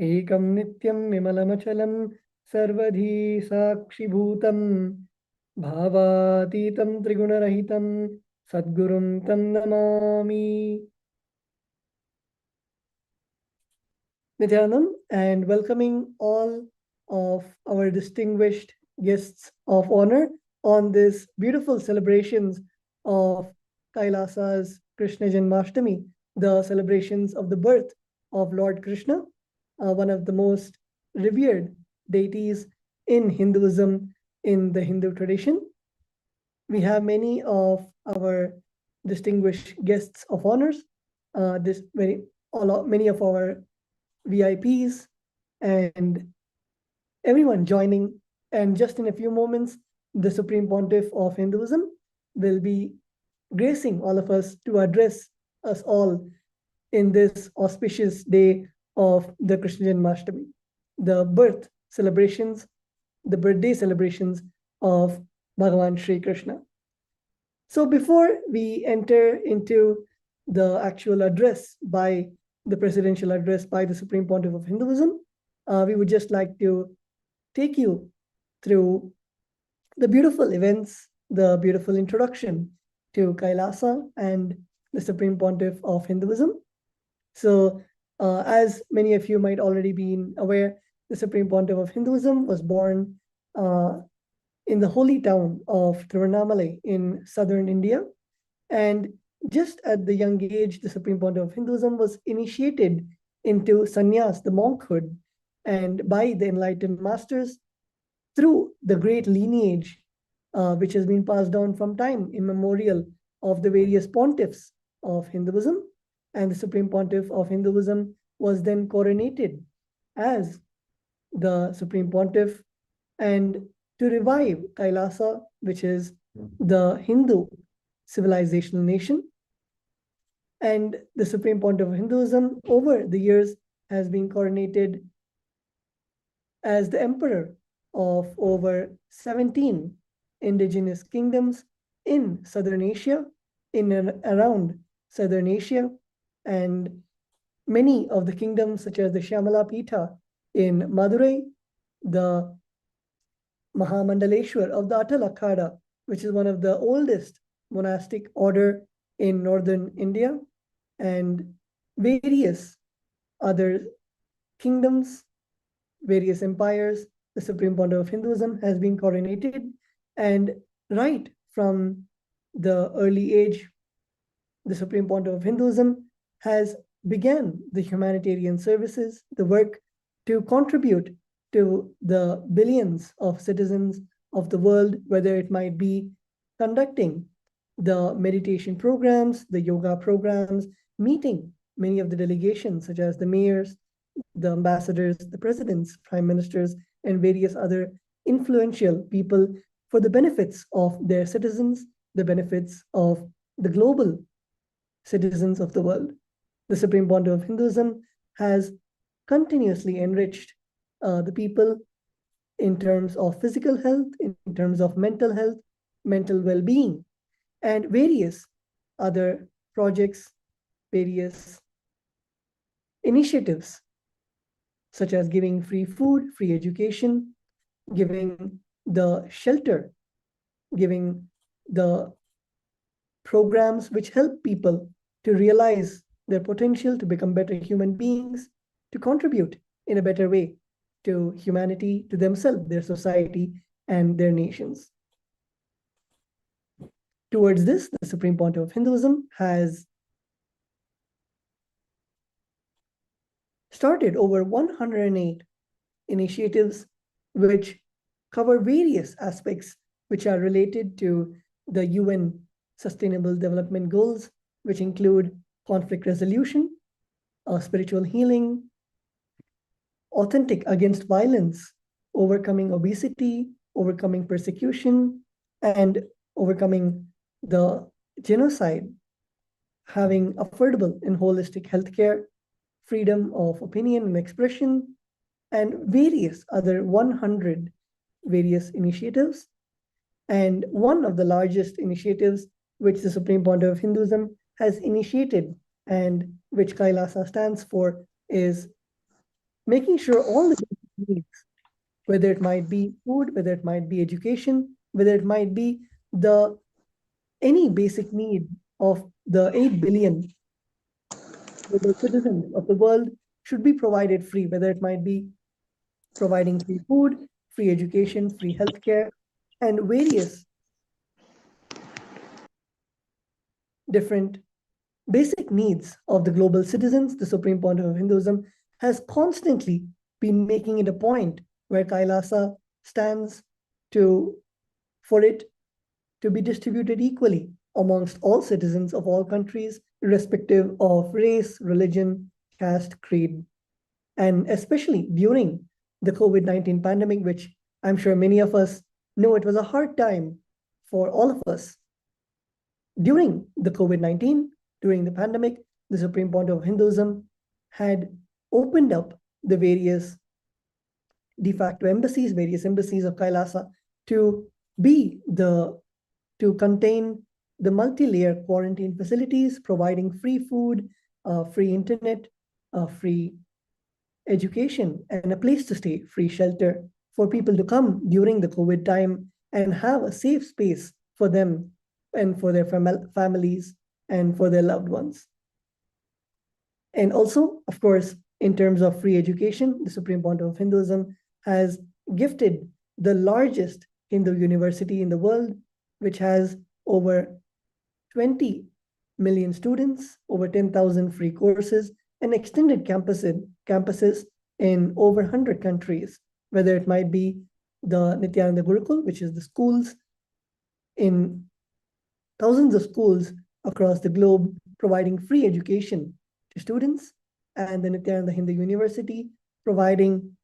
एकं नित्यं विमलमचलं सर्वधी साक्षिभूतं भावातीतं त्रिगुणरहितं सद्गुरुं तं Namami. Nithyananda, and welcoming all of our distinguished guests of honor on this beautiful celebrations of Kailasa's Krishna Janmashtami, the celebrations of the birth of Lord Krishna, one of the most revered deities in Hinduism, in the Hindu tradition. We have many of our distinguished guests of honors, many of our VIPs, and everyone joining. And just in a few moments, the Supreme Pontiff of Hinduism will be gracing all of us to address us all in this auspicious day of the Krishna Janmashtami, the birthday celebrations of Bhagavan Sri Krishna. So before we enter into the actual address the presidential address by the Supreme Pontiff of Hinduism, we would just like to take you through the beautiful events, the beautiful introduction to Kailasa and the Supreme Pontiff of Hinduism. So, as many of you might already be aware, the Supreme Pontiff of Hinduism was born in the holy town of Tiruvannamalai in southern India. And just at the young age, the Supreme Pontiff of Hinduism was initiated into sannyas, the monkhood, and by the enlightened masters through the great lineage which has been passed down from time immemorial of the various pontiffs of Hinduism. And the Supreme Pontiff of Hinduism was then coronated as the Supreme Pontiff, and to revive Kailasa, which is the Hindu civilizational nation. And the Supreme Pontiff of Hinduism over the years has been coronated as the emperor of over 17 indigenous kingdoms in Southern Asia, in and around Southern Asia, and many of the kingdoms such as the Shyamala Pitha in Madurai, the Mahamandaleshwar of the Atal Akhada, which is one of the oldest monastic order in northern India, and various other kingdoms, various empires. The Supreme Pontiff of Hinduism has been coronated, and right from the early age, the Supreme Pontiff of Hinduism has began the humanitarian services, the work to contribute to the billions of citizens of the world, whether it might be conducting the meditation programs, the yoga programs, meeting many of the delegations, such as the mayors, the ambassadors, the presidents, prime ministers, and various other influential people for the benefits of their citizens, the benefits of the global citizens of the world. The Supreme Pontiff of Hinduism has continuously enriched the people in terms of physical health, in terms of mental health, mental well-being, and various other projects, various initiatives, such as giving free food, free education, giving the shelter, giving the programs which help people to realize their potential, to become better human beings, to contribute in a better way to humanity, to themselves, their society, and their nations. Towards this, the Supreme Pontiff of Hinduism has started over 108 initiatives which cover various aspects which are related to the UN Sustainable Development Goals, which include conflict resolution, spiritual healing, authentic against violence, overcoming obesity, overcoming persecution, and overcoming the genocide, having affordable and holistic healthcare, freedom of opinion and expression, and various other 100 various initiatives. And one of the largest initiatives which the Supreme Pontiff of Hinduism has initiated and which Kailasa stands for is making sure all the needs, whether it might be food, whether it might be education, whether it might be the any basic need of the 8 billion citizens of the world should be provided free, whether it might be providing free food, free education, free healthcare, and various different basic needs of the global citizens. The Supreme Pontiff of Hinduism has constantly been making it a point where Kailasa stands for it to be distributed equally amongst all citizens of all countries, irrespective of race, religion, caste, creed. And especially during the COVID-19 pandemic, which I'm sure many of us know it was a hard time for all of us. During the COVID-19, during the pandemic, the Supreme Pontiff of Hinduism had opened up the various de facto embassies, various embassies of Kailasa to contain the multi-layer quarantine facilities, providing free food, free internet, free education, and a place to stay, free shelter for people to come during the COVID time and have a safe space for them and for their families and for their loved ones. And also, of course, in terms of free education, the Supreme Pontiff of Hinduism has gifted the largest Hindu university in the world, which has over 20 million students, over 10,000 free courses, and extended campuses in over 100 countries, whether it might be the Nithyananda Gurukul, which is the schools in thousands of schools across the globe providing free education to students, and the Nithyananda Hindu University providing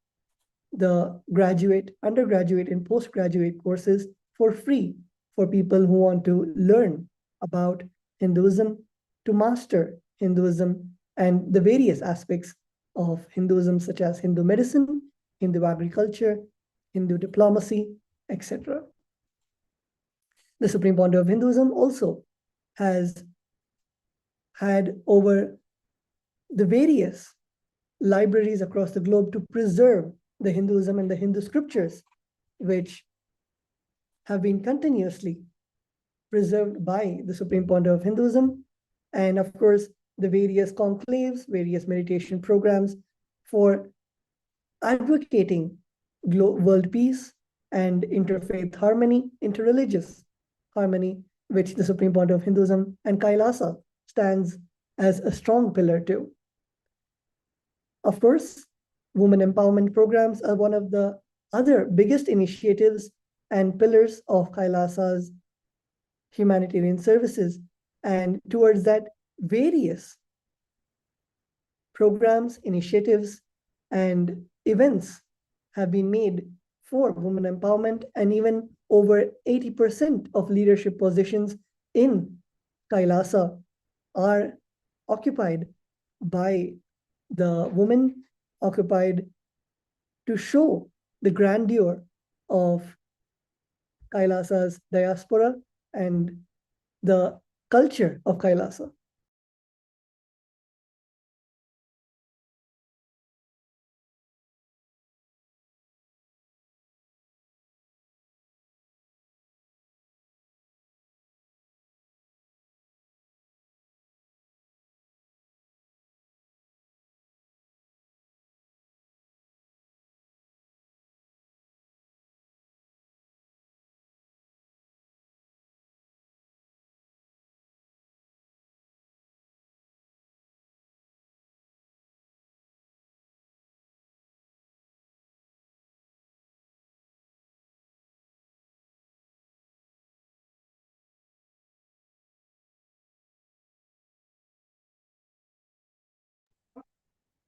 the graduate, undergraduate, and postgraduate courses for free for people who want to learn about Hinduism, to master Hinduism and the various aspects of Hinduism, such as Hindu medicine, Hindu agriculture, Hindu diplomacy, etc. The Supreme Pontiff of Hinduism also has had over the various libraries across the globe to preserve the Hinduism and the Hindu scriptures, which have been continuously preserved by the Supreme Pontiff of Hinduism. And of course, the various conclaves, various meditation programs for advocating world peace and interfaith harmony, interreligious harmony, which the Supreme Pontiff of Hinduism and Kailasa stands as a strong pillar to. Of course, women empowerment programs are one of the other biggest initiatives and pillars of Kailasa's humanitarian services. And towards that, various programs, initiatives, and events have been made for women empowerment, and even over 80% of leadership positions in Kailasa are occupied by the women, occupied to show the grandeur of Kailasa's diaspora and the culture of Kailasa.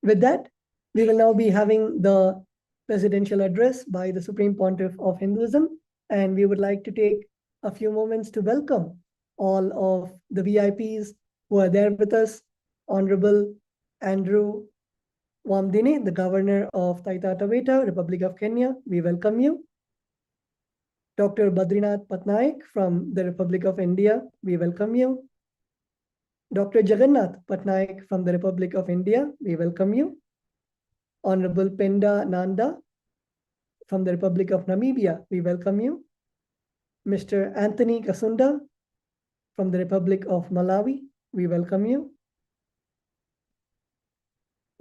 With that, we will now be having the presidential address by the Supreme Pontiff of Hinduism, and we would like to take a few moments to welcome all of the VIPs who are there with us. Honorable Andrew Wamdine, the Governor of Taita Taveta, Republic of Kenya, we welcome you. Dr. Badrinath Patnaik from the Republic of India, we welcome you. Dr. Jagannath Patnaik from the Republic of India, we welcome you. Honorable Penda Nanda from the Republic of Namibia, we welcome you. Mr. Anthony Kasunda from the Republic of Malawi, we welcome you.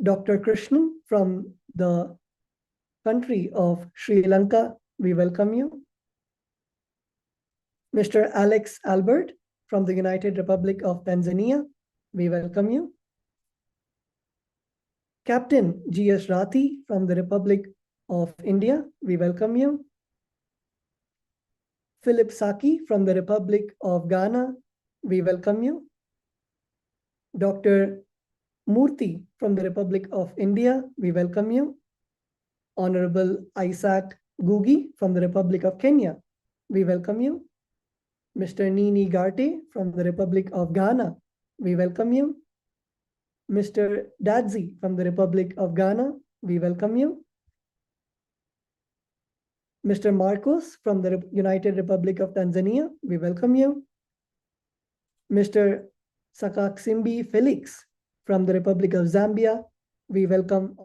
Dr. Krishnan from the country of Sri Lanka, we welcome you. Mr. Alex Albert from the United Republic of Tanzania, we welcome you. Captain G.S. Rathi from the Republic of India, we welcome you. Philip Saki from the Republic of Ghana, we welcome you. Dr. Murthy from the Republic of India, we welcome you. Honorable Isaac Gugi from the Republic of Kenya, we welcome you. Mr. Nini Garte from the Republic of Ghana, we welcome you. Mr. Dadzi from the Republic of Ghana, we welcome you. Mr. Marcos from the United Republic of Tanzania, we welcome you. Mr. Sakaksimbi Felix from the Republic of Zambia, we welcome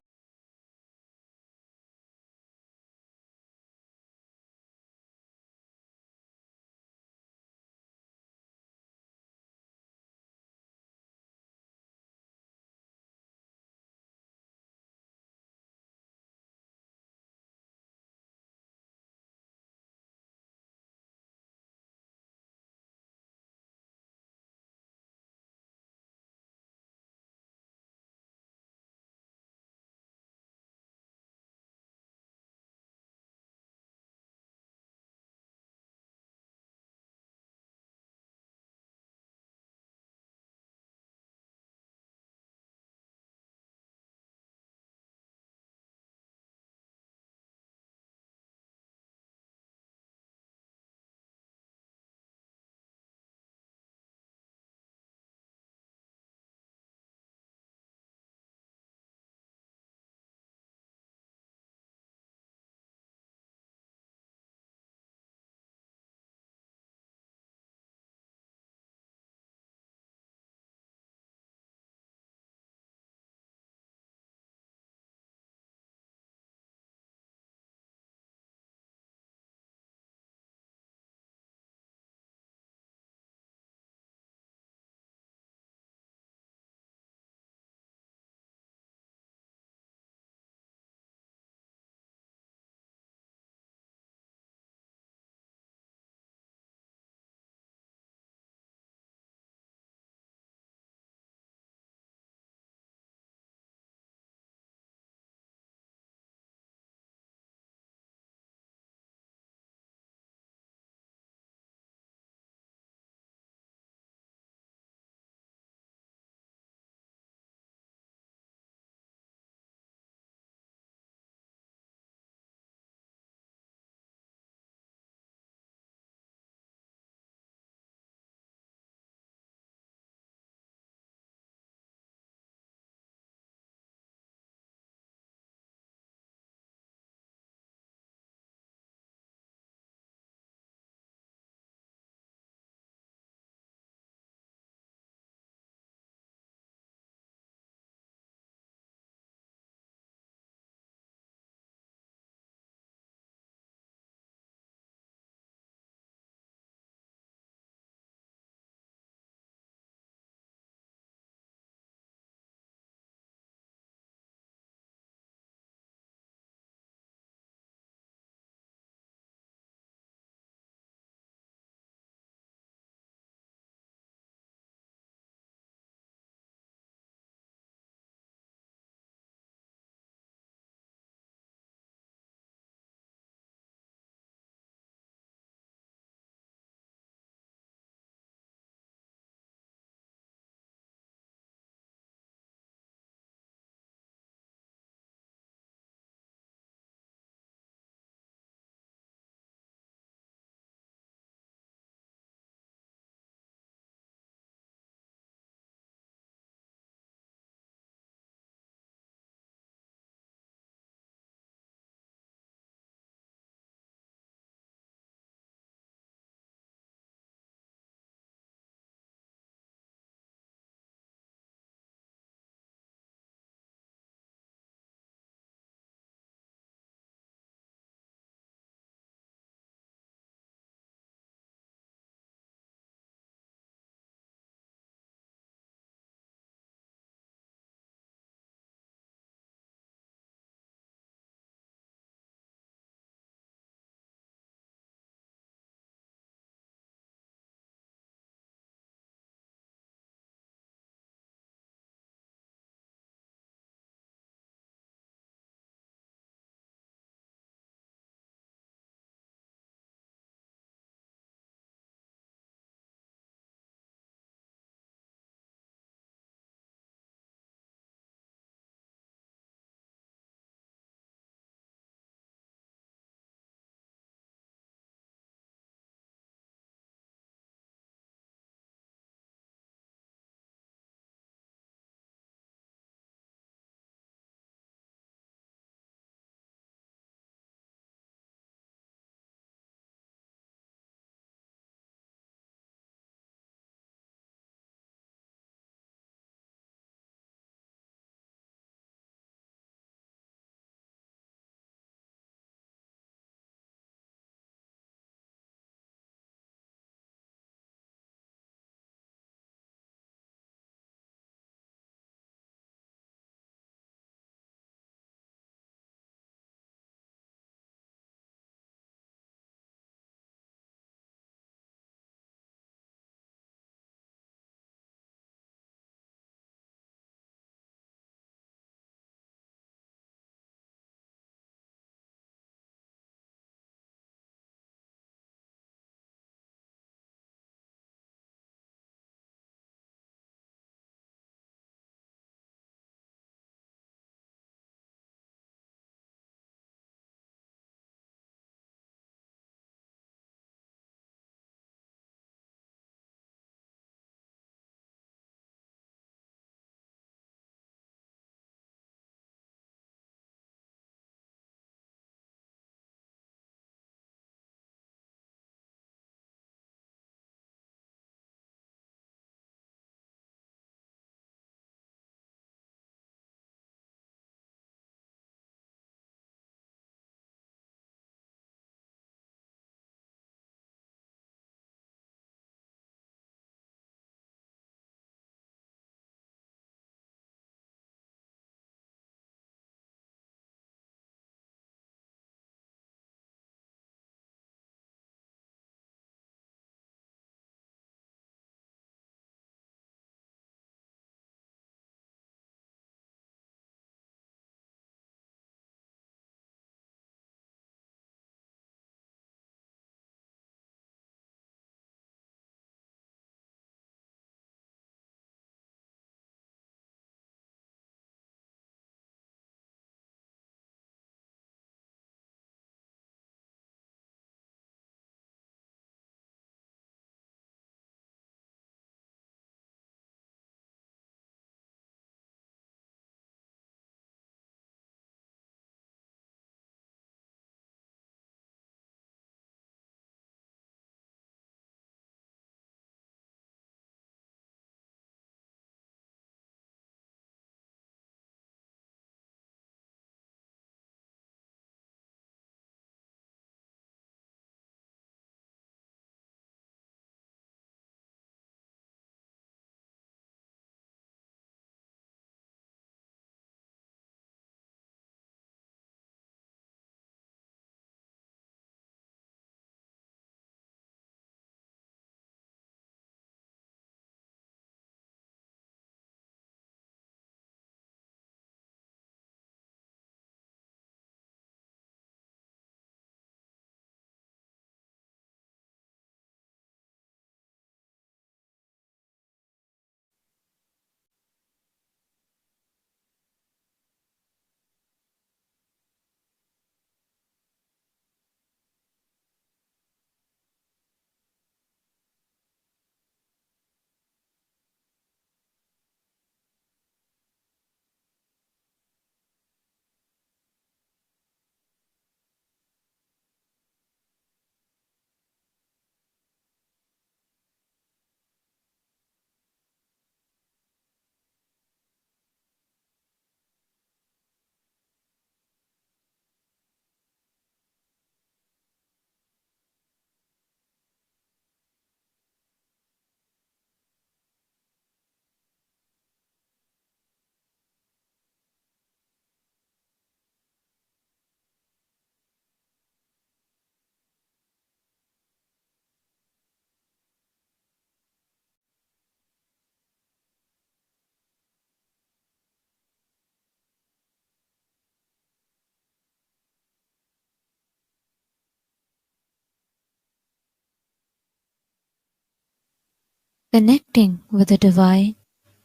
Connecting with the divine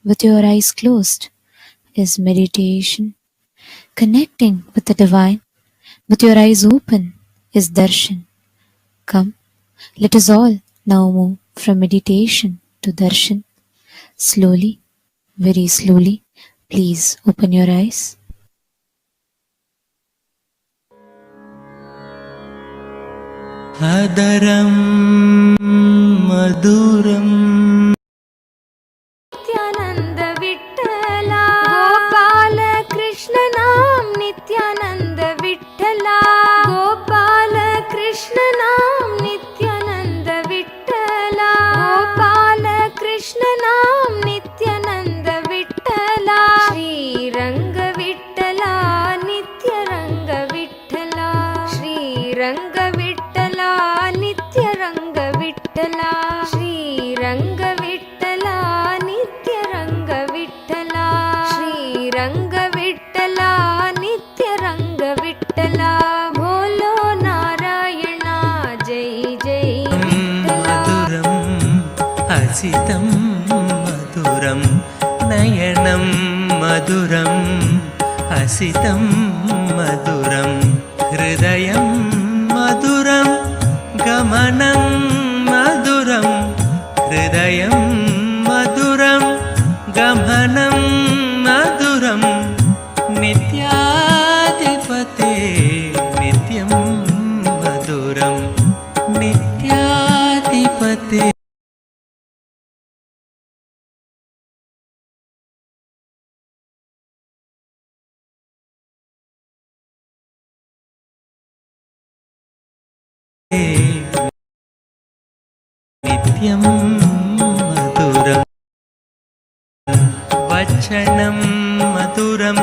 with your eyes closed is meditation. Connecting with the divine with your eyes open is darshan. Come, let us all now move from meditation to darshan. Slowly, very slowly, please open your eyes. Adaram maduram Nithyananda Vittala Gopala Krishna Naam Nithyananda Vittala Gopala Krishna Naam Nithyananda Vittala Gopala Krishna Naam Nithyananda Vittala Shri Ranga Vittala Nitya Ranga Vittala Shri Ranga Vittala Nitya Ranga Vittala Shri Ranga Vittala Nitya Ranga Vittala Shri Ranga Vittala Nitya Ranga Vittala Bolo Narayana Jai Jai maduram asitam maduram nayanam maduram asitam maduram hridayam maduram gamanam maduram hridayam maduram gamanam maduram nityadipate nityam maduram nityadipate nityam maduram vachanam maduram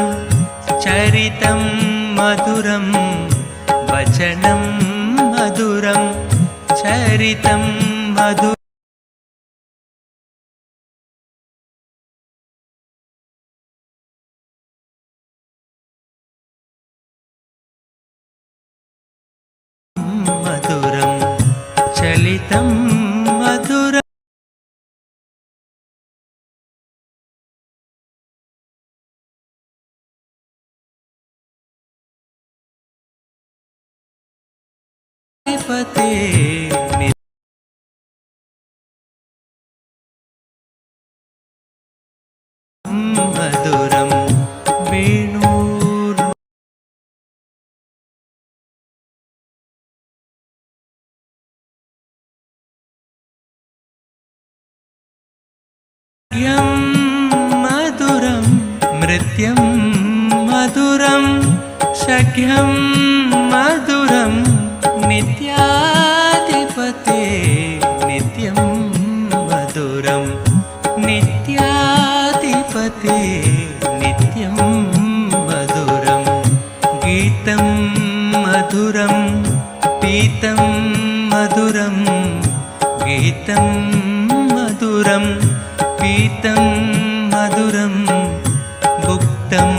charitam maduram vachanam maduram charitam maduram maduram chalitam maduram pate maduram venur yam maduram mrityam maduram shakyam maduram nityadipate nityam maduram nityadipate nityam maduram geetam maduram pitam maduram geetam maduram pitam maduram bhuktam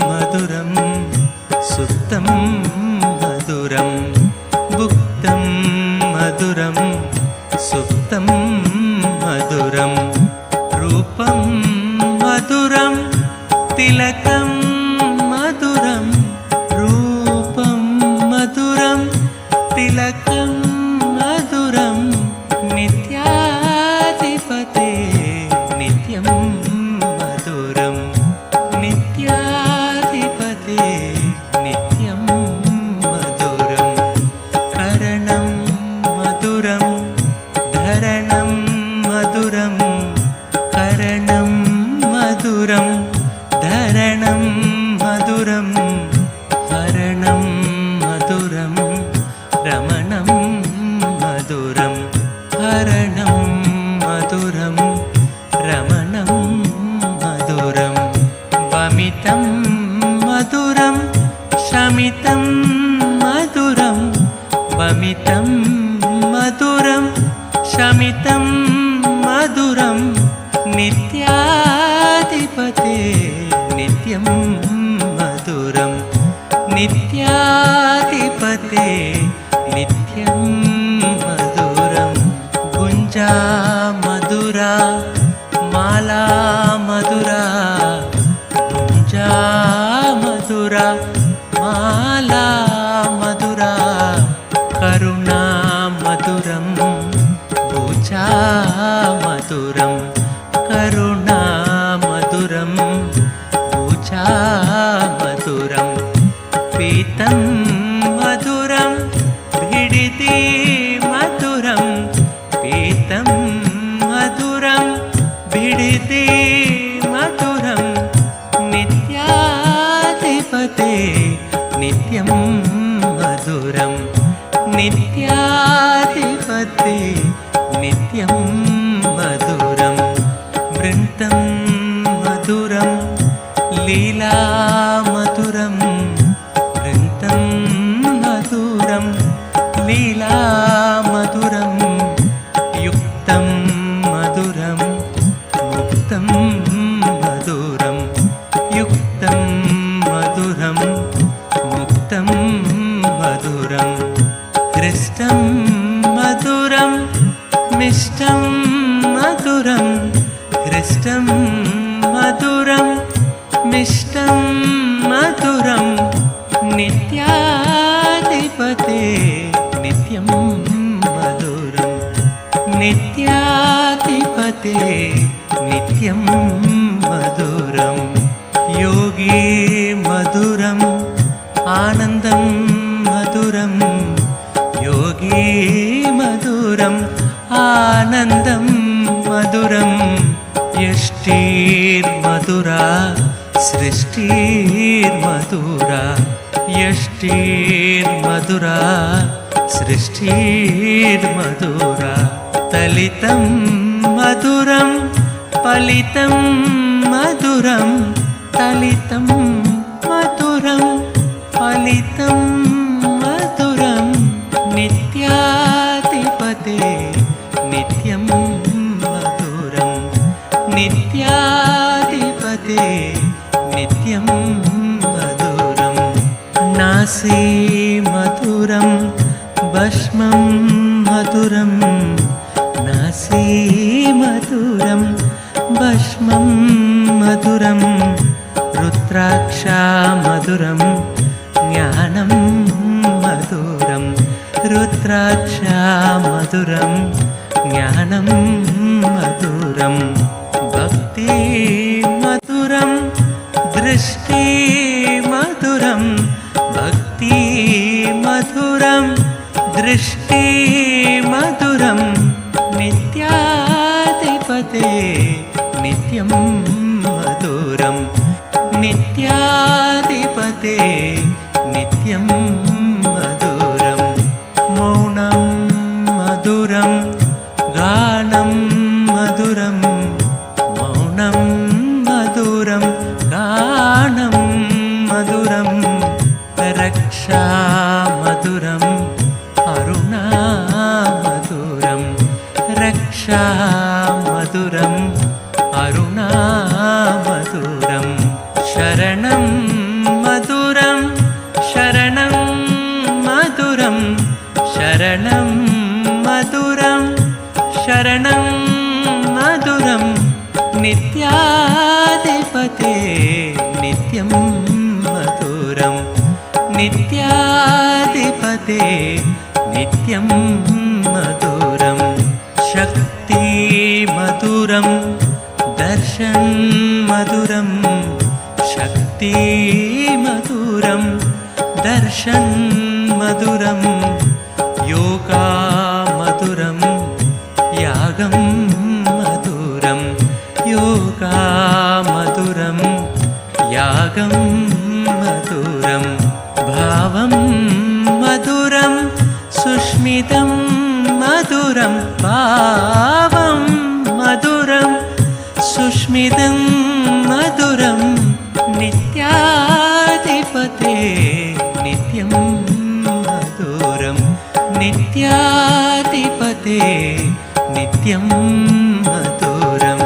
maduram suttam maduram bhuktam maduram suptam maduram rupam maduram tilakam maduram rupam maduram tilakam maduram nityadipate nityam maduram nityadipate nityam maduram karanam maduram dharanam maduram karanam maduram dharanam maduram haranam maduram ramanam maduram haranam maduram ramanam maduram vamitam maduram shamitam maduram vamitam maduram shamitam maduram nityadipate nityam maduram nityadipate nityam maduram gunja madura पीतं मधुरं भिडिति मधुरं पीतं मधुरं भिडिति मधुरं नित्याधिपते नित्यं मधुरं नित्याधिपते नित्यं मधुरं वृन्तं मधुरं लीला मधुरं वृन्तं मधुरं लीला मधुरं युक्तं मधुरं मुक्तं मधुरं युक्तं मधुरं मुक्तं मधुरं हृष्टं मधुरं मिष्टं मधुरं हृष्टं मधुरं मिष्टं मधुरं नित्याधिपते नित्यं मधुरं नित्याधिपते नित्यं मधुरं योगी मधुरं आनन्दं मधुरं योगी मधुरम् आनन्दं मधुरं यष्टिर्मधुरा सृष्टिर्मधुरा यष्टिर्मधुरा सृष्टिर्मधुरा तलितं मधुरं फलितं मधुरं तलितं मधुरं फलितं मधुरं नित्याधिपते नित्यं मधुरं नित्याधिपते नित्यं मधुरं नासी मधुरं भस्मं मधुरं नासी मधुरं भस्मं मधुरं रुद्राक्षा मधुरं ज्ञानं मधुरं रुद्राक्षा मधुरं ज्ञानं मधुरं भक्ति मधुरं दृष्टि मधुरं भक्ति मधुरं दृष्टि मधुरं नित्याधिपते नित्यं मधुरं नित्याधिपते नित्यं मधुरं मौनं मधुरं गानं मधुरं मौनं मधुरं गानं मधुरं रक्षा मधुरं अरुणा मधुरं रक्षा मधुरं अरुणा मधुरं शरणं मधुरं शरणं मधुरं शरणं मधुरं शरणं मधुरं नित्याधिपते नित्यं मधुरं नित्याधिपते नित्यं मधुरं शक्ति मधुरं दर्शन मधुरं शक्ति मधुरं दर्शन मधुरं योगा मधुरं यागं मधुरं योगा मधुरं यागं मधुरं भावं मधुरं सुष्मितं मधुरं भावं मधुरं सुष्मितं मधुरं नित्याधिपते नित्यं मधुरं नित्याधिपते नित्यं मधुरं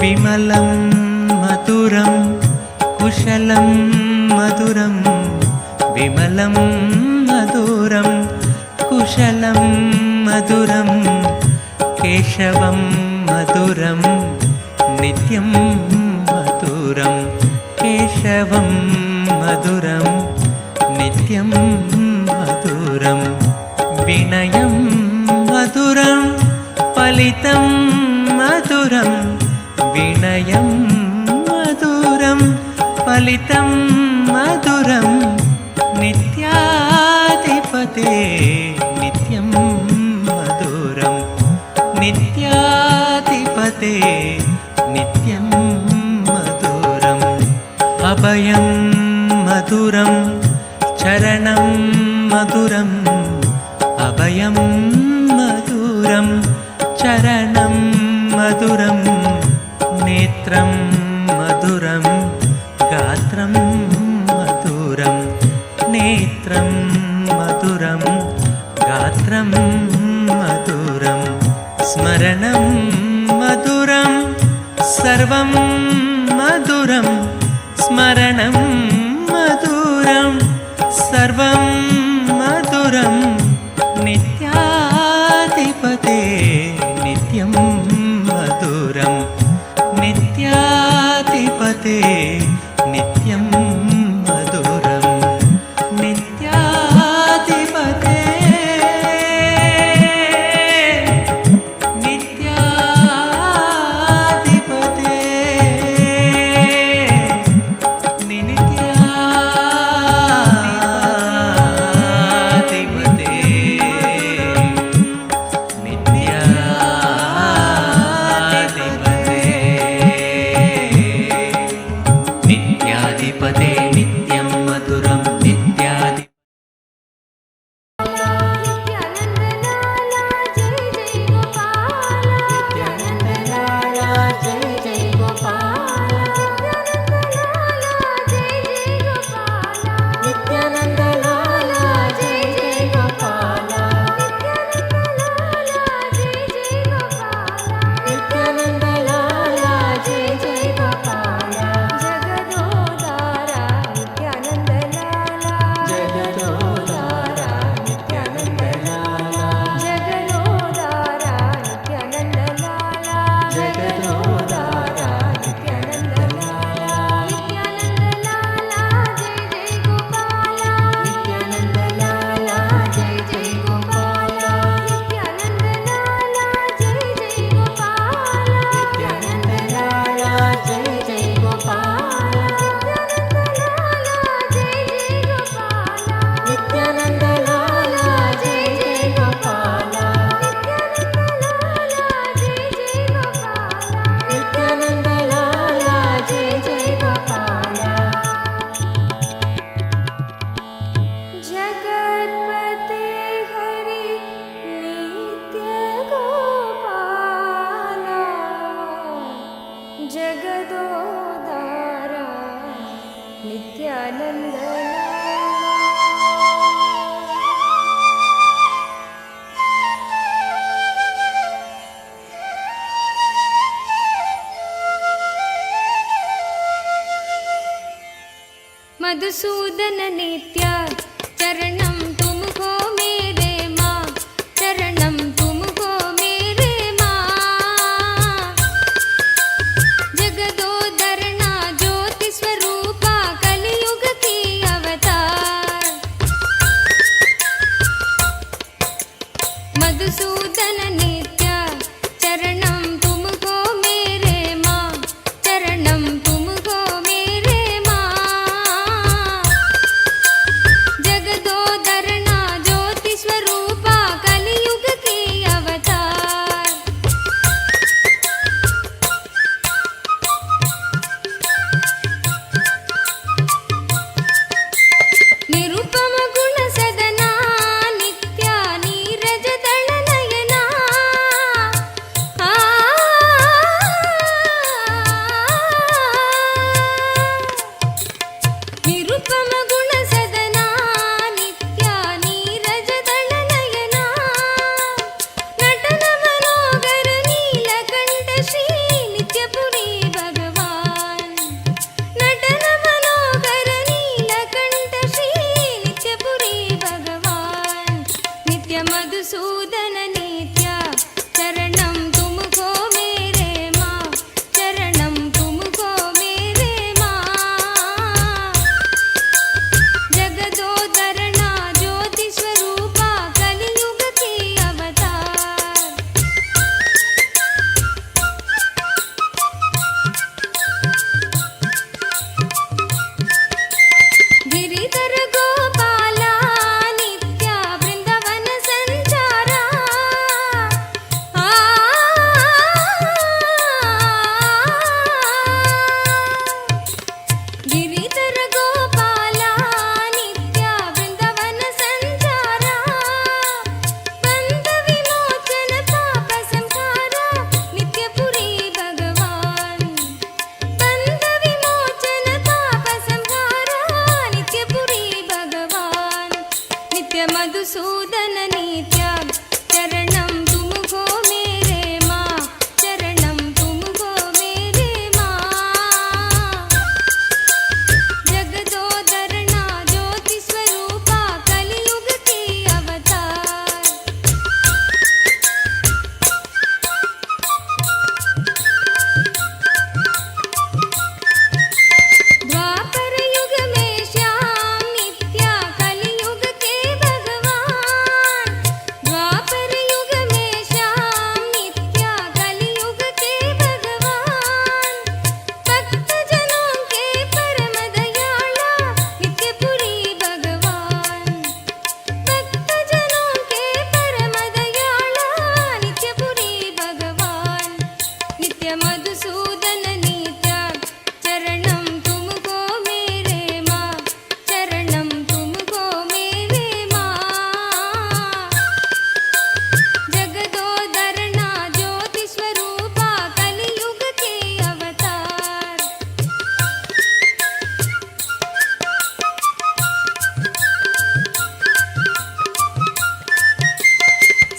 विमलं मधुरं कुशलं मधुरं विमलं मधुरं कुशलं मधुरं केशवं मधुरं नित्यं मधुरं केशवं मधुरं नित्यं मधुरं विनयं मधुरं फलितं मधुरं विनयं मधुरं फलितं मधुरं नित्य नित्याधिपते नित्यं मधुरं नित्याधिपते नित्यं मधुरम् अभयं मधुरं चरणं मधुरम् अभयं मधुरं चरणं मधुरं नेत्रं मधुरं गात्रं मधुरं नेत्रं मधुरं गात्रं मधुरं स्मरणं मधुरं सर्वं मधुरं स्मरणं मधुरं सर्वं मधुरं नित्याधिपते नित्यं मधुरं नित्याधिपते नित्यं मधुरं नित्याधिपते नित्याधिपते नित्याधिपते नित्यं मधुरं नित्याधिपते मधुसूदन नित्य चरणं तुमको मेरे माँ चरणं तुमको मेरे माँ जगदोदरना ज्योति स्वरूपा कलियुग की अवतार मधुसूदन नित्य चरणं तुमको मेरे माँ चरणं तुमको मेरे माँ जगदोदरना ज्योति स्वरूपा कलियुग की अवतार निरुपम गुण सदना नित्या नीरज दल नयना आ निरुपम गुण सदना नित्या नीरज दल नयना नटन मनोगर नीलकंठ श्री नित्यपुरी भगवान नटन मनोगर नीलकंठ श्री नित्यपुरी भगवान नित्य मधुसूदन नित्य चरणं तुमको मेरे माँ चरणं तुमको मेरे माँ जगदोदरना ज्योति स्वरूपा कलियुग की अवतार गिरिधर गोपाला नित्या मधुसूदन नित्य चरणं तुमको मेरे माँ चरणं तुमको मेरे माँ जगदोदरना ज्योति स्वरूपा कलियुग की अवतार द्वापर युग में श्याम नित्या कलियुग के भगवान द्वापर युग में श्याम नित्या कलियुग के भगवान भक्त जनों के परम दयाला नित्यपुरी भगवान भक्त जनों के परम दयाला नित्यपुरी भगवान नित्य मधुसूदन नित्य चरणं तुमको मेरे माँ चरणं तुमको मेरे माँ जगदोदरना ज्योति स्वरूपा कलियुग के अवतार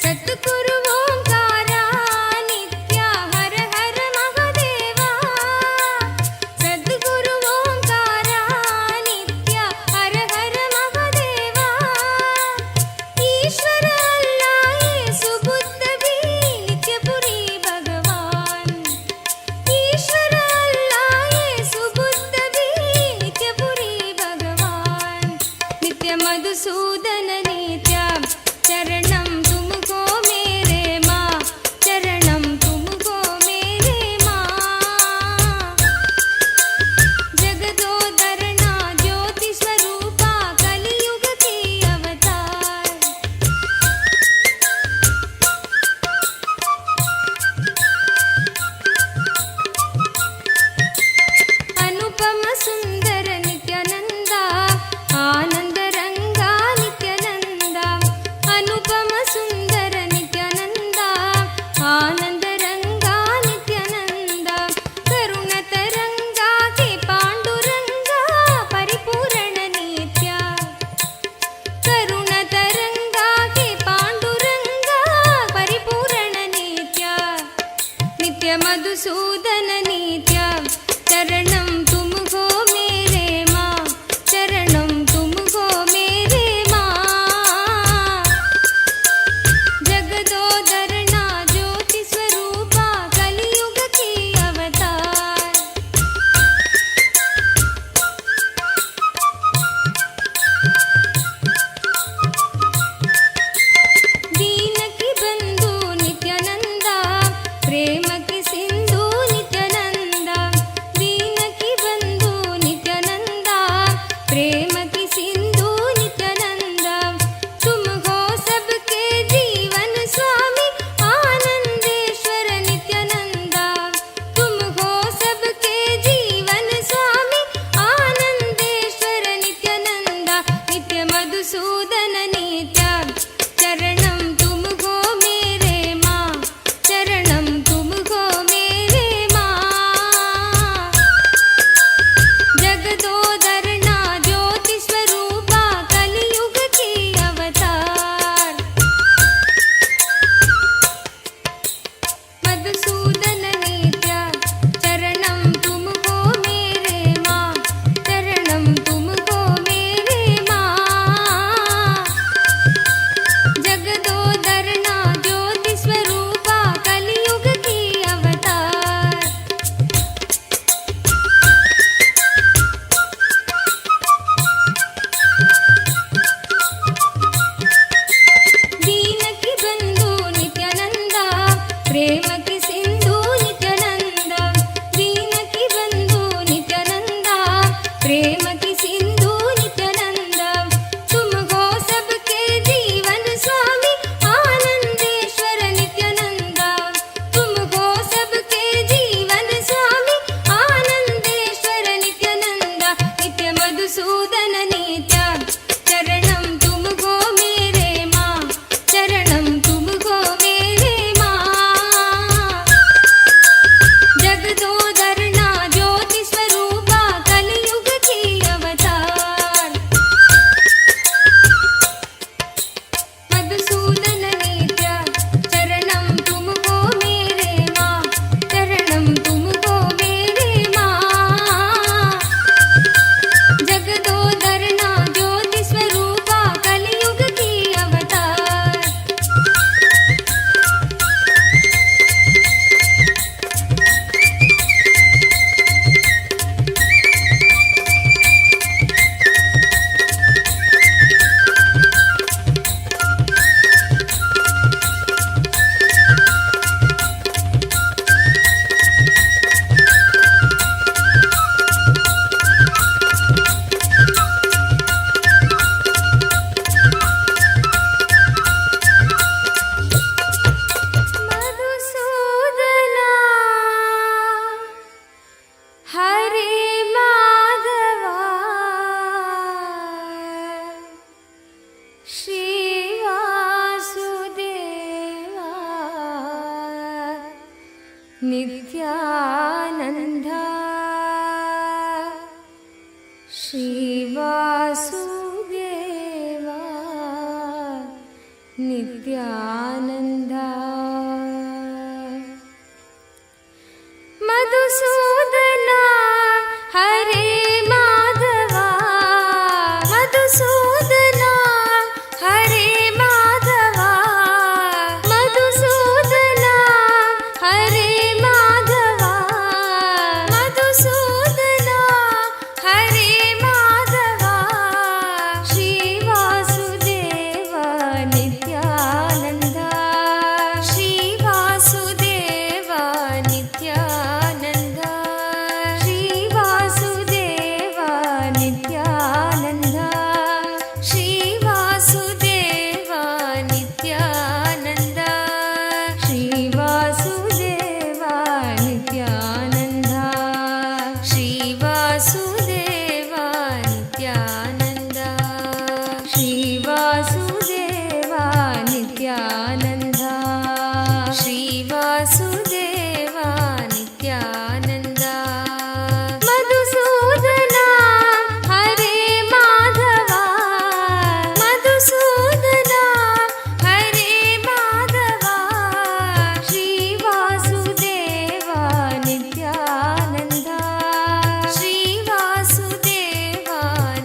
सद्गुरु ओंकारा नित्या हर हर महादेवा सद्गुरु ओंकारा नित्या हर हर महादेवा ईश्वर अल्लाह येसु बुद्ध भी नित्यपुरी भगवान ईश्वर अल्लाह येसु बुद्ध भी नित्यपुरी भगवान नित्य मधुसूदन नित्य चरणं तुमको मेरे माँ चरणं तुमको मेरे माँ जगदोदरना ज्योति स्वरूपा कलियुग की अवतार अनुपम सुंदर नित्यानंदा आनंद रंगा नित्यानंदा अनुपम सुंदर नित्यानंदा आनंद रंगा नित्यानंदा करुण तरंगा के पांडुरंगा परिपूर्ण नित्या करुण तरंगा के पांडुरंगा परिपूर्ण नित्या नित्य मधुसूदन नित्य चरणं तुमको मेरे माँ चरणं तुमको मेरे माँ जगदोदरना ज्योति स्वरूपा कलियुग की अवतार दीन की बंधु नित्यानंदा प्रेम की सिंधु नित्यानंदा दीन की बंधु नित्यानंदा प्रेम की सिंधु नित्यानंदा तुम हो सबके जीवन स्वामी आनंदेश्वर नित्यानंदा तुम हो सबके जीवन स्वामी आनंदेश्वर नित्यानंदा नित्य मधुसूदन नित्य चरणं तुमको मेरे माँ चरणं तुमको मेरे माँ जगदोदरना ज्योति स्वरूपा कलियुग की अवतार मधुसूदन नित्य चरणं तुमको मेरे माँ चरणं तुमको मेरे माँ श्रीवासुदेवा नित्यानन्दा श्रीवासुदेवा नित्यानन्दा मधुसूदना हरे माधवा मधुसूदना हरे माधवा मधुसूदना हरे माधवा मधुसूदना हरे माधवा श्रीवासुदेवा नित्यानन्दा श्रीवासुदेवा नित्यानन्दा श्रीवासुदेवा नित्यानन्दा श्रीवासुदेवा नित्यानन्दा श्रीवासुदेवा नित्यानन्दा श्रीवासुदेवा नित्यानन्दा श्रीवासुदेवा नित्यानन्दा श्रीवासुदेवा नित्यानन्दा मधुसूदना हरे माधवा मधुसूदना हरे माधवा श्रीवासुदेवा नित्यानन्दा श्रीवासुदेवा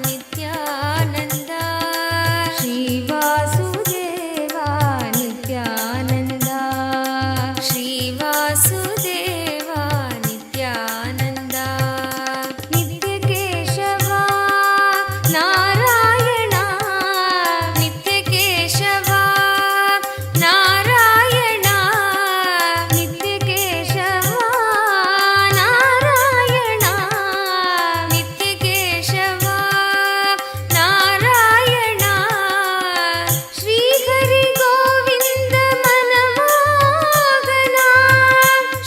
नित्यानन्दा श्रीवासुदेवा नित्यानन्दा श्रीवासुदेवा नित्यानन्दा नित्यकेशवा नारायणा नित्यकेशवा नारायणा नित्यकेशवा नारायणा नित्यकेशवा नारायणा श्रीहरि गोविन्द मनमोहना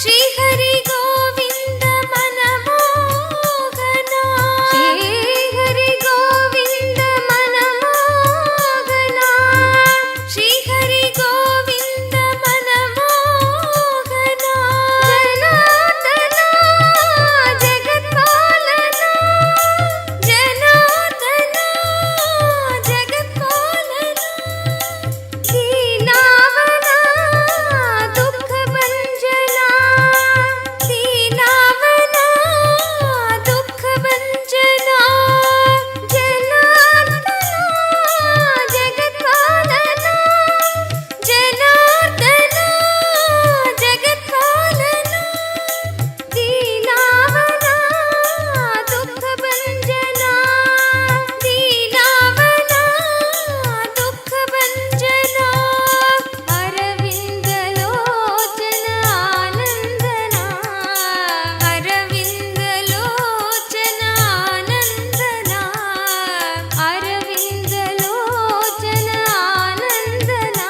श्रीहरि गोविन्द मनमोहना श्रीहरि गोविन्द मनमोहना श्रीहरि गोविन्द मनमोहना जनार्दना जगत्पालना जनार्दना जगत्पालना दीनावना दुःखभञ्जना दीनावना दुःखभञ्जना जनार्दना जगत्पालना जनार्दना जगत्पालना दीनावना दुःखभञ्जना दीनावना दुःखभञ्जना अरविन्दलोचन आनन्दना अरविन्दलोचन आनन्दना अरविन्दलोचन आनन्दना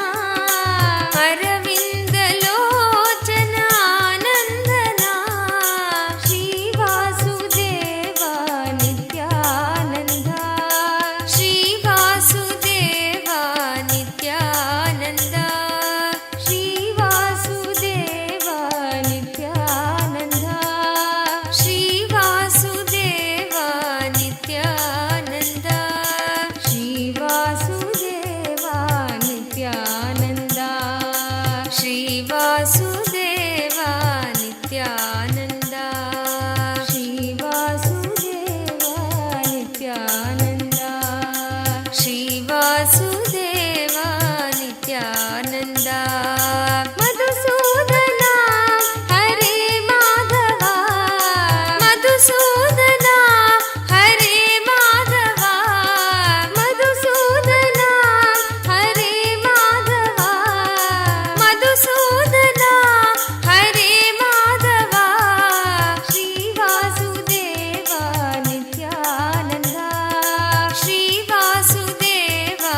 अरविन्दलोचन आनन्दना श्रीवासुदेवा नित्यानन्दा श्रीवासुदेवा नित्यानन्दा श्रीवासुदेवा नित्यानन्दा श्रीवासुदेवा नित्यानन्दा श्रीवासुदेवा नित्यानन्दा श्रीवासुदेवा नित्यानन्दा श्रीवासुदेवा नित्यानन्दा श्रीवासुदेवा नित्यानन्दा मधुसूदना हरे माधवा मधुसूदना हरे माधवा मधुसूदना हरे माधवा मधुसूदना हरे Madhava श्रीवासुदेवा Nityananda श्रीवासुदेवा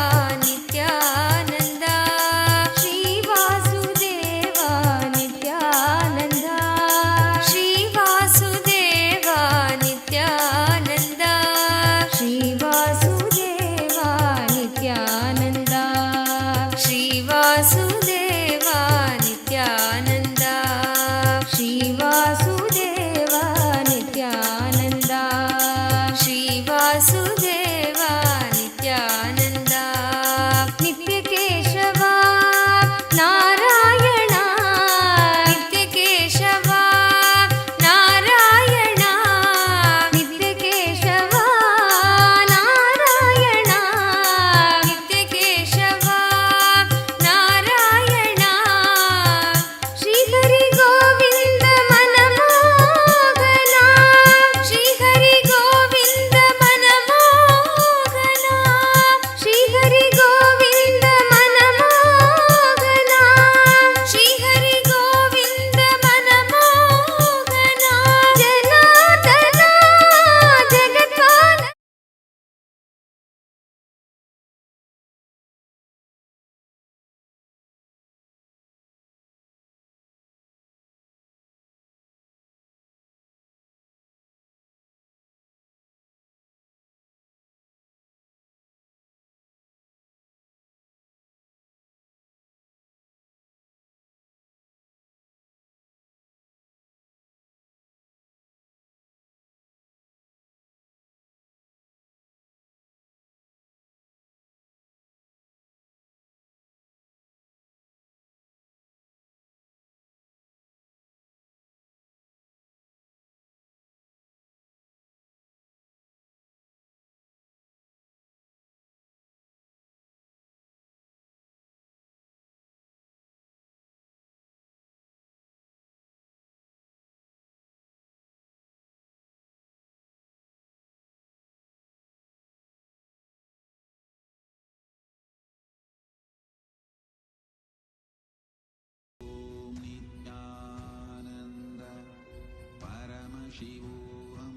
Paramashivoham.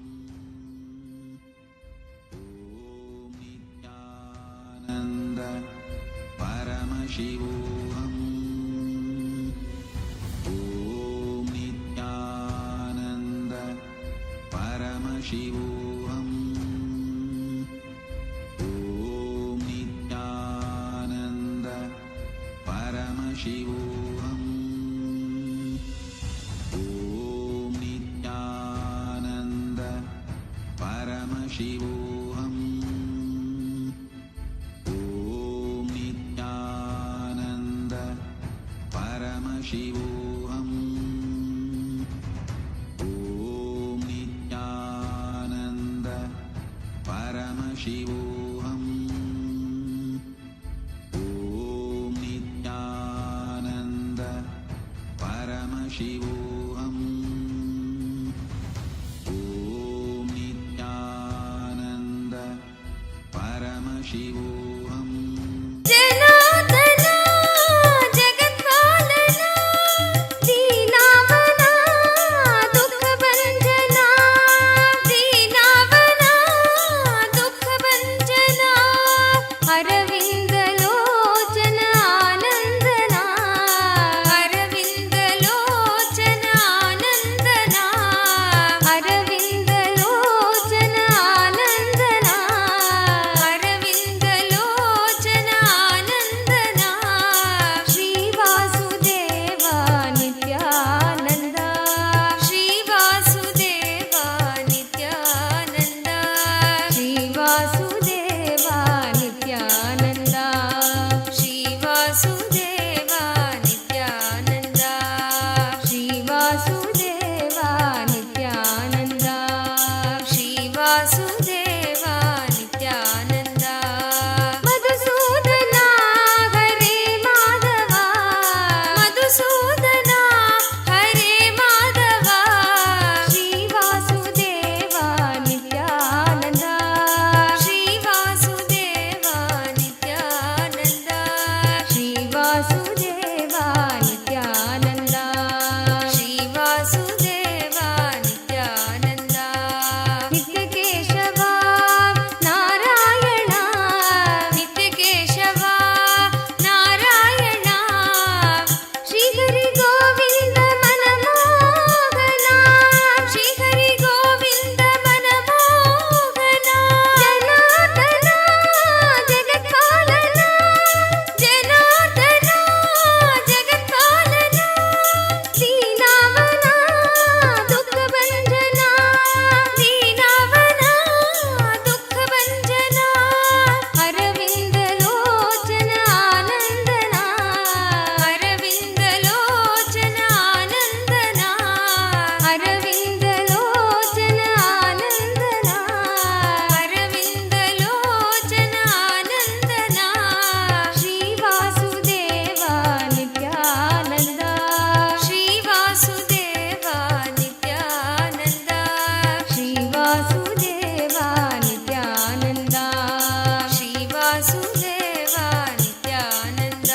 Om Nithyananda Paramashivoham. Om Nithyananda Paramashivoham. Om Nithyananda Paramashivoham. Om Nithyananda Paramashivoham. Om Nithyananda Paramashivoham. Om Nithyananda Paramashivoham. Om Nithyananda Paramashivoham. Om Nithyananda Paramashivoham. जनार्दना जगत्पालना दीनावना दुःखभञ्जना दीनावना दुःखभञ्जना अरविन्दलोचन आनन्दना अरविन्दलोचन आनन्दना अरविन्दलोचन आनन्दना अरविन्दलोचन आनन्दना Shri Vasudev Nityanand Shri Vasudev Nityanand Shri Vasudev Nityanand Shri Vasudev Nityanand Shri Vasudev Nityanand Shri Vasudev Nityanand Madhusudana हरे माधव मधुसूदना हरे माधव श्रीवासुदेव नित्यानन्द श्रीवासुदेव नित्यानन्द श्रीवासुदेव नित्यानन्द श्रीवासुदेव नित्यानन्द नित्यकेशव नारायण नित्यकेशव नारायण श्रीहरि गोविन्द मनमोहना श्रीहरि गोविन्द मनमोहना जनार्दना जगत्पालना जनार्दना जगत्पालना दीनावना दुःखभञ्जना दीनावना दुःखभञ्जना अरविन्दलोचन आनन्दना अरविन्दलोचन आनन्दना अरविन्दलोचन आनन्दना अरविन्दलोचन आनन्दना श्रीवासुदेव नित्यानन्द श्रीवासुदेव नित्यानन्द श्रीवासुदेव नित्यानन्द श्रीवासुदेव नित्यानन्द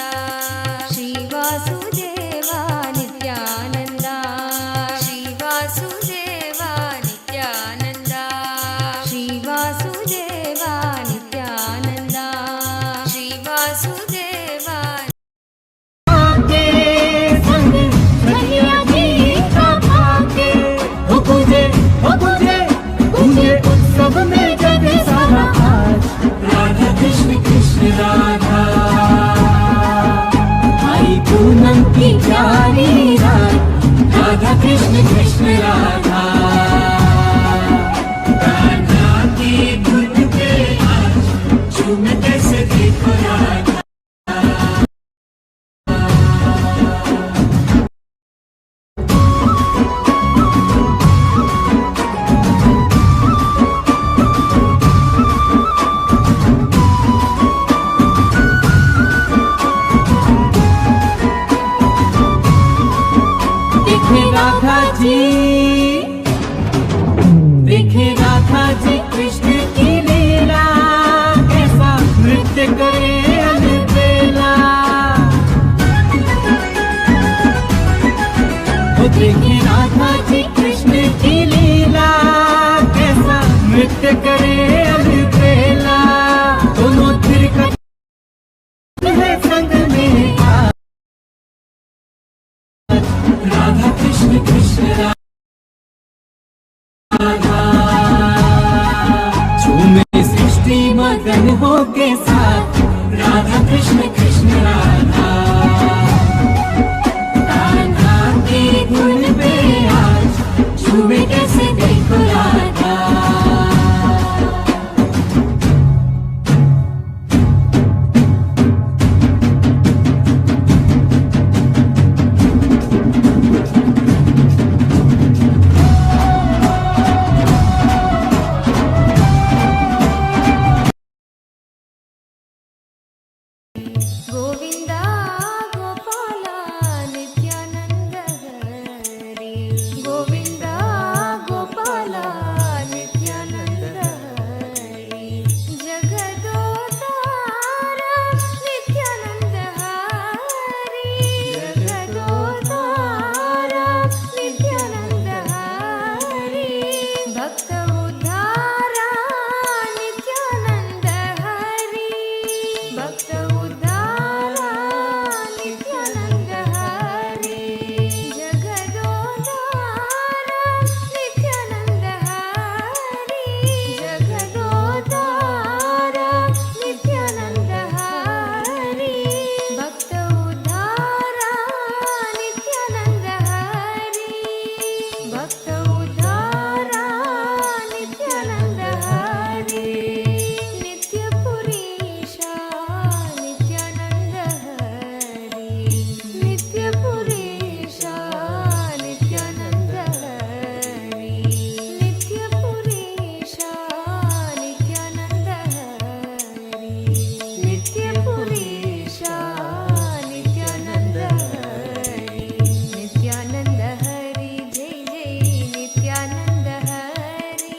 श्रीवासुदेव नित्यानन्द श्रीवासुदेव नित्यानन्द श्रीवासुदेव नित्यानन्द श्रीवासुदेव उत्सव में जग सारा आज राधा कृष्ण कृष्ण राधा आई पूनम की प्यारी रात राधा कृष्ण कृष्ण राधा राधा की धुन पे आज झूम कैसे देखो राधा देखे राधा जी कृष्ण की लीला कैसा नृत्य करे अलबेला देखे राधा जी कृष्ण की लीला नृत्य करे अलबेला, दोनों थिरकते हैं संग में आज। राधा कृष्ण कृष्ण राधा, झूमे सृष्टि मगन हो के साथ। राधा कृष्ण कृष्ण राधा, कान्हा की धुन पे आज झूमे कैसे देखो राधा। गोविन्दा गोपाला नित्यानन्द हरि, गोविन्दा गोपाला नित्यानन्द हरि, जगदोद्धारा नित्यानन्द हरि, जगदोद्धारा नित्यानन्द हरि, भक्त उद्धारा नित्यानन्द हरि, भक्त उद्धारा नित्यानन्द हरि, जगदोद्धारा नित्यानन्द हरि, जगदोद्धारा नित्यानन्द हरि, भक्त उद्धारा नित्यानन्द हरि, भक्त उद्धारा नित्यानन्द हरि, नित्यपुरीशा नित्यानन्द हरि, नित्यपुरीशा नित्यानन्द हरि, नित्यपुरीशा नित्यानन्द हरि, नित्यपुरीशा नित्यानन्द हरि, नित्यानन्द हरि जय जय नित्यानन्द हरि,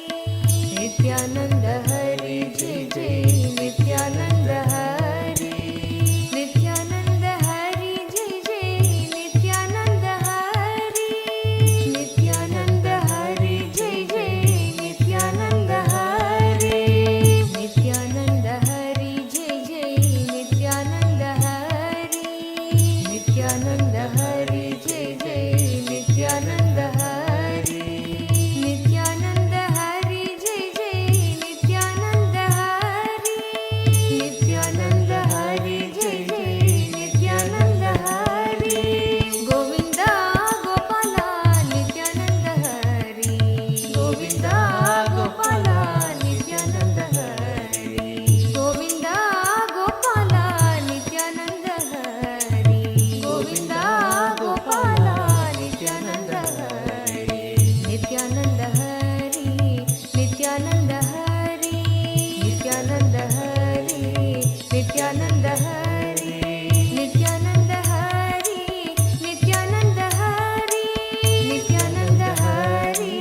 नित्यानन्द हरि जय जय नित्यानन्द हरि, नित्यानन्द हरि जय जय नित्यानन्द हरि, नित्यानन्द हरि जय जय नित्यानन्द हरि, नित्यानन्द हरि जय जय नित्यानन्द हरि, नित्यानन्द हरि जय जय नित्यानन्द हरि, नित्यानन्द हरि जय जय नित्यानन्द हरि, नित्यानन्द हरि जय जय नित्यानन्द हरि, गोविन्दा गोपाला नित्यानन्द हरि, गोविन्दा गोपाला नित्यानन्द हरि, गोविन्दा गोपाला नित्यानन्द हरि, गोविन्दा गोपाला नित्यानन्द हरि, नित्यानन्द हरि, नित्यानन्द हरि, नित्यानन्द हरि, नित्यानन्द हरि, नित्यानन्द हरि, नित्यानन्द हरि, नित्यानन्द हरि,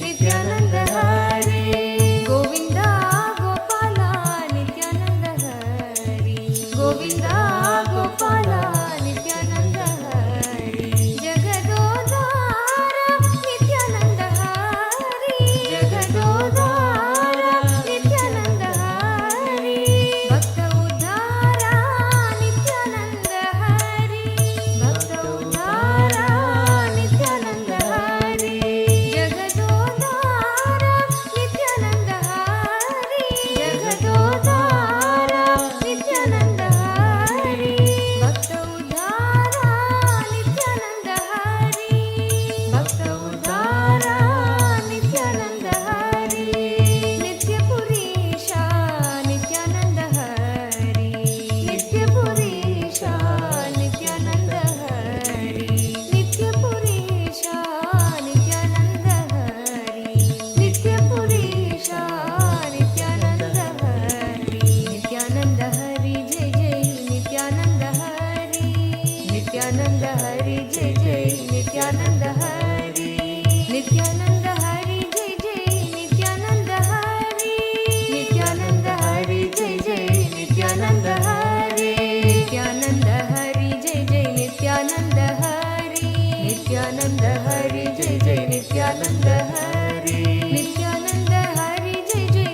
नित्यानन्द हरि, गोविन्दा गोपाला नित्यानन्द हरि, गोविन्दा गोपाला नित्यानन्द हरि, जगदोद्धारा नित्यानन्द हरि, जगदोद्धारा नित्यानन्द हरि, भक्त उद्धारा नित्यानन्द हरि, भक्त उद्धारा नित्यानन्द हरि, जगदोद्धारा नित्यानन्द हरि, जगदोद्धारा नित्यानन्द हरि, भक्त उद्धारा नित्यानन्द हरि, भक्त उद्धारा नित्यानन्द हरि, नित्यपुरीशा नित्यानन्द हरि, नित्यपुरीशा नित्यानन्द हरि, नित्यपुरीशा नित्यानन्द हरि, नित्यपुरीशा नित्यानन्द हरि, नित्यानन्द हरि जय जय नित्यानन्द हरि, नित्यानन्द हरि जय जय नित्यानन्द हरि, नित्यानन्द हरि जय जय नित्यानन्द हरि, नित्यानन्द हरि जय जय नित्यानन्द हरि, नित्यानन्द हरि जय जय नित्यानन्द हरि, नित्यानन्द हरि जय जय नित्यानन्द हरि, नित्यानन्द हरि जय जय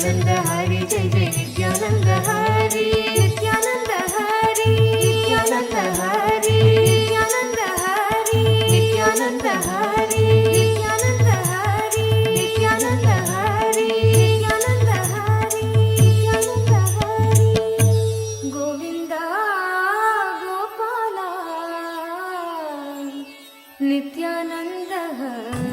नित्यानंद हरि जय जय नित्यानंद हरि नित्यानंद हरि नित्यानंद हरि नित्यानंद हरि नित्यानंद हरि नित्यानंद हरि नित्यानंद हरि नित्यानंद हरि नित्यानंद हरि गोविंदा गोपाला नित्यानंद हरि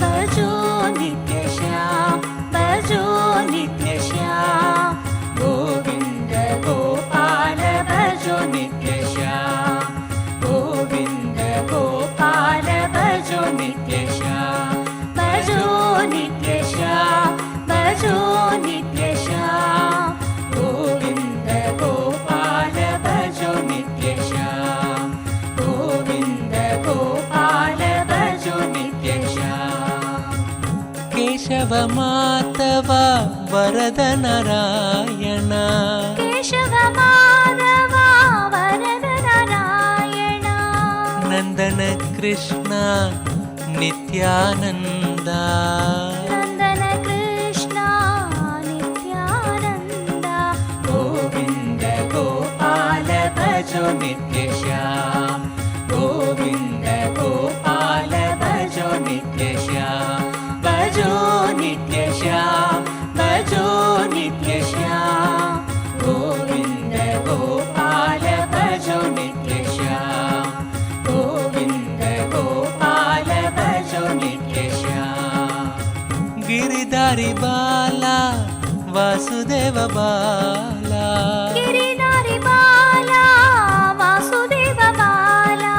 भजो नित्य श्याम भजो नित्य श्याम गोविंद गोपाल भजो नित्य श्याम गोविंद गोपाल भजो नित्य श्याम भजो नित्य श्याम भजो नित्य श्याम गोविंद गोपाल भजो नित्य श्याम गोविंद गोपाल भजो नित्य श्याम केशव माधव वरद नारायण केशव माधव वरद नारायण नंदन कृष्ण नित्यानंद नंदन कृष्ण नित्यानंद गोविंद गोपाल भजो नित्य श्याम गोविंद गोपाल भजो नित्य श्याम भजो नित्य श्याम भजो नित्य श्याम गोविंद गोपाल भजो नित्य श्याम गोविंद गोपाल भजो नित्य श्याम गिरिधारी बाला वासुदेव बाला गिरिधारी बाला वासुदेव बाला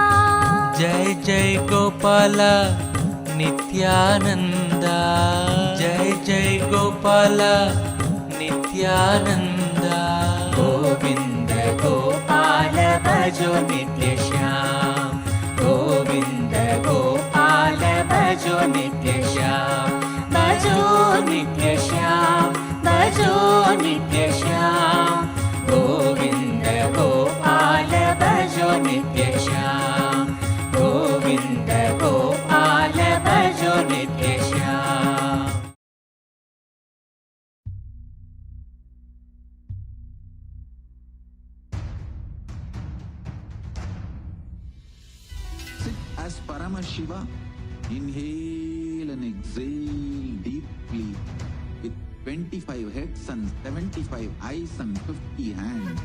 जय जय गोपाल नित्यानंद जय जय गोपाल नित्यानंद गोविंद गोपाल भजो नित्य श्याम गोविंद गोपाल भजो नित्य श्याम भजो नित्य श्याम भजो नित्य श्याम गोविंद गोपाल भजो नित्य श्याम गोविंद गोपाल भजो नित्य Shyam Sit as Paramashiva. Inhale and exhale deeply with 25 heads and 75 eyes and 50 hands.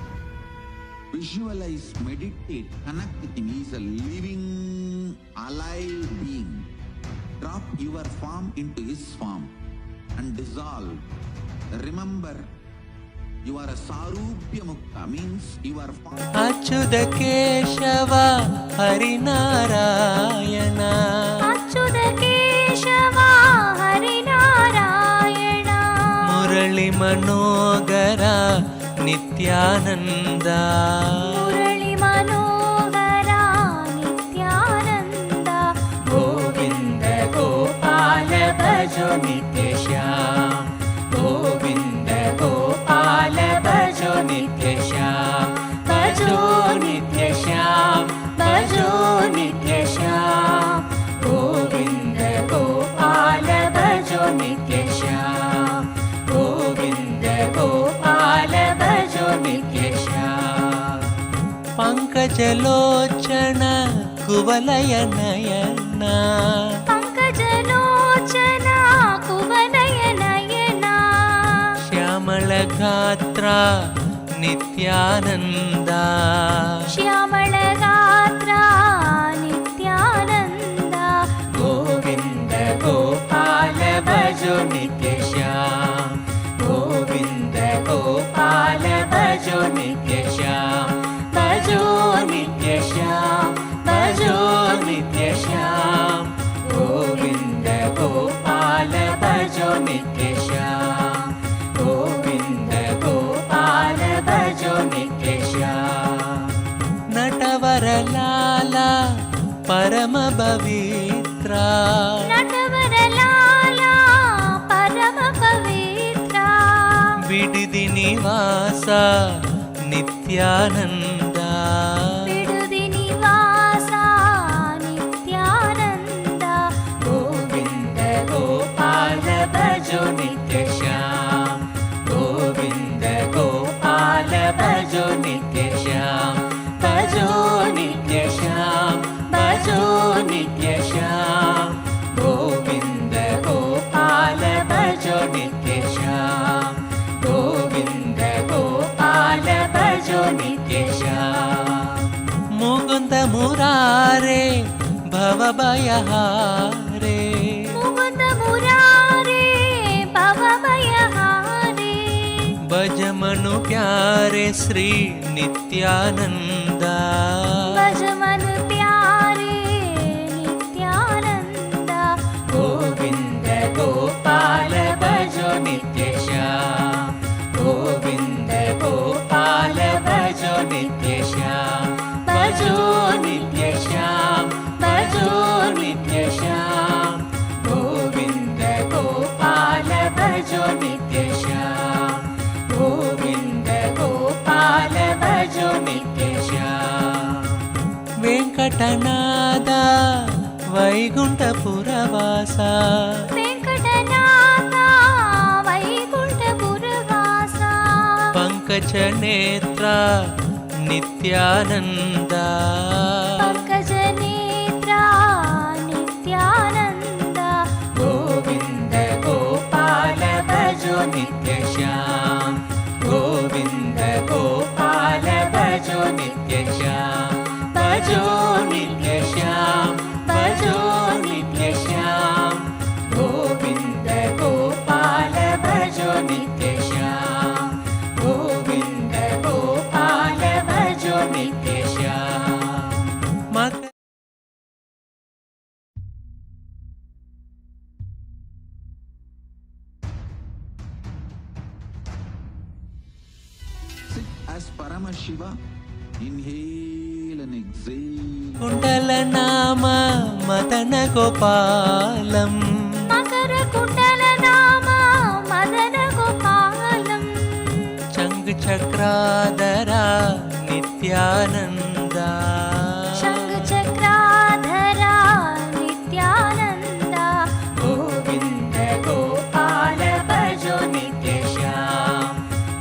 Visualize, meditate, connect with him. He is a living, alive being. Drop your form into his form and dissolve. Remember, you are a Sarupya Mukta, means you are form. Achyut Keshav Harinarayan Achyut Keshav Hari Narayan Murli Manohar Nityanand Murli Manohar Nityanand Govind Gopal भजो नित्य श्याम गोविंद गोपाल भजो नित्य श्याम भजो नित्य श्याम भजो नित्य श्याम गोविंद गोपाल भजो नित्य श्याम गोविंद गोपाल भजो नित्य श्याम पंकजलोचन कुवलय नयन पंकजलोचन कुवलय नयन श्यामल गात्र नित्यानंद श्यामल गात्र नित्यानंद गोविंद गोपाल भजो नित्य श्याम गोविंद गोपाल भजो नित्य श्याम भजो नित्य श्याम भजो नित्य श्याम गोविंद गोपाल भजो नित्य श्याम गोविंद गोपाल भजो नित्य श्याम పరమ పవిత్ర నటవరలాల పరమ పవిత్ర విడిది నివాస నిత్యానంద విడుది నివాస నిత్యానంద గోవింద గోపాల భజో నిత్య శ్యామ గోవింద గోపాల భజో నిత్య శ్యామ భజో నిత్య శ్యామ భజో నిత్య శ్యామ గోవింద గోపాల భజో నిత్య శ్యామ గోవింద గోపాల భజో నిత్య శ్యామ ముకుంద మురారే భవ భయహారే ముకుంద మురారే భవ భయహారే భజమను ప్యారే శ్రీ నిత్యానంద భజమను ప్యారే నిత్యానంద గోవింద గోపాల భజో నిత్య శ్యామ గోవింద గోపాల భజో నిత్య శ్యామ భజో నిత్య శ్యామ భజో నిత్య శ్యామ గోవింద గోపాల భజో నిత్య శ్యామ గోవింద గోపాల భజో నిత్య శ్యామ వెంకటనాద వైకుంఠపురవాస వెంకటనాథ వైకుంఠపురవాస పంకజ నేత్ర నిత్యానంద పంకజనేత్ర నిత్యానంద గోవింద గోపాల భజో నిత్య శ్యామ గోవింద గోపాల భజో నిత్య శ్యామ భజో నిత్య శ్యామ భజో నిత్య శ్యామ గోవింద గోపాల భజో నిత్య శ్యామ గోవింద గోపాల భజో నిత్య Shyama Sit as Paramashiva. Inhale and exhale. కుండల నామ మదన గోపాలం మకర కుండల నామ మదన గోపాలం చంగ్ చక్రాధర నిత్యానంద శంఖ చక్రాధర నిత్యానంద గోవింద గోపాల భజో నిత్య శ్యామ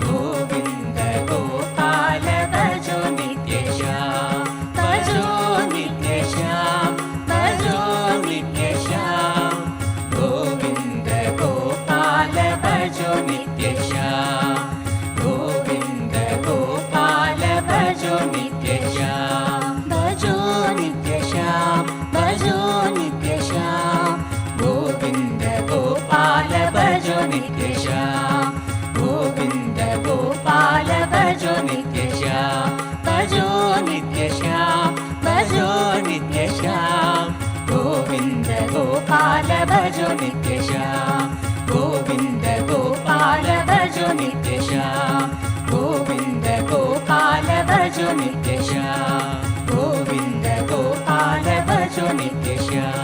గోవింద గోపాల భజో నిత్య శ్యామ భజో నిత్య శ్యామ భజో నిత్య శ్యామ గోవింద గోపాల భజో నిత్య శ్యామ గోవింద గోపాల భజో నిత్య శ్యామ భజో నిత్య శ్యామ భజో నిత్య శ్యామ గోవింద గోపాల భజో నిత్య శ్యామ గోవింద గోపాల భజో నిత్య శ్యామ భజో నిత్య శ్యామ భజో నిత్య శ్యామ గోవింద గోపాల భజో నిత్య శ్యామ గోవింద గోపాల భజో నిత్య శ్యామ గోవింద గోపాల భజో నిత్య శ్యామ గోవింద గోపాల భజో నిత్య శ్యామ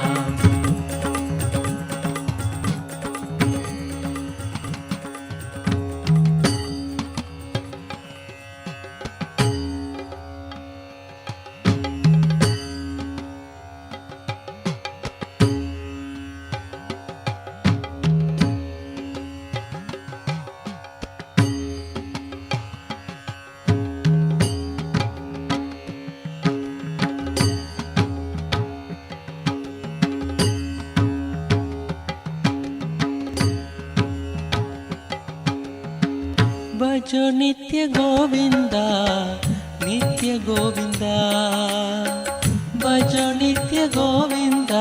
భజో నిత్య గోవింద నిత్య గోవింద భజో నిత్య గోవింద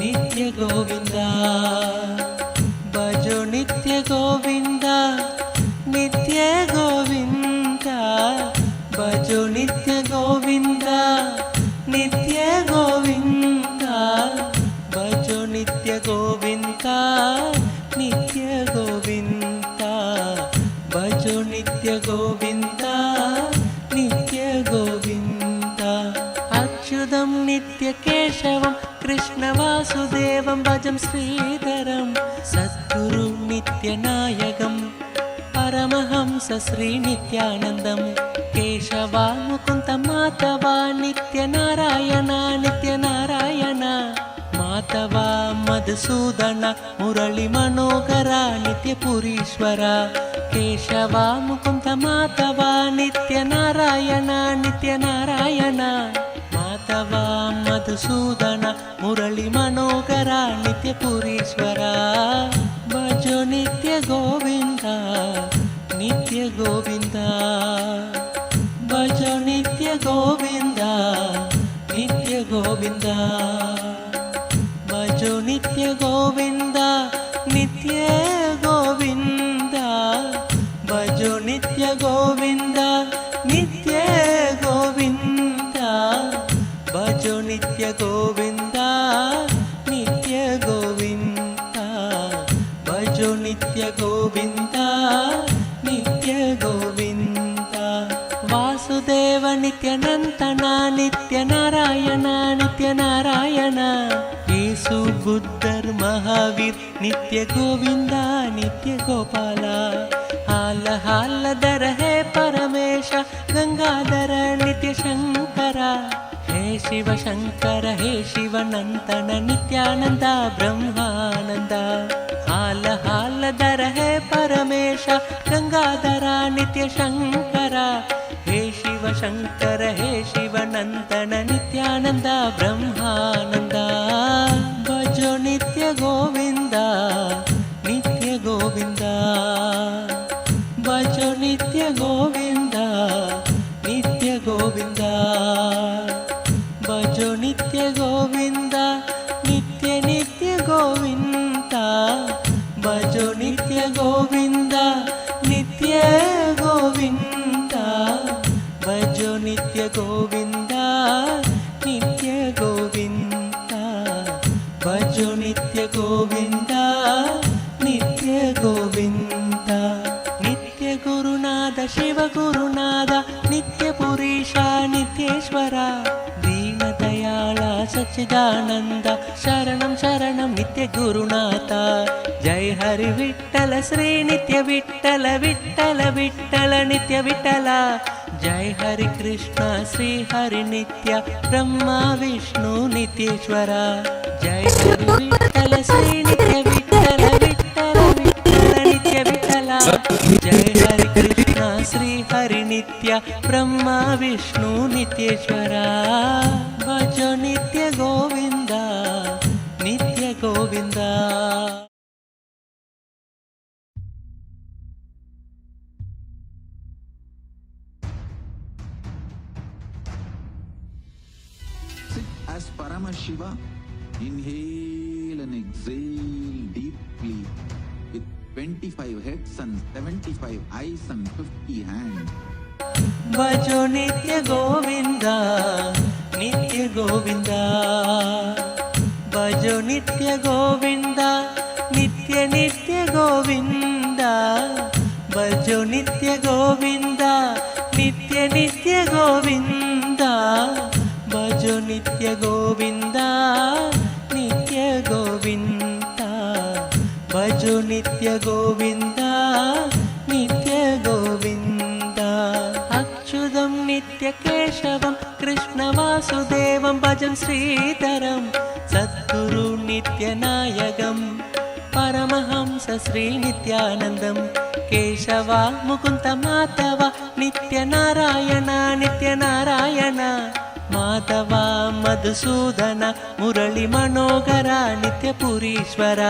నిత్య గోవింద భజో నిత్య గోవింద నిత్య గోవింద భజో నిత్య గోవింద నిత్య గోవింద భజో నిత్య గోవింద నిత్య గోవింద భజో నిత్య గోవింద నిత్య గోవింద అచ్యుతం నిత్య కేశవ श्रीधरं सद्गुरु नित्यनायकं परमहंस श्री नित्यानन्दं केशवा मुकुन्द माधवा नित्यनारायण नित्यनारायण माधवा मधुसूदन मुरळि मनोहर नित्यपुरीश्वर केशवा मुकुन्द माधवा नित्यनारायण नित्यनारायण माधवा मधुसूदन मुरळि मनोहर नित्यपुरीश्वर भजो नित्य गोविन्द नित्य गोविन्द भजो नित्य गोविन्द नित्य गोविन्द भजो नित्य गोविन्द नित्य गोविन्द भजो नित्य गोविन्द नित्य गोविन्द भजो नित्य गोविन्द नित्य गोविन्द भजो नित्य गोविन्द नित्य गोविन्द वासुदेव नित्यानन्दन नित्य नारायण नित्य नारायण येसु बुद्धर महावीर नित्य गोविन्द नित्य गोपाल हाल हालधर हे परमेश गंगाधर नित्य शंकर हे शिव शंकर हे शिवनंदन नित्यानंद ब्रह्मानंद हाल हालधर हे परमेश गंगाधर नित्य शंकर हे शिव शंकर हे शिवनंदन नित्यानंद ब्रह्मानंद भजो नित्य गोविंद नित्य गोविंद भजो नित्य गोविंद नित्य गोविंद भजो नित्य गोविंद नित्य नित्य गोविंद भजो नित्य गोविंद नित्य गोविंद भजो नित्य गोविंद नित्य गोविंद भजो नित्य गोविंद नित्य गोविंद नित्य गुरुनाथ शिव गुरुनाथ नित्य पुरीश नित्येश्वर दीनदयाळ सच्चिदानंद शरणं शरणं नित्य गुरुनाथ जय हरि विठ्ठल श्री नित्य विठ्ठल विठ्ठल विठ्ठल नित्य विठ्ठल जय हरि कृष्ण श्री हरि नित्य ब्रह्मा विष्णु नित्येश्वर जय हरि विठ्ठल श्री नित्य विठ्ठल विठ्ठल विठ्ठल नित्य विठ्ठल जय हरि कृष्ण श्री हरि नित्य ब्रह्मा विष्णु नित्येश्वर भजो नित्य गोविंद नित्य Govind As Paramashiva, inhale and exhale deeply with 25 heads and 75 eyes and 50 hands. भजो नित्य गोविंद नित्य गोविंद भजो नित्य गोविंद नित्य नित्य गोविंद भजो नित्य गोविंद नित्य नित्य गोविंद भजो नित्य गोविंद नित्य गोविंद भजो नित्य गोविंद नित्य गोविंद अच्युतं नित्य केशवं कृष्ण वासुदेवं भजं श्रीधरं सद्गुरु नित्यनायकं परमहंस श्री नित्यानन्दं केशवा मुकुन्द माधव नित्य नारायण नित्य नारायण माधवा मधुसूदन मुरळि मनोहर नित्यपुरीश्वर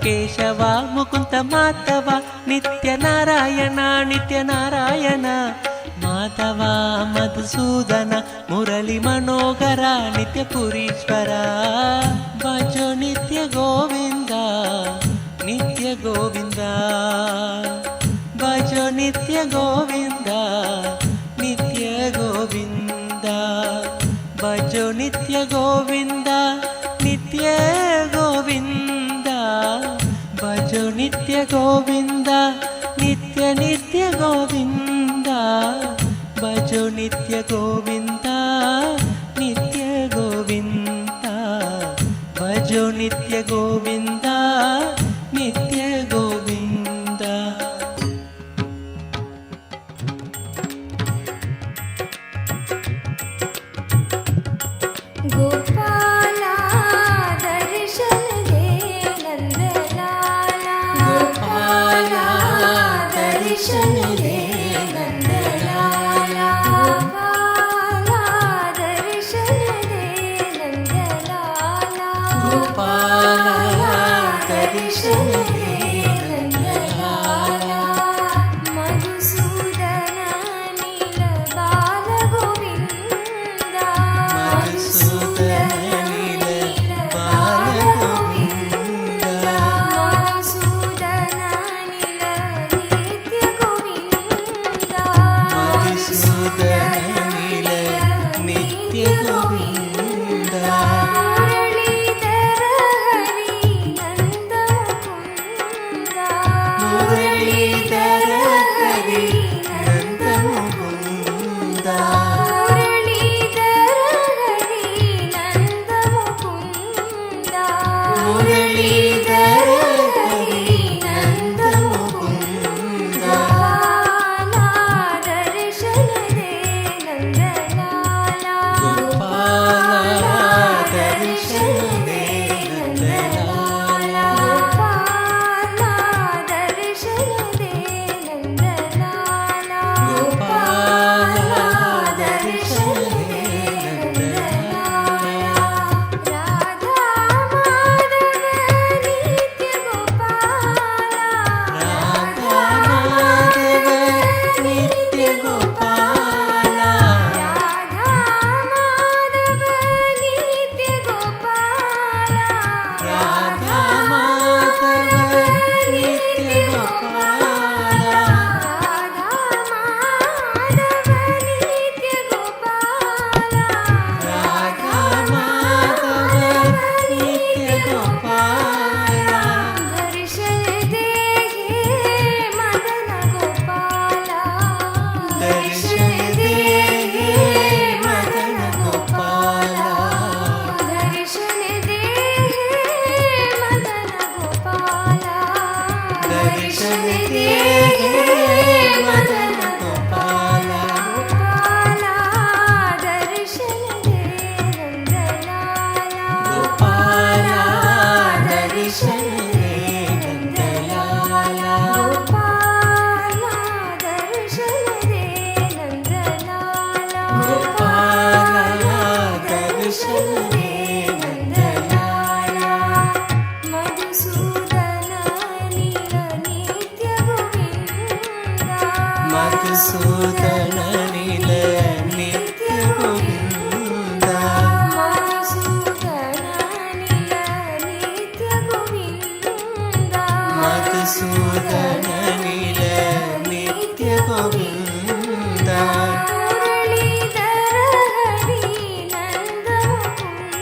केशवा मुकुन्द माधव नित्य नारायण नित्य नारायण माधवा मधुसूदन मुरळि मनोहर नित्यपुरीश्वर भजो नित्य गोविंद नित्य गोविंद भजो नित्य गोविंद नित्य गोविंद भजो नित्य गोविंद नित्य गोविंद भजो नित्य गोविंद नित्य नित्य गोविंद भजो नित्य गोविंद नित्य गोविंद भजो ನಿತ್ಯ ಗೋವಿಂದ ನಿತ್ಯ ಗೋವಿಂದ. ಗೋಪಾಲ ದರ್ಶನ ದೇ ನಂದಲಾಲ. ಗೋಪಾಲ ದರ್ಶನ ದೇ ನಂದಲಾಲ. ಗೋಪಾಲ ದರ್ಶನ ದೇ ನಂದಲಾಲ. ಗೋಪಾಲ ದರ್ಶನ ದೇ ನಂದಲಾಲ. ಮಧುಸೂದನ ನೀಲ ಬಾಲ ಗೋವಿಂದ. ಮಧುಸೂದನ ನೀಲ ಬಾಲ ಗೋವಿಂದ. ಮಧುಸೂದನ ನೀಲ ನಿತ್ಯ ಗೋವಿಂದ. ಮಧುಸೂದನ ನೀಲ ನಿತ್ಯ ಗೋವಿಂದ. ಮುರಳೀಧರ ಹರಿ ನಂದ ಮುಕುಂದ. ಮುರಳೀಧರ ಹರಿ ನಂದ ಮುಕುಂದ. ಮುರಳೀಧರ ಹರಿ ನಂದ ಮುಕುಂದ. ಮುರಳೀಧರ ಹರಿ ನಂದ ಮುಕುಂದ. ಗೋಪಾಲ ದರ್ಶನ ದೇ ನಂದಲಾಲ. ಗೋಪಾಲ ದರ್ಶನ ದೇ ನಂದಲಾಲ. ಗೋಪಾಲ ದರ್ಶನ ದೇ ನಂದಲಾಲ. ಗೋಪಾಲ ದರ್ಶನ ದೇ ನಂದಲಾಲ. ರಾಧಾ ಮಾಧವ ನಿತ್ಯ ಗೋಪಾಲ. ರಾಧಾ ಮಾಧವ ನಿತ್ಯ ಗೋಪಾಲ. ರಾಧಾ ಮಾಧವ ನಿತ್ಯ ಗೋಪಾಲ. ರಾಧಾ ಮಾಧವ ನಿತ್ಯ ಗೋಪಾಲ. ರಾಧಾ ಮಾಧವ ನಿತ್ಯ ಗೋಪಾಲ. ರಾಧಾ ಮಾಧವ ನಿತ್ಯ ಗೋಪಾಲ. ದರ್ಶನ ದೇ ಮದನ ಗೋಪಾಲ. ದರ್ಶನ ದೇ ಮದನ ಗೋಪಾಲ. ದರ್ಶನ ದೇ ಮದನ ಗೋಪಾಲ. ದರ್ಶನ ದೇ ಮದನ ಗೋಪಾಲ. ಗೋಪಾಲ ದರ್ಶನ ದೇ ನಂದಲಾಲ. ಗೋಪಾಲ ದರ್ಶನ ದೇ ನಂದಲಾಲ. ಗೋಪಾಲ ದರ್ಶನ ದೇ ನಂದಲಾಲ. ಗೋಪಾಲ ದರ್ಶನ ದೇ ನಂದಲಾಲ. ಮಧುಸೂದನ ನೀಲ ನಿತ್ಯ ಗೋವಿಂದ. ಮಧುಸೂದನ ನೀಲ ನಿತ್ಯ ಗೋವಿಂದ. ಮಧುಸೂದನ ನೀಲ ನಿತ್ಯ ಗೋವಿಂದ. ಮಧುಸೂದನ ನೀಲ ನಿತ್ಯ ಗೋವಿಂದ. ಮುರಳೀಧರ ಹರಿ ನಂದ ಮುಕುಂದ.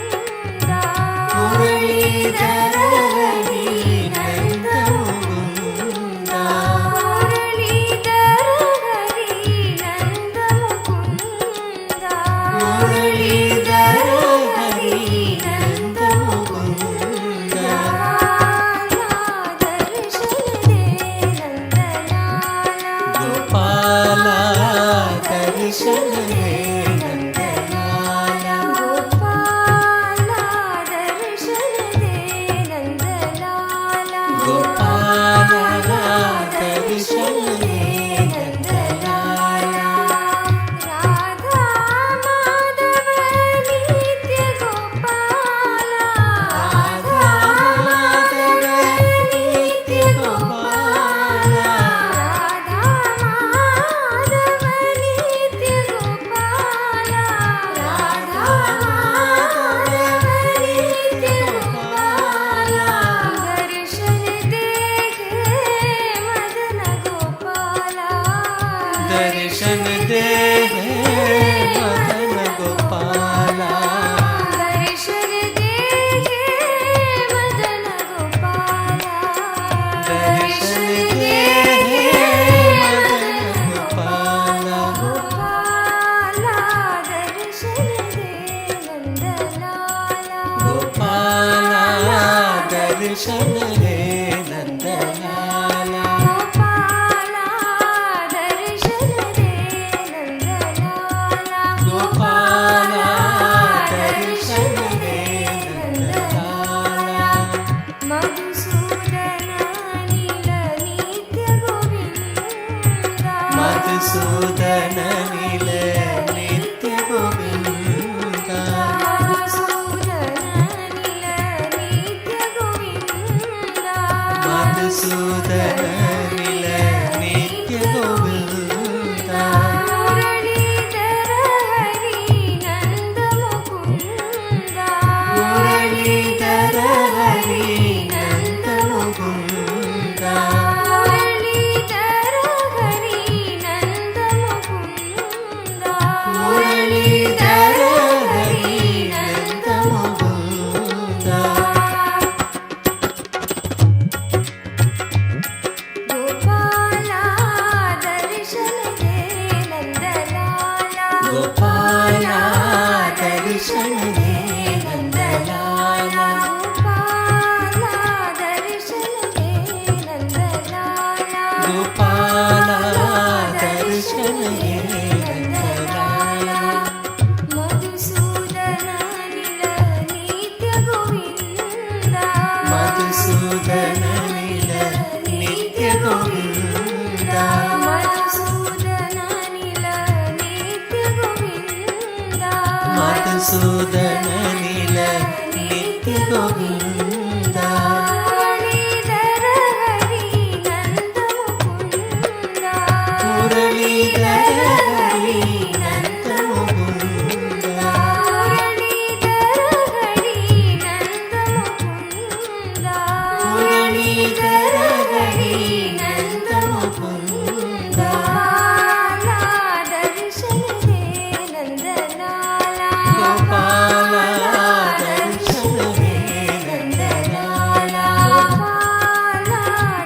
दर्शन दे नंदलाला गोपाला दर्शन दे नंदलाला मधुसूदन नील नित्य गोविंदा मधुसूदन नील नित्य गोविंदा मधुसूदन नील नित्य गोविंदा मुरलीधर हरि नंद मुकुंदा मुरलीधर हरि नंद मुकुंदा मुरलीधर हरि नंद मुकुंदा मुरलीधर हरि नंद मुकुंदा गोपाला दर्शन दे नंदलाला गोपाला दर्शन दे नंदलाला गोपाला दर्शन दे नंदलाला गोपाला दर्शन दे नंदलाला मधुसूदन नील नित्य गोविंदा मधुसूदन नील नित्य गोविंदा मधुसूदन नील नित्य गोविंदा मधुसूदन नील नित्य गोविंदा मुरलीधर हरि नंद मुकुंदा मुरलीधर हरि नंद मुकुंदा मुरलीधर हरि नंद मुकुंदा मुरलीधर हरि नंद मुकुंदा गोपाला दर्शन दे नंदलाला गोपाला दर्शन दे नंदलाला गोपाला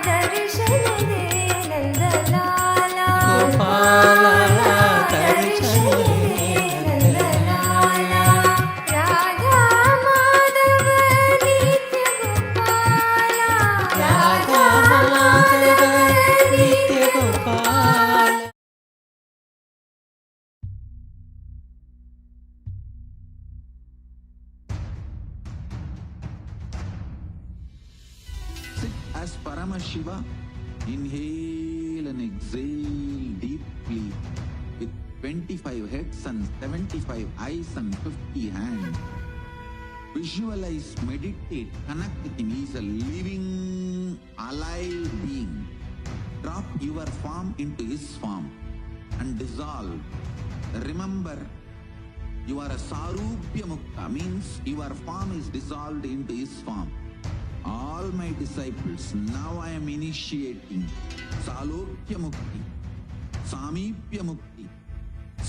दर्शन दे नंदलाला गोपाला दर्शन दे नंदलाला राधा माधव नित्य गोपाला राधा माधव नित्य Gopal Sit as Paramashiva. Inhale and exhale deeply with 25 heads and 75 eyes and 50 hands. Visualize, meditate, connect with him. He is a living, alive being. Drop your form into his form and dissolve. Remember, you are a Sarupya Mukta, means your form is dissolved into his form. All my disciples, now I am initiating Salokya Mukti, Samipya Mukti,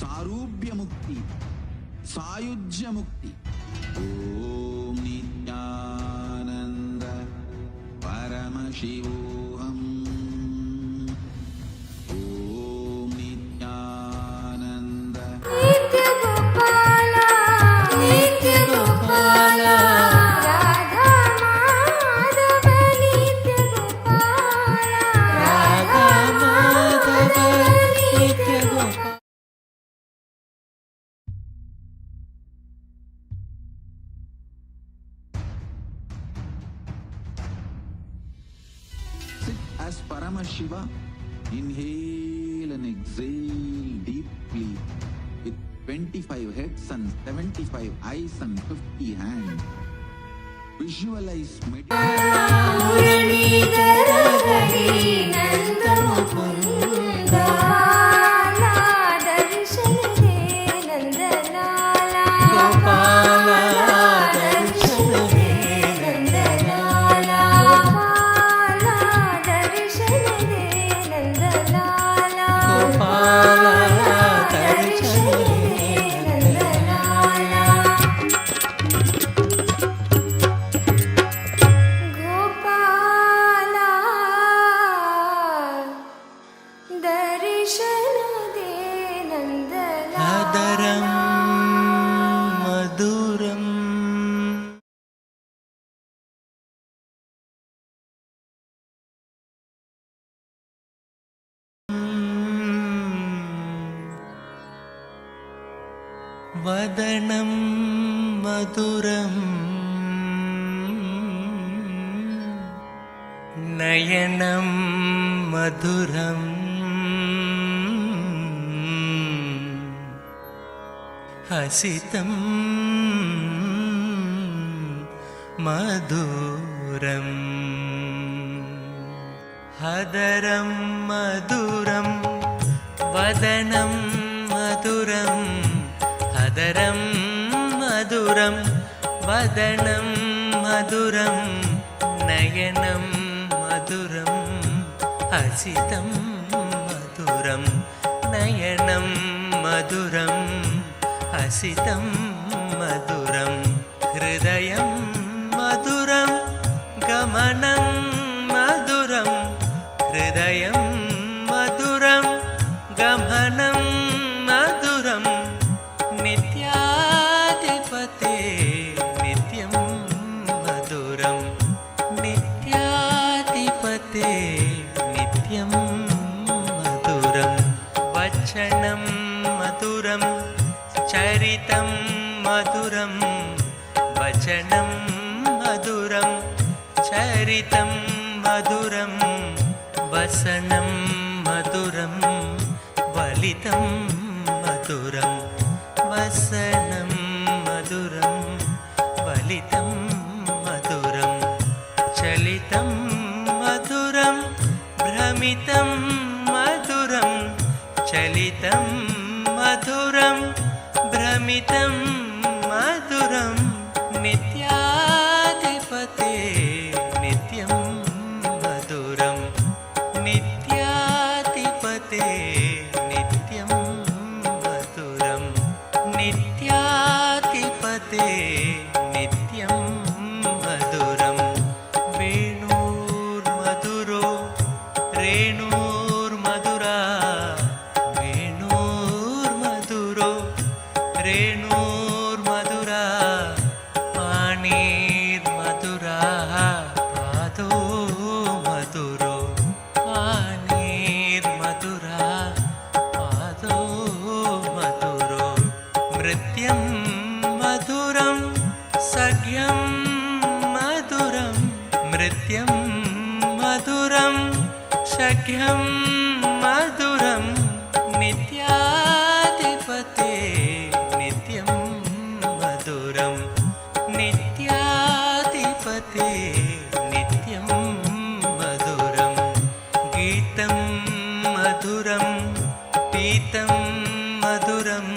Sarupya Mukti, Sayujya Mukti. Om Nithyananda Paramashivoham. Om Nithyananda नित्य गोपाला नित्य गोपाला राधा माधव नित्य गोपाला राधा माधव नित्य Gopal Sit as Paramashiva. Inhale and exhale deeply with 25 heads and 75 eyes and 50 hands. Visualize, meditate. Muralidhar Hari नंद मुकुंदा गोपाला दर्शन दे नंदलाला गोपाला दर्शन दे नंदलाला गोपाला दर्शन दे नंदलाला गोपाला दर्शन दे नंदलाला गोपाला दर्शन दे नंदलाला अदरं వదనం మధురం నయనం మధురం హసితం మధురం హదరం మధురం వదనం మధురం హదరం మధురం వదనం మధురం నయనం మధురం హసితం మధురం నయనం మధురం హసితం మధురం హృదయం మధురం గమనం మధురం హృదయం మధురం గమనం మధురం నిత్యాధిపతే నిత్యం మధురం నిత్యాధిపతే నిత్యం మధురం వచనం మధురం చరితం మధురం వచనం మధురం చరితం మధురం వసనం మధురం వలితం మధురం వసనం మధురం వలితం మధురం చలితం మధురం భ్రమితం మధురం చలితం మధురం భ్రమితం మధురం నిత్యాధిపతే నిత్యం మధురం నిత్యాధిపతే నిత్యం మధురం నిత్యాధిపతే నిత్యం మధురం వేణుర్మధురో రేణుర్మధురా వేణుర్మధురో రేణుర్మధురా పాణిర్మధురా పాదో మధురో పాణిర్మధురా పాదో మధురో నృత్యం మధురం సఖ్యం మధురం నృత్యం మధురం సఖ్యం మధురం నిత్యాధిపతే నిత్యం మధురం నిత్యాధిపతే నిత్యం మధురం గీతం మధురం పీతం మధురం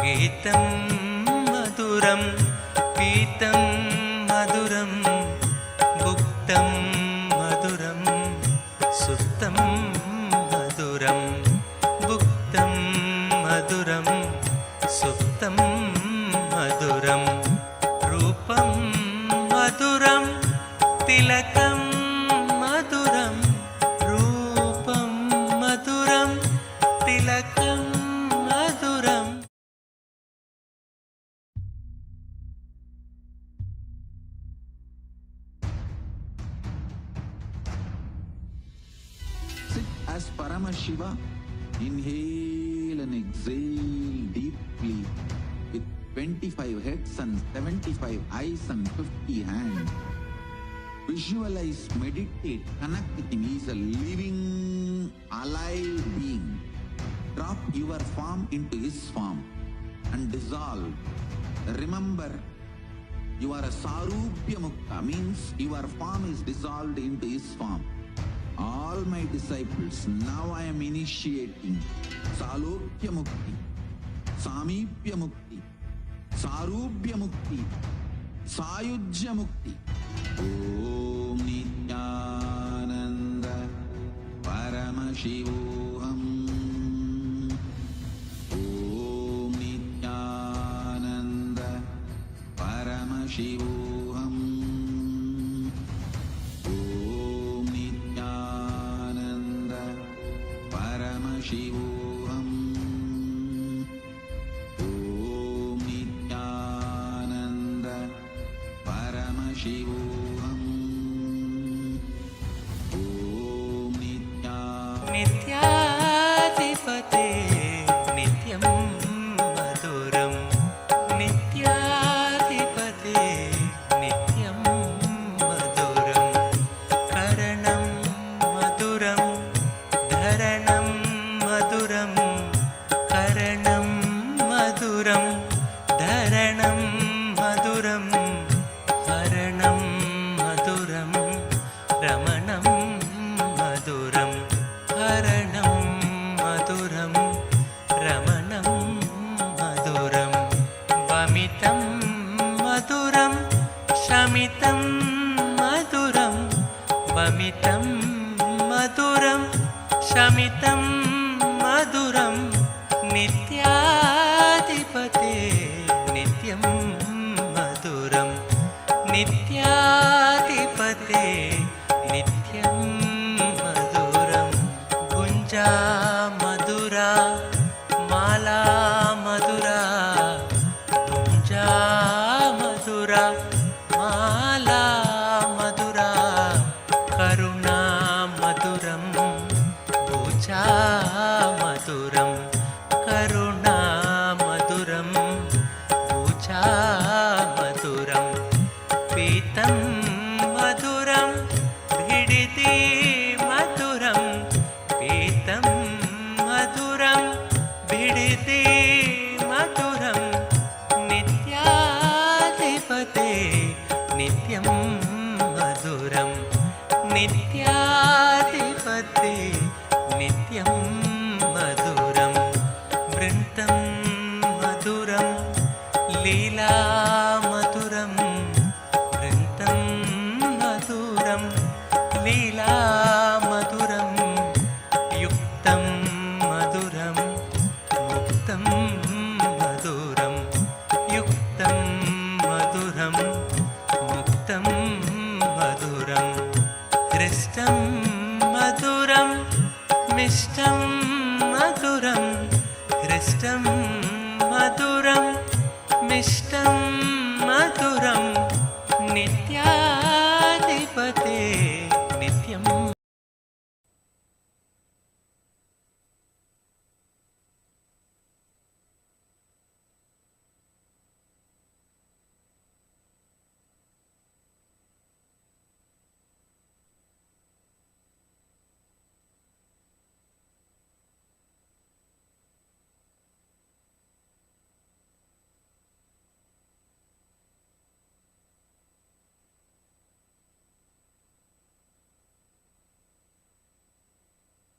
గీతం మధురం పీతం మధురం భుక్తం మధురం సుప్తం మధురం భుక్తం మధురం సుప్తం మధురం రూపం మధురం తిలకం మధురం రూపం మధురం తిలకం మధురం Sit as Paramashiva. Inhale and exhale deeply with 25 heads and 75 eyes and 50 hands. Visualize, meditate, connect with him. He is a living, alive being. Drop your form into his form and dissolve. Remember, you are a Sarupya Mukta, means your form is dissolved into his form. All my disciples, now I am initiating Salokya Mukti, Samipya Mukti, Sarupya Mukti, Sayujya Mukti. Om Nithyananda Paramashivoham. Om Nithyananda Paramashivoham. Om Nithyananda Paramashivoham. Om Nithyananda Paramashivoham. Om నిత్యాధిపతే నిత్యం మధురం हरणं मधुरं हरणं मधुरं रमणं मधुरं हरणं मधुरं रमणं मधुरं वमितं मधुरं शमितं मधुरं वमितं मधुरं शमितं मधुरं नित्याधिपते नित्यं मधुरं नित्याधिपते नित्यं मधुरं गुञ्जा मधुरा माला मधुरा गुञ्जा मधुरा माला मधुरा करुणा मधुरं पूजा मधुरं करुणा मधुरं पूजा मधुरं पीतं मधुरं भिडिति मधुरं पीतं मधुरं भिडिति मधुरं नित्याधिपते नित्यं मधुरं नित्याधिपते नित्यं मधुरं वृन्तं मधुरं लीला मधुरं वृन्तं मधुरं लीला मधुरं युक्तं मधुरं मुक्तं मधुरं युक्तं मधुरं मुक्तं मधुरं हृष्टं मधुरं मिष्टं मधुरं हृष्टं मधुरं मिष्टं मधुरं नित्याधिपते नित्यं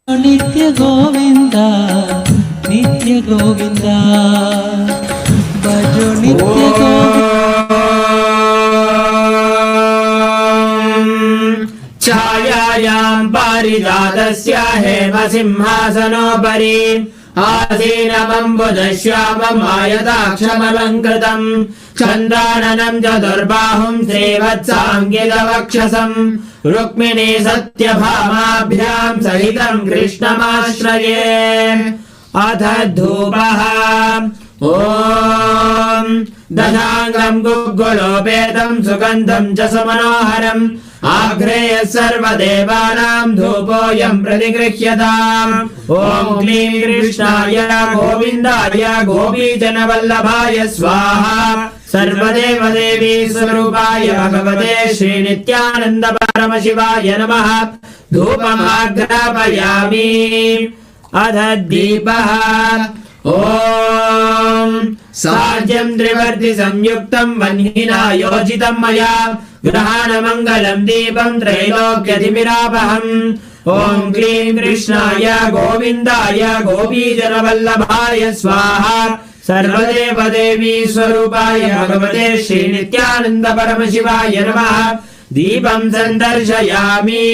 नित्य गोविंद भजो नित्य गोविंद छायायां पारिजातस्य हेमसिंहासनोपरि आसीनमम्बुजश्यामम् आयताक्षमलङ्कृतम् चन्द्राननं चतुर्बाहुं श्रीवत्साङ्गितवक्षसम् रुक्मिणी सत्यभामाभ्यां सहितं कृष्णमाश्रये अथ धूपः ॐ दशाङ्गं गुग्गुलोपेतं सुगन्धं च सुमनोहरम् आघ्रेय सर्वदेवानां धूपोऽयं प्रतिगृह्यताम् ॐ क्लीं कृष्णाय गोविन्दाय गोपीजनवल्लभाय स्वाहा सर्वदेवदेवी स्वरूपाय भगवते श्रीनित्यानन्द परमशिवाय नमः धूपमाग्रापयामि अथ दीपः ॐ साज्यं त्रिवर्ति संयुक्तं वह्निना योजितं मया ग्रहाणमङ्गलं दीपं त्रैलोक्यतिमिरापहम् ॐ क्लीं कृष्णाय गोविन्दाय गोपीजनवल्लभाय स्वाहा सर्वदेवदेवी स्वरूपाय भगवते श्रीनित्यानन्द परमशिवाय नमः दीपं सन्दर्शयामि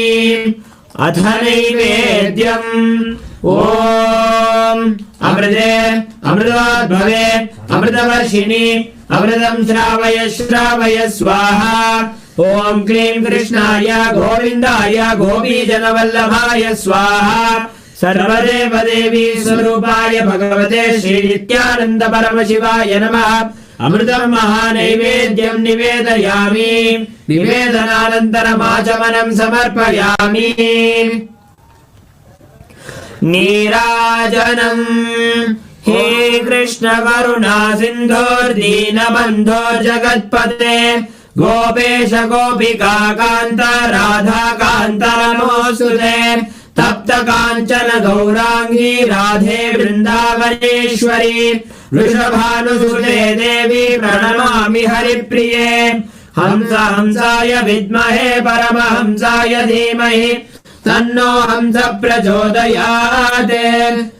अथ नैवेद्यम् ॐ अमृते अमृतोद्भवे अमृतवर्षिणि अमृतं श्रावय श्रावय स्वाहा ॐ क्लीं कृष्णाय गोविन्दाय गोपीजनवल्लभाय स्वाहा सर्वदेवदेवी स्वरूपाय भगवते श्रीनित्यानन्द परमशिवाय नमः अमृतं महानैवेद्यं निवेदयामि निवेदनानन्तरमाचमनं समर्पयामि नीराजनम् हे कृष्ण करुणा सिन्धोर्दीनबन्धो जगत्पते गोपेश गोपिका कान्त राधा कान्त नमोऽस्तुते तप्त काञ्चन गौराङ्गी राधे वृन्दावनेश्वरी वृषभानुसुते देवी प्रणमामि हरिप्रिये हंसाय विद्महे परमहंसाय धीमहि तन्नो हंस प्रचोदयात्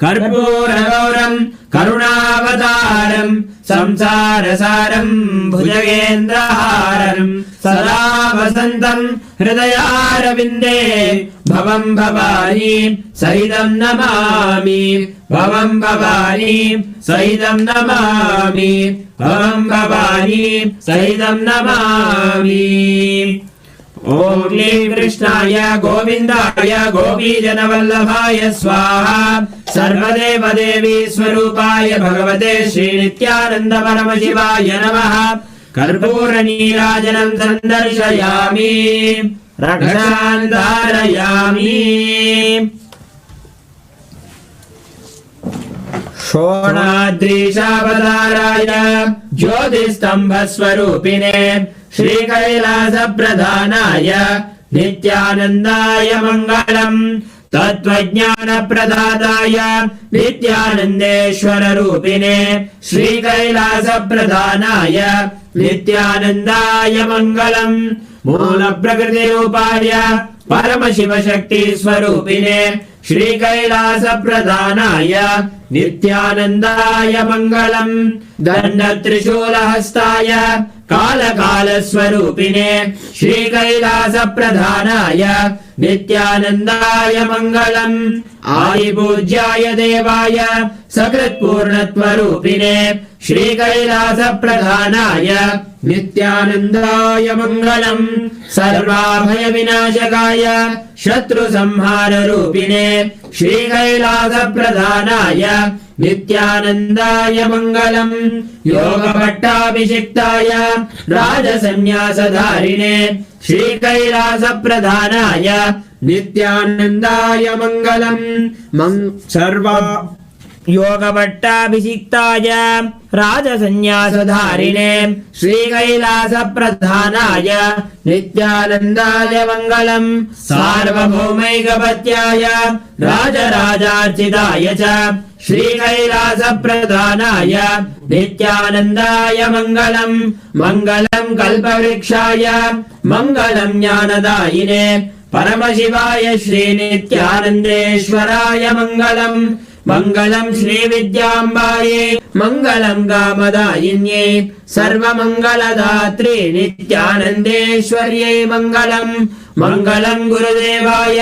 कर्पूरगौरम् करुणावतारम् संसारसारम् भुजगेन्द्रहारम् सदा वसन्तम् हृदयारविन्दे भवम् भवानी सहितम् नमामि भवम् भवानी सहितम् नमामि भवम् भवानी सहितम् नमामि ॐ क्लीं कृष्णाय गोविन्दाय गोपीजनवल्लभाय स्वाहा सर्वदेवदेवी स्वरूपाय भगवते श्रीनित्यानन्द परमशिवाय नमः कर्पूरनीराजनं सन्दर्शयामि रक्षान् धारयामि शोणाद्रीशावताराय ज्योतिस्तम्भस्वरूपिणे श्रीकैलासप्रधानाय नित्यानन्दाय मङ्गलम् तत्त्वज्ञानप्रदाताय नित्यानन्देश्वररूपिणे श्रीकैलासप्रधानाय नित्यानन्दाय मङ्गलम् मूलप्रकृतिरूपाय परमशिवशक्तिस्वरूपिणे श्रीकैलासप्रधानाय नित्यानन्दाय मङ्गलम् दण्डत्रिशूलहस्ताय कालकालस्वरूपिणे श्रीकैलासप्रधानाय नित्यानन्दाय मङ्गलम् आदिपूज्याय देवाय सकृत्पूर्णत्वरूपिणे श्रीकैलासप्रधानाय नित्यानन्दाय मङ्गलम् सर्वाभयविनाशकाय शत्रुसंहाररूपिणे श्रीकैलासप्रधानाय नित्यानन्दाय मङ्गलम् योगभट्टाभिषिक्ताय राजसन्न्यासधारिणे श्रीकैलासप्रधानाय नित्यानन्दाय मङ्गलम् सर्वा योगभट्टाभिषिक्ताय राजसन्न्यासधारिणे श्रीकैलासप्रधानाय नित्यानन्दाय मङ्गलम् सार्वभौमैकपत्याय राजराजार्चिताय च श्रीकैलासप्रधानाय नित्यानन्दाय मङ्गलम् मङ्गलम् कल्पवृक्षाय मङ्गलम् ज्ञानदायिने परमशिवाय श्रीनित्यानन्देश्वराय मङ्गलम् मङ्गलम् श्रीविद्याम्बायै मङ्गलम् कामदायिन्यै सर्वमङ्गलदात्रे नित्यानन्देश्वर्यै मङ्गलम् मङ्गलम् गुरुदेवाय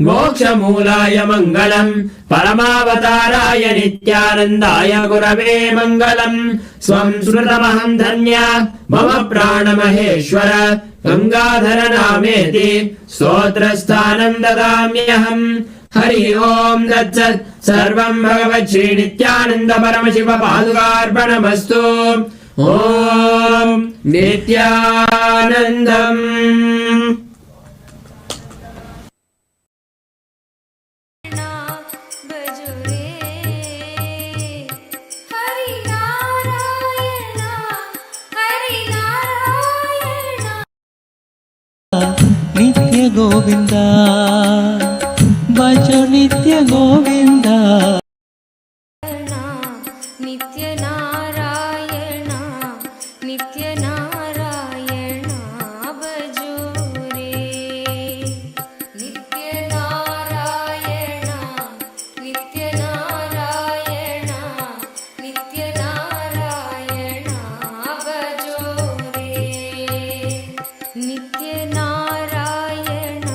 मोक्षमूलाय मङ्गलम् परमावताराय नित्यानन्दाय गुरवे मङ्गलम् स्वं स्मृतमहम् धन्य मम प्राणमहेश्वर गङ्गाधर नामेति स्तोत्रस्थानम् ददाम्यहम् हरि ओम् तत्सत् सर्वम् भगवत् श्री नित्यानन्द परमशिव पादुकार्पणमस्तु ॐ नित्यानन्दम् नित्य गोविंद भजो नित्य गोविंद नित्यनारायण नित्यनारायण भजो रे नित्यनारायण नित्यनारायण नित्यनारायण भजो रे नित्यनारायण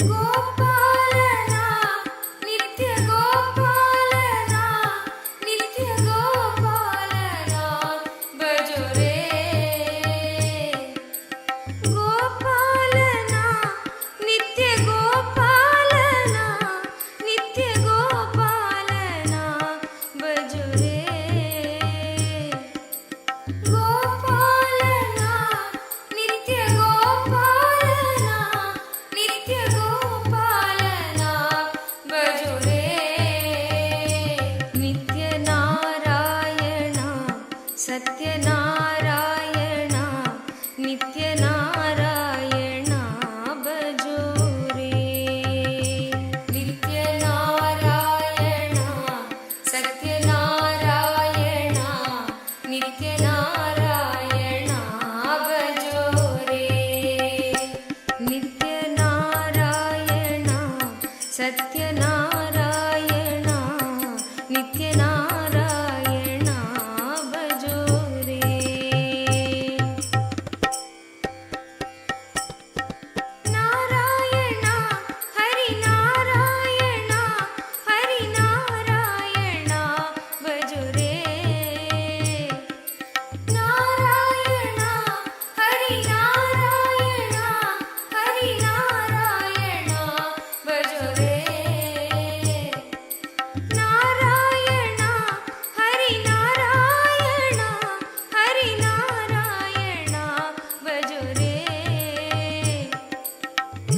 ಗೋಪಾಲನಾ ನಿತ್ಯ ಗೋಪಾಲನಾ ನಿತ್ಯ ಗೋಪಾಲನಾ ಭಜೋ ರೇ ಗೋಪಾಲನಾ ನಿತ್ಯ ಗೋಪಾಲನಾ ನಿತ್ಯ ಗೋಪಾಲನಾ ಭಜೋ ರೇ ಗೋಪಾಲನಾ ನಿತ್ಯ ಗೋಪಾಲನಾ ನಿತ್ಯ ಗೋಪಾಲನಾ ಭಜೋ ರೇ ನಿತ್ಯ ನಾರಾಯಣ ಸತ್ಯನಾರಾಯಣ ನಿತ್ಯ ನಾರಾಯಣ ಭಜೋ ರೇ ನಿತ್ಯ ನಾರಾಯಣ ಸತ್ಯನಾರಾಯಣ ನಿತ್ಯ ನಾರಾಯಣ ಭಜೋ ರೇ ನಿತ್ಯ ನಾರಾಯಣ ಸತ್ಯನಾರಾಯಣ ನಿತ್ಯ ನಾರಾಯಣ ಭಜೋ ರೇ ನಾರಾಯಣ ಹರಿನಾರಾಯಣ ಹರಿನಾರಾಯಣ ಭಜೋ ರೇ ನಾರಾಯಣ ಹರಿನಾರಾಯಣ ಹರಿನಾರಾಯಣ ಭಜೋ ರೇ ನಾರಾಯಣ ಹರಿನಾರಾಯಣ ಹರಿನಾರಾಯಣ ಭಜೋ ರೇ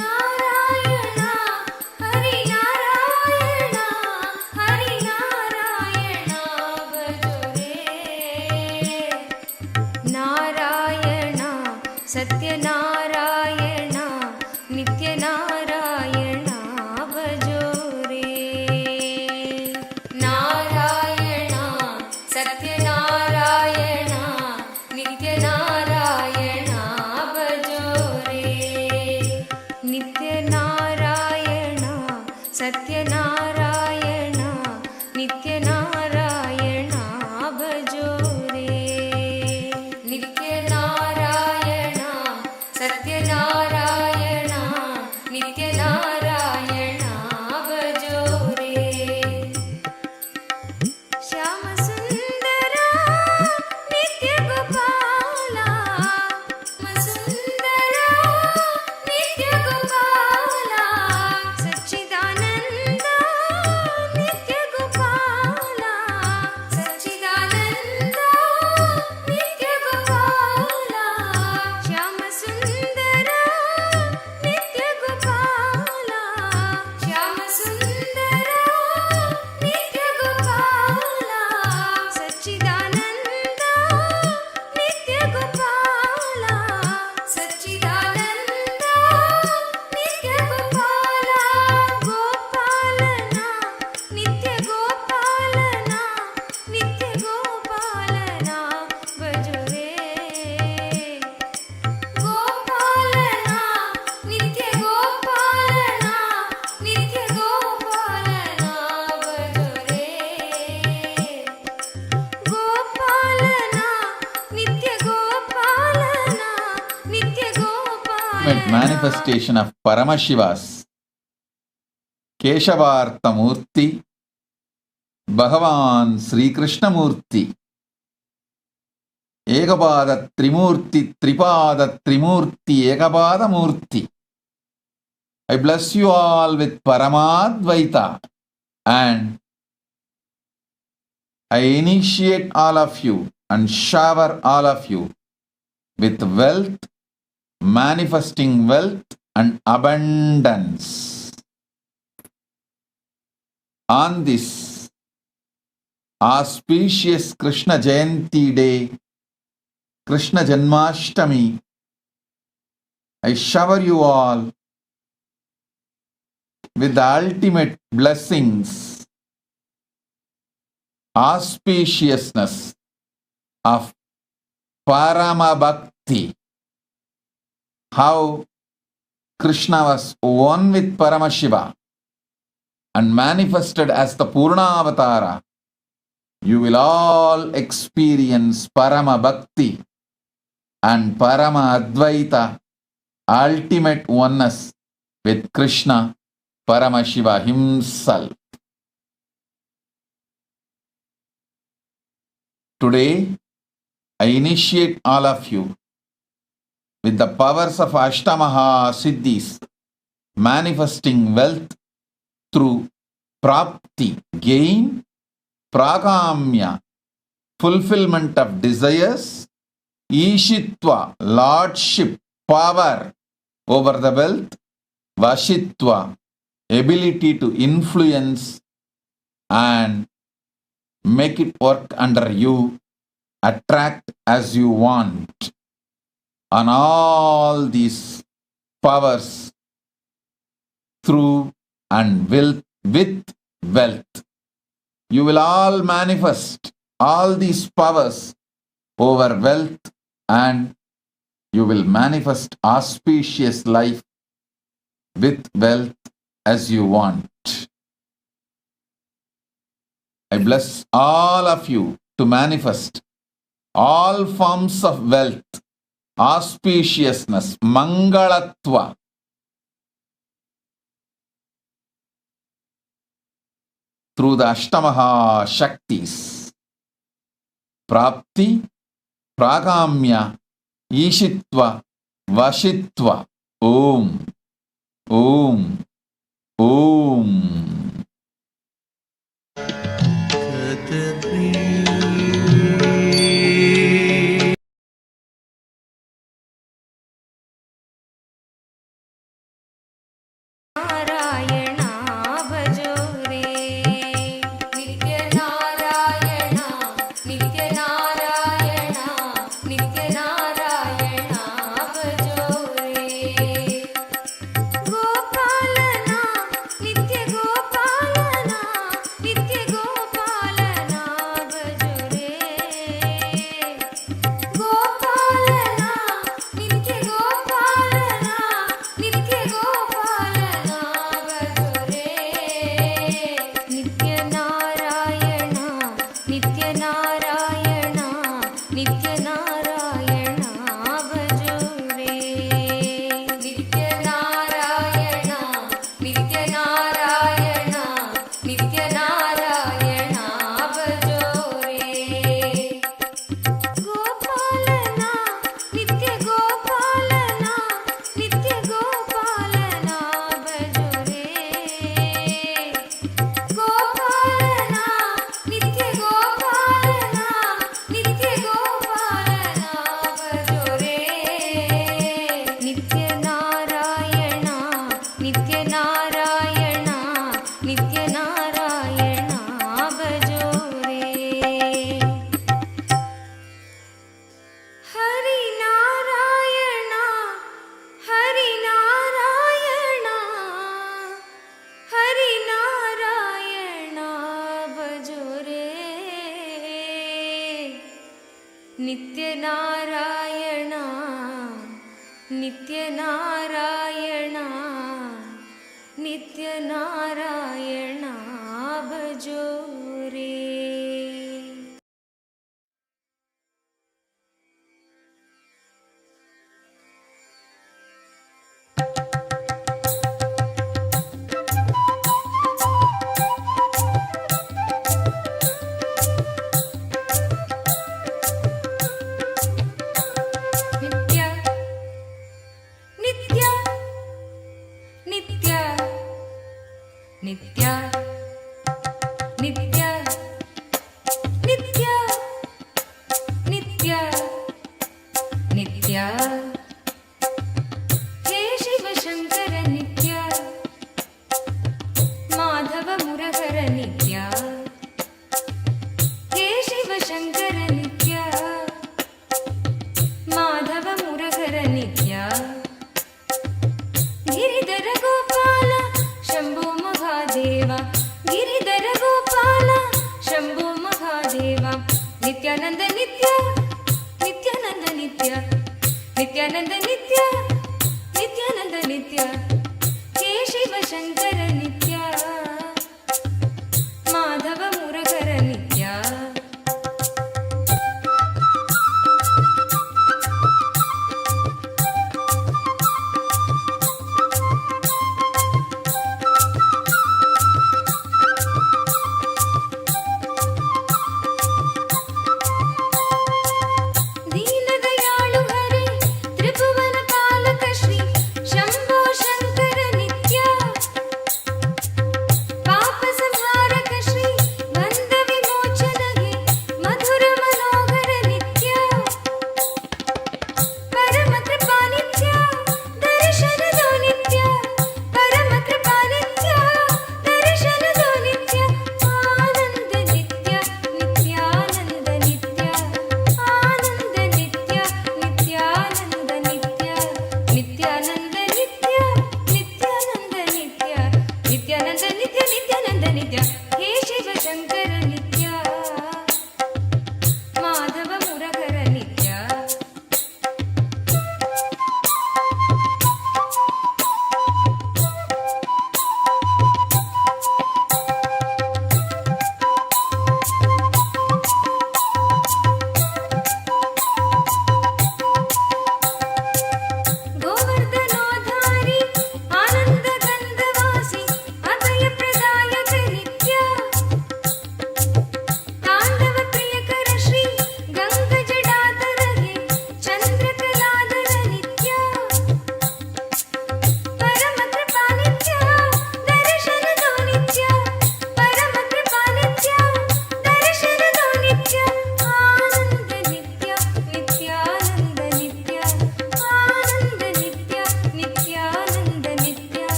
ನಾರಾಯಣ ಹರಿನಾರಾಯಣ ಹರಿನಾರಾಯಣ ಭಜೋ ರೇ ನಾರಾಯಣ ಸತ್ಯನಾರಾಯಣ ನಿತ್ಯ ನಾರಾಯಣ ಭಜೋ ರೇ ನಾರಾಯಣ ಸತ್ಯನಾರಾಯಣ ನಿತ್ಯ ನಾರಾಯಣ ಭಜೋ ರೇ ನಿತ್ಯ ನಾರಾಯಣ ಸತ್ಯನಾರಾಯಣ ನಿತ್ಯ ನಾರಾಯಣ ಭಜೋ ರೇ ನಿತ್ಯ ನಾರಾಯಣ ಸತ್ಯನಾರಾಯಣ ನಿತ್ಯ ನಾರಾಯಣ ಭಜೋ ರೇ ಶ್ಯಾಮ ಸುಂದರ ನಿತ್ಯ ಗೋಪಾಲ ಸುಂದರ ನಿತ್ಯ ಗೋಪಾಲ ಸಚ್ಚಿದಾನಂದ ನಿತ್ಯ ಗೋಪಾಲ ಸಚ್ಚಿದಾನಂದ ನಿತ್ಯ ಗೋಪಾಲ ಶ್ಯಾಮ ಸುಂದರ ನಿತ್ಯ ಗೋಪಾಲ ಶ್ಯಾಮ ಸುಂದರ ನಿತ್ಯ ಗೋಪಾಲ ಸಚ್ಚಿದಾನಂದ ನಿತ್ಯ ಗೋಪಾಲ ಸಚ್ಚಿದಾನಂದ ನಿತ್ಯ ಗೋಪಾಲ ಗೋಪಾಲನ ನಿತ್ಯ ಗೋಪಾಲನ ನಿತ್ಯ ಗೋಪಾಲನ ಭಜೋ ರೇ ಗೋಪಾಲನ ನಿತ್ಯ ಗೋಪಾಲನ ನಿತ್ಯ ಗೋಪಾಲನ ಭಜೋ ರೇ ಗೋಪಾಲನ ನಿತ್ಯ ಗೋಪಾಲನ ನಿತ್ಯ ಗೋಪಾಲನ manifestation of Paramashivas, Keshavartha Murti, Bhagavan Sri Krishna Murti, Ekapada Trimurti, Tripada Trimurti, Ekapada Murti. I bless you all with Paramadvaita and I initiate all of you and shower all of you with wealth, manifesting wealth and abundance. On this auspicious Krishna Jayanti day, Krishna Janmashtami, I shower you all with the ultimate blessings, auspiciousness of Paramabhakti. How Krishna was one with Paramashiva and manifested as the Purna Avatara. You will all experience Parama Bhakti and Parama Advaita, ultimate oneness with Krishna, Paramashiva himself. Today, I initiate all of you with the powers of Ashtamaha Siddhis, manifesting wealth through prapti, gain, prakamya, fulfillment of desires, ishitva, lordship, power over the wealth, vashitva, ability to influence and make it work under you, attract as you want. On all these powers through and with wealth. You will all manifest all these powers over wealth and you will manifest auspicious life with wealth as you want. I bless all of you to manifest all forms of wealth, auspiciousness, mangalatva, through the Ashtamaha Shaktis, Prapti, Prakamya, Ishitva, Vashitva, Om, Om, Om. Narayana भजो रे नित्य नारायणा नित्य नारायणा नित्य नारायणा भजो रे गोपालना नित्य गोपालना भजो रे गोपालना नित्य गोपालना नित्य नारायणा नित्य नारायणा नित्य नारायणा भजो रे नित्य नारायणा नित्य नारायणा नित्य नारायणा भजो रे गोपालना नित्य गोपालना भजो रे गोपालना नित्य गोपालना भजो रे नित्य नारायणा नित्य नारायणा नित्य नारायणा भजो रे हरि नारायणा हरि नारायणा हरि नारायणा भजो रे नित्य नारायणा नित्य नारायणा नित्य नारायणा भजो रे नित्य नित्य नित्य नित्य नित्य नित्य नित्य नित्य हे शिव शंकर नित्य माधव मुरहर नित्य हे शिव शंकर नित्य माधव मुरहर नित्य गिरिधर गोपाल शंभो महादेवा गिरिधर गोपाल शंभो महादेवा नित्यानंद नित्य नित्यानंद नित्य नित्यानंद नित्य नित्यानंद नित्य हे शिव शंकर नित्य माधव मुरहर नित्य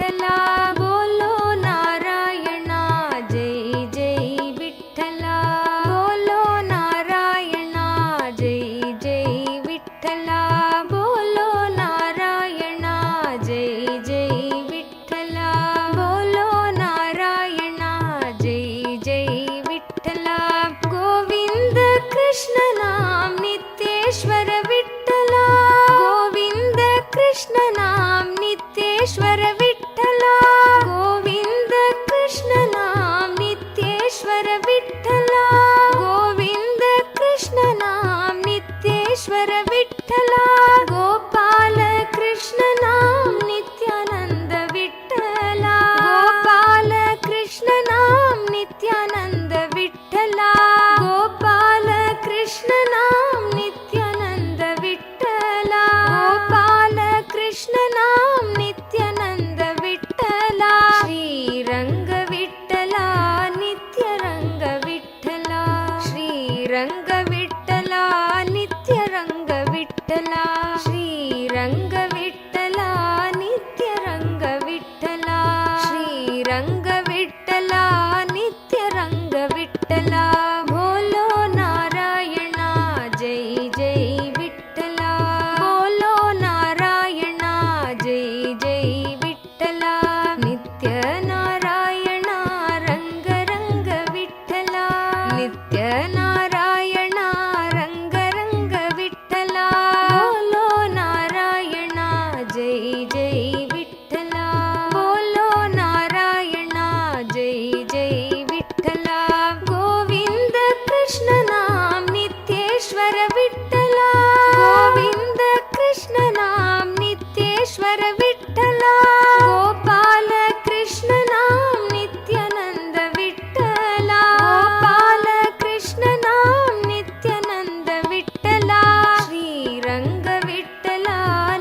विठ्ठला बोलो नारायणा जय जय विठ्ठला बोलो नारायणा जय जय विठ्ठला बोलो नारायणा जय जय विठ्ठला बोलो नारायणा जय जय विठ्ठला गोविंद कृष्ण नाम नित्येश्वर विठ्ठला गोविंद कृष्ण नाम नित्येश्वर विठ्ठला गोविंद कृष्ण नाम नित्येश्वर विठ्ठला गोविंद कृष्ण नाम नित्येश्वर विठ्ठला गोपाल कृष्ण नाम नित्यानंद विठ्ठला गोपाल कृष्ण नाम नित्यानंद विठ्ठला गोपाल कृष्ण नाम नित्यानंद विठ्ठला गोपाल कृष्ण नाम नित्यानंद विठ्ठला श्रीरंग विठ्ठला नित्यरंग विठ्ठला श्रीरंग विठ्ठला नित्यरंग विठ्ठला श्रीरंग विठ्ठला नित्यरंग विठ्ठला श्रीरंग विठ्ठला नित्यरंग विठ्ठला बोलो नारायणा जय जय विठ्ठला बोलो नारायणा जय जय विठ्ठला नित्य नारायणा रंग रंग विठ्ठला नित्य नारायणा रंग रंग विठ्ठला बोलो नारायणा जय जय विठ्ठला बोलो नारायणा जय जय विठ्ठला गोविंद कृष्ण नाम नित्येश्वर विठ्ठला गोविंद कृष्ण नाम नित्येश्वर विठ्ठला गोपाल कृष्ण नाम नित्यानंद विठ्ठला गोपाल कृष्ण नाम नित्यानंद विठ्ठला श्रीरंग विठ्ठला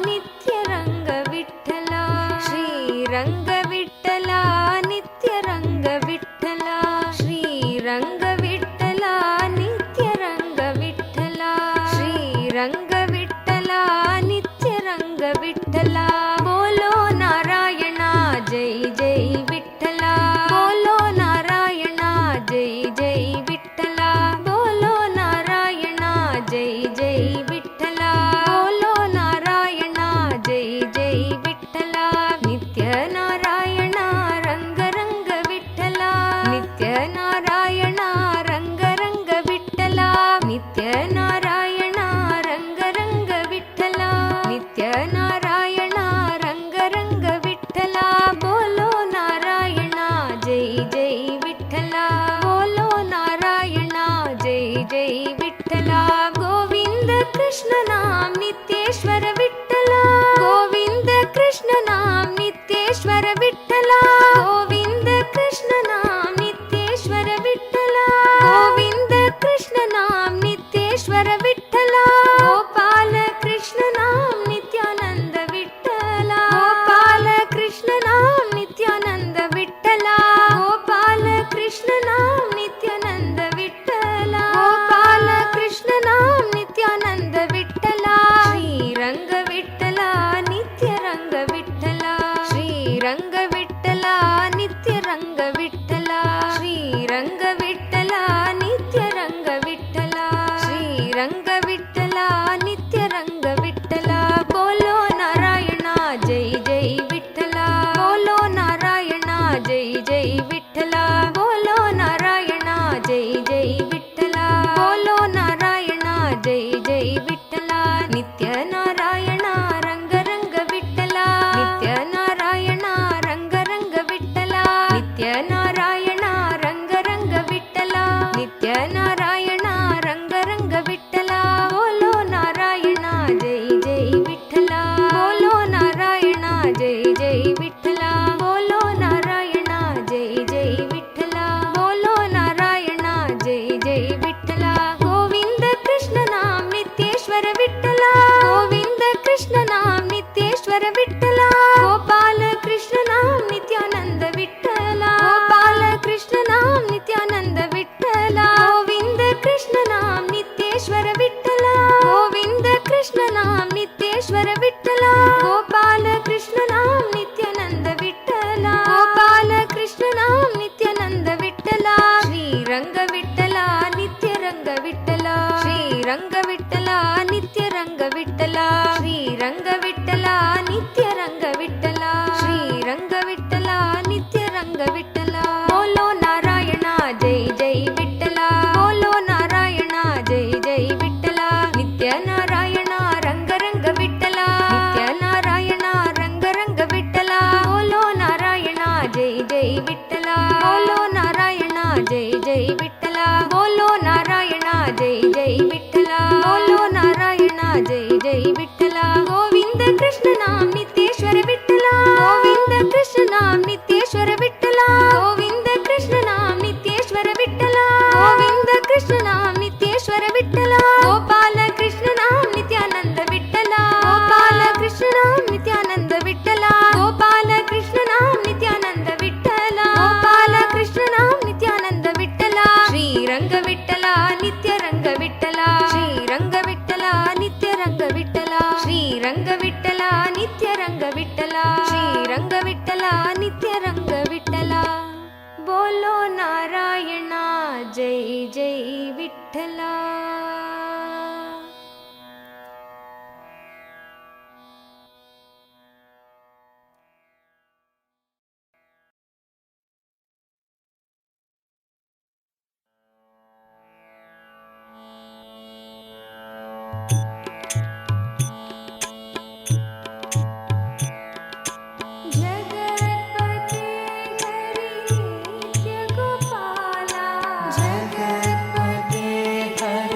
नित्यरंग विठ्ठला श्रीरंग विठ्ठला नित्यरंग विठ्ठला श्रीरंग विठ्ठला नित्यरंग विठ्ठला श्रीरंग विठ्ठला नित्यरंग विठ्ठला बोलो नारायणा जय जय विठ्ठला बोलो नारायणा जय जय विठ्ठला बोलो नारायणा जय जय विठ्ठला बोलो नारायणा जय जय विठ्ठला नित्य नारायणा रंग रंग विठ्ठला नित्य नारायणा रंग रंग विठ्ठला नित्य नारायणा रंग रंग विठ्ठला नित्य नारायणा रंग रंग विठ्ठला बोलो नारायणा जय जय विठ्ठला बोलो नारायणा जय जय विठ्ठला गोविंद कृष्ण नाम नित्येश्वर विठ्ठला गोविंद कृष्ण नाम नित्येश्वर विठ्ठला गोविंद कृष्ण नाम नित्येश्वर विठ्ठला गोविंद कृष्ण नाम नित्येश्वर विठ्ठला गोपाल कृष्ण नाम नित्यानंद विठ्ठला गोपाल कृष्ण नाम नित्यानंद विठ्ठला गोपाल कृष्ण नाम नित्यानंद विठ्ठला गोपाल कृष्ण नाम नित्यानंद विठ्ठला श्रीरंग विठ्ठला नित्यरंग विठ्ठला श्रीरंग विठ्ठला नित्यरंग विठ्ठला श्रीरंग विठ्ठला नित्यरंग विठ्ठला श्रीरंग विठ्ठला नित्यरंग विठ्ठला बोलो नारायणा जय जय विठ्ठला बोलो नारायणा जय जय विठ्ठला बोलो नारायणा जय जय विठ्ठला बोलो नारायणा जय जय विठ्ठला नित्य नारायणा रंग रंग विठ्ठला नित्य नारायणा रंग विठ्ठला. जगत्पते हरि नित्य गोपाला. जगत्पते हरि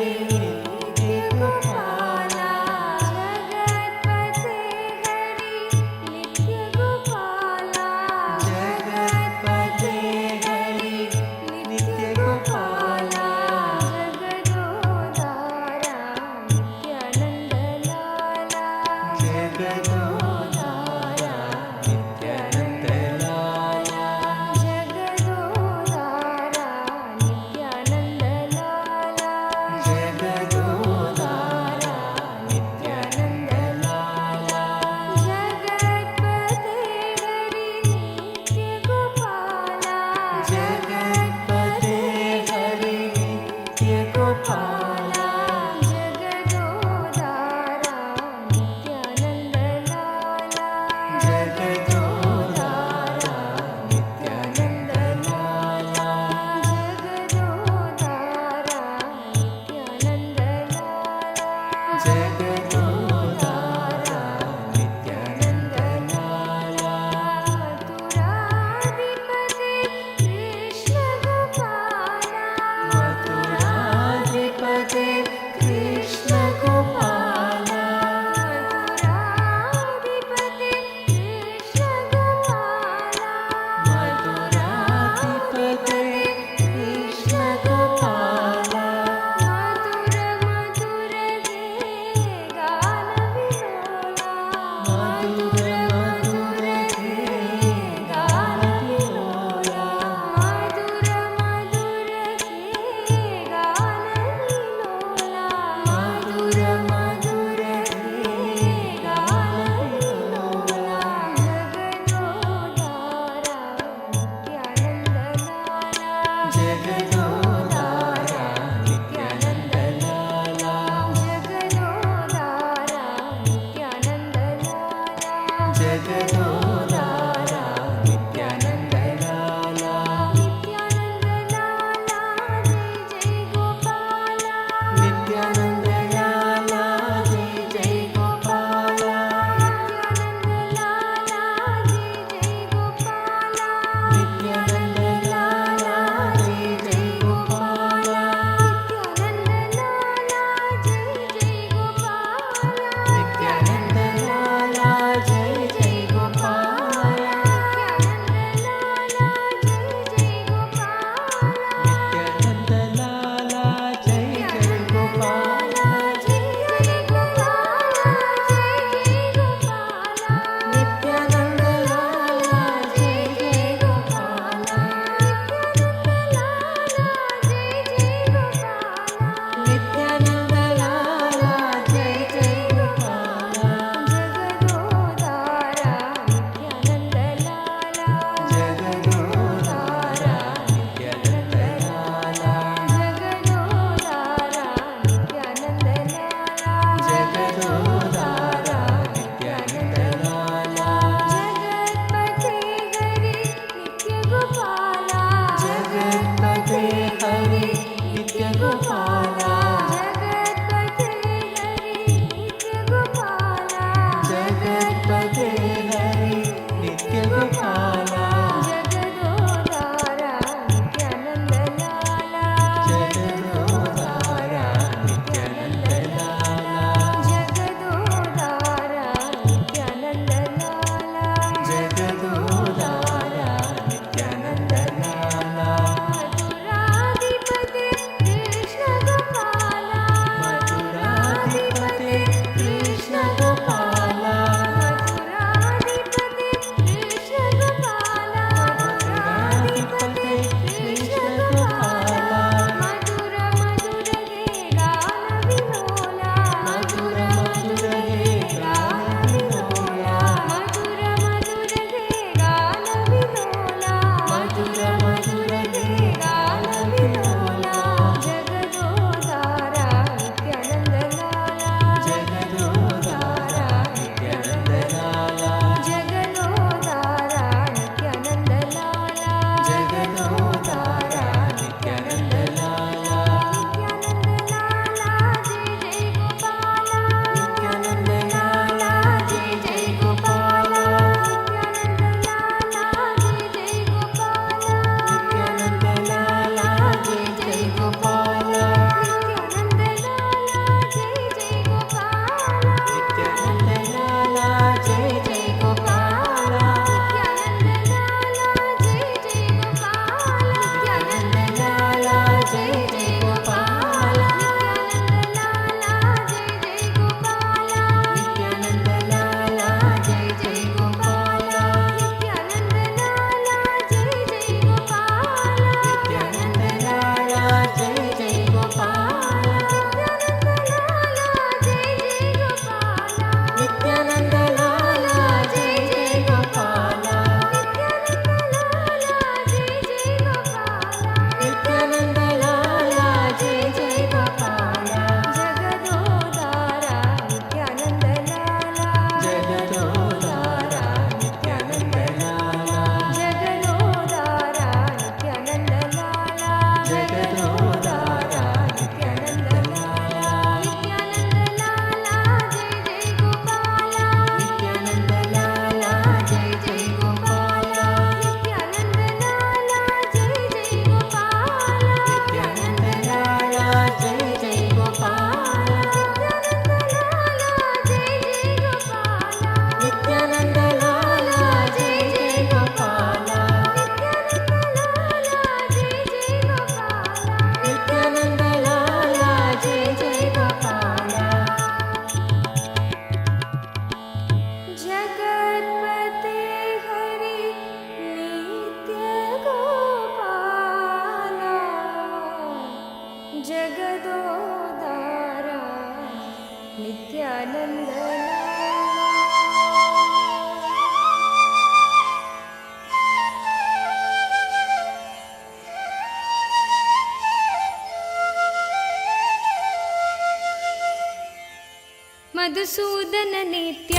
मधुसूदन नित्य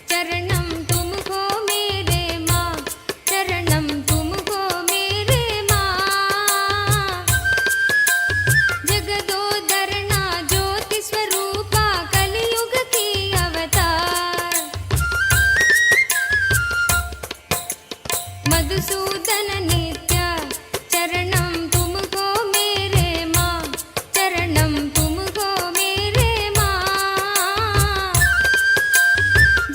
चरणं तुमको मेरे माँ, चरणं तुमको मेरे माँ। जगदोदरणा ज्योति स्वरूपा कलियुग की अवतार। मधुसूदन नित्य चरणं तुमको मेरे माँ, चरणं तुमको मेरे माँ।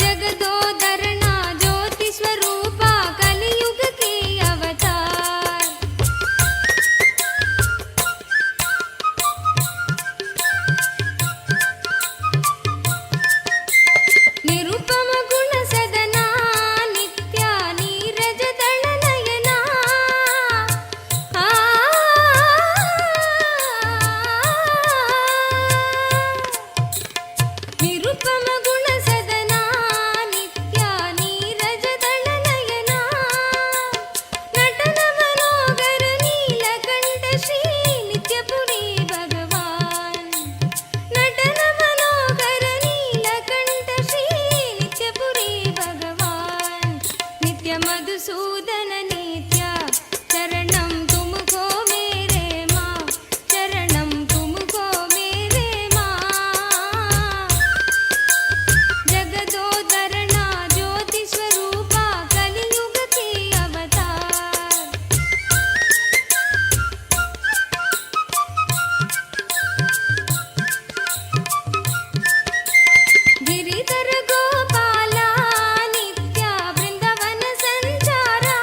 जगदोदरणा ज्योति स्वरूपा कलियुग की अवतार। निरुपम गुण सदना नित्या नीरज दल नयना। निरुपम गुण सदना नित्या नीरज दल नयना। नटन मनोगर नीलकंठ श्री नित्यपुरी भगवान। नटन मनोगर नीलकंठ श्री नित्यपुरी भगवान। नित्य मधुसूदन नित्य चरणं तुमको मेरे माँ, चरणं तुमको मेरे माँ। जगदोदरणा ज्योति स्वरूपा कलियुग की अवतार। गिरिधर गोपाला नित्या वृंदावन संचारा।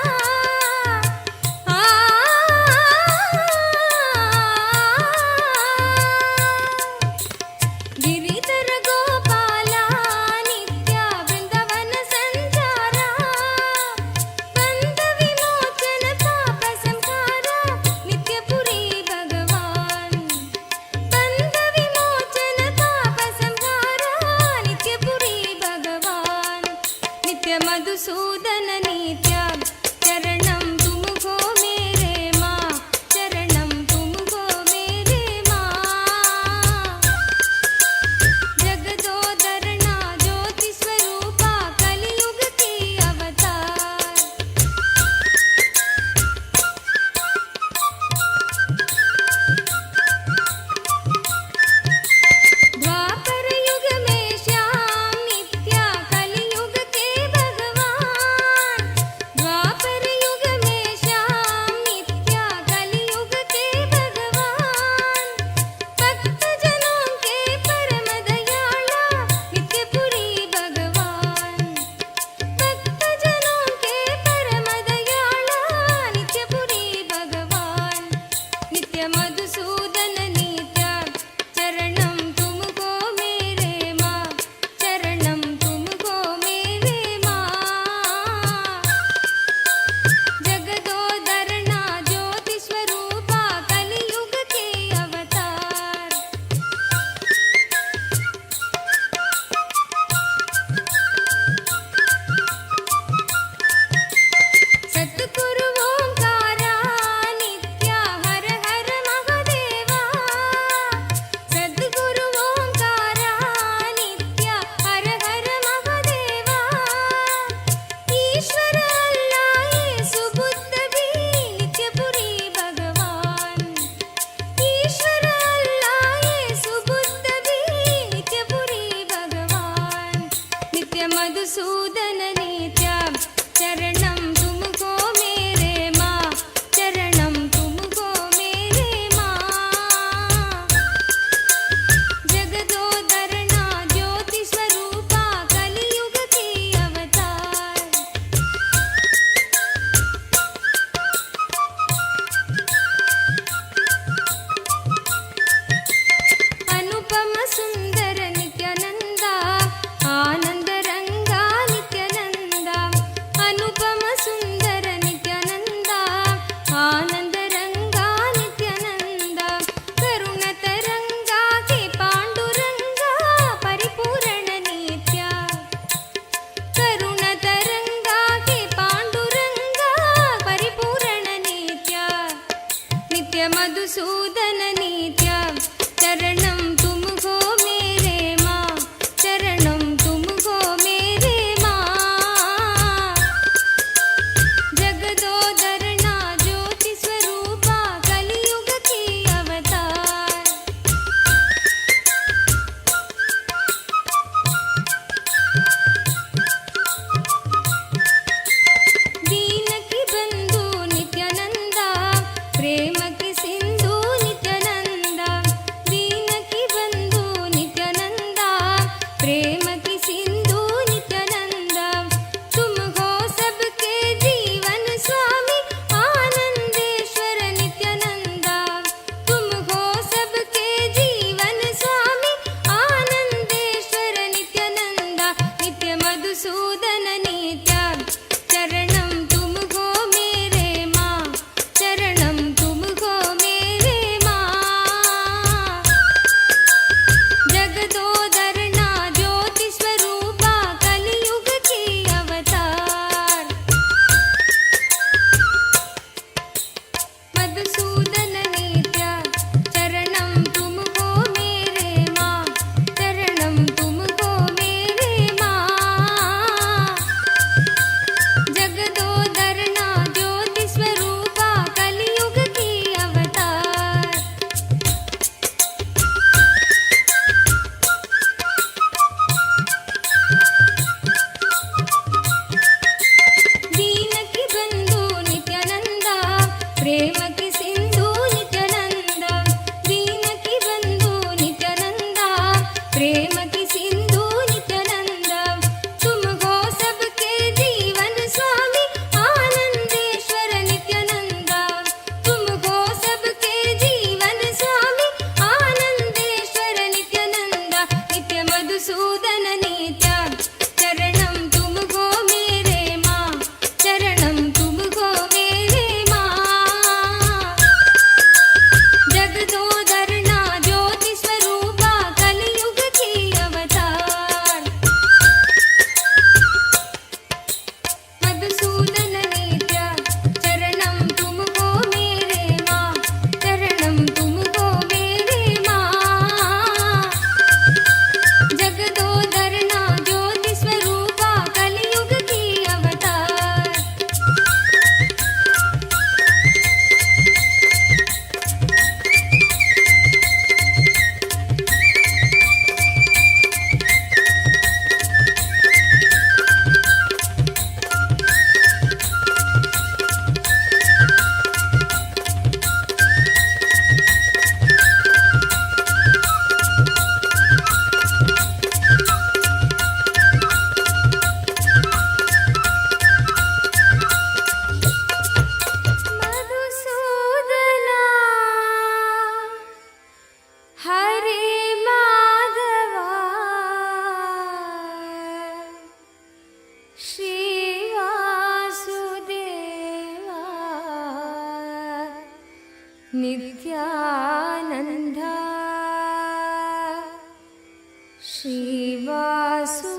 ನಿತ್ಯಾನಂದ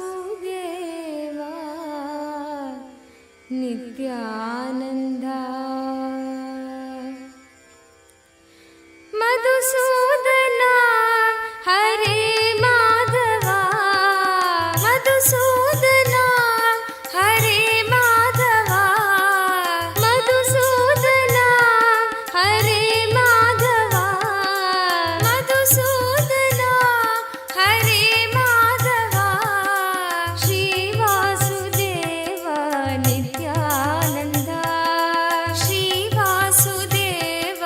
ಶ್ರೀವಾಸುದೇವ ನಿತ್ಯಾನಂದ ಮಧುಸೂದನ ಹರೇ ಮಾಧವ ಮಧುಸೂದನ ಹರೇ ಮಾಧವ ಮಧುಸೂದನ ಹರೇ ಮಾಧವ ಮಧುಸೂದನ ಹರೇ ಮಾಧವ ಶ್ರೀವಾಸುದೇವ ನಿತ್ಯಾನಂದ ಶ್ರೀವಾಸುದೇವ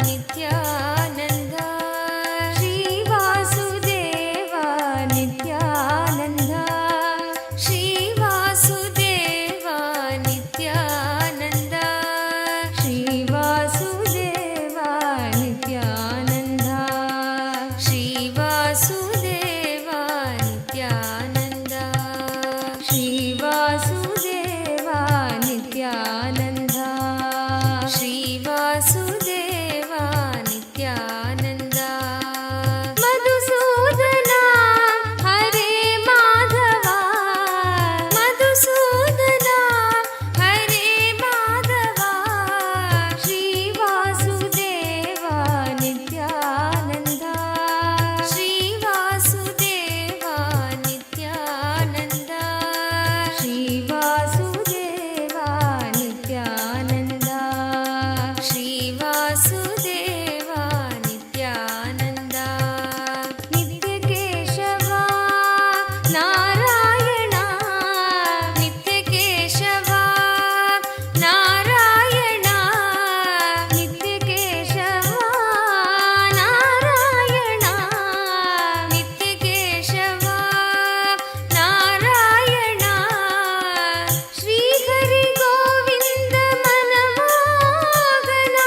ನಿತ್ಯಾನಂದ ಶ್ರೀವಾಸುದೇವ ನಿತ್ಯಾನಂದ ಶ್ರೀವಾಸುದೇವ ನಿತ್ಯಾನಂದ ಶ್ರೀವಾಸುದೇವ ನಿತ್ಯಾನಂದ ಶ್ರೀವಾಸುದೇವ ನಿತ್ಯಾನಂದ ಶ್ರೀವಾಸುದೇವ ನಿತ್ಯಾನಂದ ಶ್ರೀವಾಸುದೇವ ನಿತ್ಯಾನಂದ ಮಧುಸೂದನ ಹರೇ ಮಾಧವ ಮಧುಸೂದನ ಹರೇ ಮಾಧವ ಶ್ರೀವಾಸುದೇವ ನಿತ್ಯಾನಂದ ಶ್ರೀವಾಸುದೇವ ನಿತ್ಯಾನಂದ ಶ್ರೀವಾಸುದೇವ ನಿತ್ಯಾನಂದ ಶ್ರೀವಾಸುದೇವ ನಿತ್ಯಾನಂದ ನಿತ್ಯ ಕೇಶವ ನಾರಾಯಣ ನಿತ್ಯ ಕೇಶವ ನಾರಾಯಣ ನಿತ್ಯ ಕೇಶವ ನಾರಾಯಣ ನಿತ್ಯ ಕೇಶವ ನಾರಾಯಣ ಶ್ರೀಹರಿ ಗೋವಿಂದ ಮನಮೋಹನ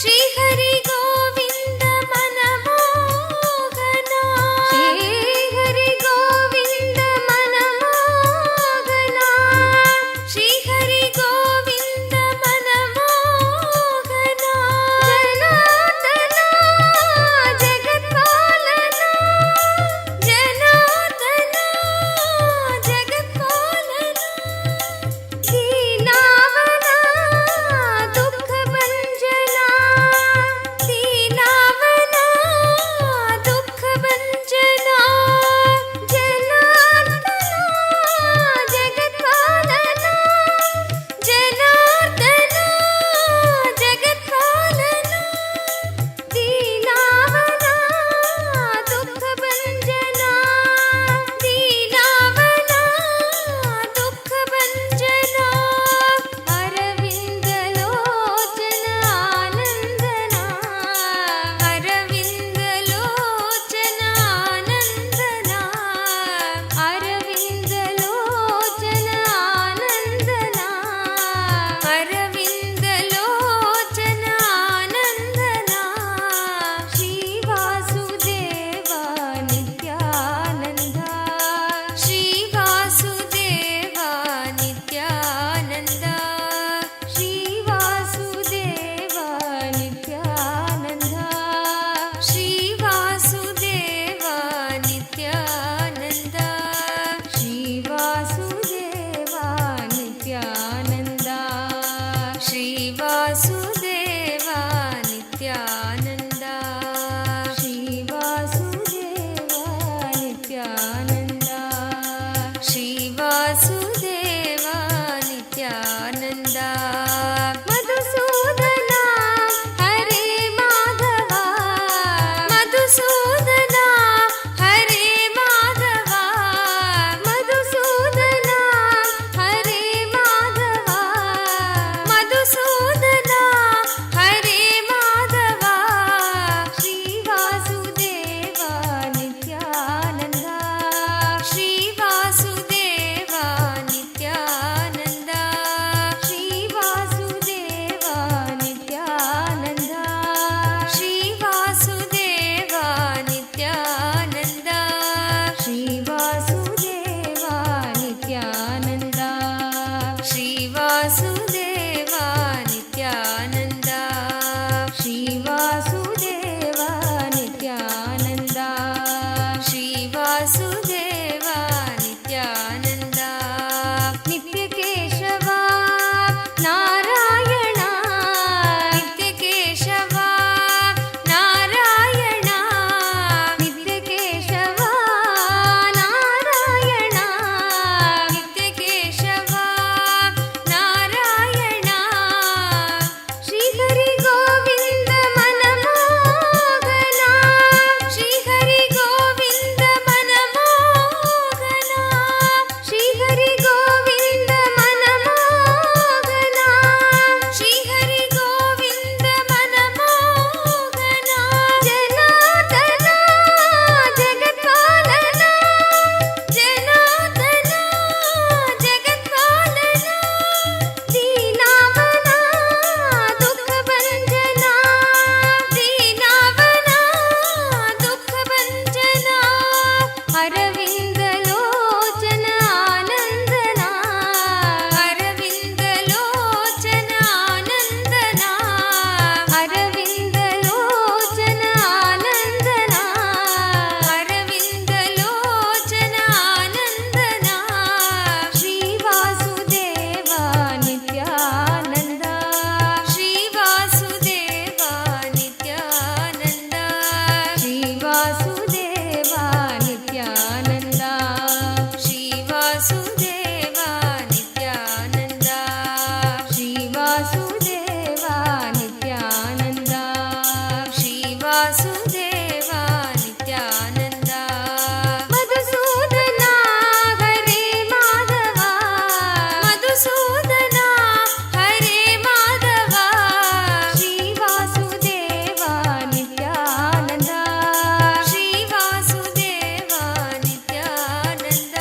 ಶ್ರೀಹರಿ ಗೋವಿಂದ ಮನಮೋಹನ ಶ್ರೀಹರಿ ಗೋವಿಂದ ಮನಮೋಹನ ಶ್ರೀಹರಿ ಗೋವಿಂದ ಮನಮೋಹನ ಜನಾರ್ದನ ಜಗತ್ಪಾಲನ ಜನಾರ್ದನ ಜಗತ್ಪಾಲನ ದೀನಾವನ ದುಃಖ ಭಂಜನ ದೀನಾವನ ದುಃಖ ಭಂಜನ ಜನಾರ್ದನ ಜಗತ್ಪಾಲನ ಜನಾರ್ದನ ಜಗತ್ಪಾಲನ ದೀನಾವನ ದುಃಖ ಭಂಜನ ದೀನಾವನ ದುಃಖ ಭಂಜನ ಅರವಿಂದ ಲೋಚನ ಆನಂದನ ಅರವಿಂದ ಲೋಚನ ಆನಂದನ ಅರವಿಂದ ಲೋಚನ ಆನಂದನ ಅರವಿಂದ ಲೋಚನ ಆನಂದನ ಶ್ರೀವಾಸುದೇವ ನಿತ್ಯಾನಂದ ಶ್ರೀವಾಸುದೇವ ನಿತ್ಯಾನಂದ ಶ್ರೀವಾಸುದೇವ ನಿತ್ಯಾನಂದ ಶ್ರೀವಾಸುದೇವ ನಿತ್ಯಾನಂದ ಶ್ರೀವಾಸುದೇವ ನಿತ್ಯಾನಂದ ಶ್ರೀವಾಸುದೇವ ನಿತ್ಯಾನಂದ ಶ್ರೀವಾಸುದೇವ ನಿತ್ಯಾನಂದ ಶ್ರೀವಾಸುದೇವ ನಿತ್ಯಾನಂದ ಮಧುಸೂದನ ಹರೇ ಮಾಧವ ಮಧುಸೂದನ ಹರೇ ಮಾಧವ ಮಧುಸೂದನ ಹರೇ ಮಾಧವ ಮಧುಸೂದನ ಹರೇ ಮಾಧವ ಶ್ರೀವಾಸುದೇವ ನಿತ್ಯಾನಂದ ಶ್ರೀವಾಸುದೇವ ನಿತ್ಯಾನಂದ ಶ್ರೀವಾಸುದೇವ ನಾರಾಯಣ ನಿತ್ಯ ಕೇಶವ ನಾರಾಯಣ ನಿತ್ಯ ಕೇಶವ ನಾರಾಯಣ ನಿತ್ಯ ಕೇಶವ ನಾರಾಯಣ ಶ್ರೀಹರಿ ಗೋವಿಂದ ಮನಮೋಹನ ಶ್ರೀಹರಿ ಗೋವಿಂದ ಮನಮೋಹನ ಶ್ರೀಹರಿ ಗೋವಿಂದ ಮನಮೋಹನ ಶ್ರೀಹರಿ ಗೋವಿಂದ ಮನಮೋಹನ ಜನಾರ್ದನ ಜಗತ್ಪಾಲನ ಜನಾರ್ದನ ಜಗತ್ಪಾಲನ ದೀನಾವನ ದುಃಖ ಭಂಜನ ದೀನಾವನ ದುಃಖ ಭಂಜನ ಅರವಿಂದ ಲೋಚನ ಆನಂದನ ಅರವಿಂದ ಲೋಚನ ಆನಂದನ ಅರವಿಂದ ಲೋಚನ ಆನಂದನ ಅರವಿಂದ ಲೋಚನ ಆನಂದನ ಶ್ರೀ ವಾಸುದೇವ ನಿತ್ಯಾನಂದ ಶ್ರೀ ವಾಸುದೇವ ನಿತ್ಯಾನಂದ ಶ್ರೀ ವಾಸುದೇವ ನಿತ್ಯಾನಂದ ಶ್ರೀ ವಾಸುದೇವ ನಿತ್ಯಾನಂದ ಶ್ರೀ ವಾಸುದೇವ ನಿತ್ಯಾನಂದ ಶ್ರೀ ವಾಸುದೇವ ನಿತ್ಯಾನಂದ ಮಧುಸೂದನ ಹರೇ ಮಾಧವ ಮಧುಸೂದನ ಹರೇ ಮಾಧವ ಶ್ರೀ ವಾಸುದೇವ ನಿತ್ಯಾನಂದ ಶ್ರೀ ವಾಸುದೇವ ನಿತ್ಯಾನಂದ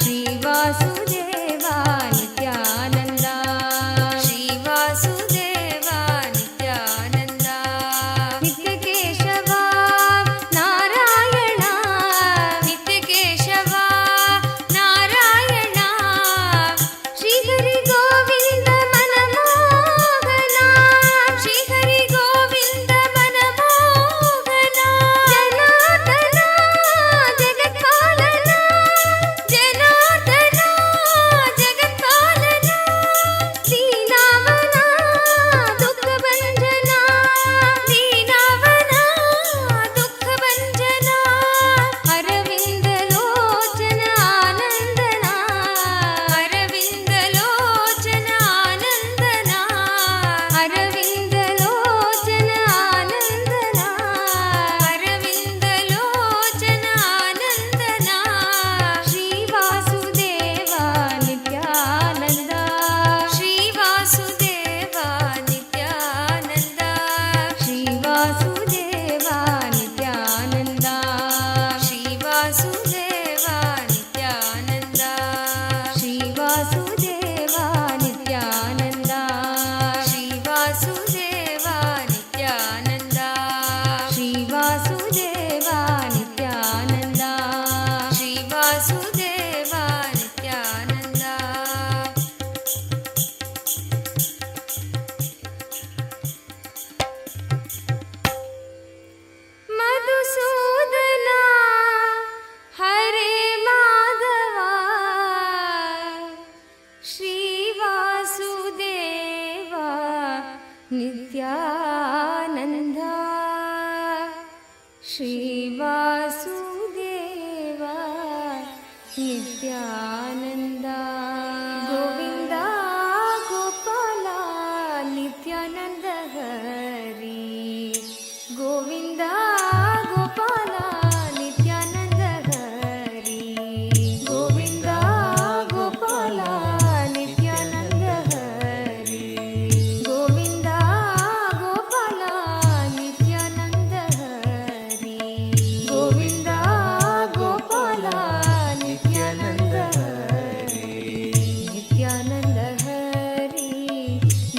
ಶ್ರೀ ವಾಸುದೇವ ನಿತ್ಯಾನಂದ ಶ್ರೀ ವಾಸುದೇವ ನಿತ್ಯಾನಂದ ನಿತ್ಯ ಕೇಶವ ನಾರಾಯಣ ನಿತ್ಯ ಕೇಶವ ನಾರಾಯಣ ಶ್ರೀಹರಿ ಗೋವಿಂದ ಮನಮೋಹನ ಶ್ರೀಹರಿ ಗೋವಿಂದ ಮನಮೋಹನ ಜನಾರ್ದನ ಜಗತ್ಪಾಲನ ಜನಾರ್ದನ ಜಗತ್ಪಾಲನ ದೀನಾವನ ದುಃಖ ಭಂಜನ ದೀನಾವನ ದುಃಖ ಭಂಜನ ಅರವಿಂದ ಲೋಚನ ಆನಂದನ ಅರವಿಂದ ಲೋಚನ ಆನಂದನ ಅರವಿಂದ ಲೋಚನ ಆನಂದನ ಅರವಿಂದ ಲೋಚನ ಆನಂದನ ಶ್ರೀ ವಾಸುದೇವ ನಿತ್ಯಾನಂದ ಶ್ರೀ ವಾಸುದೇವ ನಿತ್ಯಾನಂದ ಶ್ರೀ ವಾಸುದೇವ ನಿತ್ಯಾನಂದ ಶ್ರೀ ವಾಸುದೇವ ನಿತ್ಯಾನಂದ ಶ್ರೀ ವಾಸುದೇವ ನಿತ್ಯಾನಂದ ಶ್ರೀ ವಾಸುದೇವ ನಿತ್ಯಾನಂದ ಶ್ರೀ ವಾಸುದೇವ ನಿತ್ಯಾನಂದ ಶ್ರೀ ವಾಸುದೇವ ನಿತ್ಯಾನಂದ ಮಧುಸೂದನ ಹರೇ ಮಾಧವ ಶ್ರೀ ವಾಸುದೇವ ನಿತ್ಯಾನಂದ ಶ್ರೀ ವಾಸುದೇವ ನಿತ್ಯಾನಂದ ಗೋವಿಂದ ಗೋಪಾಲ ನಿತ್ಯಾನಂದ ಹರಿ ಗೋವಿಂದ ಗೋಪಾಲ ನಿತ್ಯಾನಂದ ಹರಿ ಗೋವಿಂದ ಗೋಪಾಲ ನಿತ್ಯಾನಂದ ಹರಿ ಗೋವಿಂದ ಗೋಪಾಲ ನಿತ್ಯಾನಂದ ಹರಿ ಗೋವಿಂದ ಗೋಪಾಲ ನಿತ್ಯಾನಂದ ಹರಿ ನಿತ್ಯಾನಂದ ಹರಿ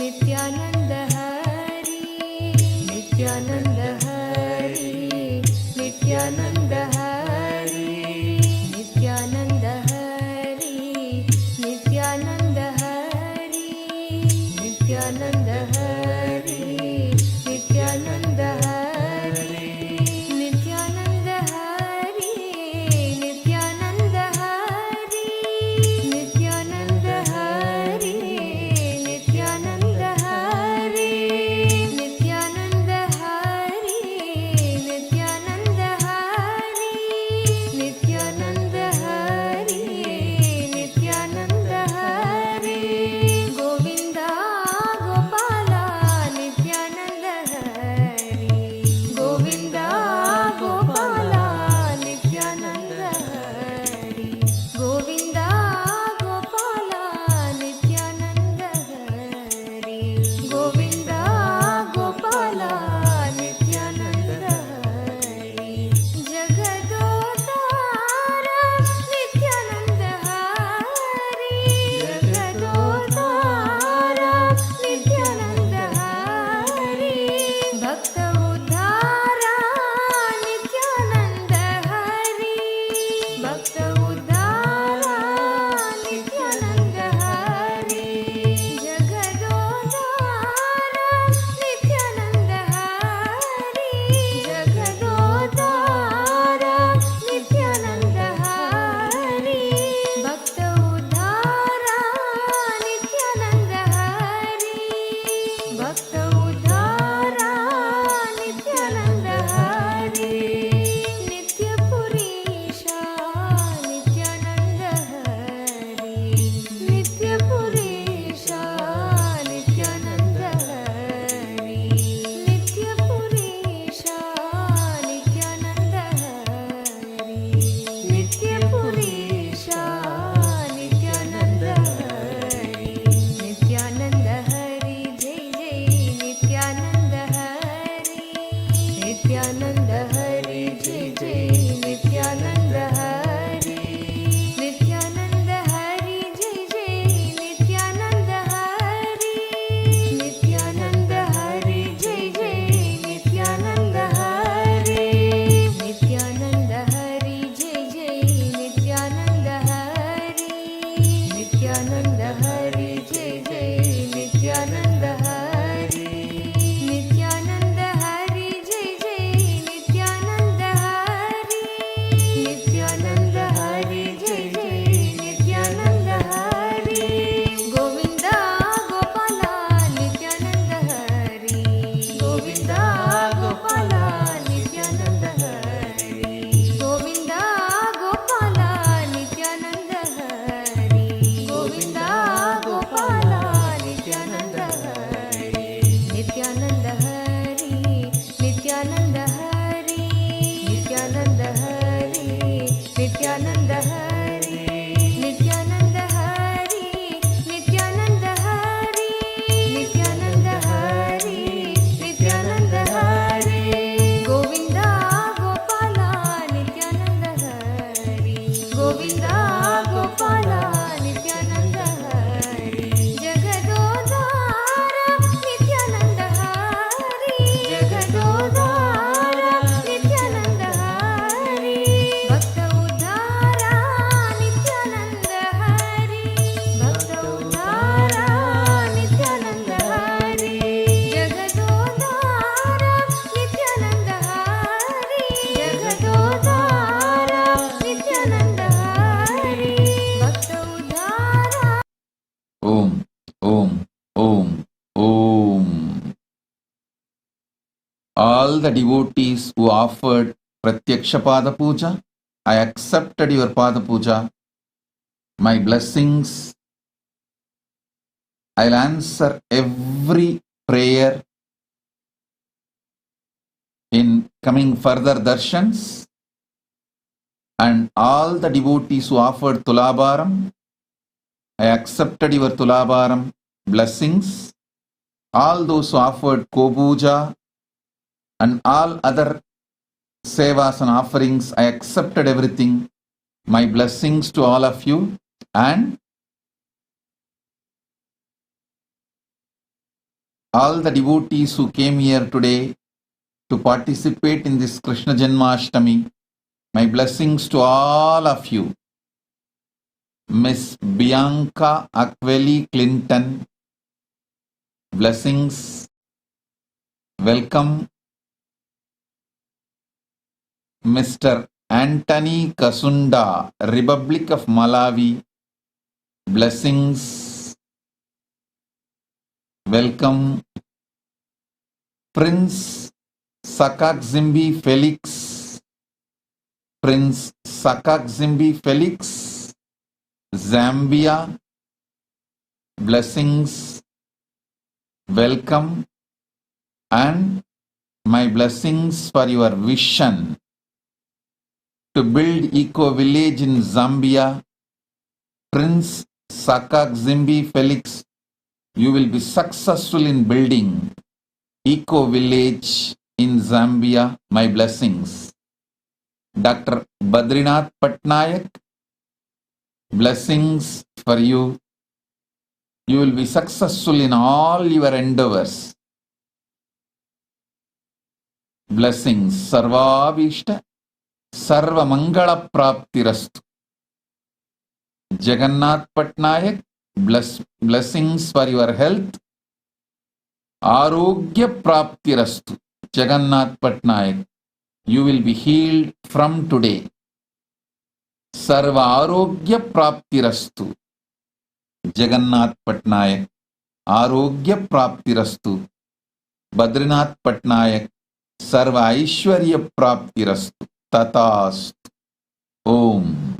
ನಿತ್ಯಾನಂದ ಹರಿ ನಿತ್ಯಾನಂದ ಹರಿ ನಿತ್ಯಾನಂದ ಹರಿ ನಿತ್ಯಾನಂದ ಹರಿ ನಿತ್ಯಾನಂದ ಹರಿ ನಿತ್ಯಾನಂದ ಹರಿ ನಿತ್ಯಾನಂದ ಹರಿ ನಿತ್ಯಾನಂದ ಹರಿ ನಿತ್ಯಾನಂದ ಹರಿ ನಿತ್ಯಾನಂದ ಹರಿ ನಿತ್ಯಾನಂದ ಗೋವಿಂದ ಗೋಪಾಲ ನಿತ್ಯಾನಂದ ಹರಿ ಜಗದೋದ್ಧಾರ ನಿತ್ಯಾನಂದ ಹರಿ ಜಗದೋದ್ಧಾರ ನಿತ್ಯಾನಂದ ಹರಿ ಭಕ್ತ ಉದ್ಧಾರ ನಿತ್ಯಾನಂದ ಹರಿ ಭಕ್ತ ಉದ್ಧಾರ ನಿತ್ಯಾನಂದ ಹರಿ ಜಗದೋದ್ಧಾರ ನಿತ್ಯಾನಂದ ಹರಿ ಜಗದೋದ್ಧಾರ ನಿತ್ಯಾನಂದ ಹರಿ ಭಕ್ತ ಉದ್ಧಾರ ನಿತ್ಯಾನಂದ ಹರಿ ಭಕ್ತ ಉದ್ಧಾರ ನಿತ್ಯಾನಂದ ಹರಿ ನಿತ್ಯ ಪುರೀಶ ನಿತ್ಯಾನಂದ ಹರಿ ನಿತ್ಯ ಪುರೀಶ ನಿತ್ಯಾನಂದ ಹರಿ ನಿತ್ಯ ಪುರೀಶ ನಿತ್ಯಾನಂದ ಹರಿ ನಿತ್ಯ ಪುರೀಶ ನಿತ್ಯಾನಂದ ಹರಿ ನಿತ್ಯಾನಂದ ಹರಿ ಜೈ ಜೈ ನಿತ್ಯಾನಂದ ಹರಿ ನಿತ್ಯಾನಂದ ಹರಿ ಜೈ ಜೈ ನಿತ್ಯಾನಂದ ಹರಿ ನಿತ್ಯಾನಂದ ಹರಿ ಜೈ ಜೈ ನಿತ್ಯಾನಂದ ಹರಿ ನಿತ್ಯಾನಂದ ಹರಿ ಜೈ ಜೈ ನಿತ್ಯಾನಂದ ಹರಿ ನಿತ್ಯಾನಂದ ಹರಿ ಜೈ ಜೈ ನಿತ್ಯಾನಂದ ಹರಿ ನಿತ್ಯಾನಂದ ಹರಿ ಜೈ ಜೈ ನಿತ್ಯಾನಂದ ಹರಿ ನಿತ್ಯಾನಂದ ಹರಿ ಜೈ ಜೈ ನಿತ್ಯಾನಂದ ಹರಿ ನಿತ್ಯಾನಂದ ಹರಿ ಜೈ ಜೈ ನಿತ್ಯಾನಂದ ಹರಿ ಗೋವಿಂದ ಗೋಪಾಲ ನಿತ್ಯಾನಂದ ಹರಿ ಗೋವಿಂದ ಗೋಪಾಲ ನಿತ್ಯಾನಂದ ಹರಿ ಗೋವಿಂದ ಗೋಪಾಲ ನಿತ್ಯಾನಂದ ಹರಿ ಗೋವಿಂದ ಗೋಪಾಲ ನಿತ್ಯಾನಂದ ಹರಿ ನಿತ್ಯಾನಂದ ಹರಿ ನಿತ್ಯಾನಂದ ಹರಿ ನಿತ್ಯಾನಂದ ಹರಿ ನಿತ್ಯಾನಂದ ಹರಿ ನಿತ್ಯಾನಂದ ಹರಿ ನಿತ್ಯಾನಂದ ಹರಿ ನಿತ್ಯಾನಂದ ಹರಿ ನಿತ್ಯಾನಂದ ಹರಿ ಗೋವಿಂದ ಗೋಪಾಲ ನಿತ್ಯಾನಂದ ಹರಿ ಗೋವಿಂದ ಗೋಪಾಲ ನಿತ್ಯಾನಂದ ಹರಿ ಜಗದೋದ್ಧಾರ ನಿತ್ಯಾನಂದ ಹರಿ ಜಗದೋದ್ಧಾರ ನಿತ್ಯಾನಂದ ಹರಿ ಭಕ್ತ ಉದ್ಧಾರ ನಿತ್ಯಾನಂದ ಹರಿ ಭಕ್ತ ಉದ್ಧಾರ ನಿತ್ಯಾನಂದ ಹರಿ ಜಗದೋದ್ಧಾರ ನಿತ್ಯಾನಂದ ಹರಿ ಜಗದೋದ್ಧಾರ ನಿತ್ಯಾನಂದ ಹರಿ ಭಕ್ತ ಉದ್ಧಾರ Om, Om, Om, Om. All the devotees who offered Pratyaksha Pada Puja, I accepted your Pada Puja. My blessings. I'll answer every prayer in coming further darshans. And all the devotees who offered Tulabaram, I accepted your Tulabaram blessings. All those who offered Kobuja and all other sevas and offerings, I accepted everything. My blessings to all of you. And all the devotees who came here today to participate in this Krishna Janmashtami, my blessings to all of you. Miss Bianca Aqueli Clinton, blessings, welcome. Mr. Anthony Kasunda, Republic of Malawi, blessings, welcome. Prince Sakakzimbi Felix, Prince Sakakzimbi Felix, Zambia, blessings, welcome, and my blessings for your vision to build eco village in Zambia. Prince Sakakzimbi Felix, You will be successful in building eco village in Zambia. My blessings. Dr. Badrinath Patnaik, blessings for you. You will be successful in all your endeavors. Blessings. Sarvavishta Sarva Mangala Praptirastu. Jagannath Patnaik, blessings for your health. Arogya Praptirastu. Jagannath Patnaik, you will be healed from today. Sarva Arogya Praptirastu. Jagannath Patnaik, Arogya Praptirastu. Badrinath Patnaik, Sarva Aishwarya Praptirastu. Tatastu. Om.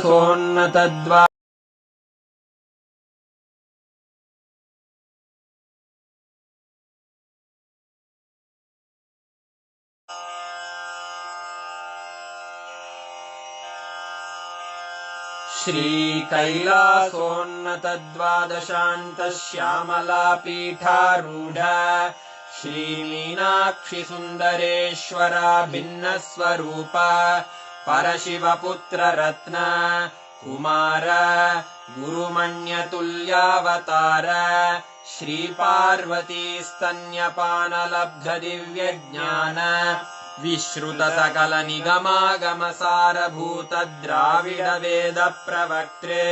सोन्नतद्वा श्रीकैलासोन्नतद्वादशान्तः श्यामलापीठारूढ श्रीमीनाक्षि सुन्दरेश्वरा भिन्नस्वरूप परशिवपुत्ररत्न Kumar गुरुमण्यतुल्यावतार श्रीपार्वतीस्तन्यपानलब्धदिव्यज्ञान विश्रुतसकलनिगमागमसारभूत द्राविडवेद प्रवक्त्रे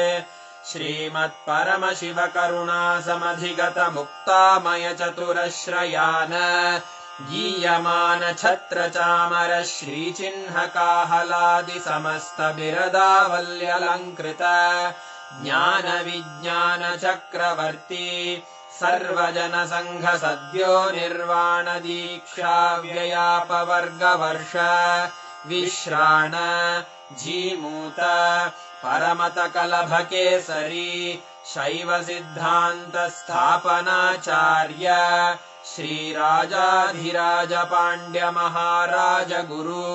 श्रीमत्परमशिवकरुणासमधिगत मुक्तामय चतुरश्रयान गीयमान छत्रचामर श्रीचिह्नकाहलादि समस्त बिरदावल्यलङ्कृत ज्ञान विज्ञान चक्रवर्ती सर्वजन संघ सद्यो निर्वाण दीक्षा व्ययापवर्गवर्ष विश्राण जीमूत परमत कलभ केसरी शैव सिद्धान्त स्थापनाचार्य श्रीराजाधिराज पाण्ड्य महाराज गुरु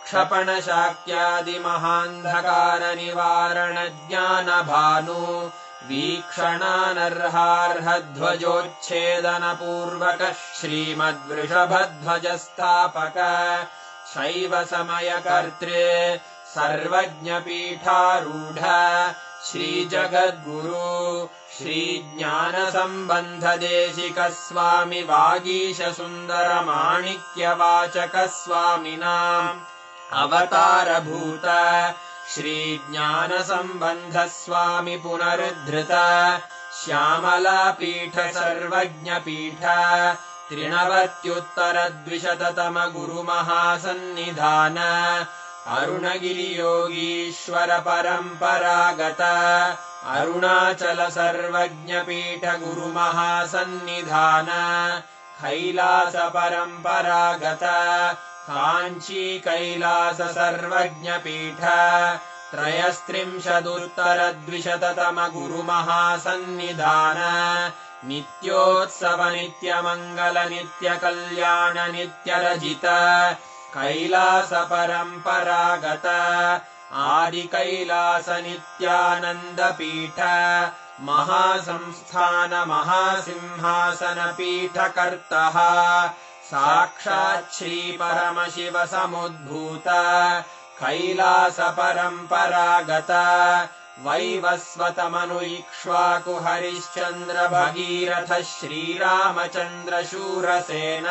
क्षपण शाक्यादि महान्धकार निवारण ज्ञान भानु वीक्षणानर्हार्हध्वजोच्छेदन पूर्वक श्रीमद्वृषभध्वज स्थापक शैव समय कर्त्रे सर्वज्ञ पीठारूढ श्रीजगद्गुरु श्रीज्ञान संबंध देशिक स्वामी वागीश सुंदर माणिक्य वाचक स्वामिनाम् अवतारभूत श्रीज्ञान संबंध स्वामी पुनरुद्धृत श्यामलापीठ सर्वज्ञ पीठ त्रिणवत्युत्तरद्विशततम गुरुमहासन्निधान अरुणगिरि योगीश्वर परम्परागत अरुणाचल सर्वज्ञ पीठ गुरुमहासन्निधान कैलास परम्परागत काञ्ची कैलास सर्वज्ञ पीठ त्रयस्त्रिंशदुत्तरद्विशततम गुरुमहासन्निधान नित्योत्सव नित्यमङ्गल नित्यकल्याण नित्यरजित कैलास परम्परागत आदि कैलास नित्यानन्द पीठ महासंस्थान महासिंहासन पीठ कर्तः साक्षात् श्री परमशिव समुद्भूत कैलासपरम्परागत वैवस्वतमनु इक्ष्वाकु हरिश्चन्द्र भगीरथ श्रीरामचन्द्र शूरसेन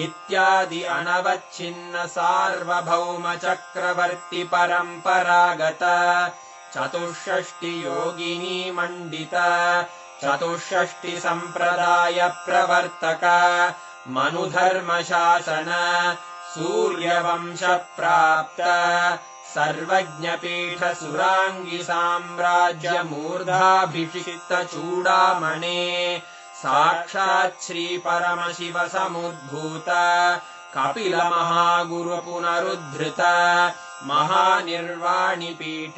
इत्यादि अनवच्छिन्न सार्वभौम चक्रवर्ति परम्परागत चतुष्षष्टि योगिनी मण्डित चतुष्षष्टि सम्प्रदाय प्रवर्तक मनुधर्मशासन सूर्यवंश प्राप्त सर्वज्ञपीठ सुराङ्गी साम्राज्य मूर्धाभिषिक्त चूडामणे साक्षात् श्री परमशिव समुद्भूत कपिल महागुरु पुनरुद्धृत महानिर्वाणिपीठ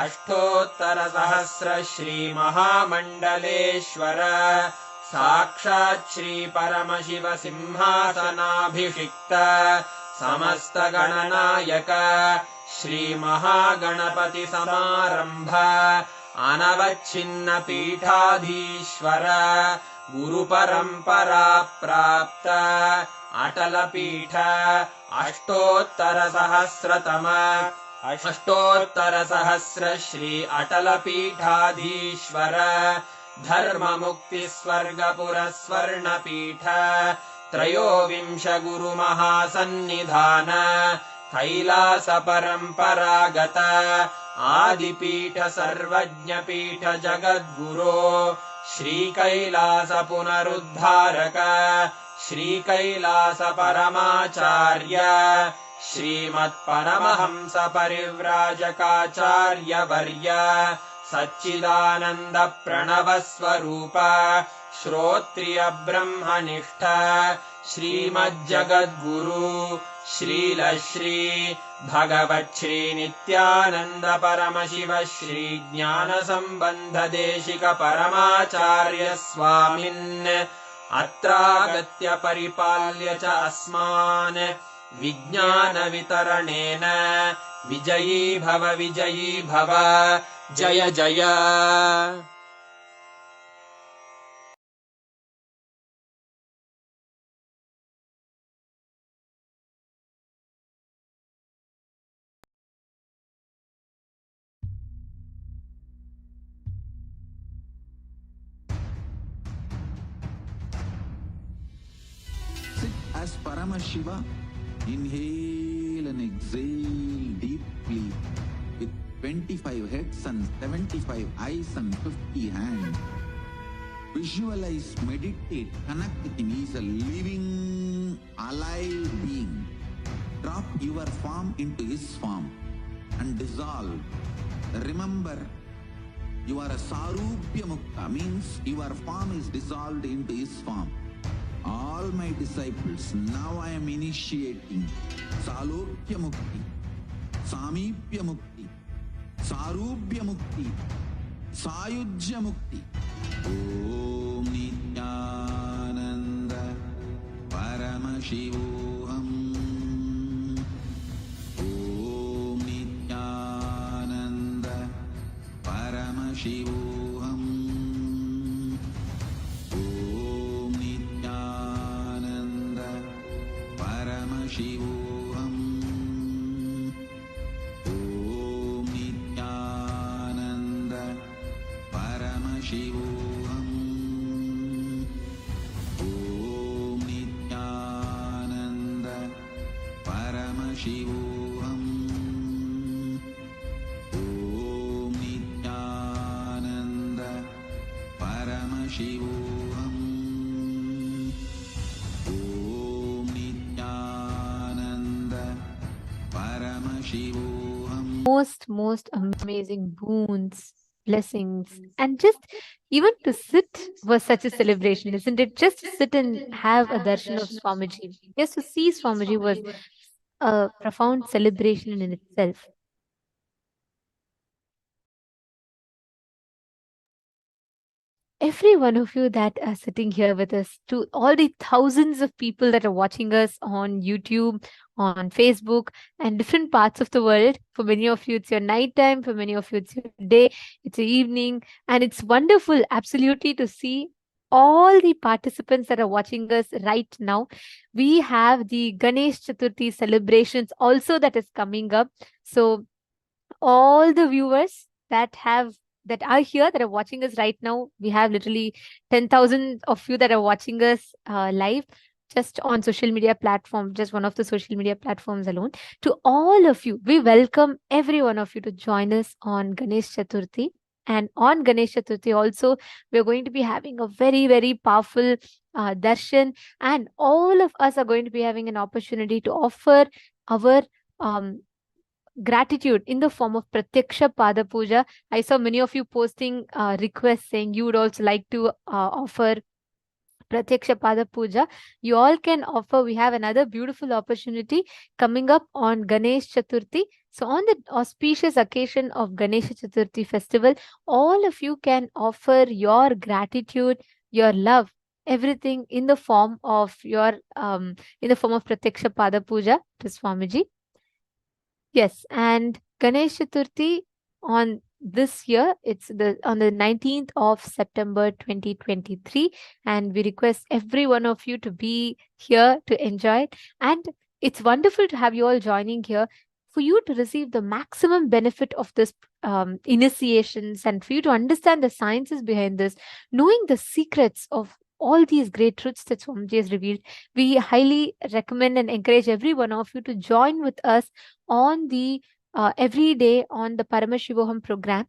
अष्टोत्तर सहस्र श्री महामण्डलेश्वर साक्षात् श्री परमशिव सिंहासनाभिषिक्त समस्त गणनायक श्री महागणपति समारंभ अनवच्छिन्न पीठाधीश्वर गुरुपरम्परा प्राप्त अटल पीठ अष्टोत्तर सहस्र श्री अटल पीठाधीश्वर धर्म मुक्ति स्वर्गपुर स्वर्ण पीठ त्रयोविंश गुरु महासन्निधान कैलास परम्परागत आदिपीठ सर्वज्ञ पीठ जगद्गुरो श्री कैलास पुनरुद्धारक श्री कैलास परमाचार्य श्रीमत्परमहंस परिव्राजकाचार्य वर्य सच्चिदानन्द प्रणव स्वरूप श्रोत्रिय ब्रह्मनिष्ठ श्रीमज्जगद्गुरु श्रीलश्री भगवच्छ्री नित्यानन्द परमशिव श्री ज्ञान संबंध देशिक परमाचार्य स्वामिन् अत्रागत्य परिपाल्य च अस्मान् विज्ञान वितरणेन विजयी भव जय जय। Sit as Paramashiva. Inhale and exhale deeply with 25 heads and 75 eyes and 50 hands. Visualize, meditate, connect with him. He is a living, alive being. Drop your form into his form and dissolve. Remember, you are a Sarupya Mukta, means your form is dissolved into his form. All my disciples, now I am initiating Salokya Mukti, Samipya Mukti, Sarupya Mukti, Sayujya Mukti. Om Nithyananda Paramashivoham. Om Nithyananda Paramashivoham. Om Nithyananda Paramashivoham. Om Nithyananda Paramashivoham. Om Nithyananda Paramashivoham. Om Nithyananda Paramashivoham. Om Nithyananda Paramashivoham. Most amazing boons, blessings, and just even to sit was such a celebration, isn't it? Just to sit and have a darshan of Swamiji, just to see Swamiji was a profound celebration in itself. Every one of you that are sitting here with us, to all the thousands of people that are watching us on YouTube, on Facebook, and different parts of the world. For many of you, it's your night time. For many of you, it's your day, it's your evening. And it's wonderful, absolutely, to see all the participants that are watching us right now. We have the Ganesh Chaturthi celebrations also that is coming up. So all the viewers that are here, that are watching us right now, we have literally 10,000 of you that are watching us live just on social media platform, just one of the social media platforms alone. To all of you, we welcome every one of you to join us on Ganesh Chaturthi. And on Ganesh Chaturthi also, we're going to be having a very, very powerful darshan, and all of us are going to be having an opportunity to offer our gratitude in the form of Pratyaksha Pada Puja. I saw many of you posting requests saying you would also like to offer Pratyaksha Pada Puja. You all can offer. We have another beautiful opportunity coming up on Ganesh Chaturthi. So on the auspicious occasion of Ganesh Chaturthi festival, all of you can offer your gratitude, your love, everything in the form of Pratyaksha Pada Puja to Swamiji. Yes, and Ganesh Chaturthi on this year, it's on the 19th of September 2023, and we request every one of you to be here to enjoy it. And it's wonderful to have you all joining here for you to receive the maximum benefit of this initiations, and for you to understand the sciences behind this, knowing the secrets of all these great truths that Swamiji has revealed. We highly recommend and encourage every one of you to join with us on the every day on the Paramashivoham program.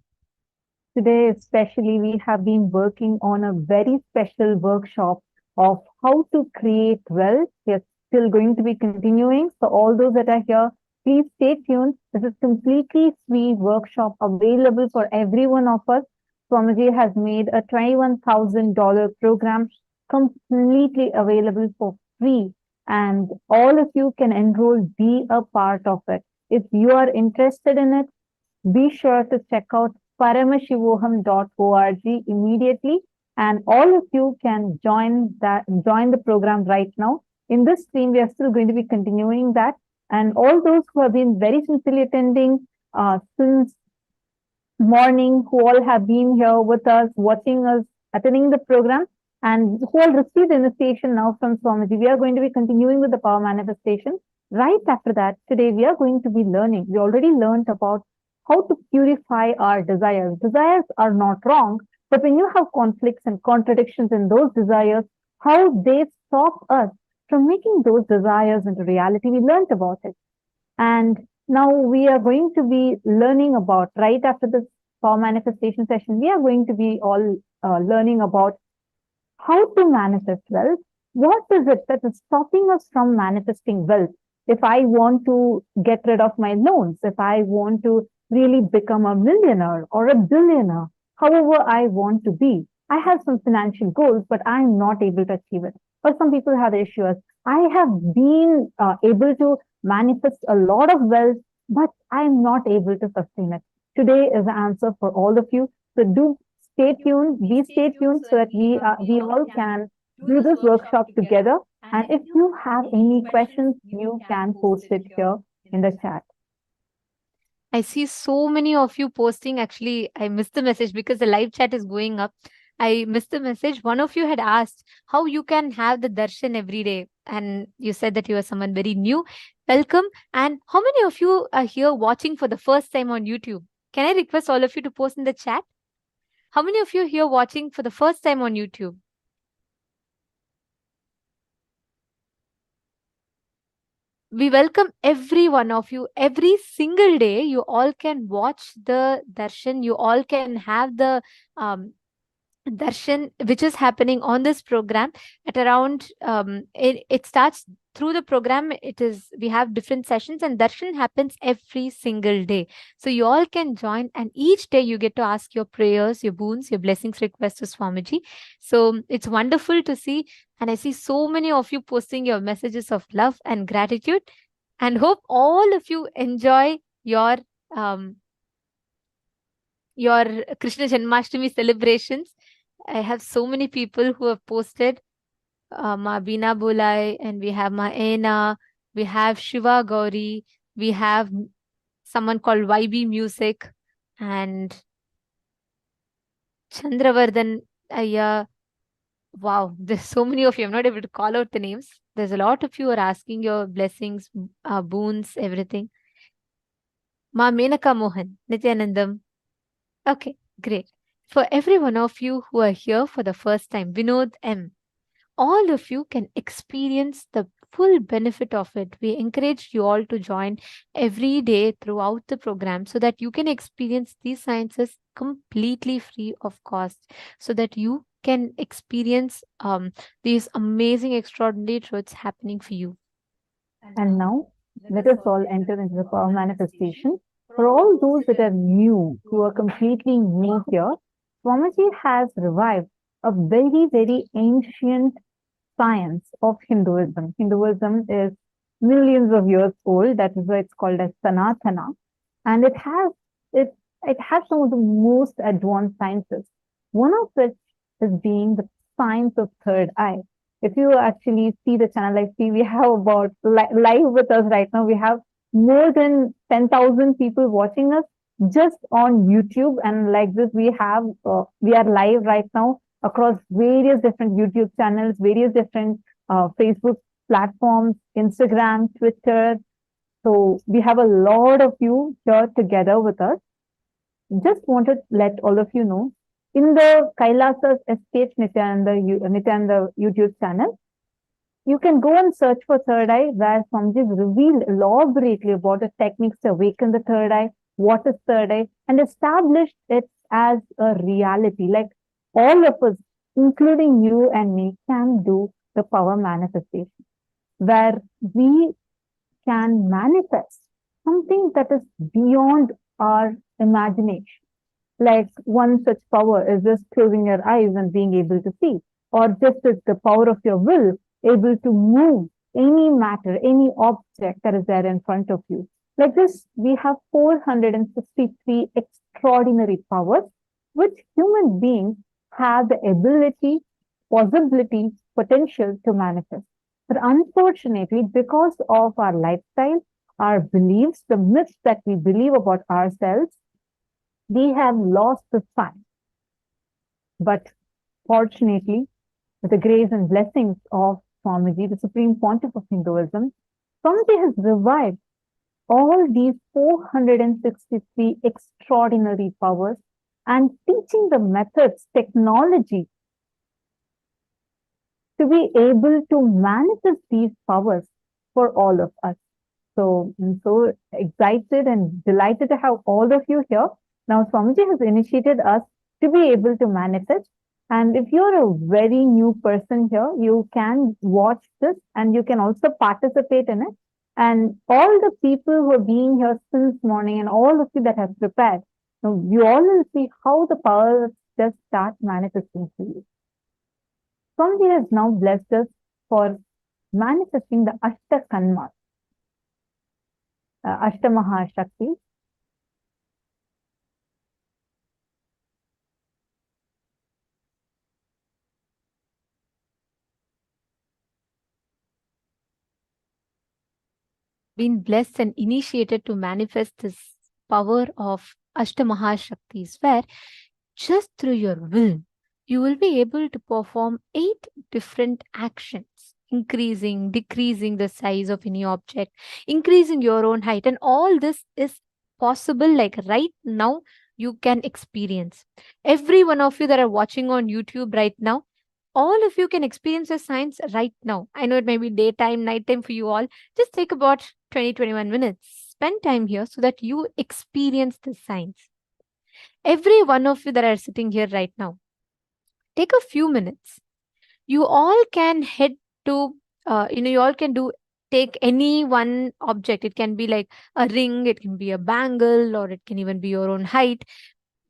Today, especially, we have been working on a very special workshop of how to create wealth. We are still going to be continuing. So all those that are here, please stay tuned. This is completely free workshop available for every one of us. Swamiji has made a $21,000 program completely available for free, and all of you can enroll, be a part of it. If you are interested in it, be sure to check out paramashivoham.org immediately, and all of you can join the program right now. In this stream, we are still going to be continuing that, and all those who have been very sincerely attending since morning, who all have been here with us, watching us, attending the program, and who all received the initiation now from Swamiji. We are going to be continuing with the power manifestation. Right after that, today we are going to be learning. We already learned about how to purify our desires. Desires are not wrong, but when you have conflicts and contradictions in those desires, how they stop us from making those desires into reality. We learned about it. And now we are going to be learning about, right after this power manifestation session, we are going to be all learning about how to manifest wealth. What is it that is stopping us from manifesting wealth? If I want to get rid of my loans, if I want to really become a millionaire or a billionaire, however I want to be, I have some financial goals, but I'm not able to achieve it. Or some people have issues. I have been able to manifest a lot of wealth, but I'm not able to sustain it. Today is the answer for all of you. So do stay tuned, stay tuned so that we all can do this workshop together. And if you have any questions, you can post it here in the chat. I see so many of you posting. Actually, I missed the message because the live chat is going up. I missed the message. One of you had asked how you can have the darshan every day. And you said that you are someone very new. Welcome. And how many of you are here watching for the first time on YouTube? Can I request all of you to post in the chat? How many of you are here watching for the first time on YouTube? We welcome every one of you. Every single day, you all can watch the darshan. You all can have the darshan which is happening on this program at around it starts through the program. We have different sessions, and darshan happens every single day. So you all can join, and each day you get to ask your prayers, your boons, your blessings, requests to Swamiji. So it's wonderful to see, and I see so many of you posting your messages of love and gratitude, and hope all of you enjoy your Krishna Janmashtami celebrations. I have so many people who have posted. Ma Bina Bulai, and we have Ma Ena, we have Shiva Gauri, we have someone called YB Music, and Chandravardhan Ayya, Wow, there's so many of you. I'm not able to call out the names. There's a lot of you are asking your blessings, boons, everything. Ma Menaka Mohan, Nithyanandam. Okay, great. For every one of you who are here for the first time, Vinod M, all of you can experience the full benefit of it. We encourage you all to join every day throughout the program so that you can experience these sciences completely free of cost, so that you can experience these amazing, extraordinary truths happening for you. And now, let us all enter into the power manifestation. For all those that are new, who are completely new here, Swamiji has revived a very, very ancient science of Hinduism. Hinduism is millions of years old. That is why it's called as Sanatana. And it, it has some of the most advanced sciences. One of which is being the science of third eye. If you actually see the channel, I see we have about live with us right now. We have more than 10,000 people watching us just on YouTube. And like this, we are live right now across various different YouTube channels, various different Facebook platforms, Instagram, Twitter. So we have a lot of you here together with us. Just wanted to let all of you know, in the Kailasa's SPH Nithyananda YouTube channel, you can go and search for third eye, where Swamiji has revealed elaborately about the techniques to awaken the third eye, what is third eye, and established it as a reality. Like all of us, including you and me, can do the power manifestation, where we can manifest something that is beyond our imagination. Like one such power is just closing your eyes and being able to see, or just as the power of your will, able to move any matter, any object that is there in front of you. Like this, we have 463 extraordinary powers, which human beings have the ability, possibility, potential to manifest. But unfortunately, because of our lifestyle, our beliefs, the myths that we believe about ourselves, we have lost the sign. But fortunately, with the grace and blessings of Swamiji, the Supreme Pontiff of Hinduism, Swamiji has revived all these 463 extraordinary powers and teaching the methods, technology to be able to manifest these powers for all of us. So I'm so excited and delighted to have all of you here. Now, Swamiji has initiated us to be able to manifest. And if you're a very new person here, you can watch this and you can also participate in it. And all the people who have been here since morning and all of you that have prepared, you all will see how the powers just start manifesting for you. Swamiji has now blessed us for manifesting the Ashta Kanmas, Ashta Mahashaktis. Been blessed and initiated to manifest this power of Ashtamahashaktis, where just through your will, you will be able to perform 8 different actions, increasing, decreasing the size of any object, increasing your own height. And all this is possible, like right now, you can experience. Every one of you that are watching on YouTube right now, all of you can experience the science right now. I know it may be daytime, nighttime for you all. Just take about 20-21 minutes. Spend time here so that you experience the science. Every one of you that are sitting here right now, take a few minutes. You all can head to, you all can take any one object. It can be like a ring, it can be a bangle, or it can even be your own height.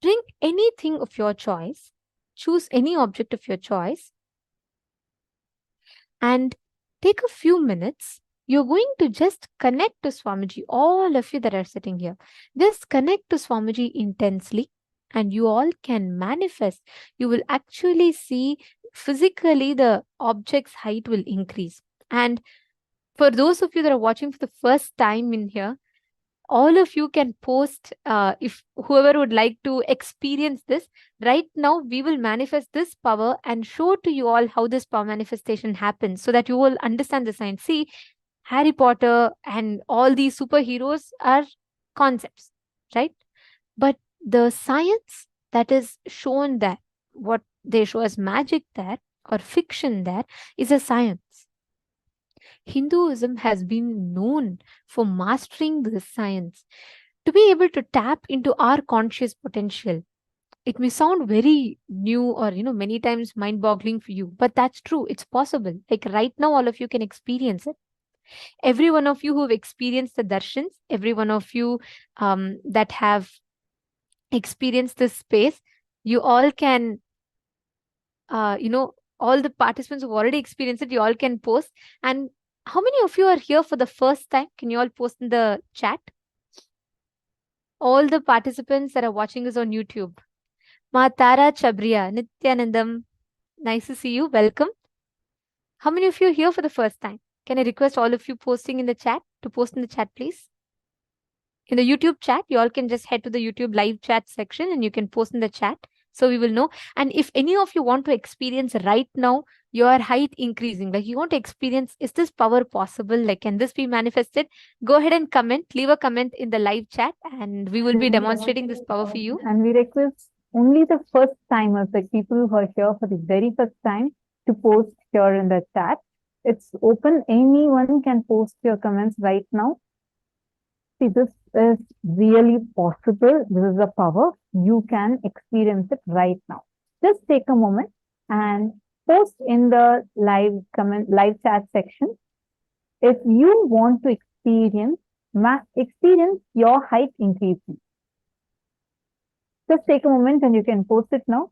Bring anything of your choice. Choose any object of your choice. And take a few minutes. You're going to just connect to Swamiji, all of you that are sitting here. Just connect to Swamiji intensely and you all can manifest. You will actually see physically the object's height will increase. And for those of you that are watching for the first time in here, all of you can post, if whoever would like to experience this. Right now, we will manifest this power and show to you all how this power manifestation happens so that you will understand the science. See, Harry Potter and all these superheroes are concepts, right? But the science that is shown there, what they show as magic there or fiction there, is a science. Hinduism has been known for mastering this science to be able to tap into our conscious potential. It may sound very new or, many times mind boggling for you, but that's true. It's possible. Like right now, all of you can experience it. Every one of you who've experienced the darshans, every one of you that have experienced this space, you all can, all the participants who've already experienced it, you all can post. And how many of you are here for the first time? Can you all post in the chat? All the participants that are watching us on YouTube. Tara Chabriya, Nithyanandam, nice to see you. Welcome. How many of you are here for the first time? Can I request all of you posting in the chat to post in the chat, please? In the YouTube chat, you all can just head to the YouTube live chat section and you can post in the chat so we will know. And if any of you want to experience right now your height increasing, like you want to experience, is this power possible? Like, can this be manifested? Go ahead and comment, leave a comment in the live chat and we will be demonstrating this power for you. And we request only the first timers, like people who are here for the very first time, to post here in the chat. It's open. Anyone can post your comments right now. See, this is really possible. This is a power. You can experience it right now. Just take a moment and post in the live chat section. If you want to experience your height increasing. Just take a moment and you can post it now.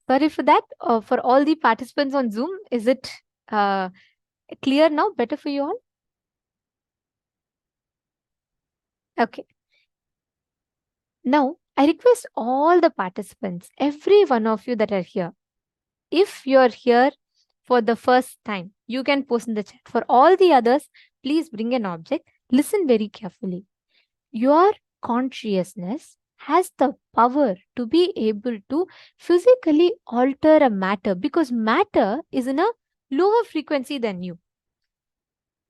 Sorry for that. For all the participants on Zoom, is it clear now? Better for you all? Okay. Now, I request all the participants, every one of you that are here, if you're here for the first time, you can post in the chat. For all the others, please bring an object. Listen very carefully. Your consciousness has the power to be able to physically alter a matter because matter is in a lower frequency than you.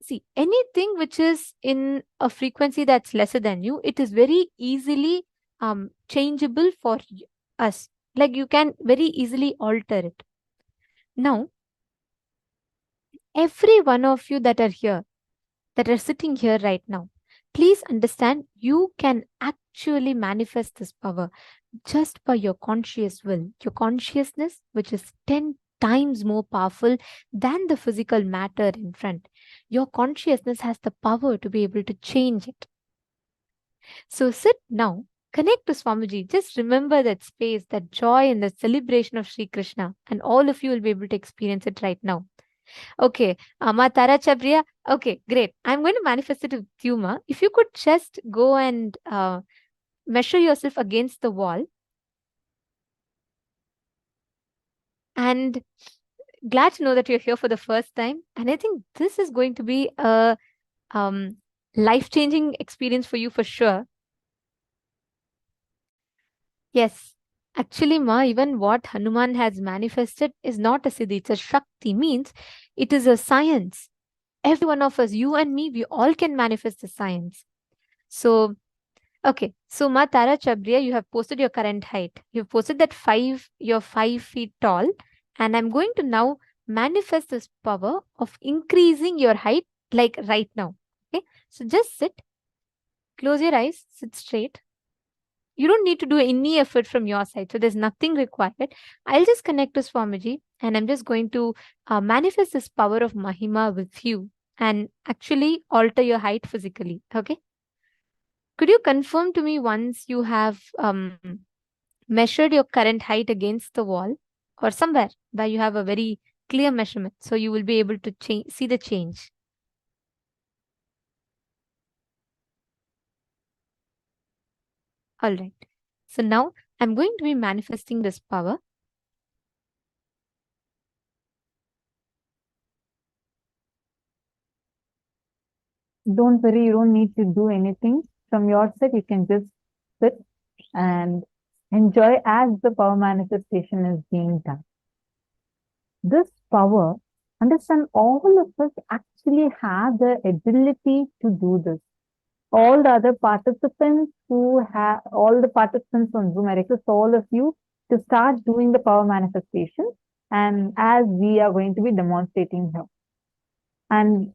See, anything which is in a frequency that's lesser than you, it is very easily changeable for us. Like you can very easily alter it. Now, every one of you that are here, that are sitting here right now, please understand you can actually manifest this power just by your conscious will, your consciousness, which is 10 times more powerful than the physical matter in front. Your consciousness has the power to be able to change it. So sit now, connect to Swamiji. Just remember that space, that joy and the celebration of Sri Krishna. And all of you will be able to experience it right now. Okay, Tara Chabriya. Okay, great. I'm going to manifest it with you, Ma. If you could just go and measure yourself against the wall and glad to know that you're here for the first time. And I think this is going to be a life-changing experience for you for sure. Yes. Actually, Ma, even what Hanuman has manifested is not a siddhi, it's a shakti, means it is a science. Every one of us, you and me, we all can manifest the science. So, okay. So, Ma Tara Chabriya, you have posted your current height. You've posted that you're 5 feet tall. And I'm going to now manifest this power of increasing your height like right now. Okay. So just sit, close your eyes, sit straight. You don't need to do any effort from your side. So there's nothing required. I'll just connect to Swamiji and I'm just going to manifest this power of Mahima with you and actually alter your height physically. Okay. Could you confirm to me once you have measured your current height against the wall or somewhere where you have a very clear measurement so you will be able to see the change? All right. So now I'm going to be manifesting this power. Don't worry, you don't need to do anything from your side. You can just sit and enjoy as the power manifestation is being done. This power, understand, all of us actually have the ability to do this. All the other participants all the participants on Zoom, I request all of you to start doing the power manifestation, and as we are going to be demonstrating here. And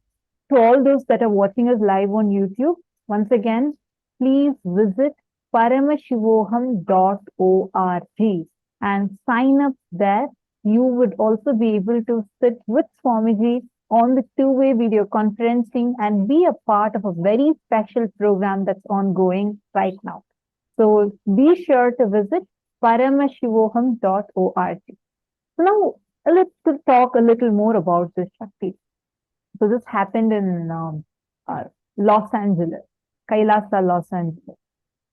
to all those that are watching us live on YouTube, once again, please visit Paramashivoham.org and sign up there. You would also be able to sit with Swamiji on the two-way video conferencing and be a part of a very special program that's ongoing right now. So be sure to visit Paramashivoham.org. Now, let's talk a little more about this Shakti. So this happened in Los Angeles, Kailasa, Los Angeles.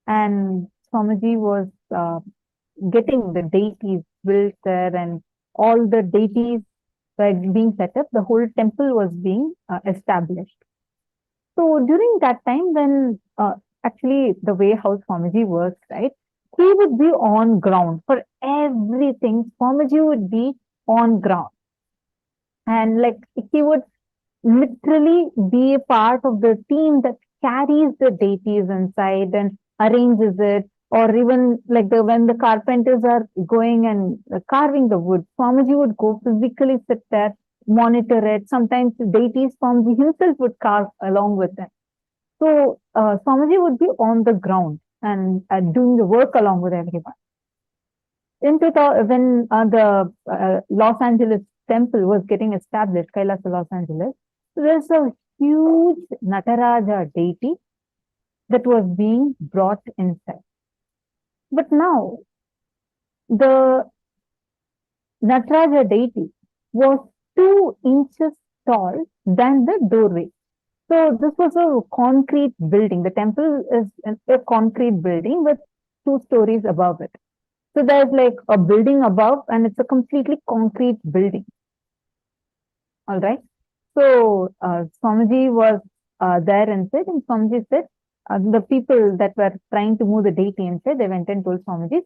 And Swamiji was getting the deities built there, and all the deities were being set up. The whole temple was being established. So during that time, when actually the way how Swamiji works, right, he would be on ground for everything. Swamiji would be on ground. And like he would literally be a part of the team that carries the deities inside and arranges it, or even like when the carpenters are going and carving the wood, Swamiji would go physically sit there, monitor it. Sometimes the deities, Swamiji himself would carve along with them. So Swamiji would be on the ground and doing the work along with everyone. In 2000, when the Los Angeles temple was getting established, Kailasa, Los Angeles, there's a huge Nataraja deity that was being brought inside. But now, the Nataraja deity was 2 inches tall than the doorway. So this was a concrete building. The temple is a concrete building with 2 stories above it. So there's like a building above and it's a completely concrete building. All right. So Swamiji was there inside, and Swamiji said, the people that were trying to move the deity inside, they went and told Swamiji,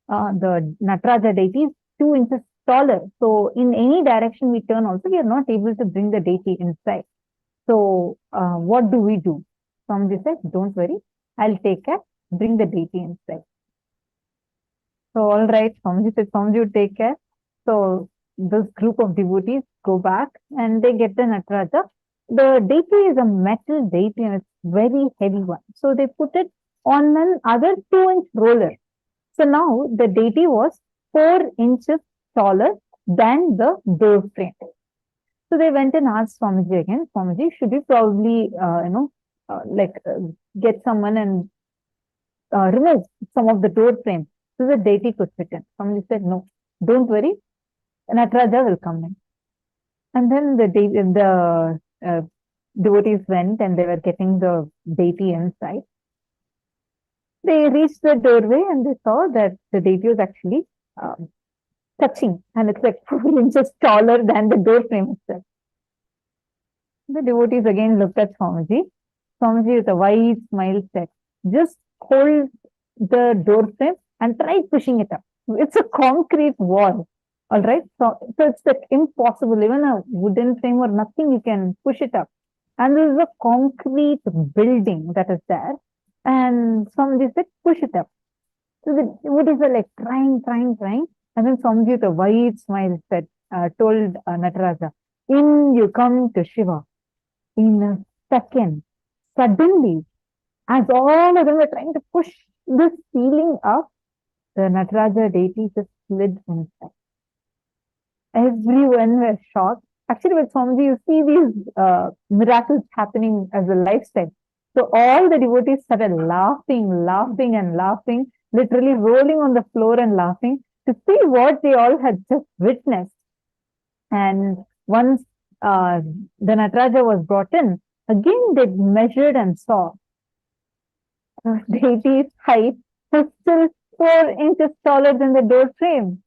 the Nataraja deity is 2 inches taller. So in any direction we turn also, we are not able to bring the deity inside. So what do we do? Swamiji said, don't worry, I'll take care, bring the deity inside. So all right, Swamiji said, Swamiji would take care. So this group of devotees go back and they get the Nataraja. The deity is a metal deity and it's very heavy one. So they put it on another 2-inch roller. So now the deity was 4 inches taller than the door frame. So they went and asked Swamiji again, Swamiji, should we probably, get someone and remove some of the door frame so the deity could fit in? Swamiji said, no, don't worry, Nataraja will come in. And then the devotees went and they were getting the deity inside. They reached the doorway and they saw that the deity was actually touching, and it's like 4 inches taller than the door frame itself. The devotees again looked at Swamiji. Swamiji with a wide smile said, just hold the door frame and try pushing it up. It's a concrete wall. All right. So it's like impossible. Even a wooden frame or nothing, you can push it up. And there is a concrete building that is there. And Swamiji said, push it up. So the devotees were like trying. And then Swamiji with a wide smile said, told Nataraja, in you come to Shiva. In a second, suddenly, as all of them were trying to push this ceiling up, the Nataraja deity just slid inside. Everyone was shocked. Actually, with Swamiji, you see these miracles happening as a lifestyle. So all the devotees started laughing, literally rolling on the floor and laughing to see what they all had just witnessed. And once the Nataraja was brought in, again they measured and saw the deity's height was still 4 inches taller than the door frame.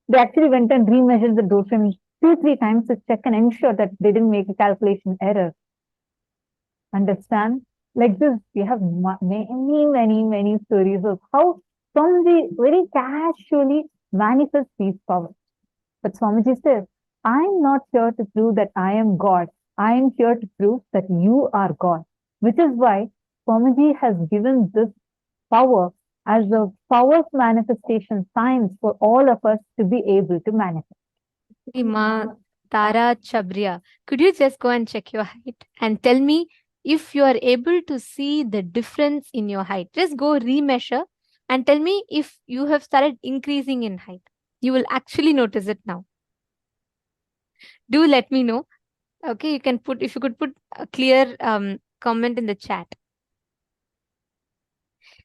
They actually went and remeasured the door frame 2-3 times to check and ensure that they didn't make a calculation error. Understand? Like this, we have many stories of how Swamiji very casually manifests these powers. But Swamiji says, I'm not here to prove that I am God. I am here to prove that you are God. Which is why Swamiji has given this power as a power manifestation science for all of us to be able to manifest. Ma Tara Chabriya, could you just go and check your height and tell me if you are able to see the difference in your height? Just go remeasure and tell me if you have started increasing in height. You will actually notice it now. Do let me know. Okay, you can put, if you could put a clear comment in the chat.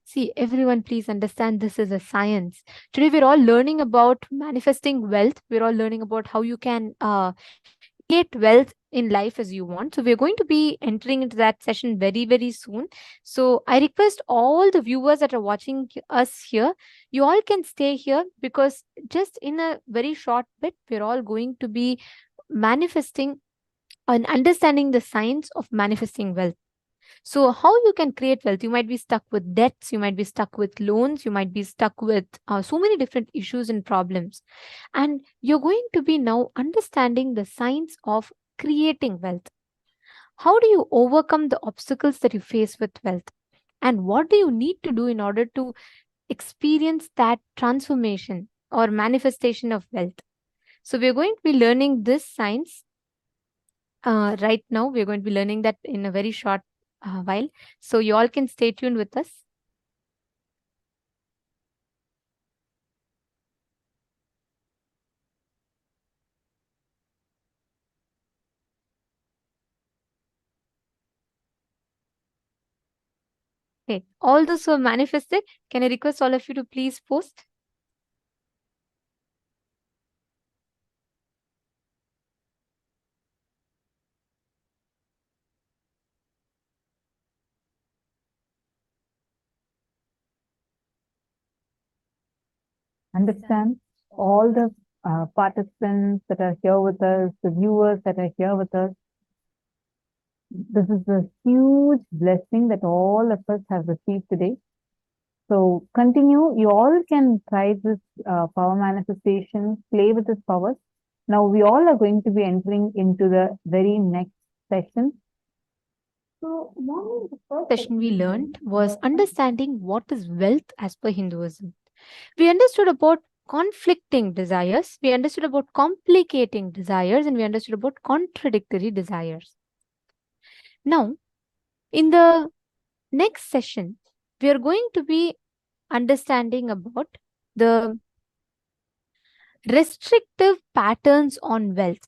See, everyone, please understand this is a science. Today, we're all learning about manifesting wealth. We're all learning about how you can create wealth in life as you want. So we're going to be entering into that session very soon. So I request all the viewers that are watching us here, you all can stay here, because just in a very short bit, we're all going to be manifesting and understanding the science of manifesting wealth. So how you can create wealth? You might be stuck with debts, you might be stuck with loans, you might be stuck with so many different issues and problems. And you're going to be now understanding the science of creating wealth. How do you overcome the obstacles that you face with wealth? And what do you need to do in order to experience that transformation or manifestation of wealth? So we're going to be learning this science right now. We're going to be learning that in a very short while. So you all can stay tuned with us. Okay, all those who are manifested, can I request all of you to please post? Understand? All the participants that are here with us, the viewers that are here with us, this is a huge blessing that all of us have received today. So continue. You all can try this power manifestation, play with this power. Now we all are going to be entering into the very next session. So the first Session we learned was understanding what is wealth as per Hinduism. We understood about conflicting desires, we understood about complicating desires, and we understood about contradictory desires. Now, in the next session, we are going to be understanding about the restrictive patterns on wealth.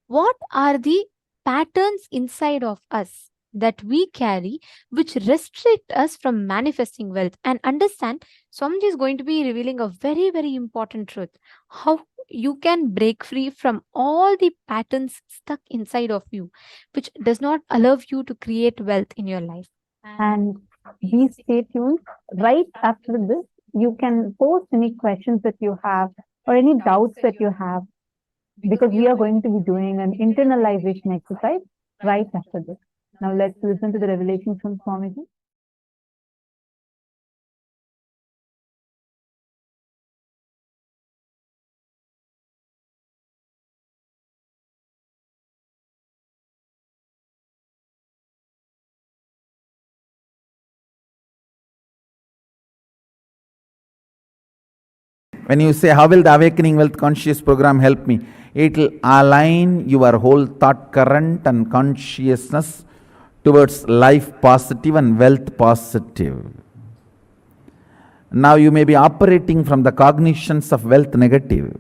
What are the patterns inside of us that we carry which restrict us from manifesting wealth? And understand, Swamiji is going to be revealing a very important truth. How you can break free from all the patterns stuck inside of you, which does not allow you to create wealth in your life. And please stay tuned. Right after this, you can post any questions that you have or any doubts that you have, because we are going to be doing an internalization exercise right after this. Now let's listen to the revelation from Swamiji. When you say, how will the Awakening Wealth Conscious program help me? It will align your whole thought current and consciousness towards life positive and wealth positive. Now you may be operating from the cognitions of wealth negative.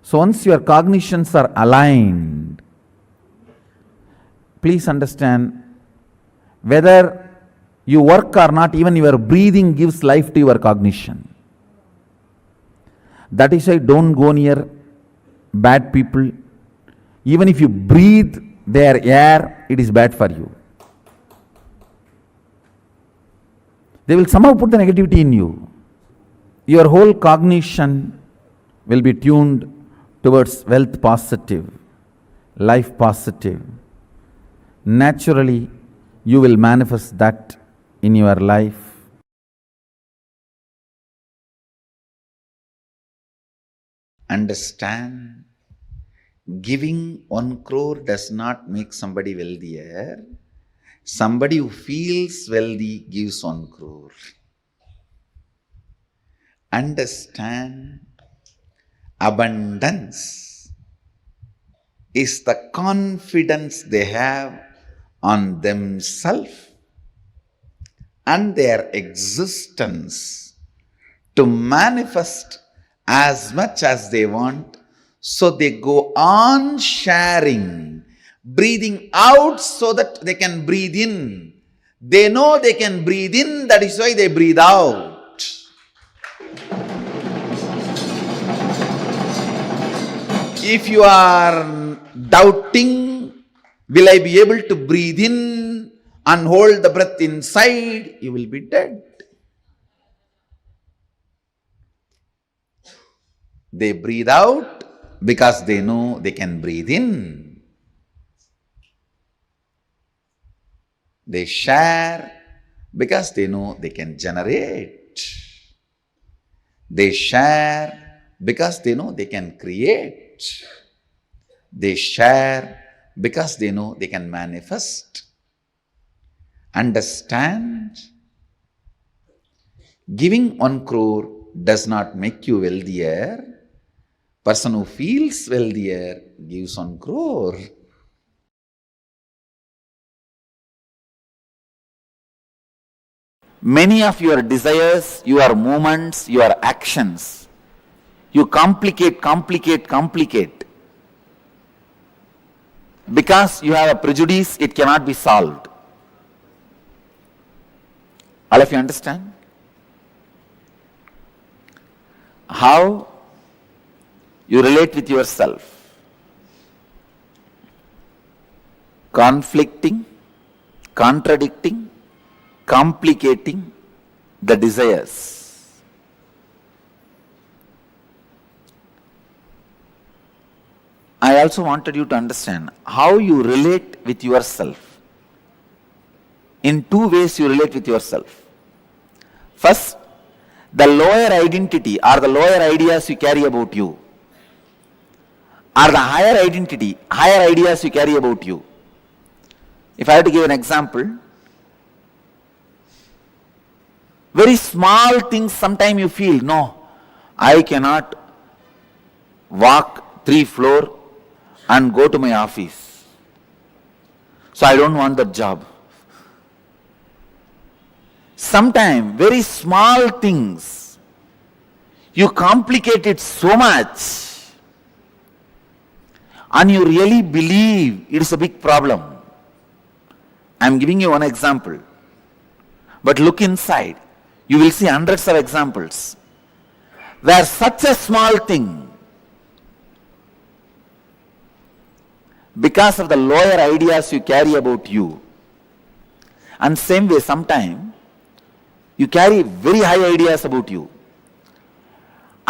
So once your cognitions are aligned, please understand, whether you work or not, even your breathing gives life to your cognition. That is why don't go near bad people. Even if you breathe their air, it is bad for you. They will somehow put the negativity in you. Your whole cognition will be tuned towards wealth positive, life positive. Naturally, you will manifest that in your life. Understand, giving 1 crore does not make somebody wealthier. Somebody who feels wealthy gives 1 crore. Understand, abundance is the confidence they have on themselves and their existence to manifest as much as they want, so they go on sharing, breathing out so that they can breathe in. They know they can breathe in, that is why they breathe out. If you are doubting, will I be able to breathe in and hold the breath inside, you will be dead. They breathe out because they know they can breathe in. They share because they know they can generate. They share because they know they can create. They share because they know they can manifest. Understand? Giving 1 crore does not make you wealthier. Person who feels wealthier gives 1 crore. Many of your desires, your movements, your actions, you complicate. Because you have a prejudice, it cannot be solved. All of you understand? How you relate with yourself. Conflicting, contradicting, complicating the desires. I also wanted you to understand how you relate with yourself. In 2 ways you relate with yourself. First, the lower identity or the lower ideas you carry about you, or the higher identity, higher ideas you carry about you. If I have to give an example, very small things sometimes you feel, no, I cannot walk 3 floors and go to my office. So I don't want that job. Sometimes very small things, you complicate it so much and you really believe it is a big problem. I am giving you one example. But look inside. You will see hundreds of examples where such a small thing, because of the lower ideas you carry about you, and same way sometimes you carry very high ideas about you,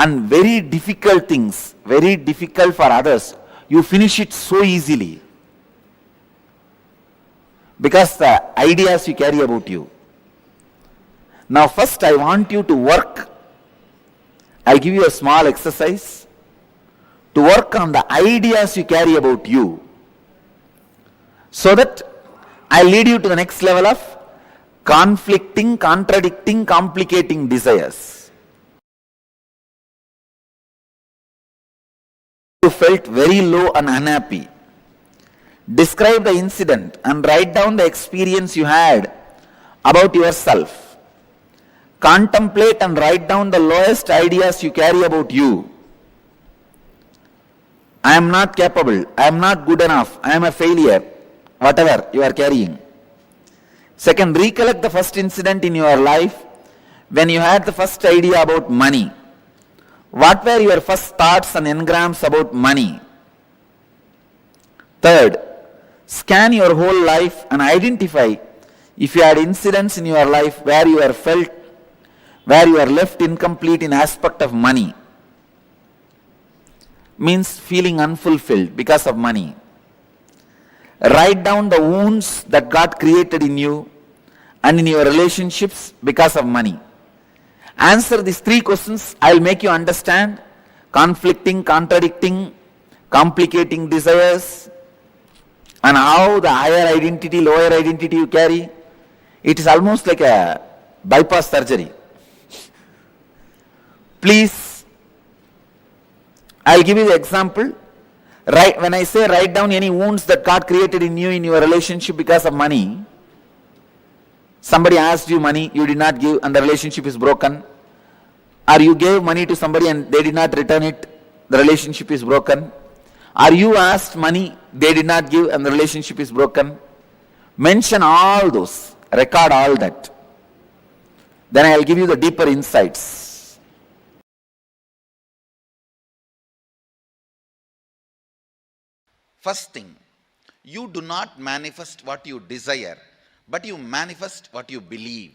and very difficult things, very difficult for others, you finish it so easily. Because the ideas you carry about you. Now first I want you to work. I'll give you a small exercise to work on the ideas you carry about you, so that I'll lead you to the next level of conflicting, contradicting, complicating desires. You felt very low and unhappy. Describe the incident and write down the experience you had about yourself. Contemplate and write down the lowest ideas you carry about you. I am not capable, I am not good enough, I am a failure, whatever you are carrying. Second, recollect the first incident in your life when you had the first idea about money. What were your first thoughts and engrams about money? Third, scan your whole life and identify if you had incidents in your life where you are left incomplete in aspect of money. Means feeling unfulfilled because of money. Write down the wounds that got created in you and in your relationships because of money. Answer these 3 questions. I'll make you understand conflicting, contradicting, complicating desires, and how the higher identity, lower identity you carry. It is almost like a bypass surgery. Please, I'll give you the example. When I say write down any wounds that got created in you in your relationship because of money, somebody asked you money, you did not give, and the relationship is broken. Or you gave money to somebody and they did not return it, the relationship is broken. Or you asked money, they did not give, and the relationship is broken. Mention all those, record all that. Then I'll give you the deeper insights. First thing, you do not manifest what you desire, but you manifest what you believe.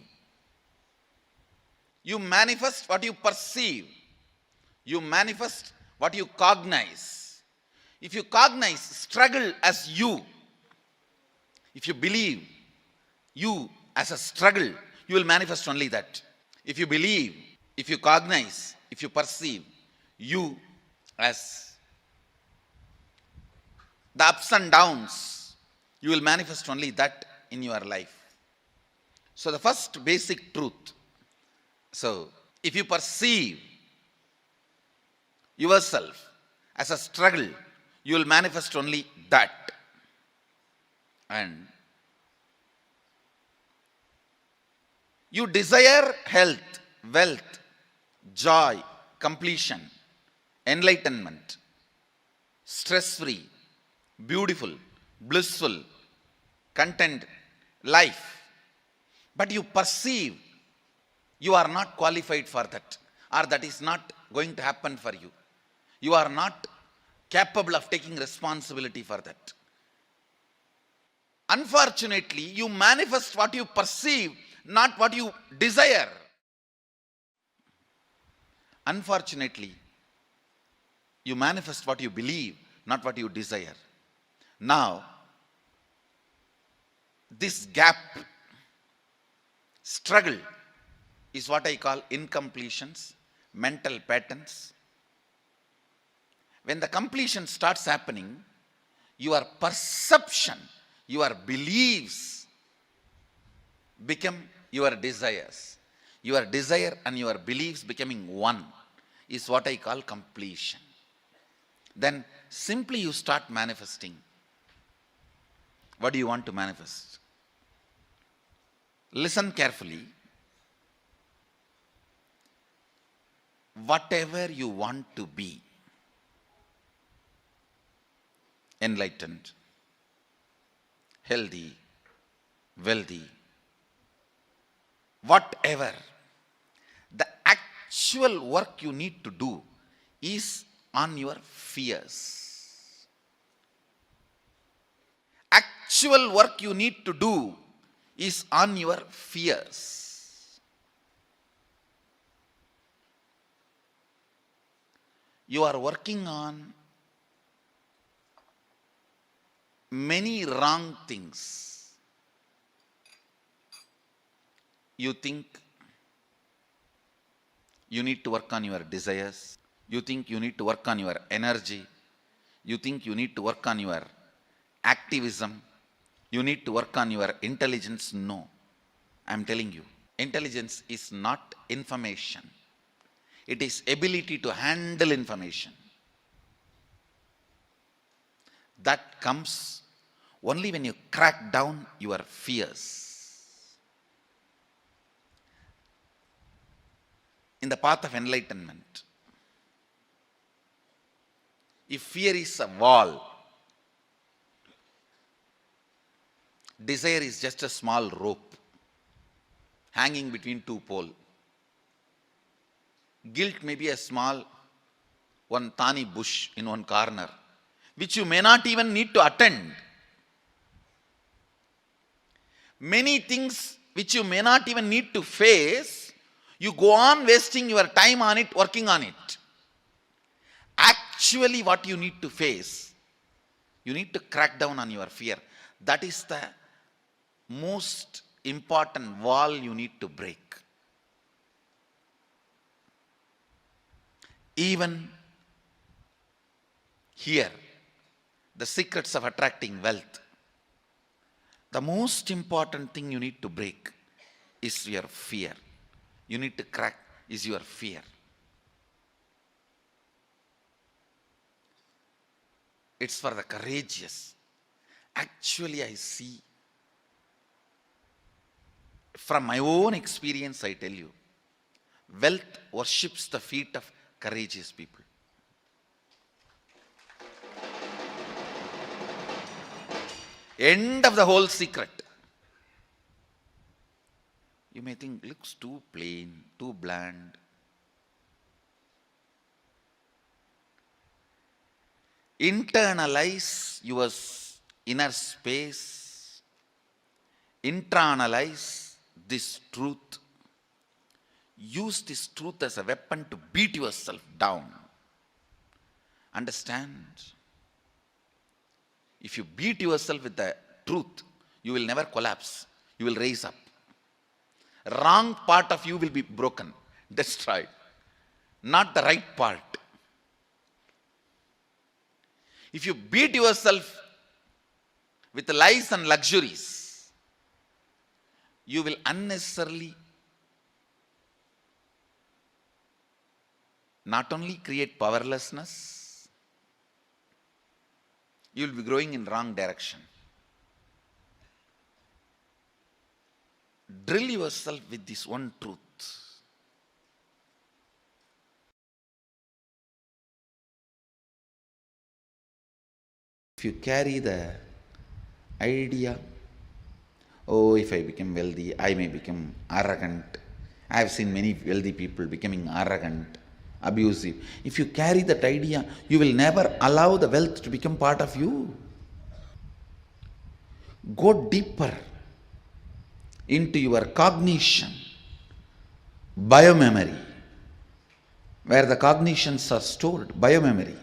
You manifest what you perceive. You manifest what you cognize. If you cognize struggle as you, if you believe you as a struggle, you will manifest only that. If you believe, if you cognize, if you perceive you as the ups and downs, you will manifest only that in your life. So the first basic truth. So if you perceive yourself as a struggle, you will manifest only that. And you desire health, wealth, joy, completion, enlightenment, stress-free, beautiful, blissful, content life. But you perceive you are not qualified for that, or that is not going to happen for you. You are not capable of taking responsibility for that. Unfortunately, you manifest what you perceive, not what you desire. Unfortunately, you manifest what you believe, not what you desire. Now, this gap, struggle, is what I call incompletions, mental patterns. When the completion starts happening, your perception, your beliefs become your desires. Your desire and your beliefs becoming one is what I call completion. Then simply you start manifesting. What do you want to manifest? Listen carefully. Whatever you want to be, enlightened, healthy, wealthy, whatever, the actual work you need to do is on your fears. Actual work you need to do is on your fears. you are working on many wrong things. You think you need to work on your desires. You think you need to work on your energy. You think you need to work on your activism. You need to work on your intelligence. No, I'm telling you, intelligence is not information. It is ability to handle information. That comes only when you crack down your fears. In the path of enlightenment, if fear is a wall, desire is just a small rope hanging between two poles. Guilt may be a small one thani bush in one corner, which you may not even need to attend. Many things which you may not even need to face, you go on wasting your time on it, working on it. Actually, what you need to face, you need to crack down on your fear. That is the most important wall you need to break. Even here, the secrets of attracting wealth, the most important thing you need to break is your fear. You need to crack is your fear. It's for the courageous. Actually, I see, from my own experience, I tell you, wealth worships the feet of courageous people. End of the whole secret. You may think, looks too plain, too bland. Internalize your inner space. Internalize this truth. Use this truth as a weapon to beat yourself down. Understand? If you beat yourself with the truth, you will never collapse. You will raise up. Wrong part of you will be broken, destroyed. Not the right part. If you beat yourself with lies and luxuries, you will unnecessarily not only create powerlessness, you will be growing in wrong direction. Drill yourself with this one truth. If you carry the idea, oh, if I become wealthy, I may become arrogant. I have seen many wealthy people becoming arrogant, abusive. If you carry that idea, you will never allow the wealth to become part of you. Go deeper into your cognition, biomemory, where the cognitions are stored, biomemory.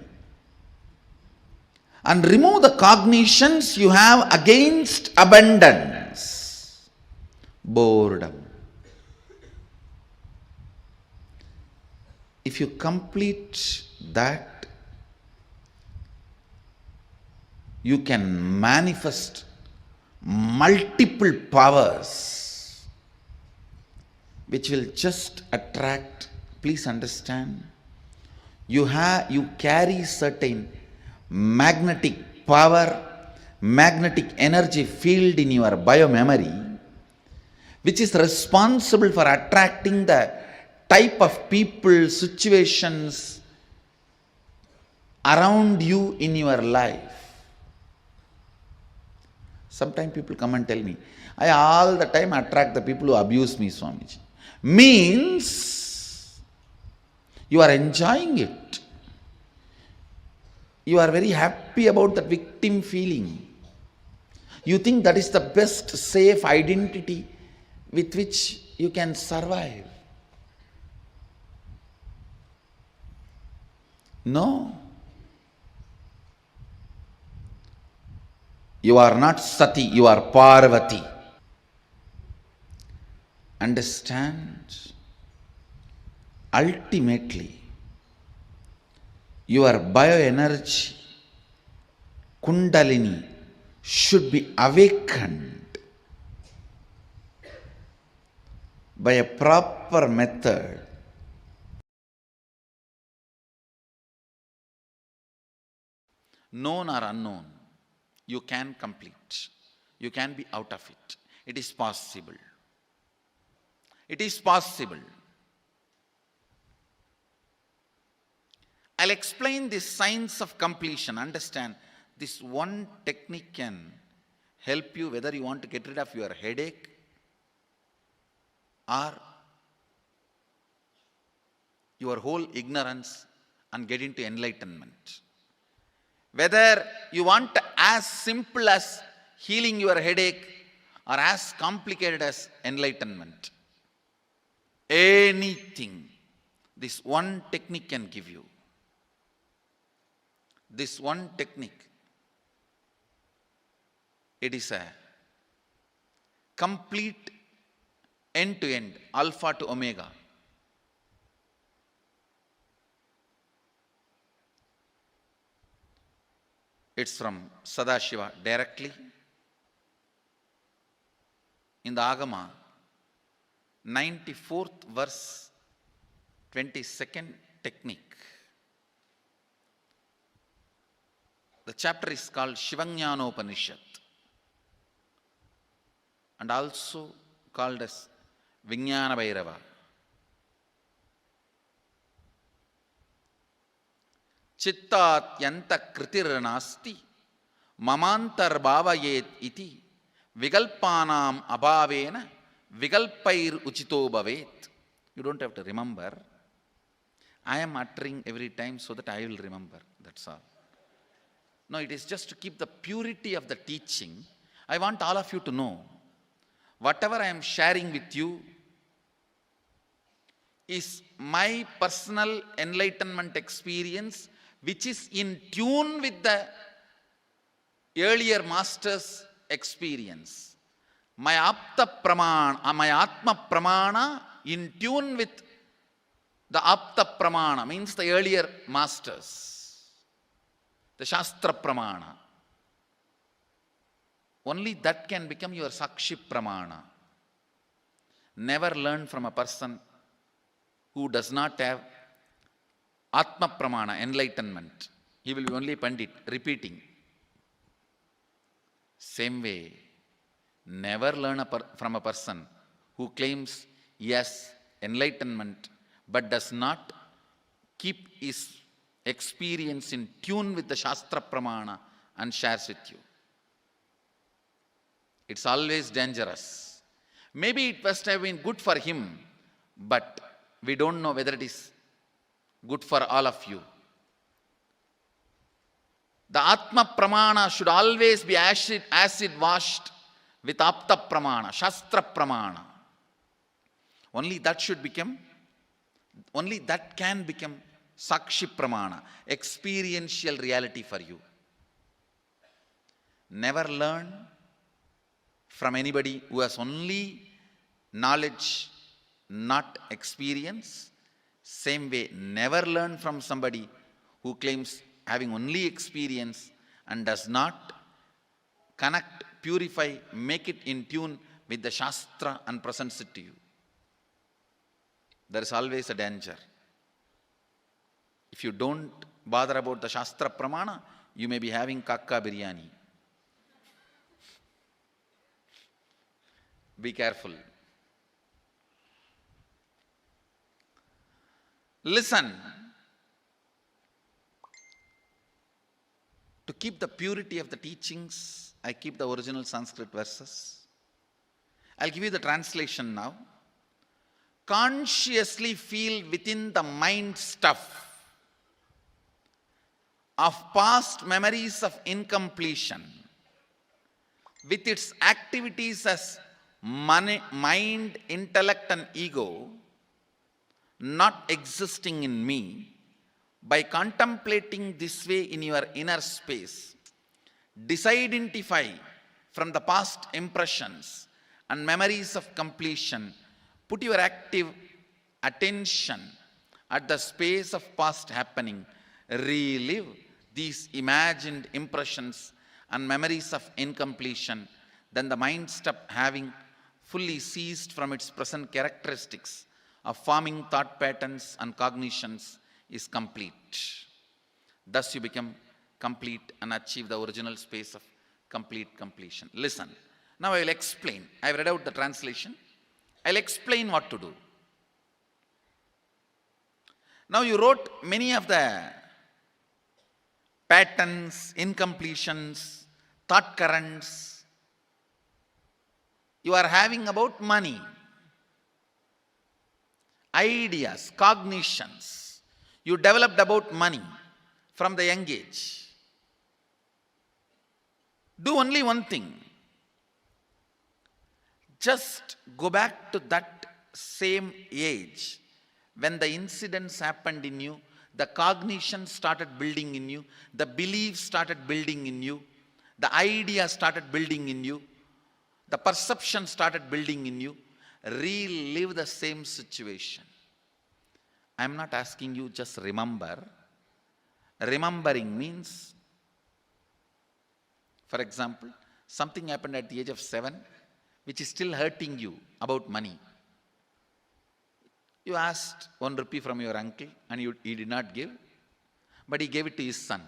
And remove the cognitions you have against abundance, boredom. If you complete that, you can manifest multiple powers which will just attract. Please understand, you carry certain magnetic power, magnetic energy field in your biomemory, which is responsible for attracting the type of people, situations around you in your life. Sometimes people come and tell me, I all the time attract the people who abuse me, Swamiji. Means you are enjoying it. You are very happy about that victim feeling. You think that is the best safe identity with which you can survive. No. You are not Sati, you are Parvati. Understand? Ultimately, your bioenergy, Kundalini, should be awakened by a proper method. Known or unknown, you can complete. You can be out of it. It is possible. It is possible. I'll explain the science of completion. Understand, this one technique can help you whether you want to get rid of your headache or your whole ignorance and get into enlightenment. Whether you want as simple as healing your headache or as complicated as enlightenment. Anything, this one technique can give you. This one technique, it is a complete end-to-end, alpha to omega. It's from Sadashiva directly. In the Agama, 94th verse, 22nd technique. The chapter is called Shivajnanopanishad and also called as Vijnana Bhairava. Chittat yanta kritirnasti mamantar bhavayet iti vigalpanam abhavena vigalpair uchito bhavet. You don't have to remember. I am uttering every time so that I will remember. That's all. No, it is just to keep the purity of the teaching. I want all of you to know, whatever I am sharing with you is my personal enlightenment experience, which is in tune with the earlier master's experience. My Apta Pramana, my Atma Pramana in tune with the Apta Pramana, means the earlier masters. The Shastra Pramana. Only that can become your Sakshi Pramana. Never learn from a person who does not have Atma Pramana, enlightenment. He will be only Pandit, repeating. Same way, never learn from a person who claims yes, enlightenment, but does not keep his experience in tune with the Shastra Pramana and shares with you. It's always dangerous. Maybe it must have been good for him, but we don't know whether it is good for all of you. The Atma Pramana should always be acid washed with Apta Pramana, Shastra Pramana. Only that can become Sakshi Pramana, experiential reality for you. Never learn from anybody who has only knowledge, not experience. Same way, never learn from somebody who claims having only experience and does not connect, purify, make it in tune with the Shastra and presents it to you. There is always a danger. If you don't bother about the Shastra Pramana, you may be having kakka biryani. Be careful. Listen. To keep the purity of the teachings, I keep the original Sanskrit verses. I'll give you the translation now. Consciously feel within the mind stuff of past memories of incompletion with its activities as mind, intellect and ego not existing in me, By contemplating this way in your inner space, disidentify from the past impressions and memories of completion. Put your active attention at the space of past happening. Relive these imagined impressions and memories of incompletion. Then the mind stop having fully ceased from its present characteristics of forming thought patterns and cognitions is complete. Thus you become complete and achieve the original space of complete completion. Listen. Now I will explain. I have read out the translation. I will explain what to do. Now you wrote many of the patterns, incompletions, thought currents you are having about money, ideas, cognitions you developed about money from the young age. Do only one thing. Just go back to that same age when the incidents happened in you, the cognition started building in you, the beliefs started building in you, the idea started building in you, the perception started building in you. Relive the same situation. I am not asking you just remember. Remembering means, for example, something happened at the age of 7 which is still hurting you about money. You asked 1 rupee from your uncle and he did not give, but he gave it to his son.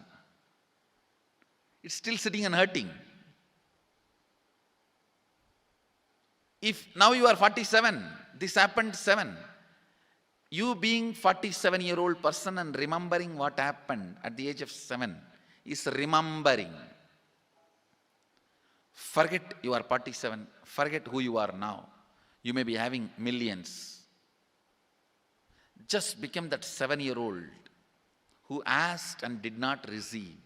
It's still sitting and hurting. If now you are 47, this happened 7. You being 47-year-old person and remembering what happened at the age of 7 is remembering. Forget you are 47. Forget who you are now. You may be having millions. Just become that 7-year-old who asked and did not receive.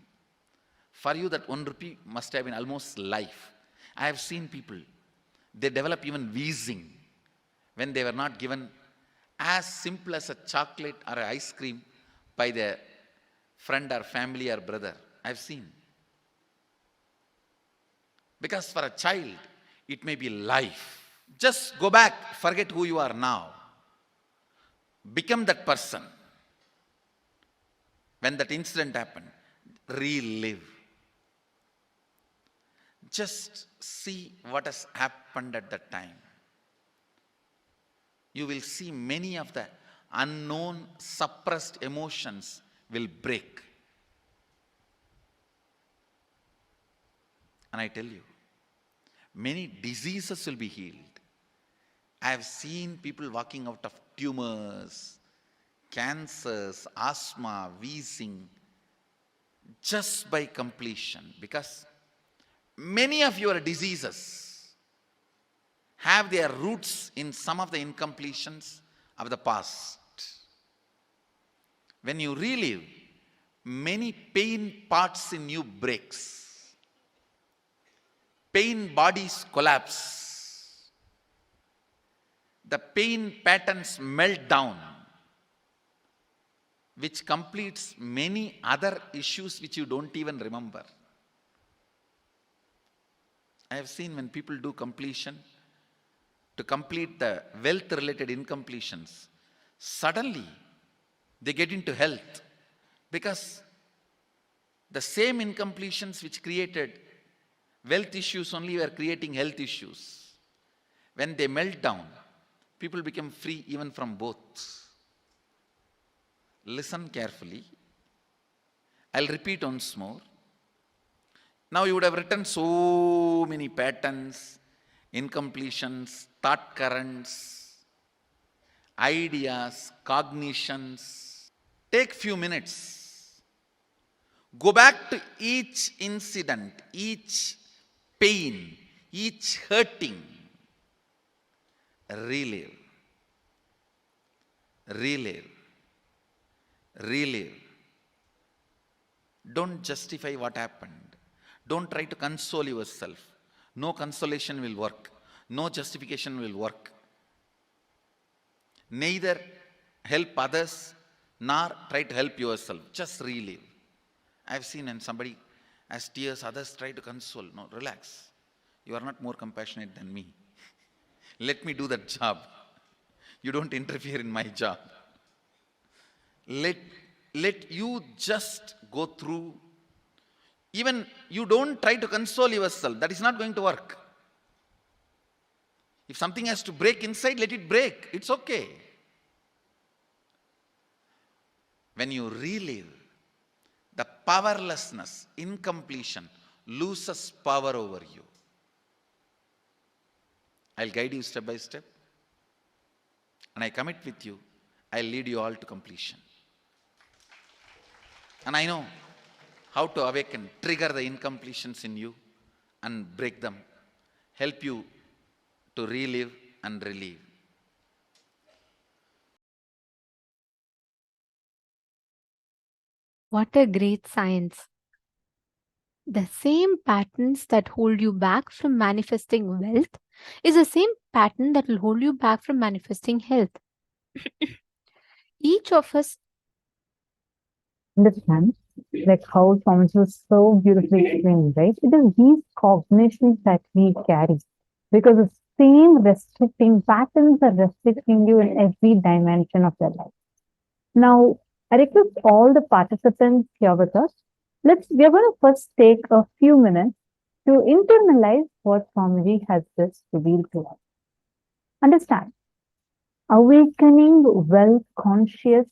For you that 1 rupee must have been almost life. I have seen people, they develop even wheezing when they were not given as simple as a chocolate or an ice cream by their friend or family or brother. I have seen. Because for a child, it may be life. Just go back, forget who you are now. Become that person. When that incident happened, relive. Just see what has happened at that time. You will see many of the unknown, suppressed emotions will break. And I tell you, many diseases will be healed. I have seen people walking out of tumors, cancers, asthma, wheezing, just by completion. Because many of your diseases have their roots in some of the incompletions of the past. When you relive, many pain parts in you breaks. Pain bodies collapse. The pain patterns melt down, which completes many other issues which you don't even remember. I have seen when people do completion, to complete the wealth-related incompletions, suddenly they get into health, because the same incompletions which created wealth issues only were creating health issues. When they melt down, people become free even from both. Listen carefully. I'll repeat once more. Now you would have written so many patterns, incompletions, thought currents, ideas, cognitions. Take few minutes. Go back to each incident, each pain, each hurting. Relive. Relive. Relive. Don't justify what happened. Don't try to console yourself. No consolation will work. No justification will work. Neither help others nor try to help yourself. Just relive. I've seen when somebody has tears, others try to console. No, relax. You are not more compassionate than me. Let me do that job. You don't interfere in my job. Let you just go through. Even you don't try to console yourself. That is not going to work. If something has to break inside, let it break. It's okay. When you relive, the powerlessness, incompletion, loses power over you. I'll guide you step by step. And I commit with you, I'll lead you all to completion. And I know how to awaken, trigger the incompletions in you and break them, help you to relive and relieve. What a great science. The same patterns that hold you back from manifesting wealth is the same pattern that will hold you back from manifesting health. Each of us Understand, like how Thomas was so beautifully explained, right? It is these cognitions that we carry because the same restricting patterns are restricting you in every dimension of your life. Now, I request all the participants here with us. We are going to first take a few minutes to internalize what Swamiji has just revealed to us. Understand, awakening wealth conscious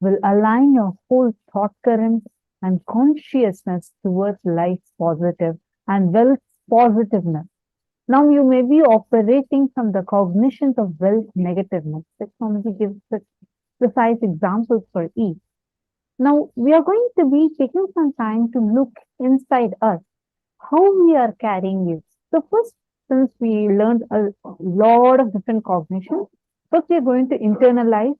will align your whole thought current and consciousness towards life positive and wealth positiveness. Now you may be operating from the cognitions of wealth negativeness. Swamiji gives precise examples for each. Now we are going to be taking some time to look inside us, how we are carrying it. So first, since we learned a lot of different cognitions, first we are going to internalize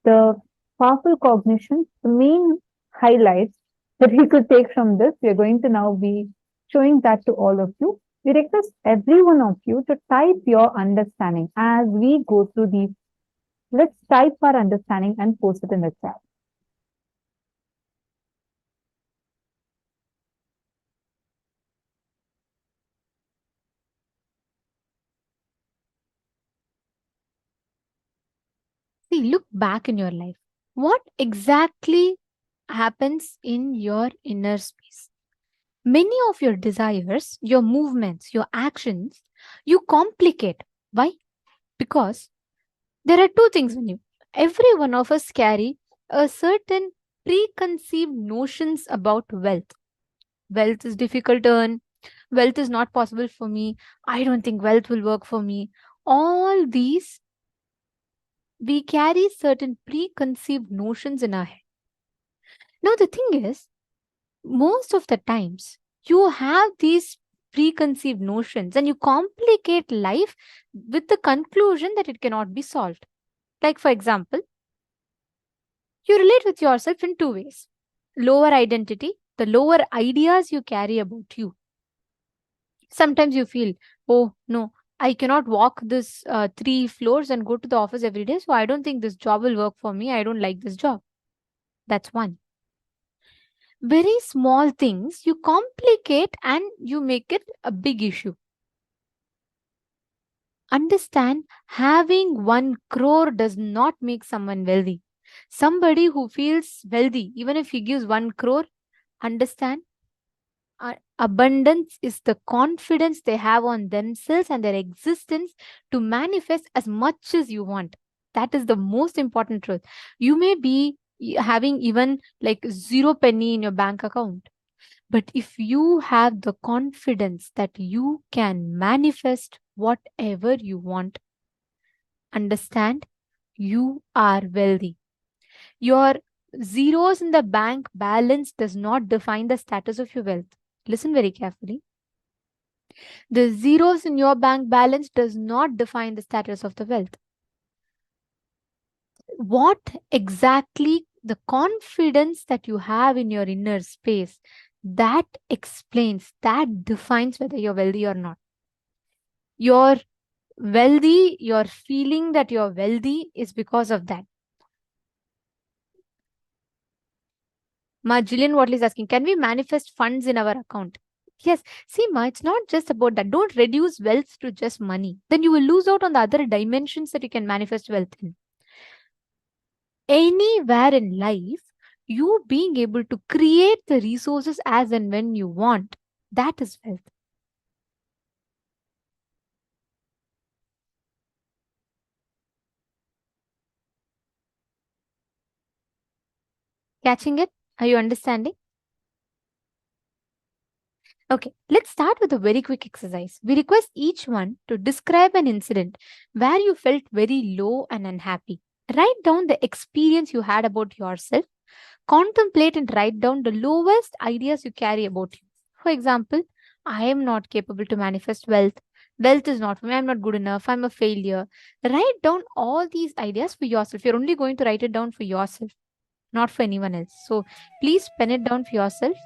the powerful cognition, the main highlights that we could take from this. We are going to now be showing that to all of you. We request every one of you to type your understanding as we go through these. Let's type our understanding and post it in the chat. see, look back in your life. What exactly happens in your inner space? Many of your desires, your movements, your actions, you complicate. Why? Because there are two things in you. Every one of us carry a certain preconceived notions about wealth. Wealth is difficult to earn. Wealth is not possible for me. I don't think wealth will work for me. All these, we carry certain preconceived notions in our head. Now, the thing is, most of the times, you have these preconceived notions and you complicate life with the conclusion that it cannot be solved. Like, for example, you relate with yourself in two ways. Lower identity, the lower ideas you carry about you. Sometimes you feel, oh no, I cannot walk this 3 floors and go to the office every day, so I don't think this job will work for me. I don't like this job. That's one. Very small things you complicate and you make it a big issue. Understand, having 1 crore does not make someone wealthy. Somebody who feels wealthy, even if he gives 1 crore, understand, abundance is the confidence they have on themselves and their existence to manifest as much as you want. That is the most important truth. You may be having even like 0 penny in your bank account, but if you have the confidence that you can manifest whatever you want, understand, you are wealthy. Your zeros in the bank balance does not define the status of your wealth. Listen very carefully. The zeros in your bank balance does not define the status of the wealth. What exactly the confidence that you have in your inner space, that explains, that defines whether you're wealthy or not. You're wealthy, your feeling that you're wealthy is because of that. Ma Jillian Watley is asking, can we manifest funds in our account? Yes. See, Ma, it's not just about that. Don't reduce wealth to just money. Then you will lose out on the other dimensions that you can manifest wealth in. Anywhere in life, you being able to create the resources as and when you want, that is wealth. Catching it? Are you understanding? Okay, let's start with a very quick exercise. We request each one to describe an incident where you felt very low and unhappy. Write down the experience you had about yourself. Contemplate and write down the lowest ideas you carry about you. For example, I am not capable to manifest wealth. Wealth is not for me. I'm not good enough. I'm a failure. Write down all these ideas for yourself. You're only going to write it down for yourself, not for anyone else. So please pen it down for yourself.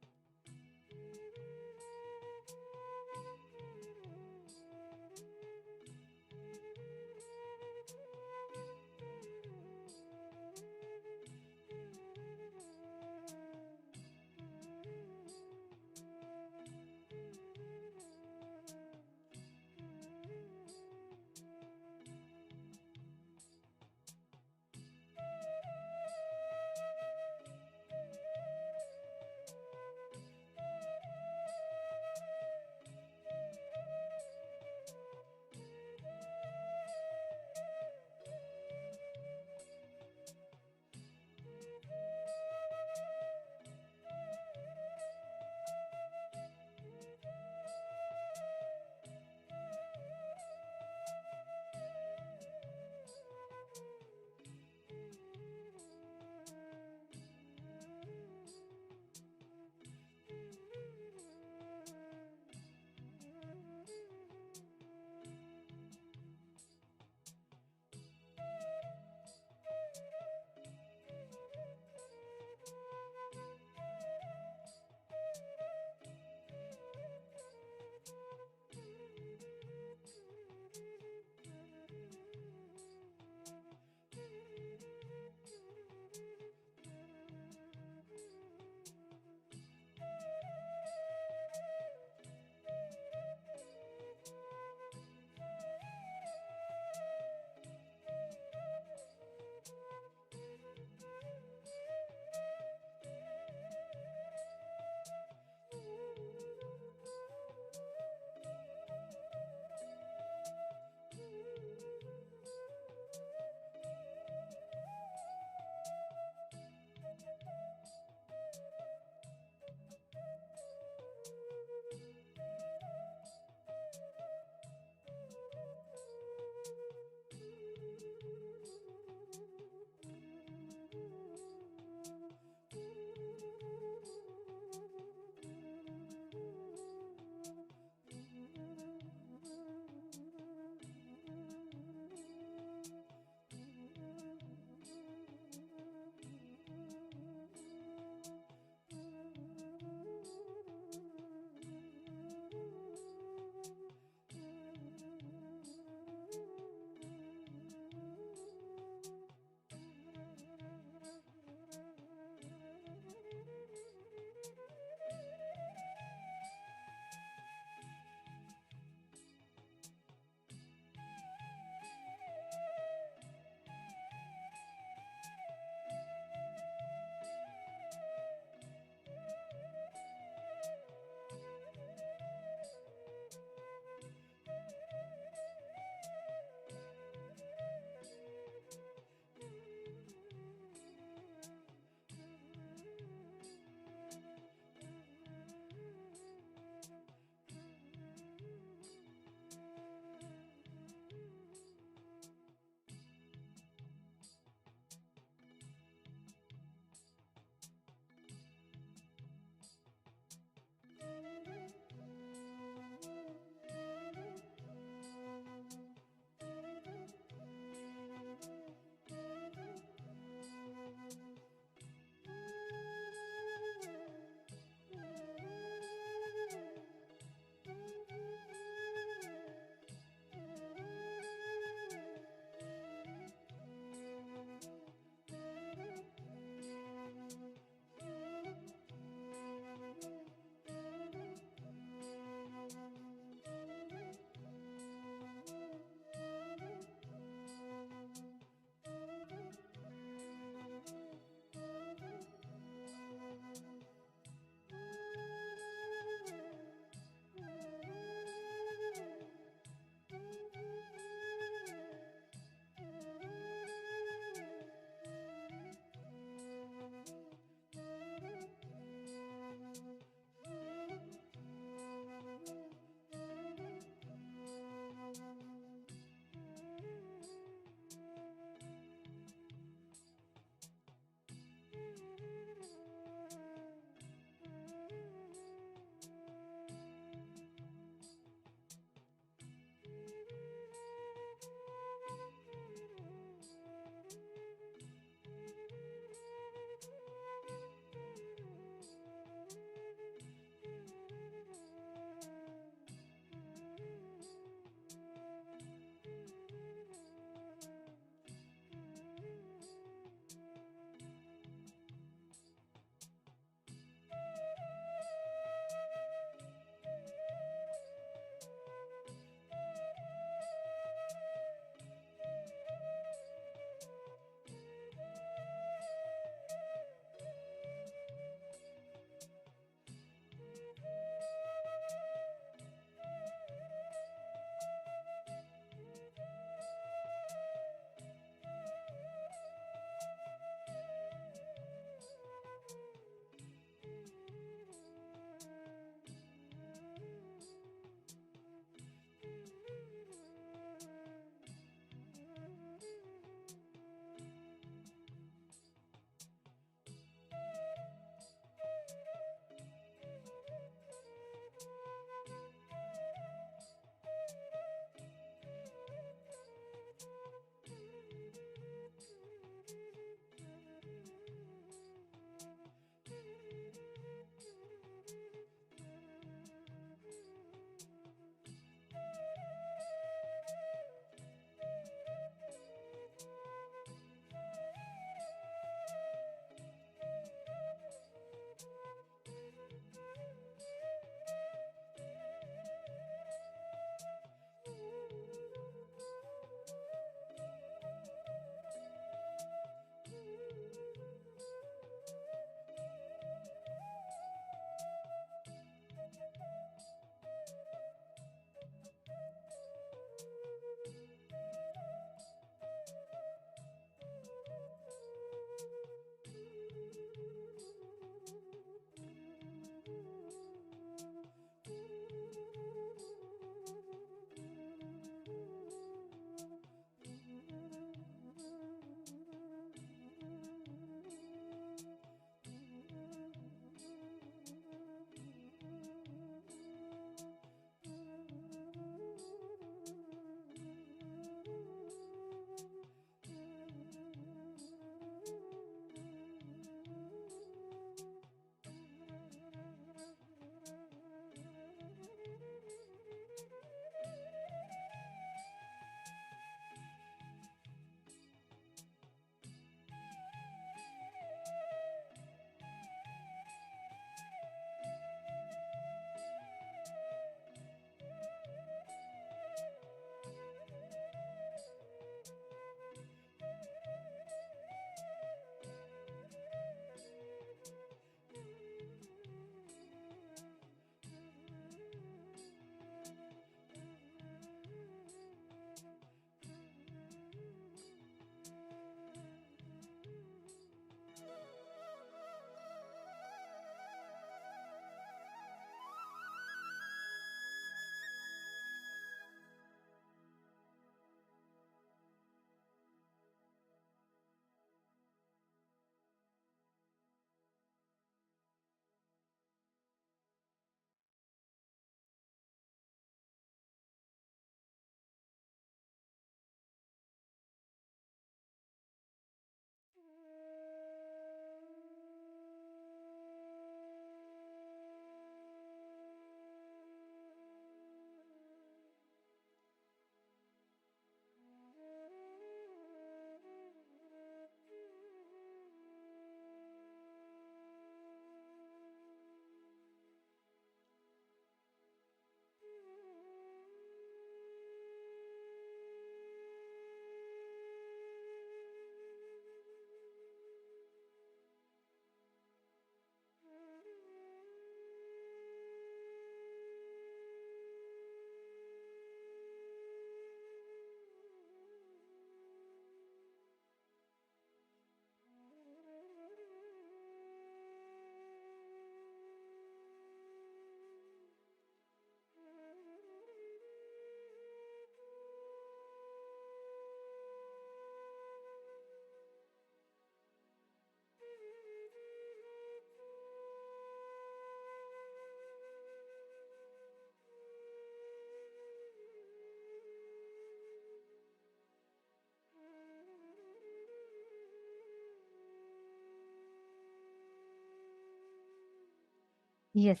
Yes.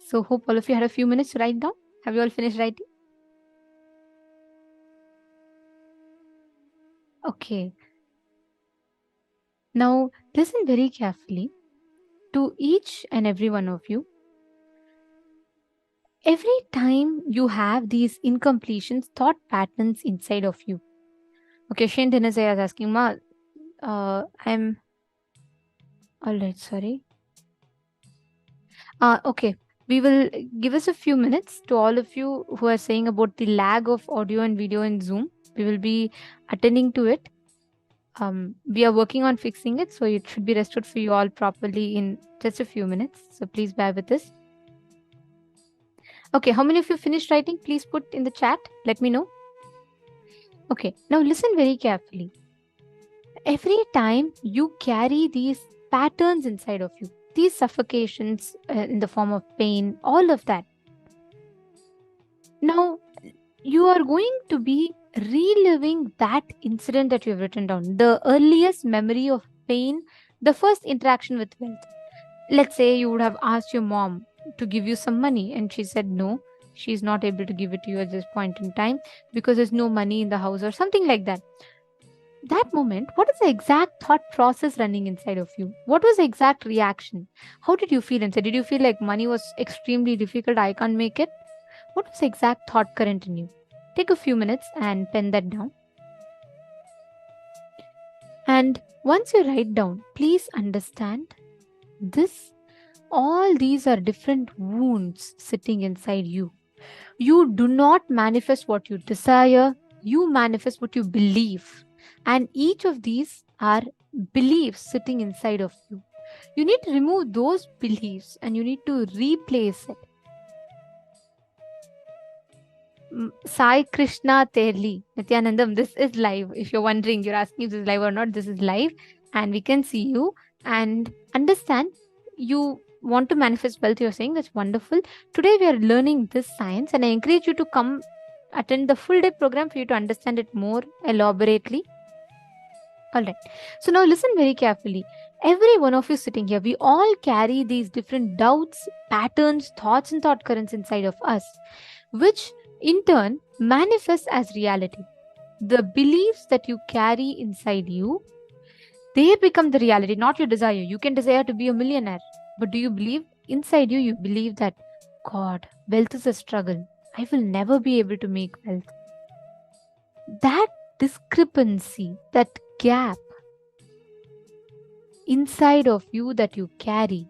So hope all of you had a few minutes to write down. Have you all finished writing? Okay. Now listen very carefully to each and every one of you. Every time you have these incompletions, thought patterns inside of you. Okay, Shane Dinazaya is asking, Ma, I'm all right, sorry. Okay, we will give us a few minutes to all of you who are saying about the lag of audio and video in Zoom. We will be attending to it. We are working on fixing it, so it should be restored for you all properly in just a few minutes. So please bear with us. Okay, how many of you finished writing? Please put in the chat. Let me know. Okay, now listen very carefully. Every time you carry these patterns inside of you, these suffocations in the form of pain, all of that. Now, you are going to be reliving that incident that you have written down, the earliest memory of pain, the first interaction with wealth. Let's say you would have asked your mom to give you some money and she said no, she's not able to give it to you at this point in time because there's no money in the house or something like that. That moment, what is the exact thought process running inside of you? What was the exact reaction? How did you feel inside? Did you feel like money was extremely difficult, I can't make it? What was the exact thought current in you? Take a few minutes and pen that down. And once you write down, please understand this. All these are different wounds sitting inside you. You do not manifest what you desire, you manifest what you believe. And each of these are beliefs sitting inside of you. You need to remove those beliefs and you need to replace it. Sai Krishna Terli, Nithyanandam, this is live. If you're wondering, you're asking if this is live or not, this is live and we can see you and understand. You want to manifest wealth, you're saying, that's wonderful. Today we are learning this science and I encourage you to come attend the full day program for you to understand it more elaborately. All right. So now listen very carefully. Every one of you sitting here, we all carry these different doubts, patterns, thoughts, and thought currents inside of us, which in turn manifest as reality. The beliefs that you carry inside you, they become the reality, not your desire. You can desire to be a millionaire, but do you believe inside you, you believe that, God, wealth is a struggle. I will never be able to make wealth. That discrepancy, that gap inside of you that you carry,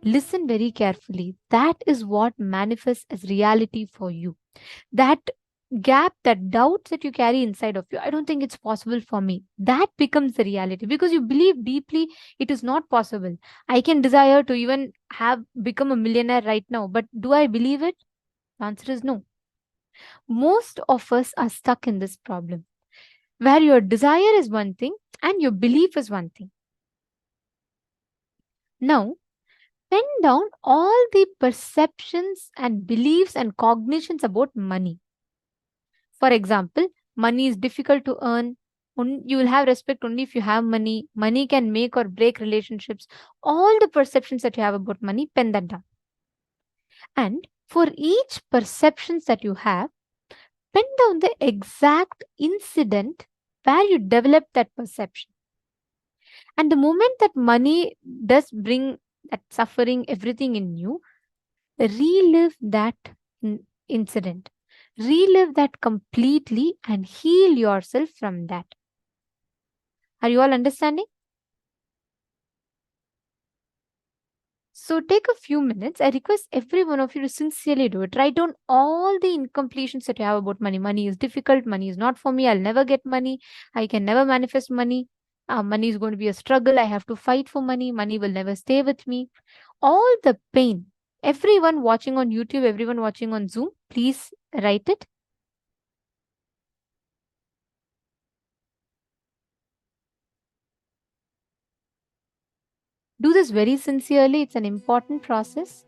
listen very carefully. That is what manifests as reality for you. That gap, that doubt that you carry inside of you, I don't think it's possible for me. That becomes the reality because you believe deeply it is not possible. I can desire to even have become a millionaire right now, but do I believe it? The answer is no. Most of us are stuck in this problem where your desire is one thing and your belief is one thing. Now, pen down all the perceptions and beliefs and cognitions about money. For example, money is difficult to earn. You will have respect only if you have money. Money can make or break relationships. All the perceptions that you have about money, pen that down. And for each perceptions that you have, pen down the exact incident where you develop that perception. And the moment that money does bring that suffering, everything in you, relive that incident. Relive that completely and heal yourself from that. Are you all understanding? So take a few minutes. I request every one of you to sincerely do it. Write down all the incompletions that you have about money. Money is difficult. Money is not for me. I'll never get money. I can never manifest money. Money is going to be a struggle. I have to fight for money. Money will never stay with me. All the pain. Everyone watching on YouTube, everyone watching on Zoom, please write it. Do this very sincerely. It's an important process.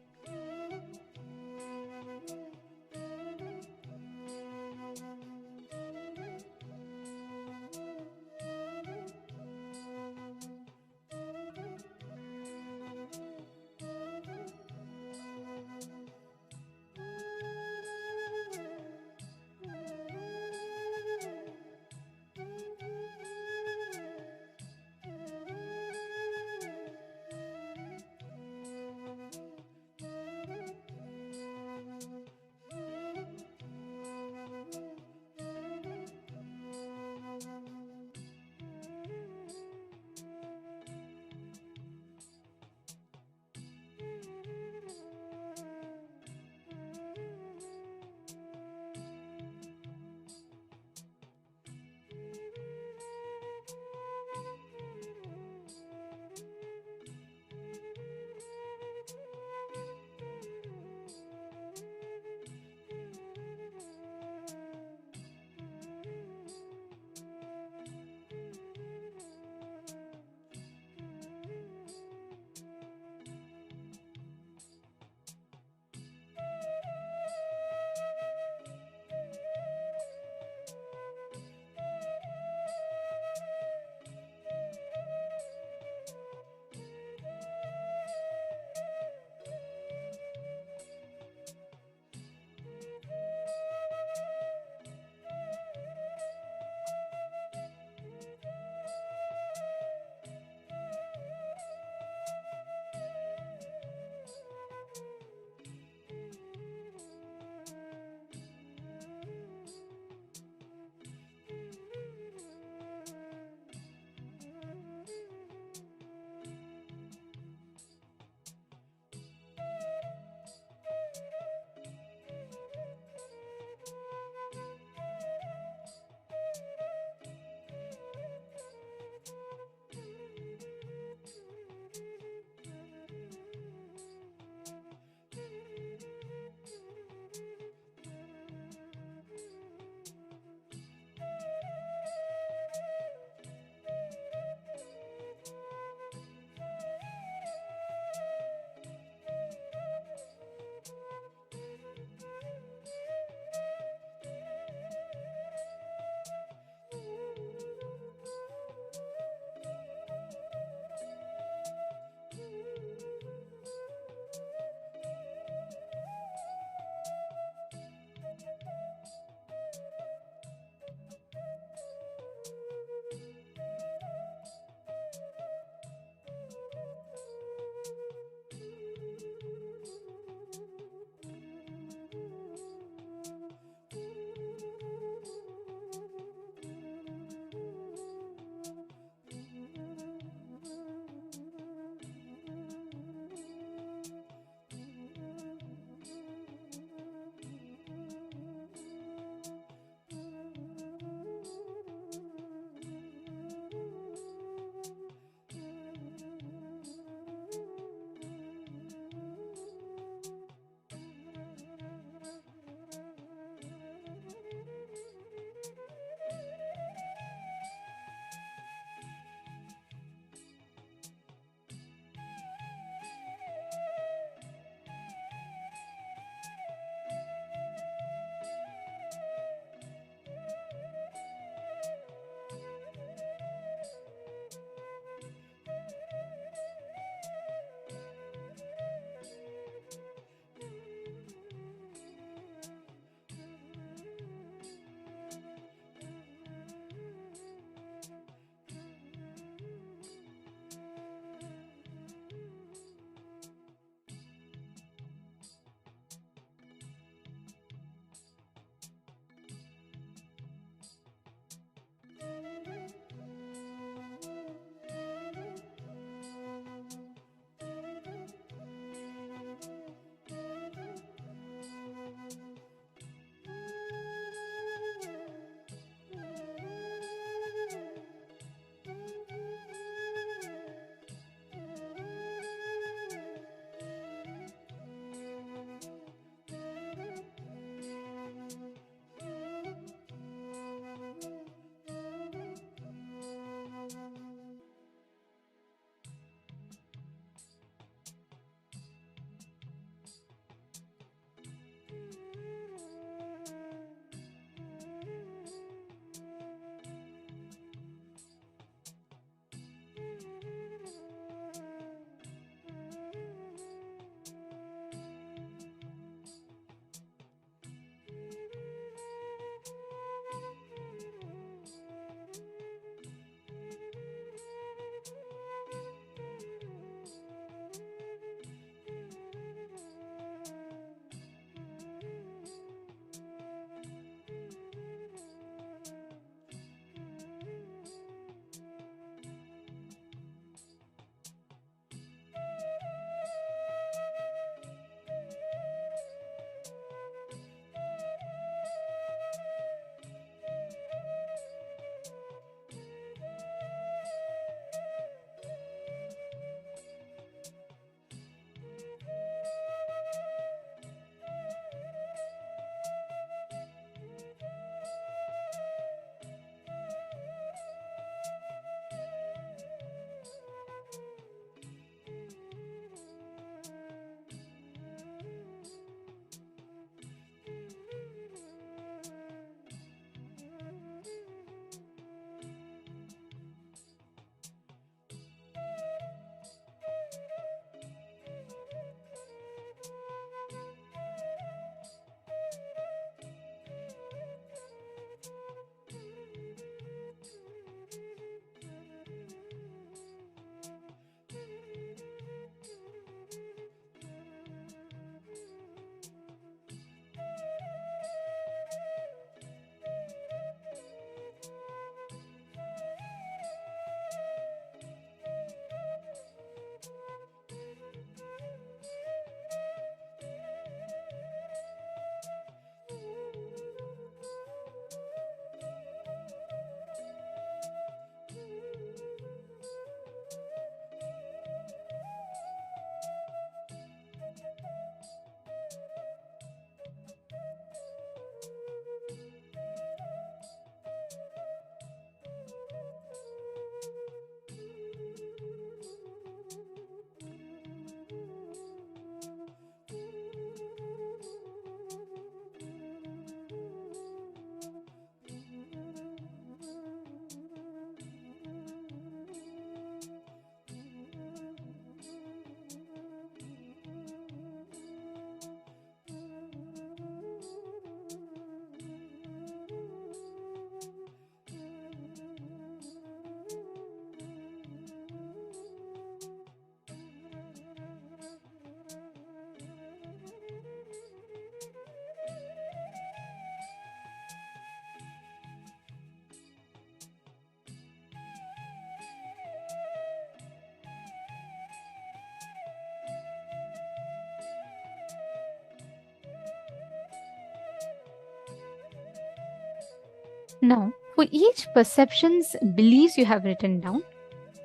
Now, for each perceptions, beliefs you have written down,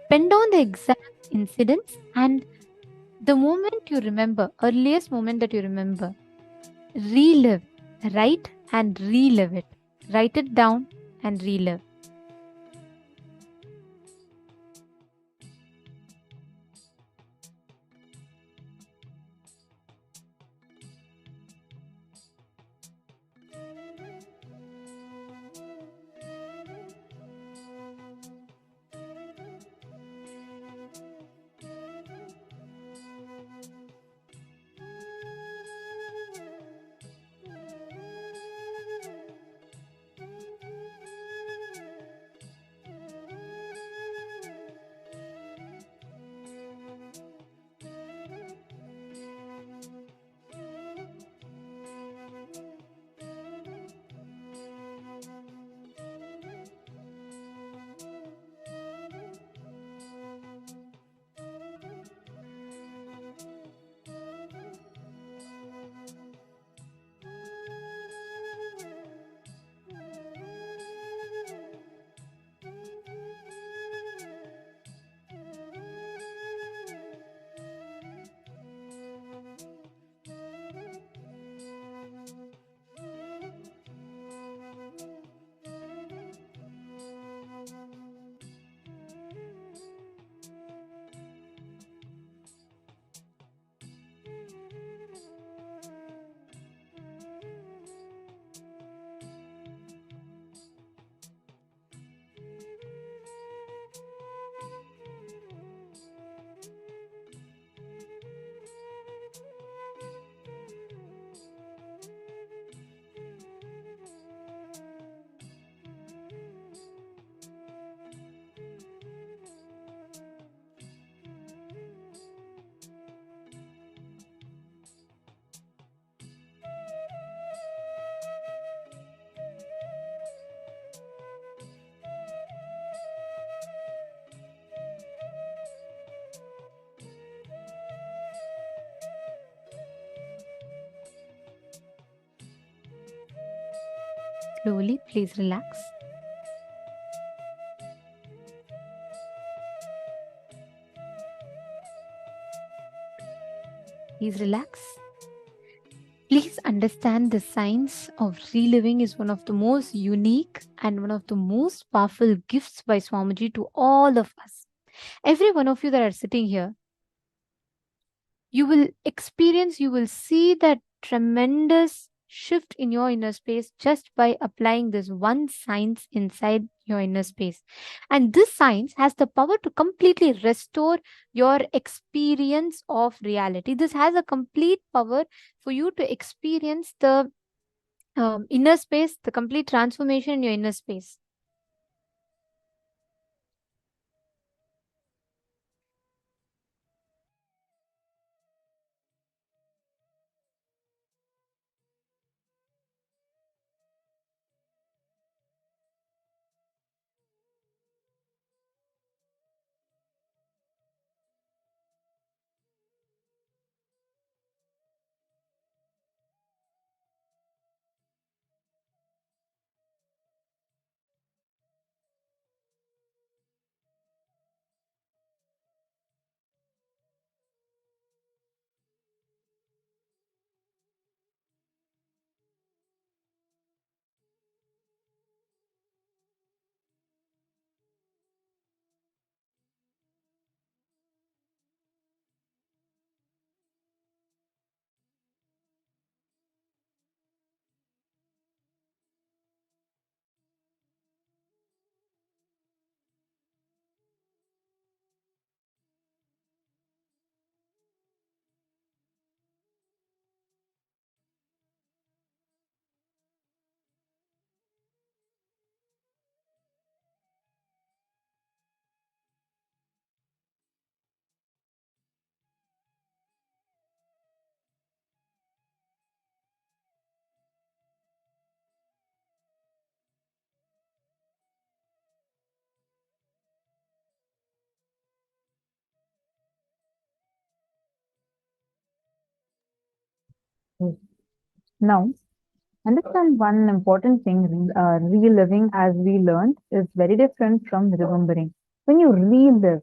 pen down the exact incidents and the moment you remember, earliest moment that you remember, relive, write and relive it. Write it down and relive. Slowly, please relax. Please relax. Please understand the science of reliving is one of the most unique and one of the most powerful gifts by Swamiji to all of us. Every one of you that are sitting here, you will experience, you will see that tremendous shift in your inner space just by applying this one science inside your inner space. And this science has the power to completely restore your experience of reality. This has a complete power for you to experience the inner space, the complete transformation in your inner space. Now, Understand one important thing, reliving as we learned is very different from remembering. When you relive,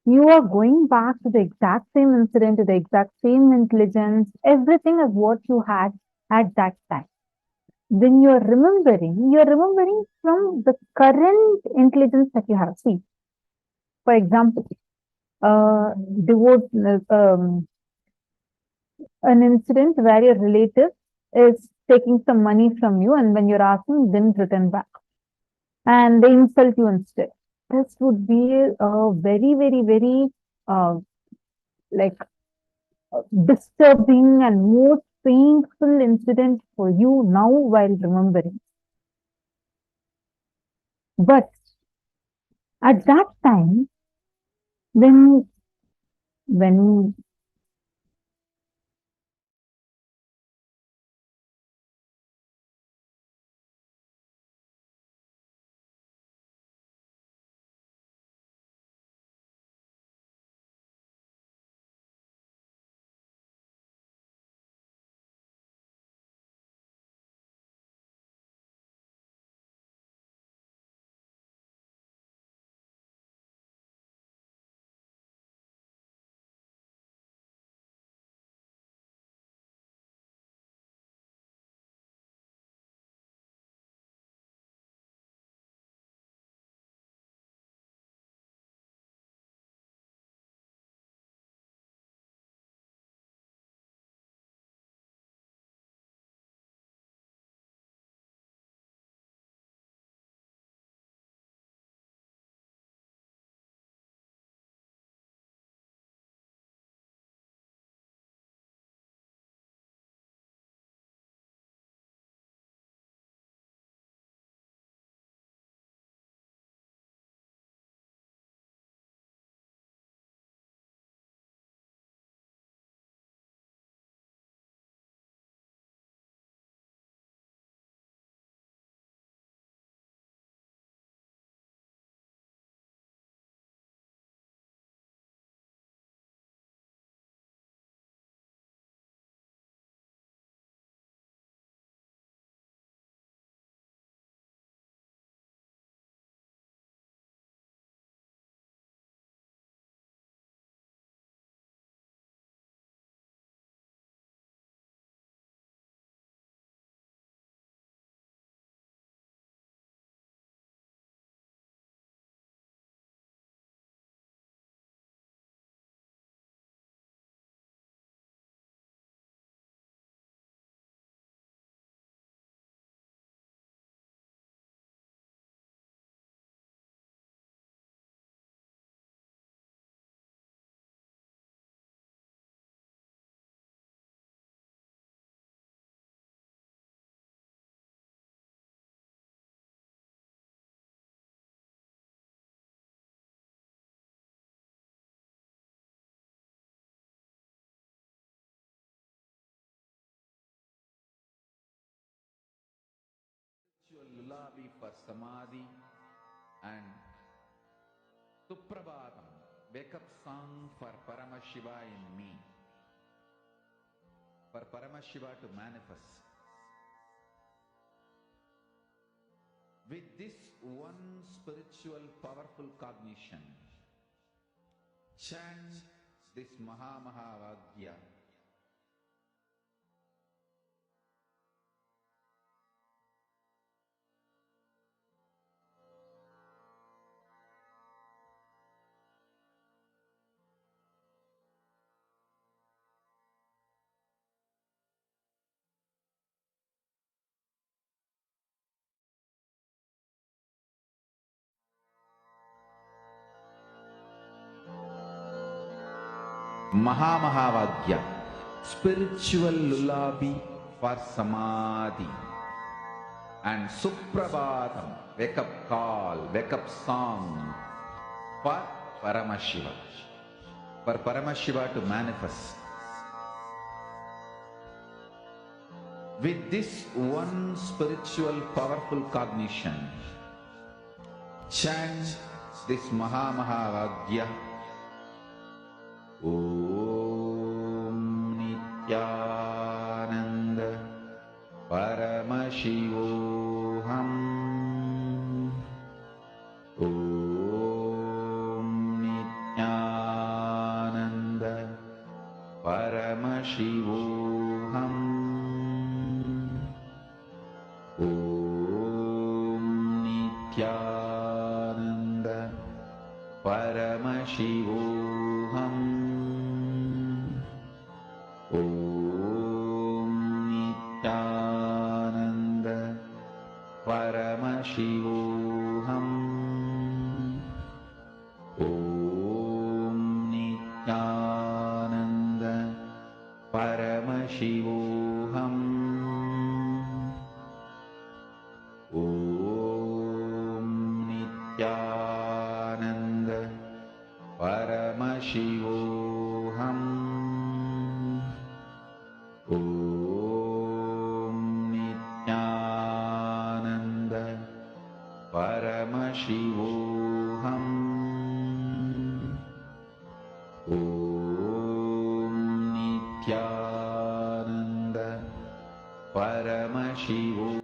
you are going back to the exact same incident, to the exact same intelligence, everything is what you had at that time. When you're remembering from the current intelligence that you have. See, for example, devote an incident where your relative is taking some money from you, and when you're asking, didn't return back, and they insult you instead. This would be a very, very, very like disturbing and most painful incident for you now while remembering. But at that time, when lullaby for Samadhi and Suprabhatam, wake up song for Paramashiva in me, for Paramashiva to manifest. With this one spiritual powerful cognition, chant this Mahavagya. Mahavagya, spiritual lullaby for Samadhi, and Suprabhatam, wake up call, wake up song for Paramashiva, for Paramashiva to manifest. With this one spiritual powerful cognition, chant this Mahavagya. Om Nithyananda Paramashivoham Nityananda Paramashivoham. Om Nityananda Paramashivoham. Om Nityananda Paramashivoham. Om Nityananda Paramashivoham. Om Nityananda Paramashivoham. Om Nityananda Paramashivoham.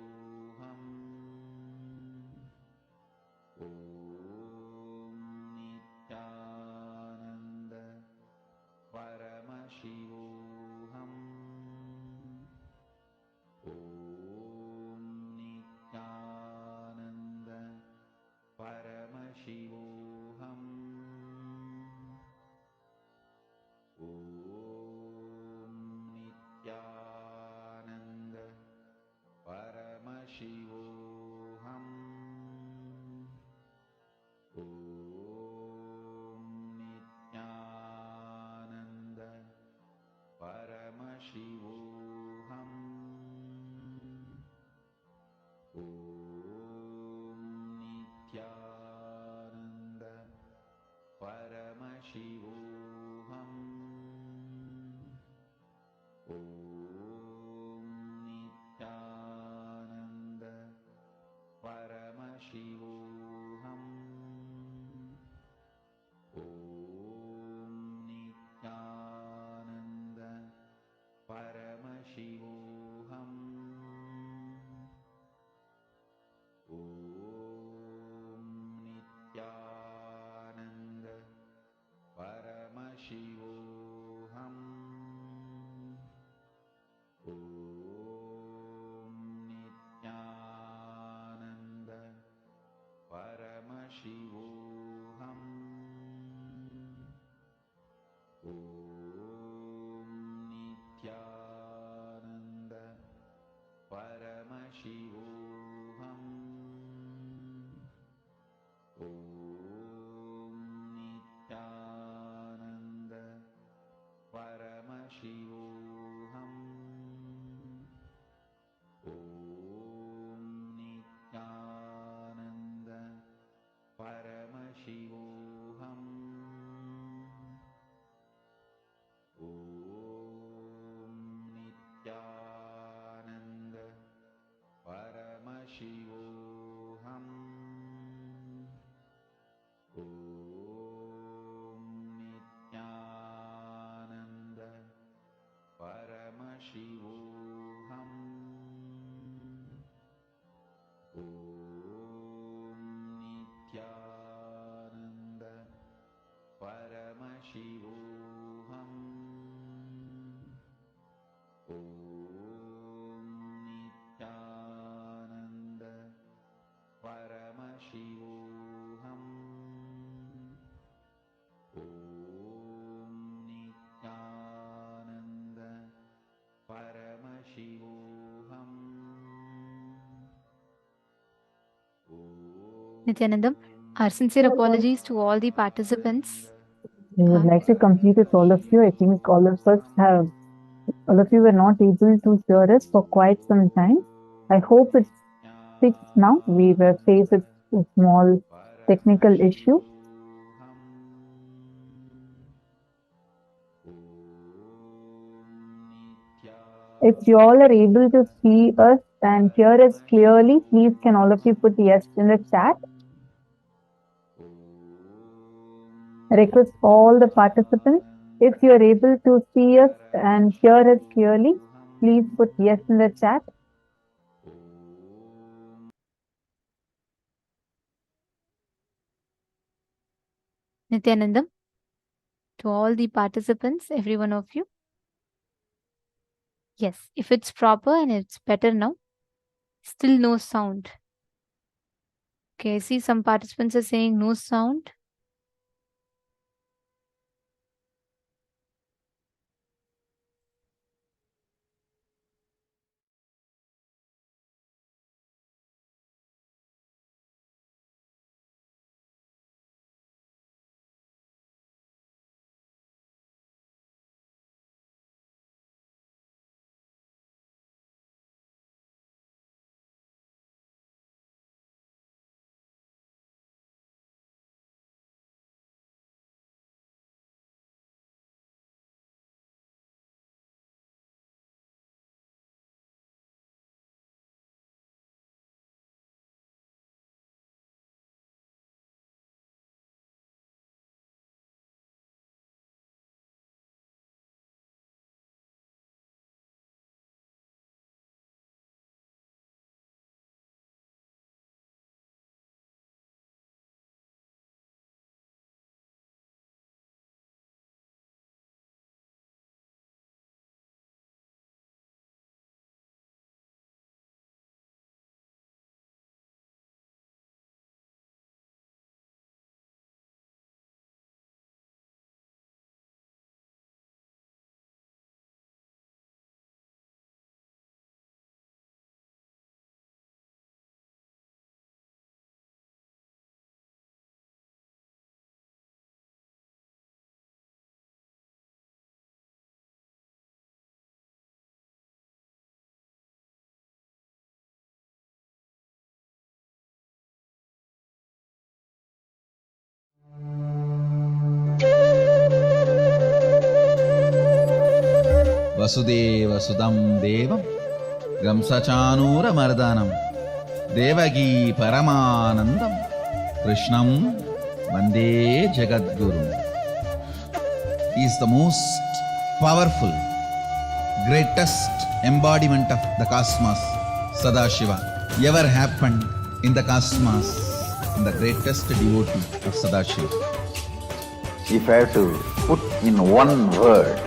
Paramashivoham. Om Nithyananda Paramashivoham. Om Nithyananda Paramashivoham. Om Nithyananda Paramashivoham. Om Nithyananda Paramashivoham. Om Nithyananda Paramashivoham. Om Nithyananda Paramashivoham. Om Nithyananda Paramashivoham. Om Nithyananda Paramashivoham. Om Nithyananda Paramashivoham. Om Nithyananda Paramashivoham. Om Nithyananda Paramashivoham. Om Nithyananda Paramashivoham. Om Nithyananda Paramashivoham. Om Nithyananda Paramashivoham. Nithyanandam, our sincere apologies to all the participants. We would like to complete with all of you. I think all of you were not able to hear us for quite some time. I hope it's fixed now. We were faced with a small technical issue. If you all are able to see us and hear us clearly, please can all of you put yes in the chat. I request all the participants, if you are able to see us and hear us clearly, please put yes in the chat. Nithyanandam, to all the participants, every one of you. Yes, if it's proper and it's better now, still no sound. Okay, I see some participants are saying no sound. Vasudeva Sudam Devam Gamsachanura Mardanam Devagi Paramanandam Krishnam Vande Jagadguru. He is the most powerful, greatest embodiment of the cosmos, Sadashiva, ever happened in the cosmos, and the greatest devotee of Sadashiva. If I have to put in one word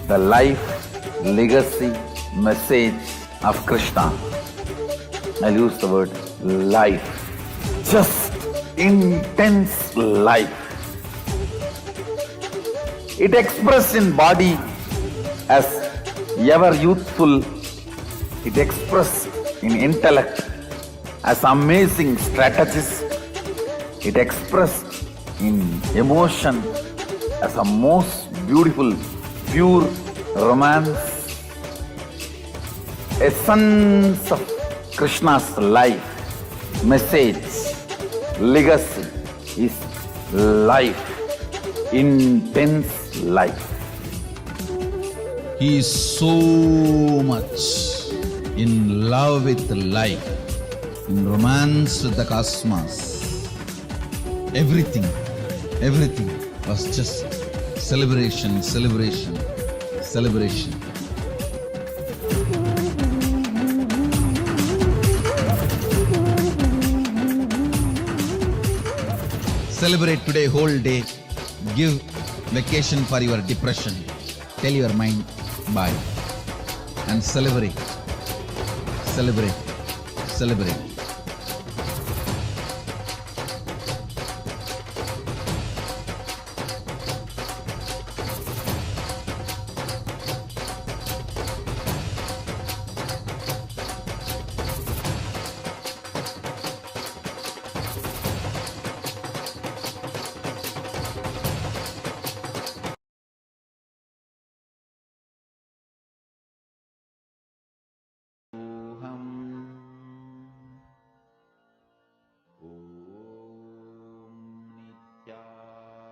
the life, legacy, message of Krishna, I'll use the word life. Just intense life. It expressed in body as ever youthful. It expressed in intellect as amazing strategist. It expressed in emotion as a most beautiful, pure romance. Essence of Krishna's life, message, legacy is life, intense life. He is so much in love with life, in romance with the cosmos. Everything was just celebration, celebration, celebration. Celebrate today whole day. Give vacation for your depression. Tell your mind bye. And celebrate. Celebrate. Celebrate.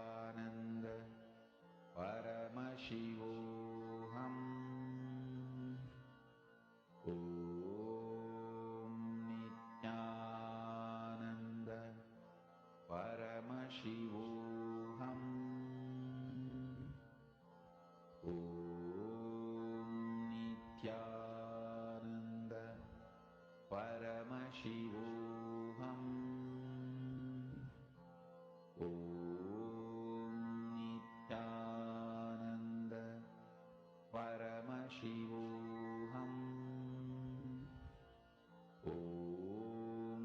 Nithyananda Paramashivoham. Om Nithyananda Paramashivoham. Om Nithyananda Paramashivoham. Om Nithyananda Paramashivoham. Om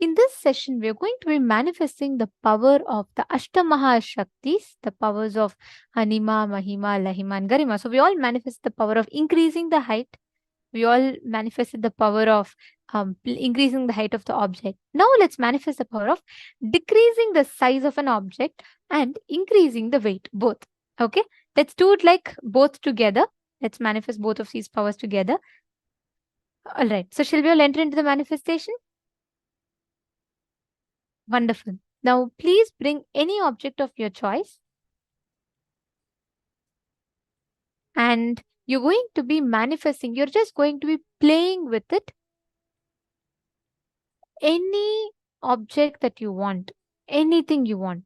In this session, we are going to be manifesting the power of the Ashtamaha Shaktis, the powers of Anima, Mahima, Lahima, and Garima. So we all manifest the power of increasing the height. We all manifested the power of increasing the height of the object. Now let's manifest the power of decreasing the size of an object and increasing the weight, both. Okay, let's do it like both together. Let's manifest both of these powers together. All right, so shall we all enter into the manifestation? Wonderful. Now, please bring any object of your choice. And you're going to be manifesting, you're just going to be playing with it. Any object that you want, anything you want,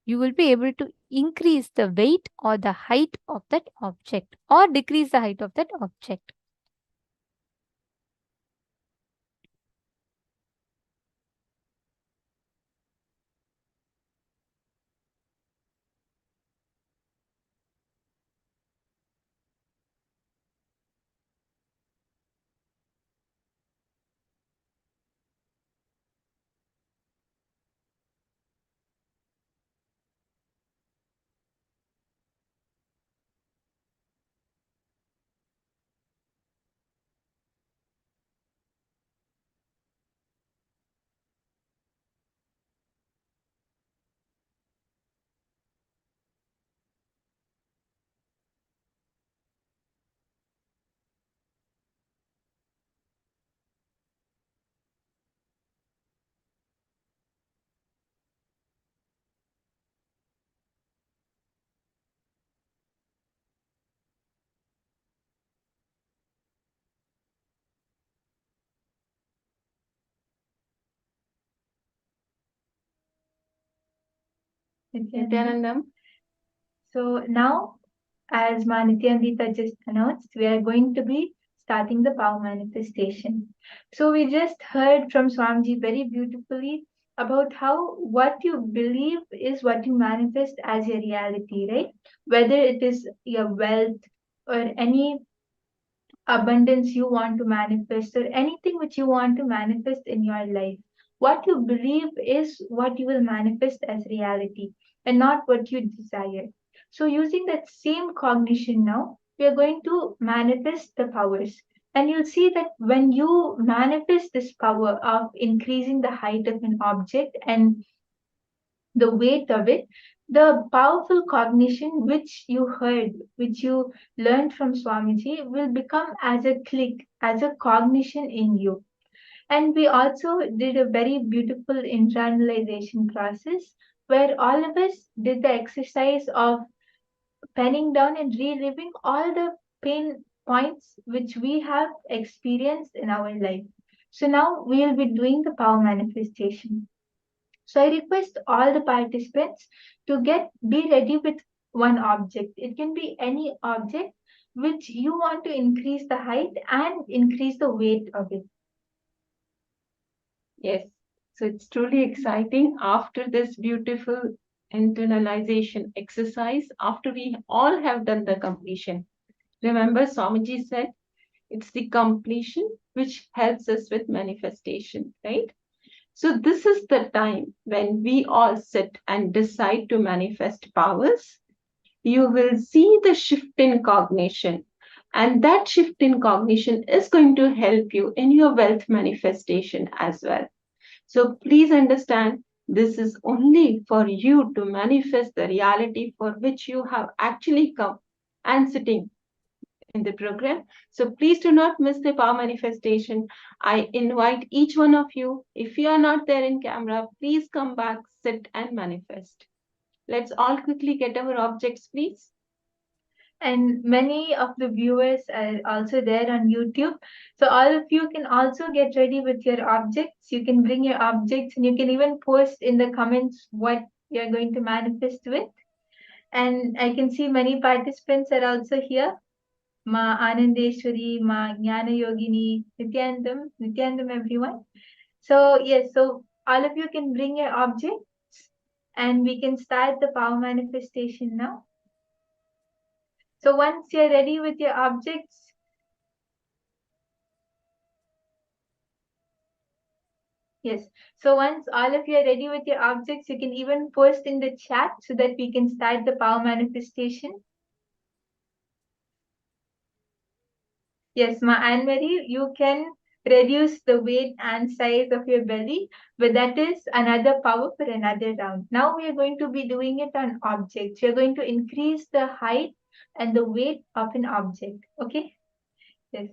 you will be able to increase the weight or the height of that object or decrease the height of that object. Nithyanandam. So now, as Nithyananda just announced, we are going to be starting the power manifestation. So we just heard from Swamiji very beautifully about how what you believe is what you manifest as your reality, right? Whether it is your wealth or any abundance you want to manifest or anything which you want to manifest in your life. What you believe is what you will manifest as reality and not what you desire. So, using that same cognition now, we are going to manifest the powers. And you'll see that when you manifest this power of increasing the height of an object and the weight of it, the powerful cognition which you heard, which you learned from Swamiji, will become as a click, as a cognition in you. And we also did a very beautiful internalization process where all of us did the exercise of penning down and reliving all the pain points which we have experienced in our life. So now we will be doing the power manifestation. So I request all the participants to be ready with one object. It can be any object which you want to increase the height and increase the weight of it. Yes, so it's truly exciting after this beautiful internalization exercise, after we all have done the completion. Remember, Swamiji said it's the completion which helps us with manifestation, right? So this is the time when we all sit and decide to manifest powers. You will see the shift in cognition. And that shift in cognition is going to help you in your wealth manifestation as well. So please understand, this is only for you to manifest the reality for which you have actually come and sitting in the program. So please do not miss the power manifestation. I invite each one of you, if you are not there in camera, please come back, sit and manifest. Let's all quickly get our objects, please. And many of the viewers are also there on YouTube. So all of you can also get ready with your objects. You can bring your objects and you can even post in the comments what you're going to manifest with. And I can see many participants are also here. Ma Anandeshwari, Ma Jnana Yogini, Nithyanandam everyone. So yes, so all of you can bring your objects and we can start the power manifestation now. So once you're ready with your objects, Yes. So once all of you are ready with your objects, you can even post in the chat so that we can start the power manifestation. Yes, Ma Anne Marie, you can reduce the weight and size of your belly, but that is another power for another round. Now we are going to be doing it on objects. We are going to increase the height and the weight of an object. Okay? Yes.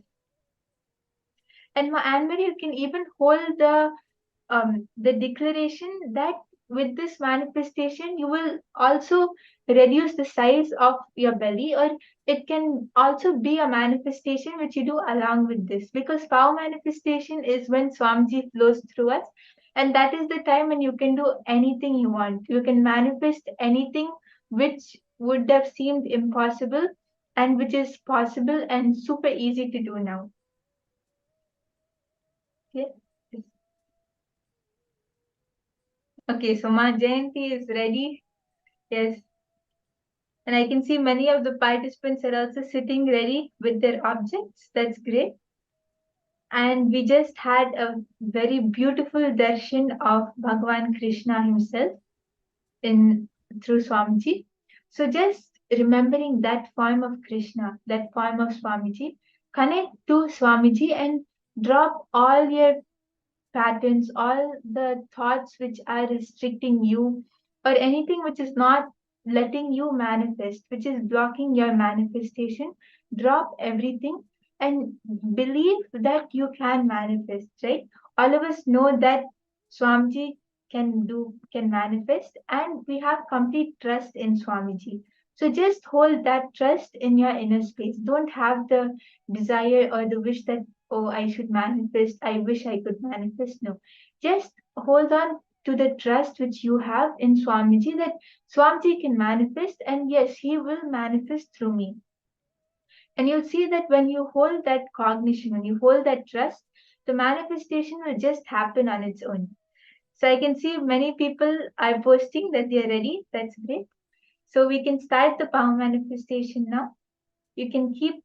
And Ma Anne Marie, you can even hold the declaration that with this manifestation you will also reduce the size of your belly, or it can also be a manifestation which you do along with this, because power manifestation is when Swamiji flows through us, and that is the time when you can do anything you want. You can manifest anything which would have seemed impossible and which is possible and super easy to do now. Okay. Okay, so Ma Jayanti is ready. Yes. And I can see many of the participants are also sitting ready with their objects. That's great. And we just had a very beautiful darshan of Bhagavan Krishna himself in through Swamiji. So just remembering that form of Krishna, that form of Swamiji, connect to Swamiji and drop all your patterns, all the thoughts which are restricting you, or anything which is not letting you manifest, which is blocking your manifestation. Drop everything and believe that you can manifest, right? All of us know that Swamiji can manifest, and we have complete trust in Swamiji. So just hold that trust in your inner space. Don't have the desire or the wish that, oh, I should manifest, I wish I could manifest. No, just hold on to the trust which you have in Swamiji, that Swamiji can manifest, and yes, he will manifest through me. And you'll see that when you hold that cognition, when you hold that trust, the manifestation will just happen on its own. So I can see many people are posting that they are ready. That's great. So we can start the power manifestation now. You can keep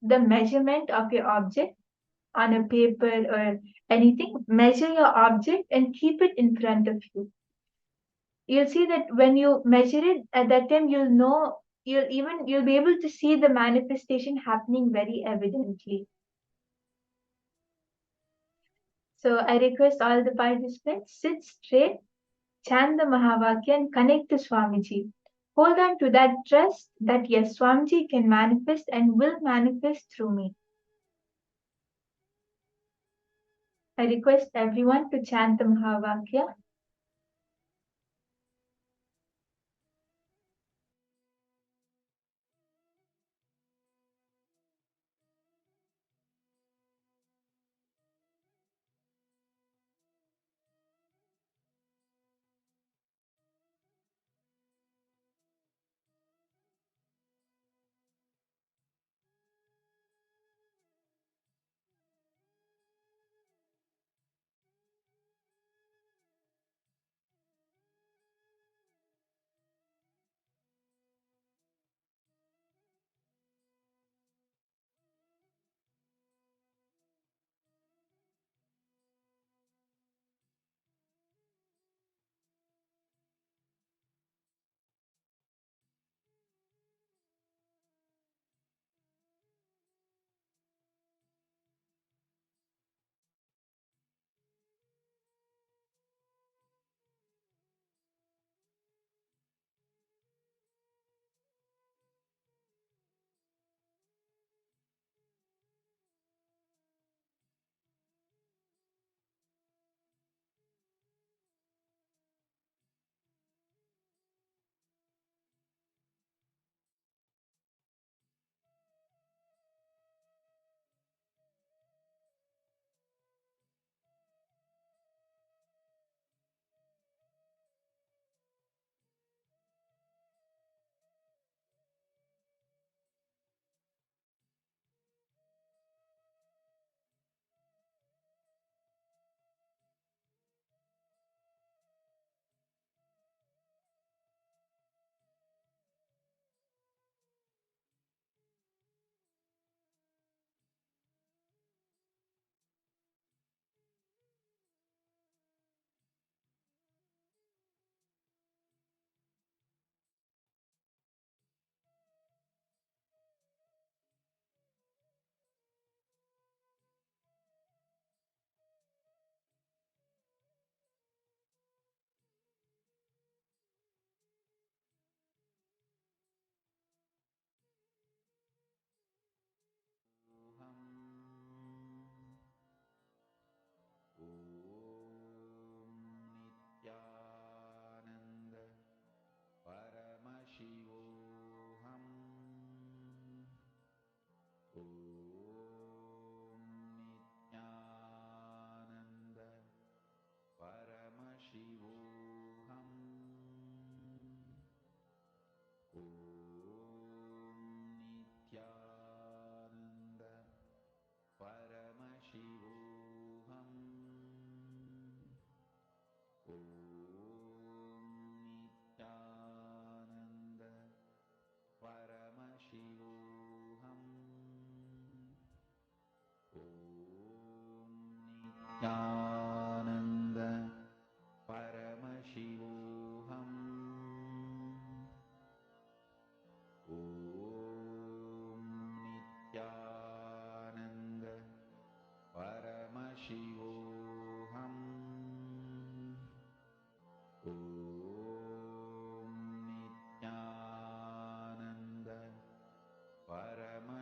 the measurement of your object on a paper or anything. Measure your object and keep it in front of you. You'll see that when you measure it, at that time you'll know, you'll be able to see the manifestation happening very evidently. So I request all the participants, sit straight, chant the Mahavakya and connect to Swamiji. Hold on to that trust that yes, Swamiji can manifest and will manifest through me. I request everyone to chant the Mahavakya.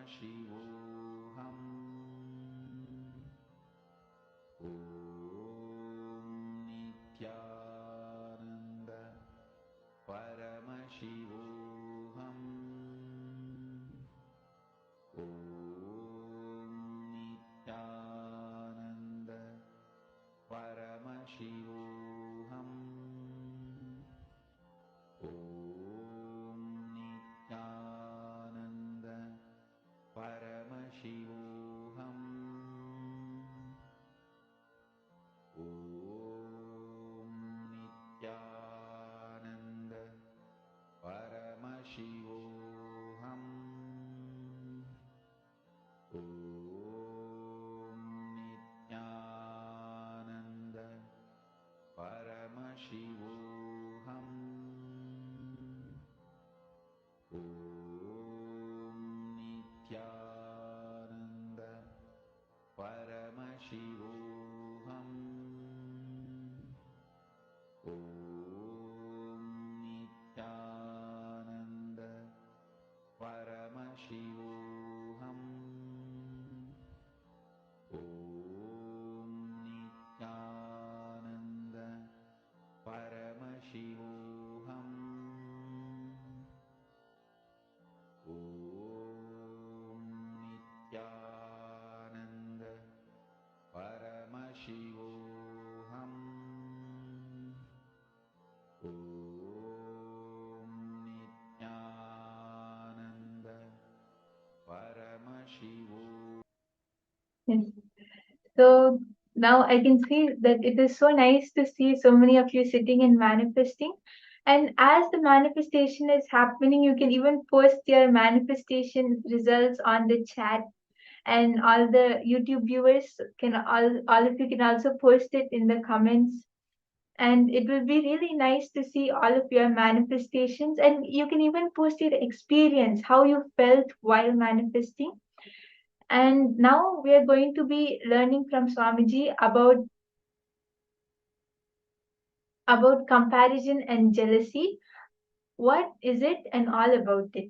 Paramashivoham. Om Nithyananda Paramashivoham. Om Nithyananda Paramashivoham. Om Nithyananda Paramashivoham. Om Nithyananda Paramashivoham. Om Nithyananda Paramashivoham. Om Nithyananda Paramashivoham. Om Nithyananda Paramashivoham. Om Nithyananda Paramashivoham. Om Nithyananda Paramashivoham. Om Nithyananda Paramashivoham. Yes. So now I can see that it is so nice to see so many of you sitting and manifesting. And as the manifestation is happening, you can even post your manifestation results on the chat. And all the YouTube viewers can all of you can also post it in the comments. And it will be really nice to see all of your manifestations. And you can even post your experience, how you felt while manifesting. And now we are going to be learning from Swamiji about comparison and jealousy. What is it and all about it?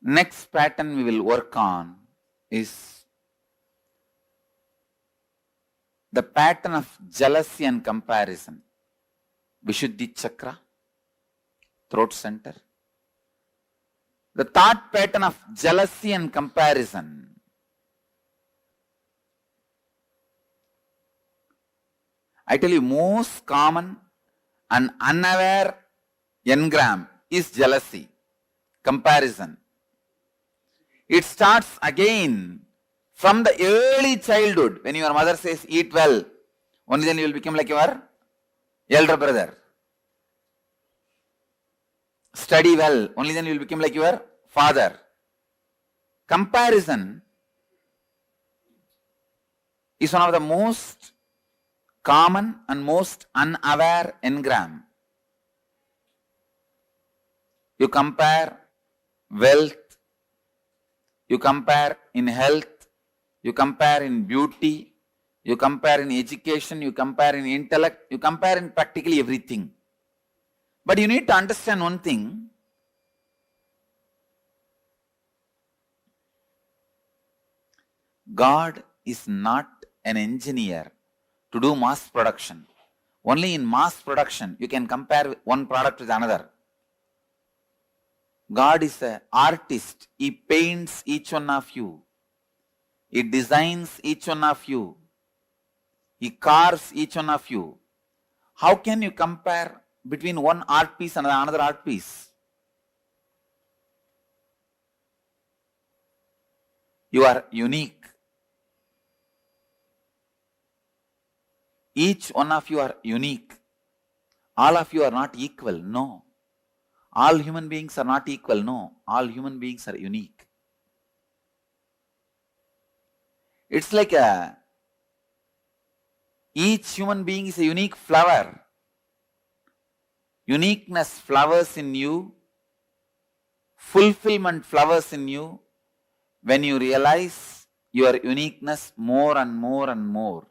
Next pattern we will work on is the pattern of jealousy and comparison. Vishuddhi chakra, throat center. The thought pattern of jealousy and comparison. I tell you, most common and unaware engram is jealousy, comparison. It starts again from the early childhood. When your mother says, eat well, only then you will become like your elder brother. Study well, only then you will become like your father. Comparison is one of the most common and most unaware engram. You compare wealth, you compare in health, you compare in beauty, you compare in education, you compare in intellect, you compare in practically everything. But you need to understand one thing. God is not an engineer to do mass production. Only in mass production you can compare one product with another. God is an artist. He paints each one of you. He designs each one of you. He carves each one of you. How can you compare between one art piece and another art piece? You are unique. Each one of you are unique. All of you are not equal. No. All human beings are not equal. No. All human beings are unique. It's like Each human being is a unique flower. Uniqueness flowers in you. Fulfillment flowers in you when you realize your uniqueness more and more and more.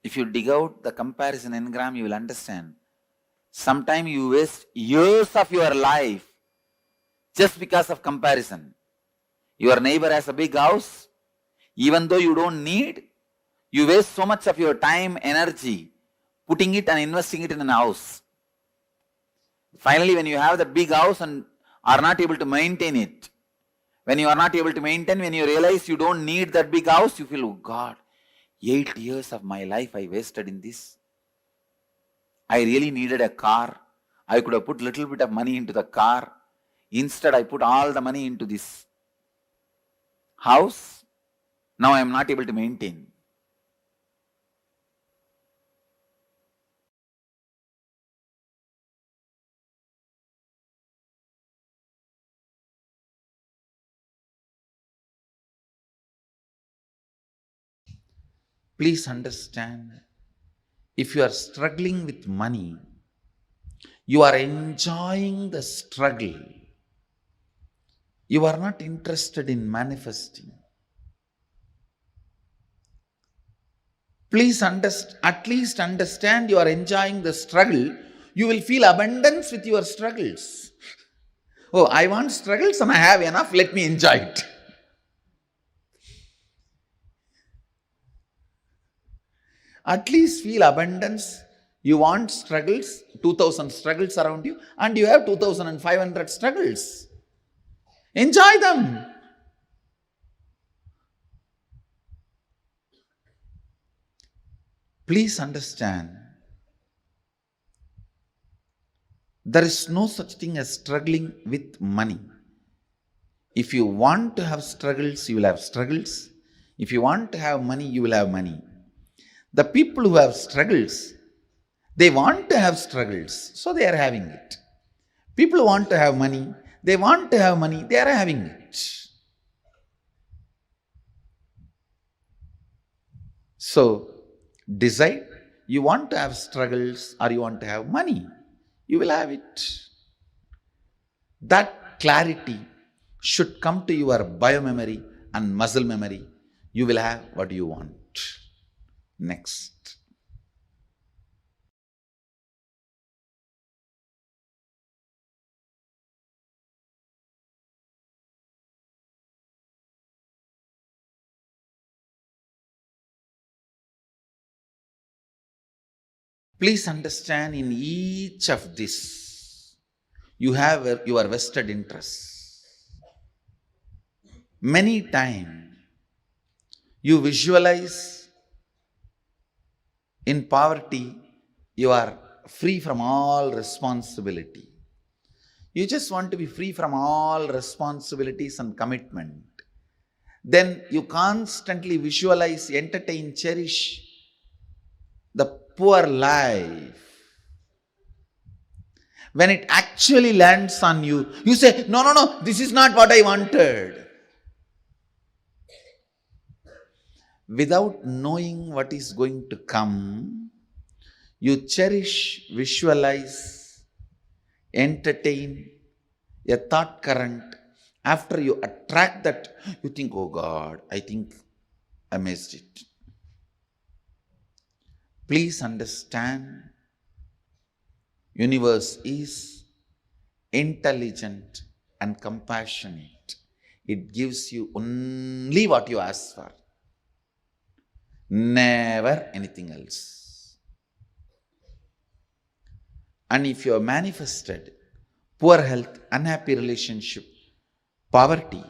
If you dig out the comparison engram, you will understand. Sometimes you waste years of your life just because of comparison. Your neighbor has a big house. Even though you don't need, you waste so much of your time, energy, putting it and investing it in a house. Finally, when you have that big house and are not able to maintain it, when you are not able to maintain, when you realize you don't need that big house, you feel, oh God, 8 years of my life I wasted in this. I really needed a car. I could have put little bit of money into the car. Instead, I put all the money into this house. Now I am not able to maintain. Please understand, if you are struggling with money, you are enjoying the struggle. You are not interested in manifesting. Please at least understand you are enjoying the struggle. You will feel abundance with your struggles. Oh, I want struggles and I have enough, let me enjoy it. At least feel abundance. You want struggles, 2000 struggles around you, and you have 2500 struggles. Enjoy them. Please understand, there is no such thing as struggling with money. If you want to have struggles, you will have struggles. If you want to have money, you will have money. The people who have struggles, they want to have struggles, so they are having it. People who want to have money, they want to have money, they are having it. So, decide, you want to have struggles or you want to have money, you will have it. That clarity should come to your biomemory and muscle memory. You will have what you want. Next. Please understand, in each of this, you have your vested interests. Many times, you visualize in poverty, you are free from all responsibility. You just want to be free from all responsibilities and commitment. Then you constantly visualize, entertain, cherish the poor life. When it actually lands on you, you say, no, this is not what I wanted. Without knowing what is going to come, you cherish, visualize, entertain a thought current. After you attract that, you think, oh God, I think I missed it. Please understand, universe is intelligent and compassionate. It gives you only what you ask for. Never anything else. And if you have manifested poor health, unhappy relationship, poverty,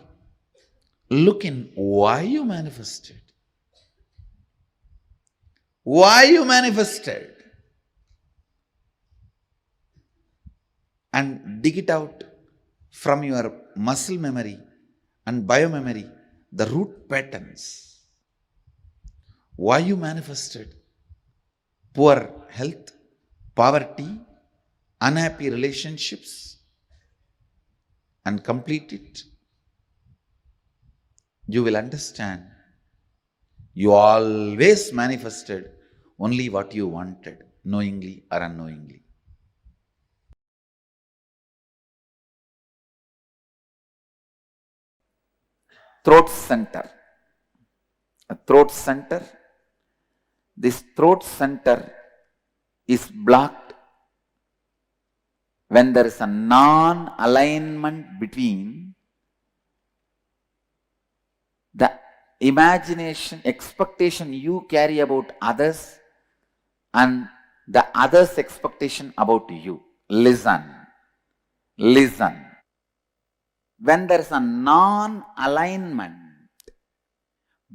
look in why you manifested. Why you manifested. And dig it out from your muscle memory and biomemory, the root patterns. Why you manifested poor health, poverty, unhappy relationships, and complete it. you will understand you always manifested only what you wanted, knowingly or unknowingly. Throat center. A throat center. This throat center is blocked when there is a non-alignment between the imagination, expectation you carry about others and the others' expectation about you. Listen. Listen. When there is a non-alignment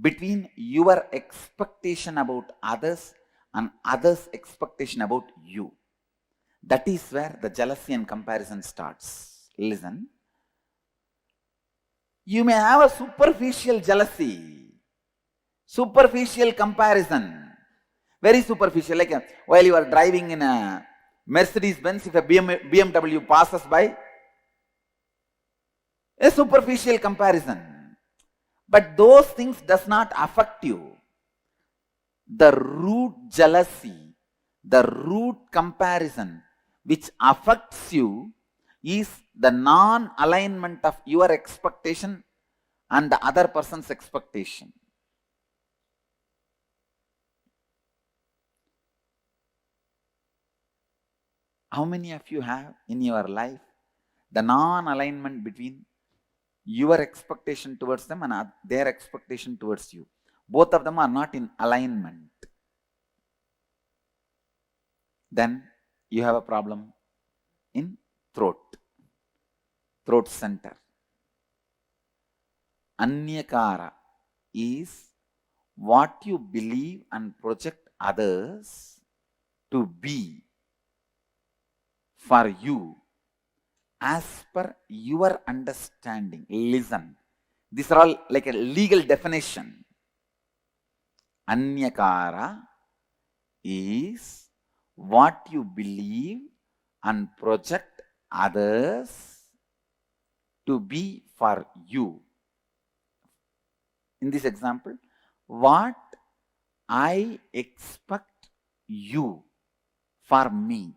between your expectation about others and others' expectation about you, that is where the jealousy and comparison starts. Listen. You may have a superficial jealousy, superficial comparison, very superficial. Like while you are driving in a Mercedes Benz, if a BMW passes by, a superficial comparison. But those things does not affect you. The root jealousy, the root comparison which affects you is the non-alignment of your expectation and the other person's expectation. How many of you have in your life the non-alignment between your expectation towards them and their expectation towards you? Both of them are not in alignment. Then you have a problem in throat center. Anyakara is what you believe and project others to be for you as per your understanding. Listen. These are all like a legal definition. Anyakara is what you believe and project others to be for you. In this example, what I expect you for me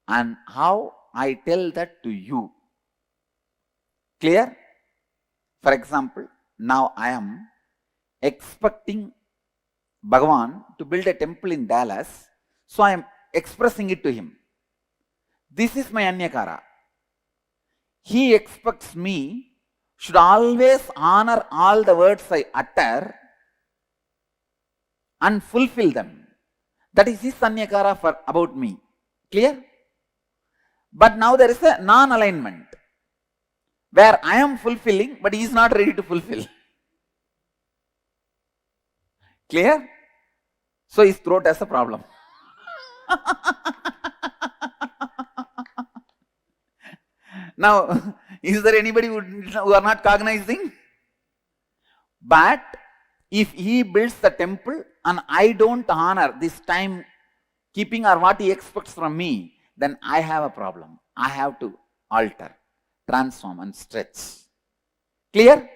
and how I tell that to you. Clear? For example, now I am expecting Bhagavan to build a temple in Dallas, so I am expressing it to him. This is my Anyakara. He expects me should always honor all the words I utter and fulfill them. That is his Anyakara for about me. Clear? But now there is a non-alignment where I am fulfilling but he is not ready to fulfill. Clear? So his throat has a problem. Now, is there anybody who are not cognizing? But if he builds the temple and I don't honor this time keeping or what he expects from me, then I have a problem. I have to alter, transform and stretch. Clear?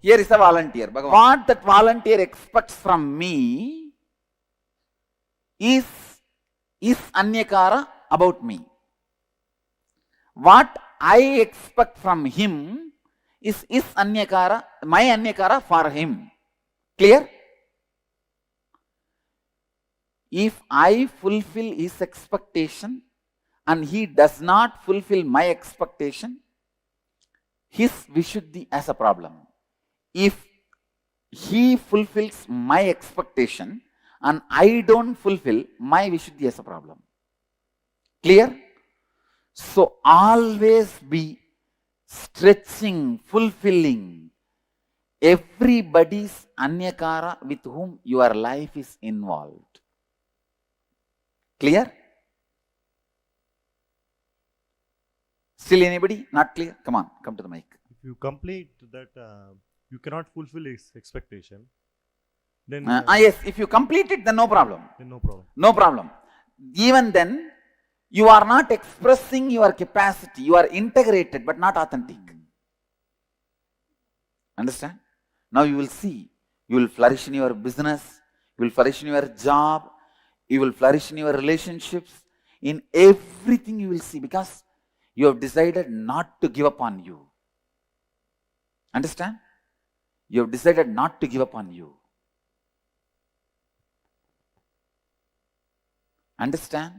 Here is a volunteer. What that volunteer expects from me is Anyakara about me. What I expect from him is Anyakara, my Anyakara for him. Clear? If I fulfill his expectation and he does not fulfill my expectation, his Vishuddhi has a problem. If he fulfills my expectation and I don't fulfill, my Vishuddhi has a problem. Clear? So always be stretching, fulfilling everybody's Anyakara with whom your life is involved. Clear? Still anybody? Not clear? Come on, come to the mic. If you complete that, you cannot fulfill his expectation. Then yes, if you complete it, then no problem. Then no problem. No problem. Even then, you are not expressing your capacity. You are integrated, but not authentic. Understand? Now you will see, you will flourish in your business, you will flourish in your job, you will flourish in your relationships, in everything you will see, because you have decided not to give up on you. Understand? You have decided not to give up on you. Understand?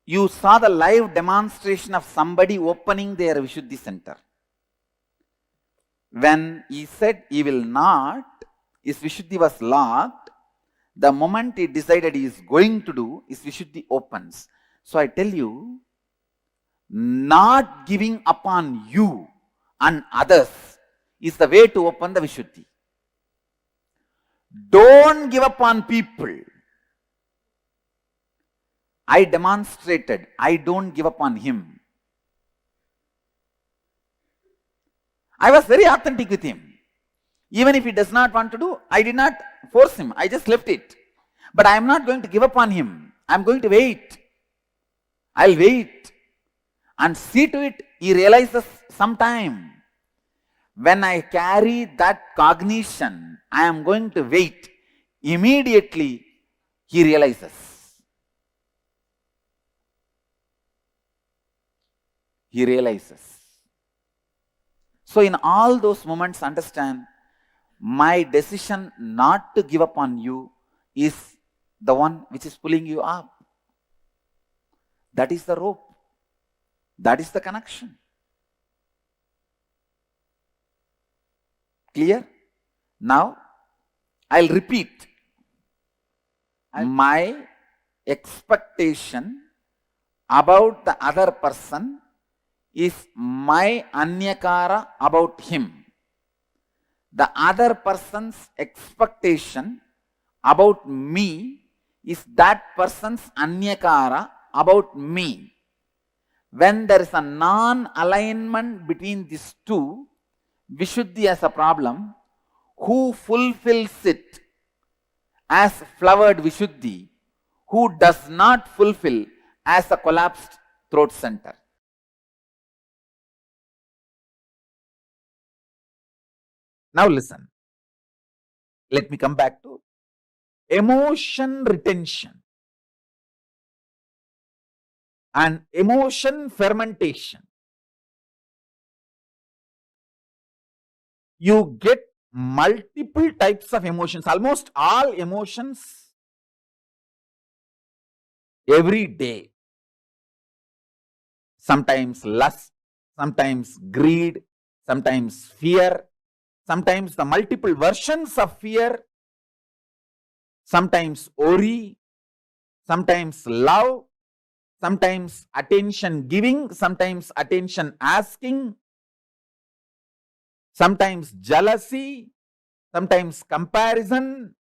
You saw the live demonstration of somebody opening their Vishuddhi center. When he said he will not, his Vishuddhi was locked. The moment he decided he is going to do, his Vishuddhi opens. So I tell you, not giving up on you and others is the way to open the Vishuddhi. Don't give up on people. I demonstrated, I don't give up on him. I was very authentic with him. Even if he does not want to do, I did not force him. I just left it. But I am not going to give up on him. I am going to wait. I'll wait and see to it he realizes sometime. When I carry that cognition, I am going to wait. Immediately he realizes. He realizes. So in all those moments, understand, my decision not to give up on you is the one which is pulling you up. That is the rope. That is the connection. Clear? Now, I'll repeat. My expectation about the other person is my anyakara about him. The other person's expectation about me is that person's anyakara about me. When there is a non-alignment between these two, Vishuddhi has a problem. Who fulfills it as flowered Vishuddhi? Who does not fulfill as a collapsed throat center? Now listen. Let me come back to emotion retention and emotion fermentation. You get multiple types of emotions, almost all emotions every day. Sometimes lust, sometimes greed, sometimes fear, sometimes the multiple versions of fear, sometimes worry, sometimes love, sometimes attention giving, sometimes attention asking, sometimes jealousy, sometimes comparison,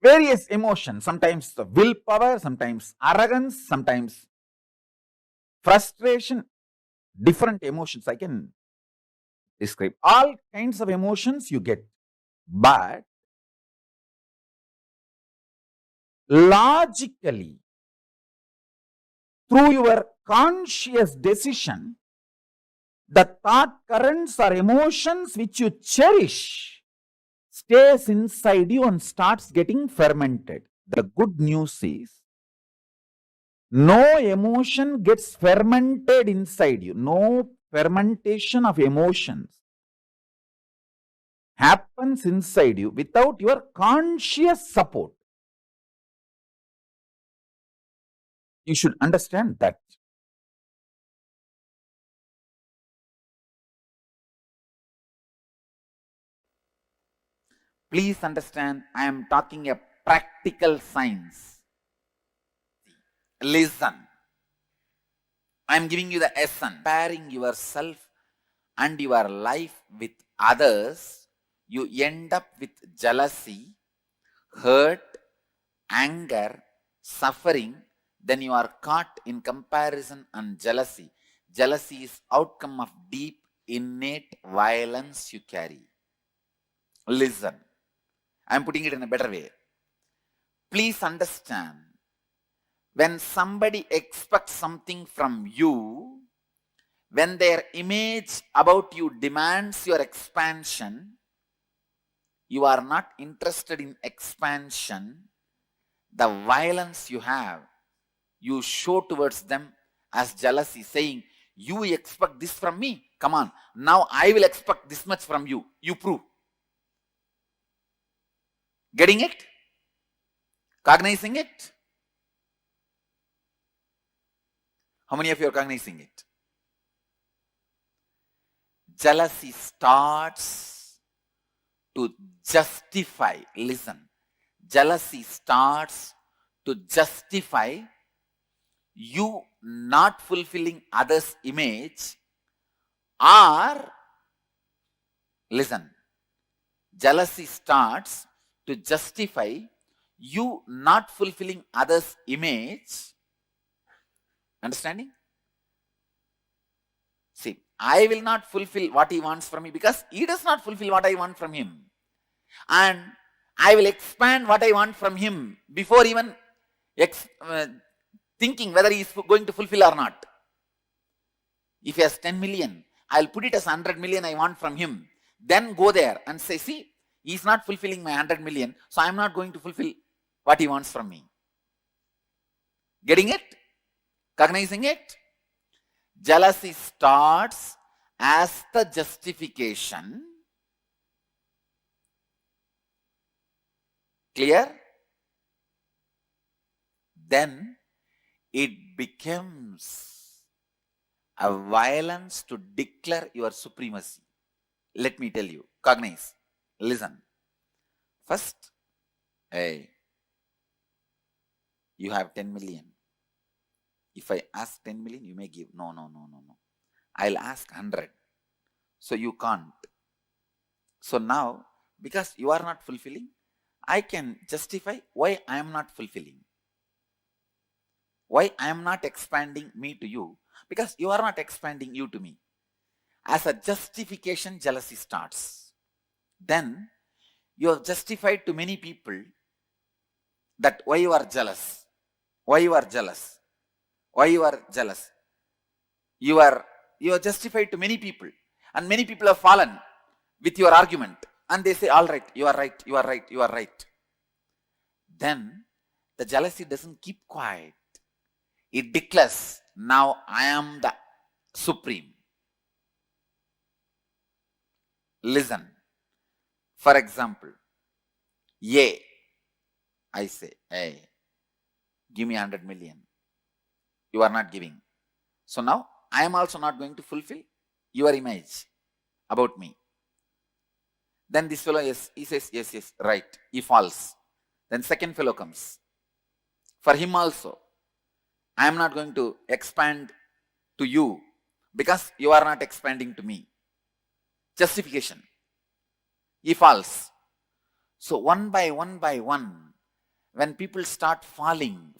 various emotions, sometimes the willpower, sometimes arrogance, sometimes frustration, different emotions I can describe. All kinds of emotions you get. But logically, through your conscious decision, the thought currents or emotions which you cherish stays inside you and starts getting fermented. The good news is, no emotion gets fermented inside you. No fermentation of emotions happens inside you without your conscious support. You should understand that. Please understand, I am talking a practical science. Listen. I am giving you the essence. Comparing yourself and your life with others, you end up with jealousy, hurt, anger, suffering. Then you are caught in comparison and jealousy. Jealousy is outcome of deep, innate violence you carry. Listen. I am putting it in a better way. Please understand, When somebody expects something from you, when their image about you demands your expansion, you are not interested in expansion. The violence you have, you show towards them as jealousy, saying, you expect this from me? Come on, now I will expect this much from you. You prove. Getting it? Cognizing it? How many of you are cognizing it? Jealousy starts to justify. Listen. Jealousy starts to justify you not fulfilling others' image, or, listen, jealousy starts to justify you not fulfilling others' image. Understanding? See, I will not fulfill what he wants from me because he does not fulfill what I want from him. And I will expand what I want from him before even thinking whether he is going to fulfill or not. If he has 10 million, I'll put it as 100 million I want from him. Then go there and say, see, he is not fulfilling my 100 million, so I'm not going to fulfill what he wants from me. Getting it? Cognizing it? Jealousy starts as the justification. Clear? Then it becomes a violence to declare your supremacy. Let me tell you. Cognize. Listen. First, hey, you have 10 million. If I ask 10 million, you may give. No. I'll ask 100. So you can't. So now, because you are not fulfilling, I can justify why I am not fulfilling. Why I am not expanding me to you? Because you are not expanding you to me. As a justification, jealousy starts. Then you have justified to many people that why you are jealous. Why you are jealous. Why you are jealous. You are justified to many people. And many people have fallen with your argument. And they say, all right, you are right, you are right, you are right. Then the jealousy doesn't keep quiet. It declares, now I am the supreme. Listen. For example, I say, hey, give me 100 million. You are not giving. So now I am also not going to fulfill your image about me. Then this fellow, he says, yes, right. He falls. Then second fellow comes. For him also, I am not going to expand to you because you are not expanding to me. Justification. He falls. So one by one, when people start falling,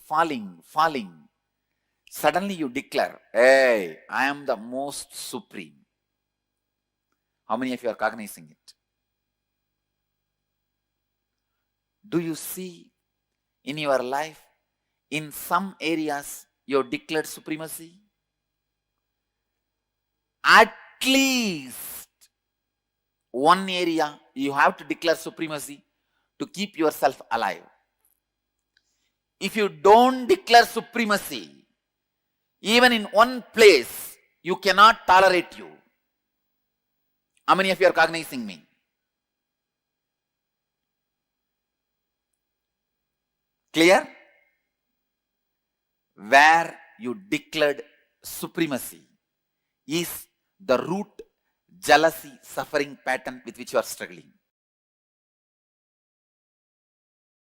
suddenly you declare, hey, I am the most supreme. How many of you are cognizing it? Do you see in your life, in some areas, you have declared supremacy? At least one area you have to declare supremacy to keep yourself alive. If you don't declare supremacy, even in one place, you cannot tolerate you. How many of you are cognizing me? Clear? Where you declared supremacy is the root jealousy suffering pattern with which you are struggling.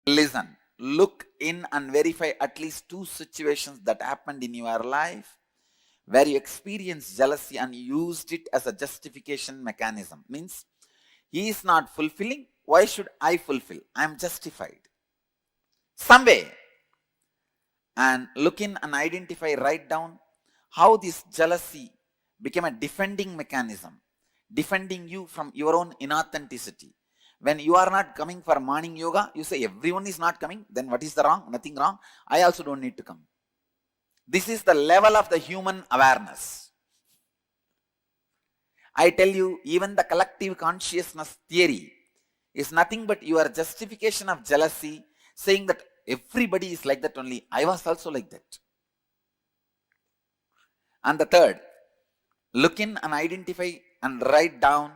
Listen, look in and verify at least 2 situations that happened in your life where you experienced jealousy and used it as a justification mechanism. Means, he is not fulfilling, why should I fulfill? I am justified. Some way. And look in and identify, write down how this jealousy became a defending mechanism, defending you from your own inauthenticity. When you are not coming for morning yoga, you say everyone is not coming, then what is the wrong? Nothing wrong. I also don't need to come. This is the level of the human awareness. I tell you, even the collective consciousness theory is nothing but your justification of jealousy, saying that everybody is like that only. I was also like that. And the third, look in and identify and write down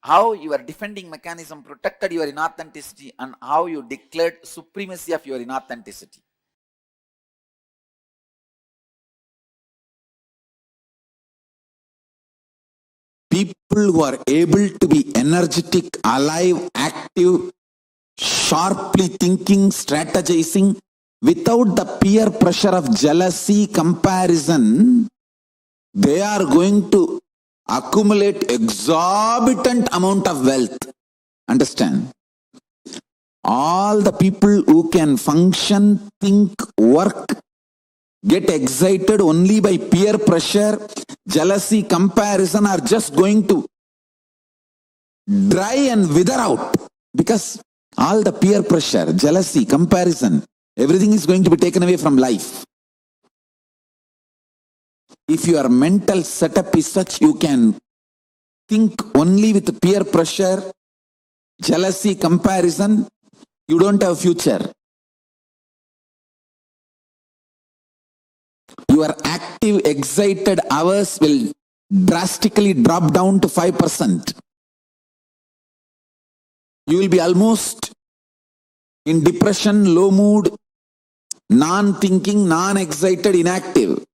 how your defending mechanism protected your inauthenticity and how you declared supremacy of your inauthenticity. People who are able to be energetic, alive, active, sharply thinking, strategizing, without the peer pressure of jealousy, comparison, they are going to accumulate exorbitant amount of wealth. Understand? All the people who can function, think, work, get excited only by peer pressure, jealousy, comparison are just going to dry and wither out, because all the peer pressure, jealousy, comparison, everything is going to be taken away from life. If your mental setup is such, you can think only with peer pressure, jealousy, comparison, you don't have a future. Your active, excited hours will drastically drop down to 5%. You will be almost in depression, low mood, non-thinking, non-excited, inactive.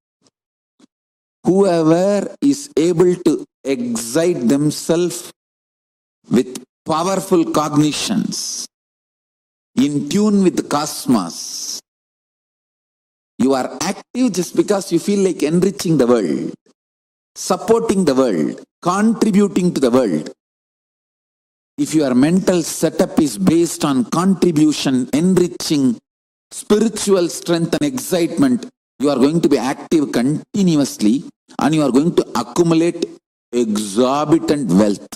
Whoever is able to excite themselves with powerful cognitions, in tune with the cosmos, you are active just because you feel like enriching the world, supporting the world, contributing to the world. If your mental setup is based on contribution, enriching, spiritual strength and excitement, you are going to be active continuously and you are going to accumulate exorbitant wealth.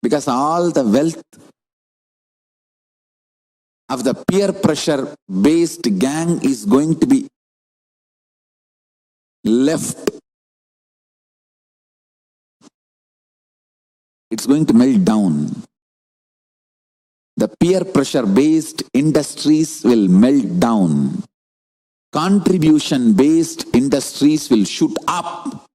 Because all the wealth of the peer pressure based gang is going to be left. It's going to melt down. The peer pressure based industries will melt down. Contribution based industries will shoot up.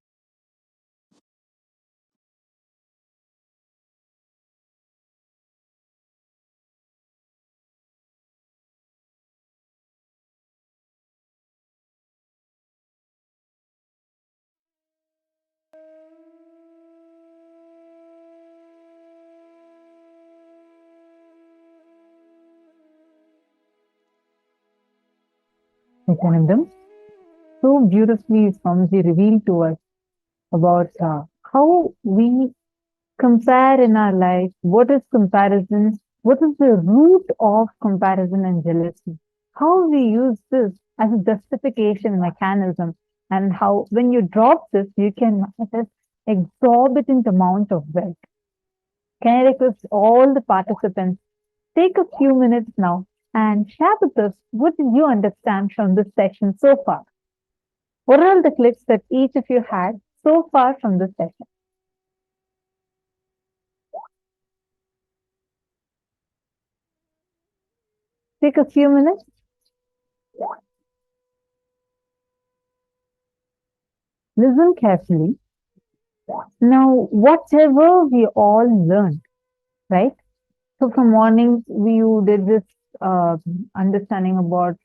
Nithyanandam, so beautifully Swamiji revealed to us about how we compare in our life, what is comparison, what is the root of comparison and jealousy, how we use this as a justification mechanism, and how when you drop this, you can manifest exorbitant amount of wealth. Can I request all the participants, take a few minutes now and share with us what did you understand from this session so far? What are all the clips that each of you had so far from this session? Take a few minutes. Listen carefully. Now, whatever we all learned, right? So from morning, you did this understanding about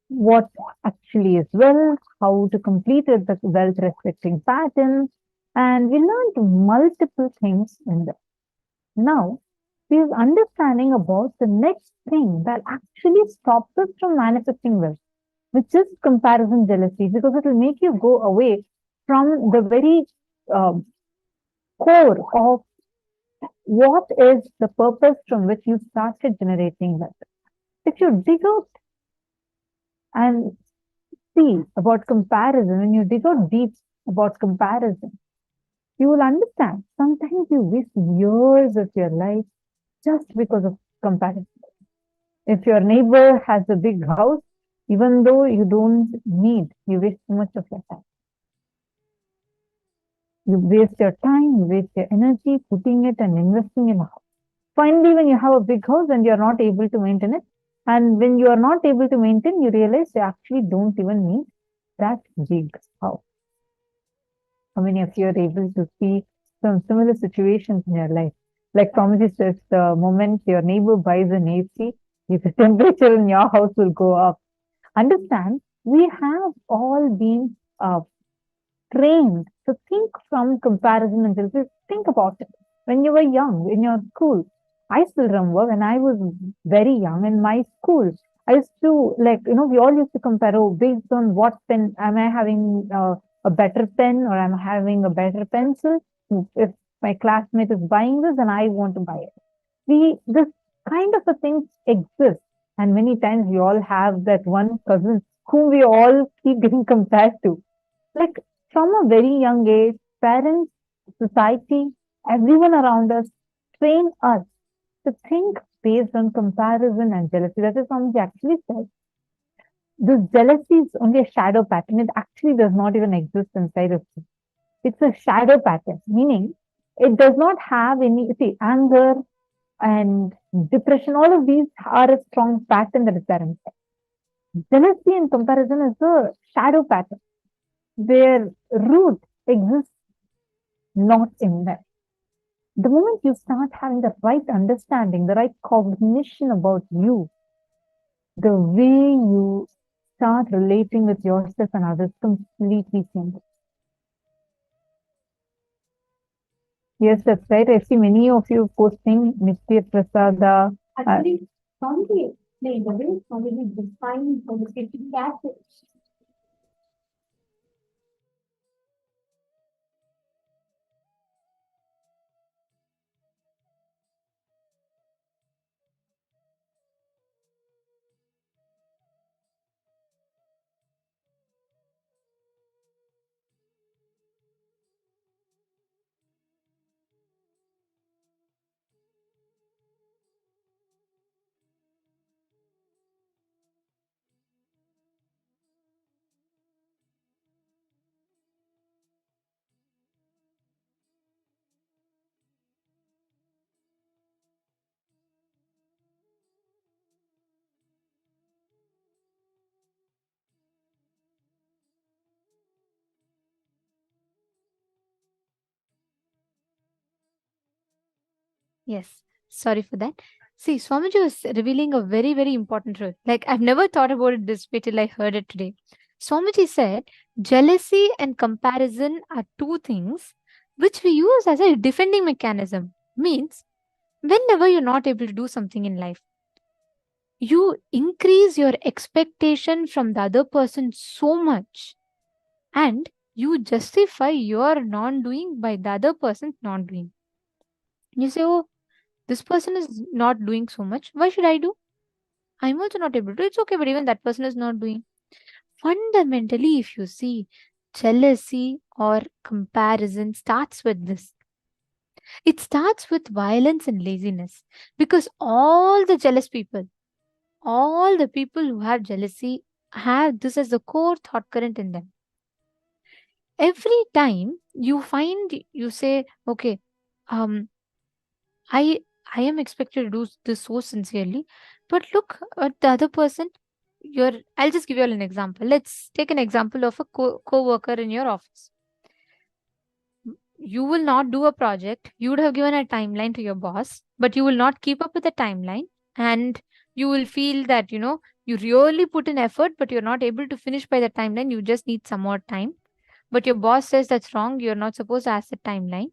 what actually is wealth, how to complete it, the wealth respecting patterns, and we learned multiple things in that. Now, we are understanding about the next thing that actually stops us from manifesting wealth, which is comparison jealousy, because it will make you go away from the very core of what is the purpose from which you started generating wealth. If you dig out and see about comparison, when you dig out deep about comparison, you will understand sometimes you waste years of your life just because of comparison. If your neighbor has a big house Even though you don't need, you waste too much of your time. You waste your time, you waste your energy putting it and investing in a house. Finally, when you have a big house and you're not able to maintain it, and when you are not able to maintain, you realize you actually don't even need that big house. How many of you are able to see some similar situations in your life? Like Swamiji says, the moment your neighbor buys an AC, the temperature in your house will go up. Understand, we have all been trained to think from comparison and jealousy. Think about it. When you were young, in your school, I still remember when I was very young in my school, I used to we all used to compare, oh, based on what pen, am I having a better pen or am I having a better pencil? If my classmate is buying this, then I want to buy it. This kind of a thing exists. And many times we all have that one cousin whom we all keep getting compared to. Like from a very young age, parents, society, everyone around us train us to think based on comparison and jealousy. That is something actually says. This jealousy is only a shadow pattern. It actually does not even exist inside of you. It's a shadow pattern, meaning it does not have any, anger and depression. All of these are a strong pattern that is there inside. Jealousy and comparison is a shadow pattern. Their root exists not in them. The moment you start having the right understanding, the right cognition about you, the way you start relating with yourself and others completely changes. Yes, that's right. I see many of you posting Nitya Prasada. Actually, Swamiji explained the way Swamiji defined the acid. Yes, sorry for that. See, Swamiji was revealing a very, very important truth. Like, I've never thought about it this way till I heard it today. Swamiji said, jealousy and comparison are two things which we use as a defending mechanism. Means, whenever you're not able to do something in life, you increase your expectation from the other person so much and you justify your non doing by the other person's non doing. You say, oh, this person is not doing so much. Why should I do? I'm also not able to. It's okay, but even that person is not doing. Fundamentally, if you see, jealousy or comparison starts with this. It starts with violence and laziness because all the jealous people, all the people who have jealousy have this as the core thought current in them. Every time you find, you say, okay, um, I I am expected to do this so sincerely, but look at the other person. I'll just give you all an example. Let's take an example of a co-worker in your office. You will not do a project. You would have given a timeline to your boss, but you will not keep up with the timeline, and you will feel that you really put in effort, but you're not able to finish by the timeline. You just need some more time. But your boss says that's wrong. You're not supposed to ask the timeline.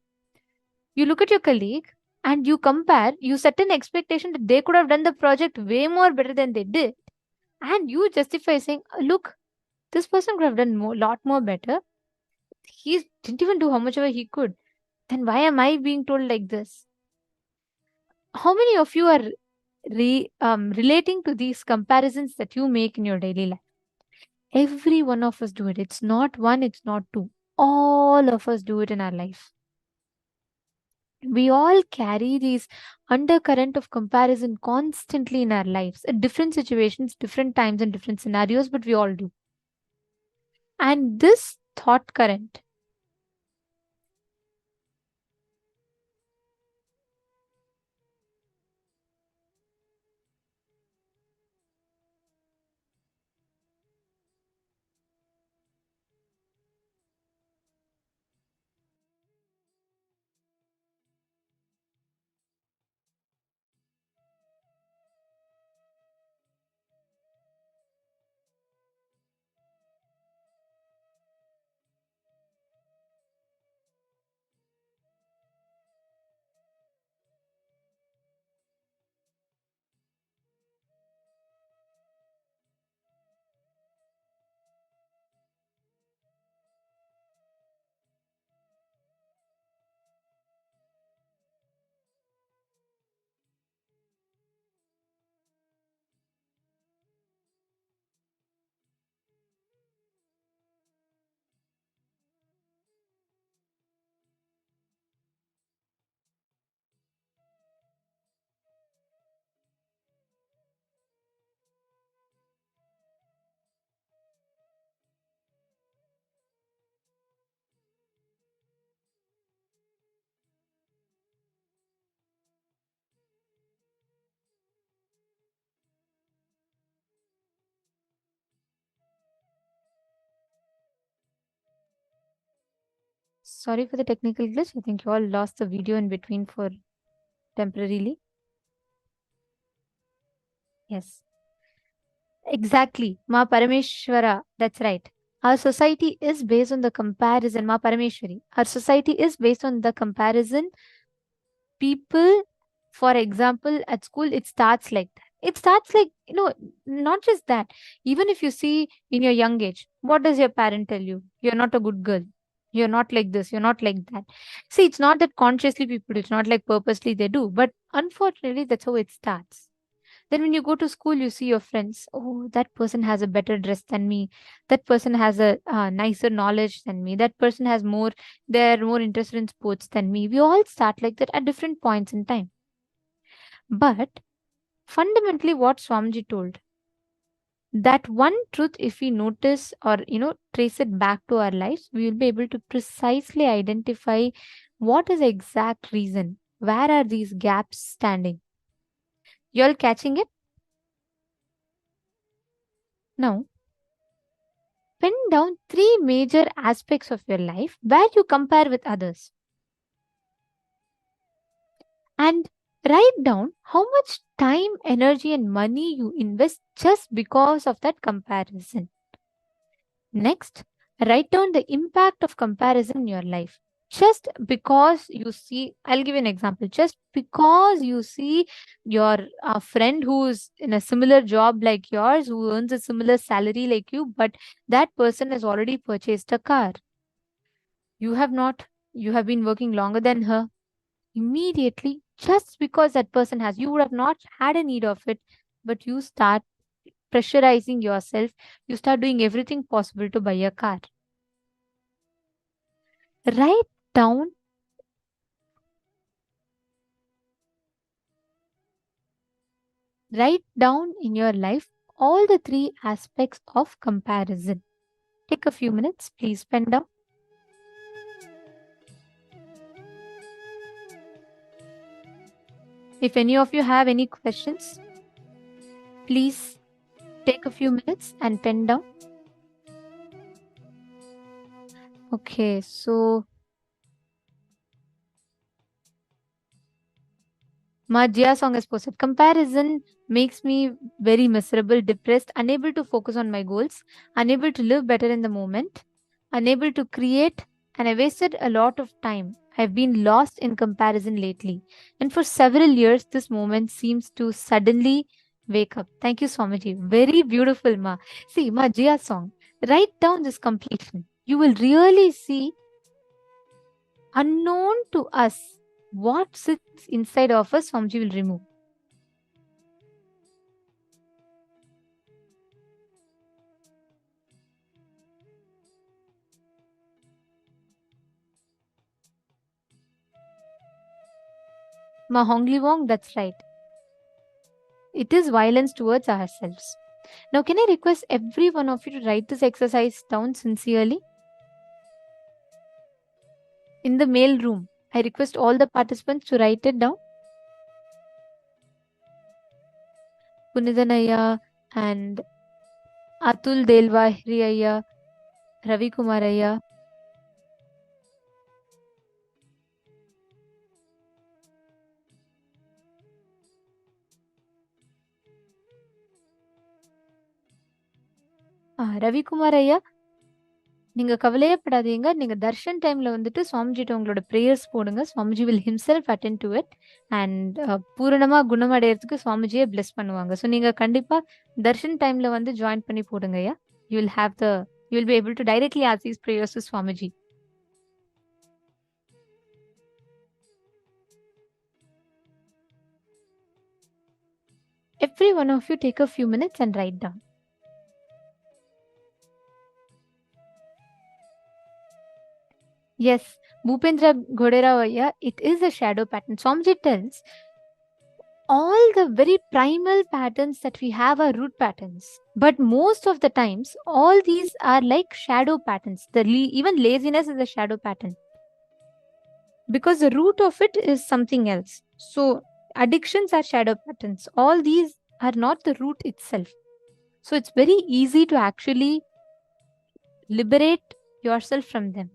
You look at your colleague and you compare, you set an expectation that they could have done the project way more better than they did. And you justify saying, look, this person could have done a lot more better. He didn't even do how much ever he could. Then why am I being told like this? How many of you are relating to these comparisons that you make in your daily life? Every one of us do it. It's not one, it's not two. All of us do it in our life. We all carry these undercurrent of comparison constantly in our lives at different situations, different times, and different scenarios, but we all do. And this thought current Sorry for the technical glitch. I think you all lost the video in between for temporarily. Yes. Exactly. Ma Parameshwara. That's right. Our society is based on the comparison. Ma Parameshwari. Our society is based on the comparison. People, for example, at school, it starts like that. It starts like, not just that. Even if you see in your young age, what does your parent tell you? You're not a good girl. You're not like this. You're not like that. See, it's not that consciously people do. It's not like purposely they do. But unfortunately, that's how it starts. Then when you go to school, you see your friends. Oh, that person has a better dress than me. That person has a nicer knowledge than me. That person has more, they're more interested in sports than me. We all start like that at different points in time. But fundamentally, what Swamiji told, that one truth, if we notice or, trace it back to our lives, we will be able to precisely identify what is the exact reason. Where are these gaps standing? You all catching it? Now, pin down 3 major aspects of your life where you compare with others. And write down how much time, energy, and money you invest just because of that comparison. Next, write down the impact of comparison in your life. Just because you see, I'll give you an example. Just because you see your friend who's in a similar job like yours, who earns a similar salary like you, but that person has already purchased a car. You have not. You have been working longer than her. Immediately, just because that person has, you would have not had a need of it, but you start pressurizing yourself. You start doing everything possible to buy a car. Write down Write down in your life all the 3 aspects of comparison. Take a few minutes, please pen down. If any of you have any questions, please take a few minutes and pen down. Okay, so my Jia song has posted, comparison makes me very miserable, depressed, unable to focus on my goals, unable to live better in the moment, unable to create, and I wasted a lot of time. I've been lost in comparison lately. And for several years, this moment seems to suddenly wake up. Thank you, Swamiji. Very beautiful, Ma. See, Ma Jia song. Write down this completion. You will really see, unknown to us, what sits inside of us, Swamiji will remove. Ma Hongli Wong, that's right. It is violence towards ourselves. Now, can I request every one of you to write this exercise down sincerely? In the mail room, I request all the participants to write it down. Punidanaya and Atul Delvahri Ayya, Ravi Kumar Ayya. Ravi Kumar Ayya, நீங்க கவலையே படாதீங்க. நீங்க தர்ஷன் டைம்ல வந்துட்டு சுவாமிஜிட்ட உங்களோட prayers போடுங்க. Swamiji will himself attend to it and பூரணமா குணமடையறதுக்கு சுவாமிஜியே பிளெஸ் பண்ணுவாங்க. ஸோ நீங்க கண்டிப்பா தர்ஷன் டைம்ல வந்து ஜாயின் பண்ணி போடுங்கய்யா. You will be able to directly ask these prayers to Swamiji. Every one of you take a few minutes and write down. Yes, Bhupendra Ghoderavaya, it is a shadow pattern. Swamiji tells all the very primal patterns that we have are root patterns. But most of the times, all these are like shadow patterns. Even laziness is a shadow pattern. Because the root of it is something else. So, addictions are shadow patterns. All these are not the root itself. So, it's very easy to actually liberate yourself from them.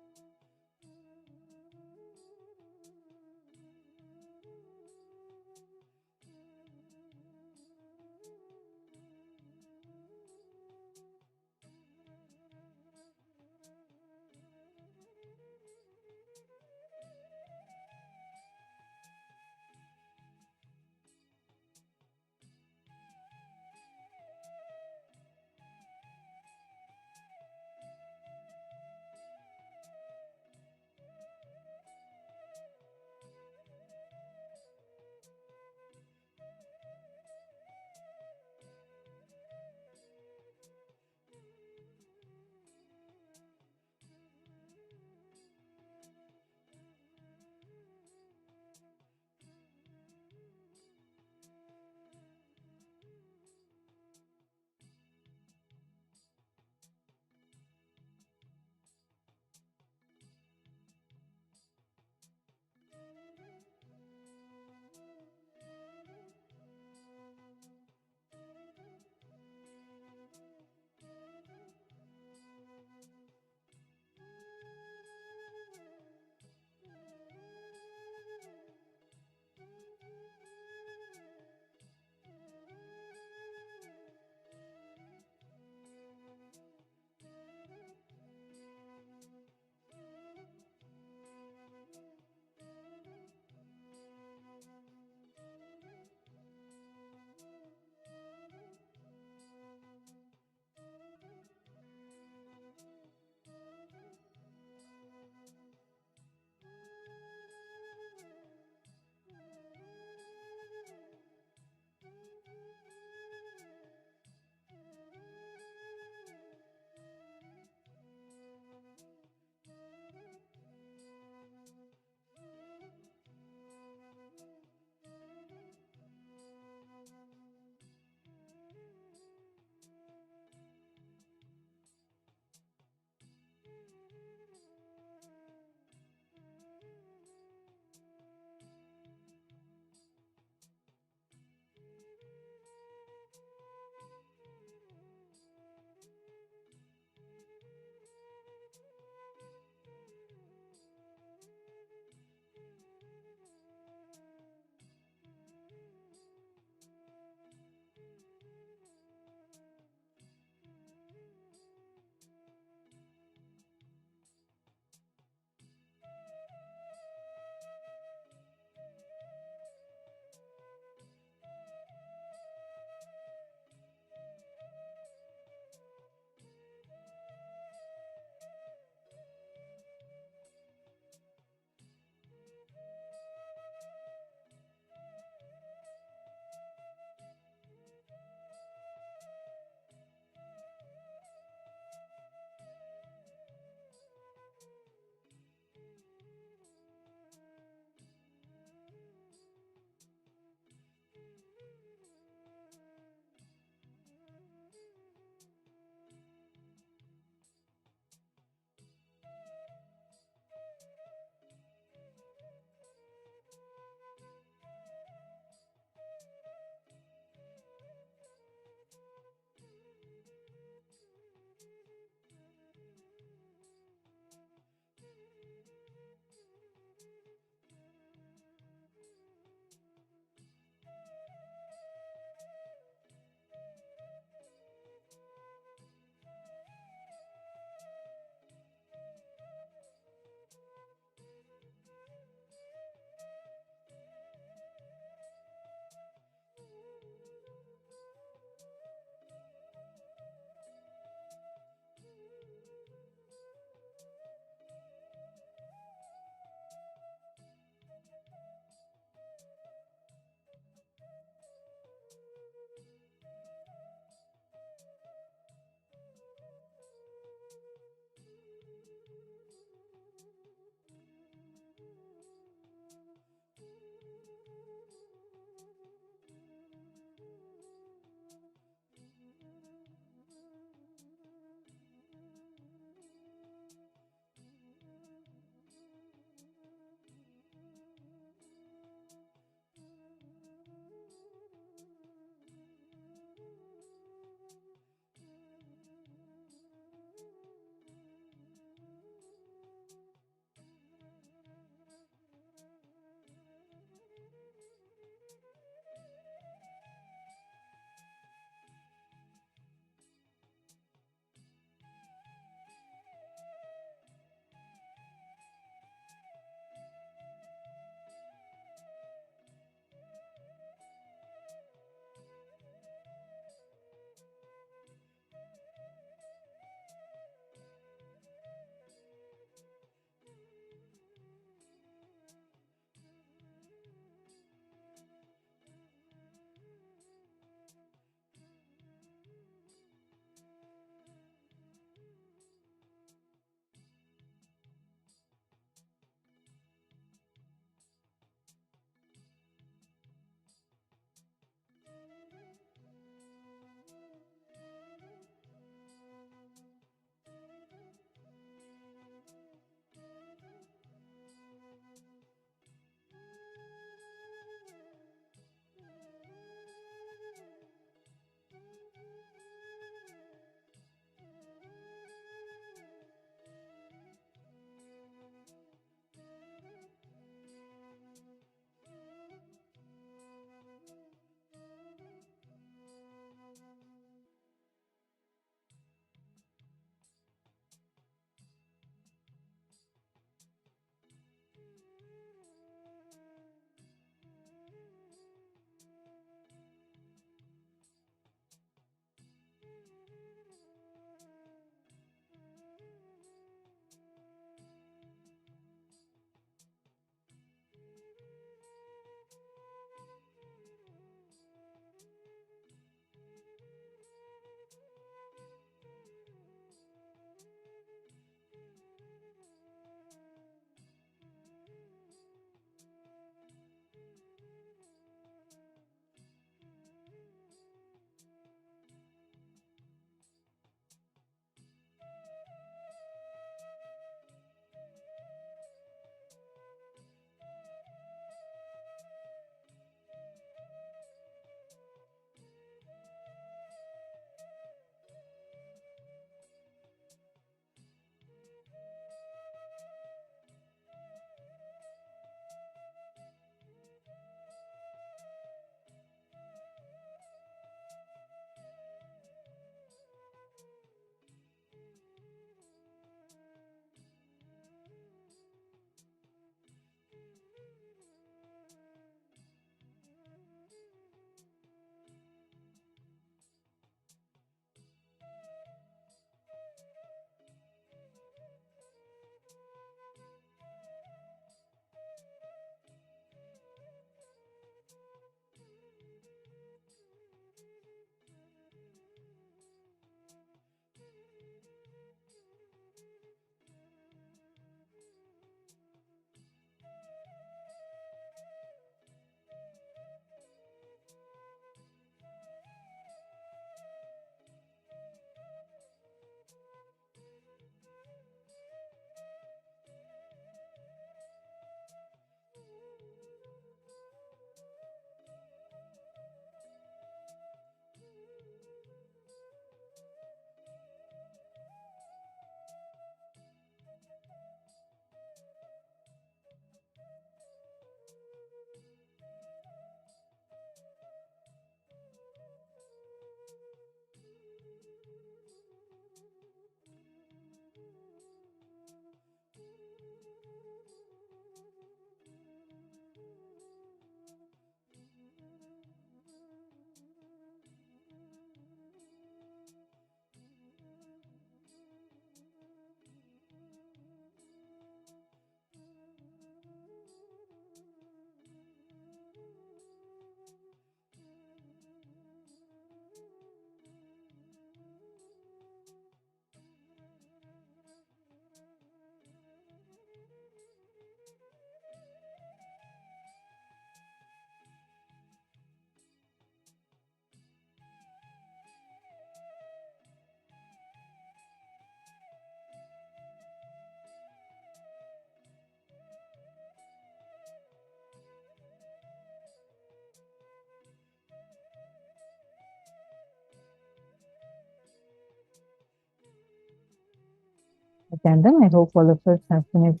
attendant. I hope all of us have finished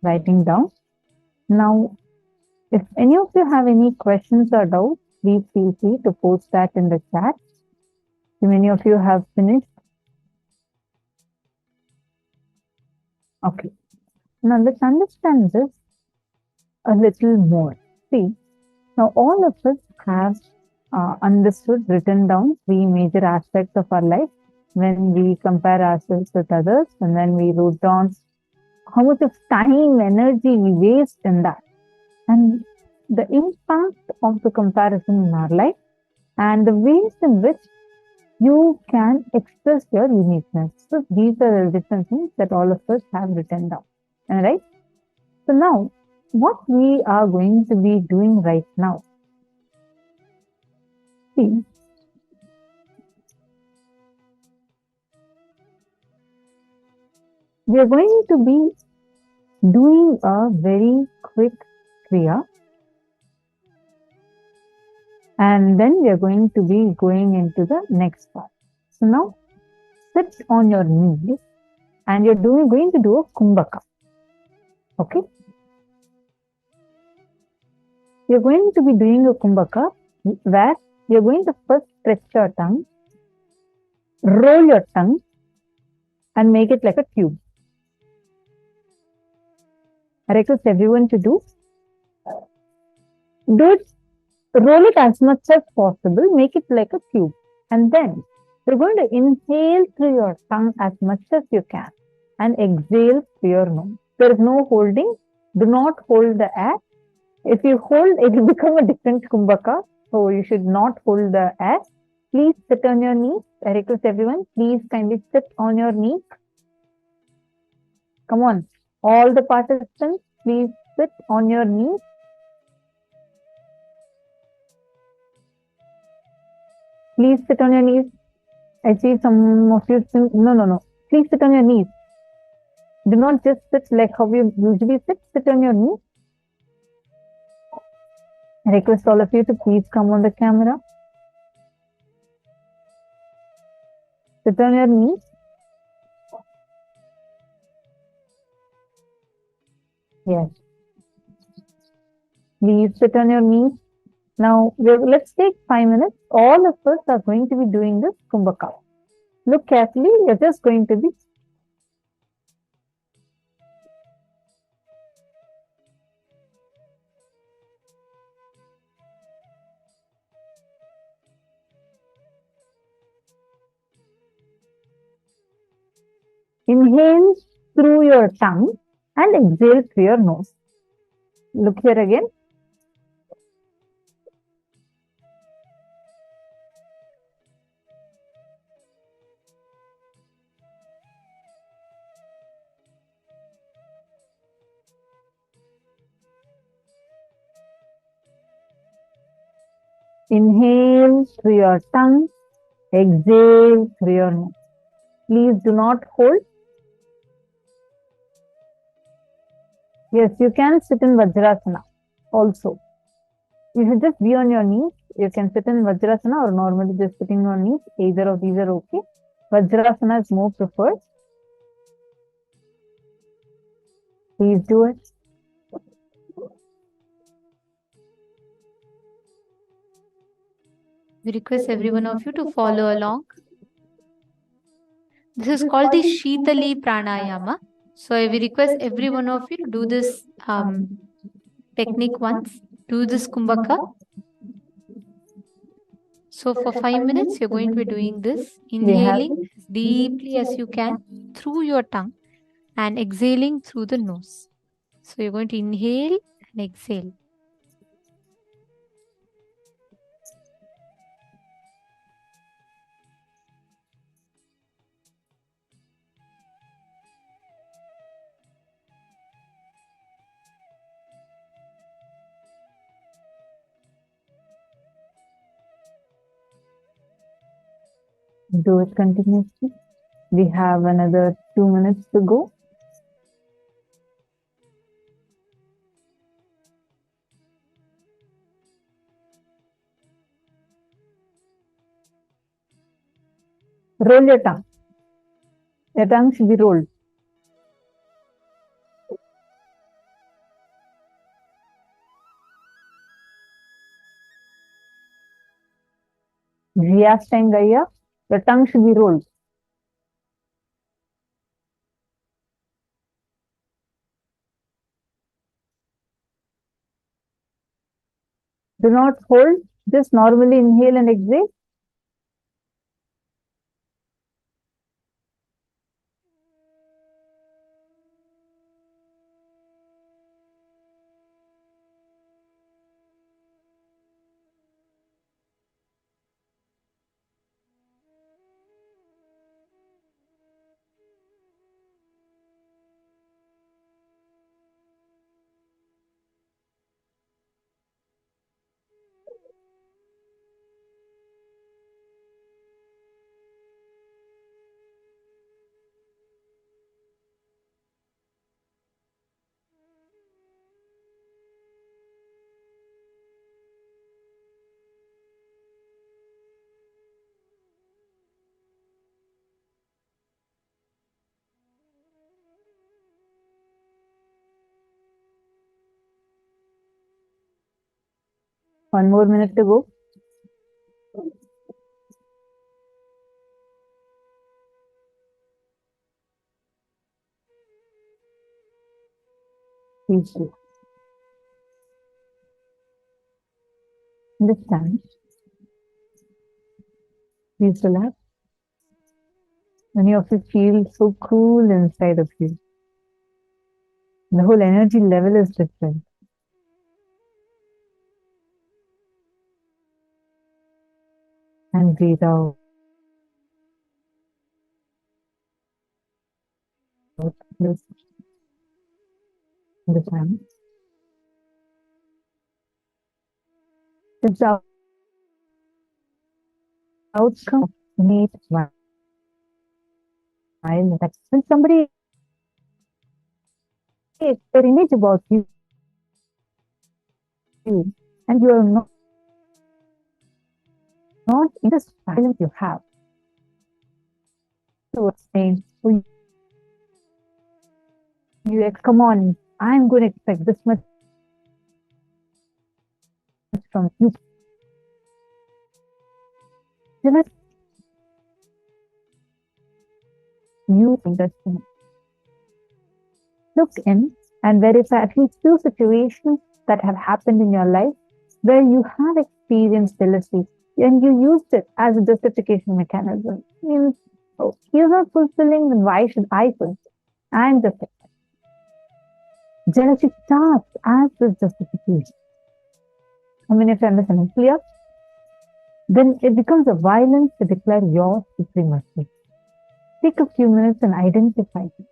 writing down. Now, if any of you have any questions or doubts, please feel free to post that in the chat. If many of you have finished. Okay. Now let's understand this a little more. See, now all of us have understood, written down 3 major aspects of our life when we compare ourselves with others, and then we wrote down how much of time, energy we waste in that, and the impact of the comparison in our life, and the ways in which you can express your uniqueness. So these are the different things that all of us have written down. All right. So now, what we are going to be doing right now. See, we are going to be doing a very quick kriya, and then we are going to be going into the next part. So now, sit on your knees, and you're going to do a kumbhaka. Okay? You're going to be doing a kumbhaka where you're going to first stretch your tongue, roll your tongue, and make it like a tube. I request everyone to do it, roll it as much as possible, make it like a tube. And then you're going to inhale through your tongue as much as you can and exhale through your nose. There is no holding. Do not hold the air. If you hold, it will become a different kumbhaka. So you should not hold the air. Please sit on your knees. I request everyone, please kindly sit on your knees. Come on. All the participants, please sit on your knees. Please sit on your knees. I see some of you. No. Please sit on your knees. Do not just sit like how you usually sit. Sit on your knees. I request all of you to please come on the camera. Sit on your knees. Yes. Please sit on your knees. Now, let's take 5 minutes. All of us are going to be doing this kumbhaka. Look carefully. You're just going to be inhale through your tongue and exhale through your nose. Look here again. Inhale through your tongue, exhale through your nose. Please do not hold. Yes, you can sit in Vajrasana also. You should just be on your knees. You can sit in Vajrasana or normally just sitting on knees. Either of these are okay. Vajrasana is more preferred. Please do it. We request every one of you to follow along. This is called the Shitali Pranayama. So I will request every one of you to do this technique once. Do this kumbhaka. So for 5 minutes, you're going to be doing this. Inhaling as deeply as you can through your tongue and exhaling through the nose. So you're going to inhale and exhale. Do it continuously. We have another 2 minutes to go. Roll your tongue. Your tongue should be rolled. Vyastangaya, the tongue should be rolled. Do not hold, just normally inhale and exhale. One more minute to go. Please do. Understand. Please relax. Many of you feel so cool inside of you. The whole energy level is different. And breathe out. This. Understand. It's the outcome of innate mind. When somebody takes their image about you, and you are not in the silence you have, so saying, oh, come on, I'm going to expect this much from you. Just you think that's thing. Look in and verify at least 2 situations that have happened in your life where you have experienced jealousy and you used it as a justification mechanism. Means, oh, he's not fulfilling, then why should I fulfill? I'm just jealousy starts as this justification. I mean, if you understand it clear, then it becomes a violence to declare your supremacy. Take a few minutes and identify it.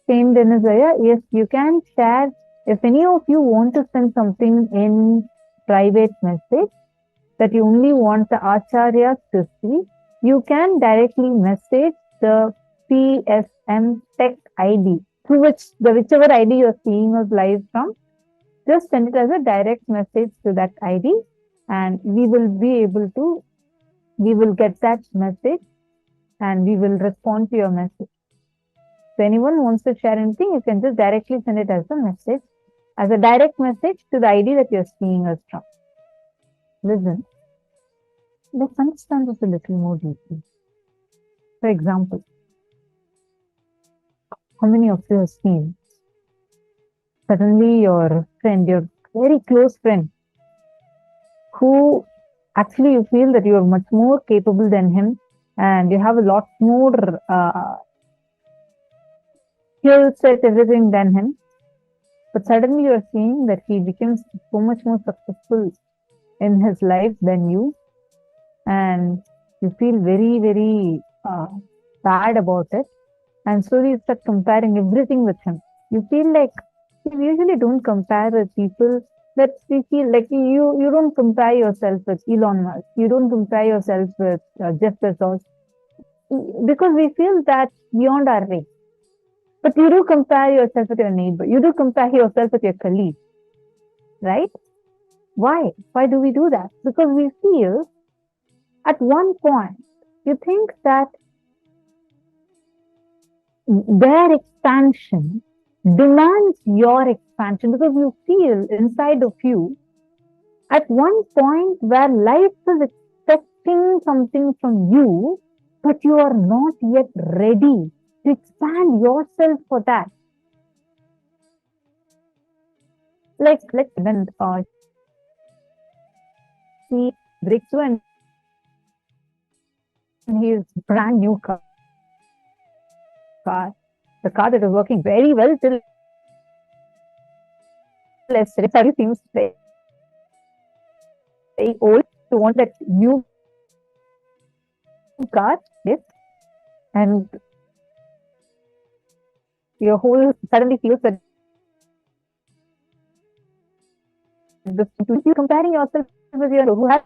Same Denizaya, yes, you can share. If any of you want to send something in private message that you only want the Acharyas to see, you can directly message the PSM Tech ID, through whichever ID you're seeing us live from. Just send it as a direct message to that ID, and we will get that message and we will respond to your message. So anyone wants to share anything, you can just directly send it as a message, as a direct message to the ID that you're seeing us from. Listen, let's understand this a little more deeply. For example, how many of you have seen suddenly your friend, your very close friend, who actually you feel that you are much more capable than him and you have a lot more skill set, everything than him, but suddenly you are seeing that he becomes so much more successful in his life than you, and you feel very, very bad about it, and slowly you start comparing everything with him. You feel like you usually don't compare with people that we feel like you don't compare yourself with Elon Musk, you don't compare yourself with Jeff Bezos, because we feel that beyond our range. But you do compare yourself with your neighbor, you do compare yourself with your colleague, right? Why? Why do we do that? Because we feel at one point, you think that their expansion demands your expansion, because you feel inside of you at one point where life is expecting expecting something from you, but you are not yet ready to expand yourself for that. Like, when he breaks through and his brand new car, the car that is working very well till yesterday, seems very old to want that new car, yes, and your whole suddenly feels that you comparing yourself with your who has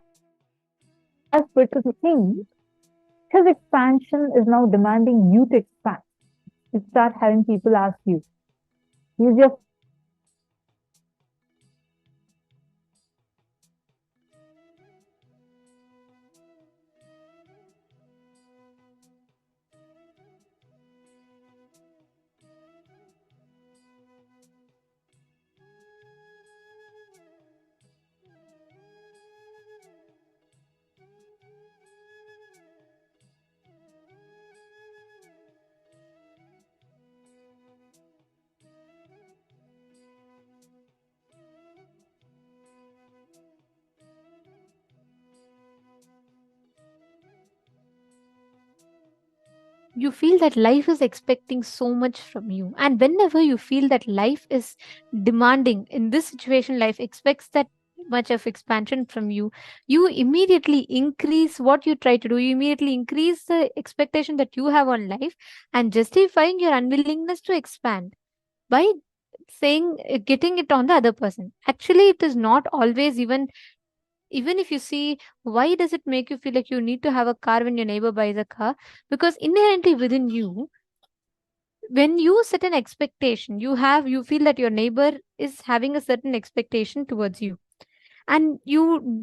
purchased things. His expansion is now demanding you to expand. You start having people ask you, use your you feel that life is expecting so much from you. And whenever you feel that life is demanding, in this situation, life expects that much of expansion from you, you immediately increase what you try to do. You immediately increase the expectation that you have on life and justifying your unwillingness to expand by saying, getting it on the other person. Actually, it is not always even if you see, why does it make you feel like you need to have a car when your neighbor buys a car? Because inherently within you, when you set an expectation, you feel that your neighbor is having a certain expectation towards you, and you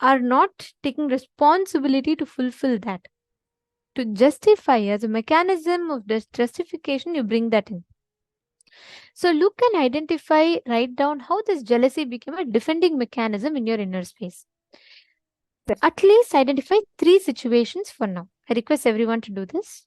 are not taking responsibility to fulfill that. To justify as a mechanism of justification, you bring that in. So look and identify, write down how this jealousy became a defending mechanism in your inner space. At least identify 3 situations for now. I request everyone to do this.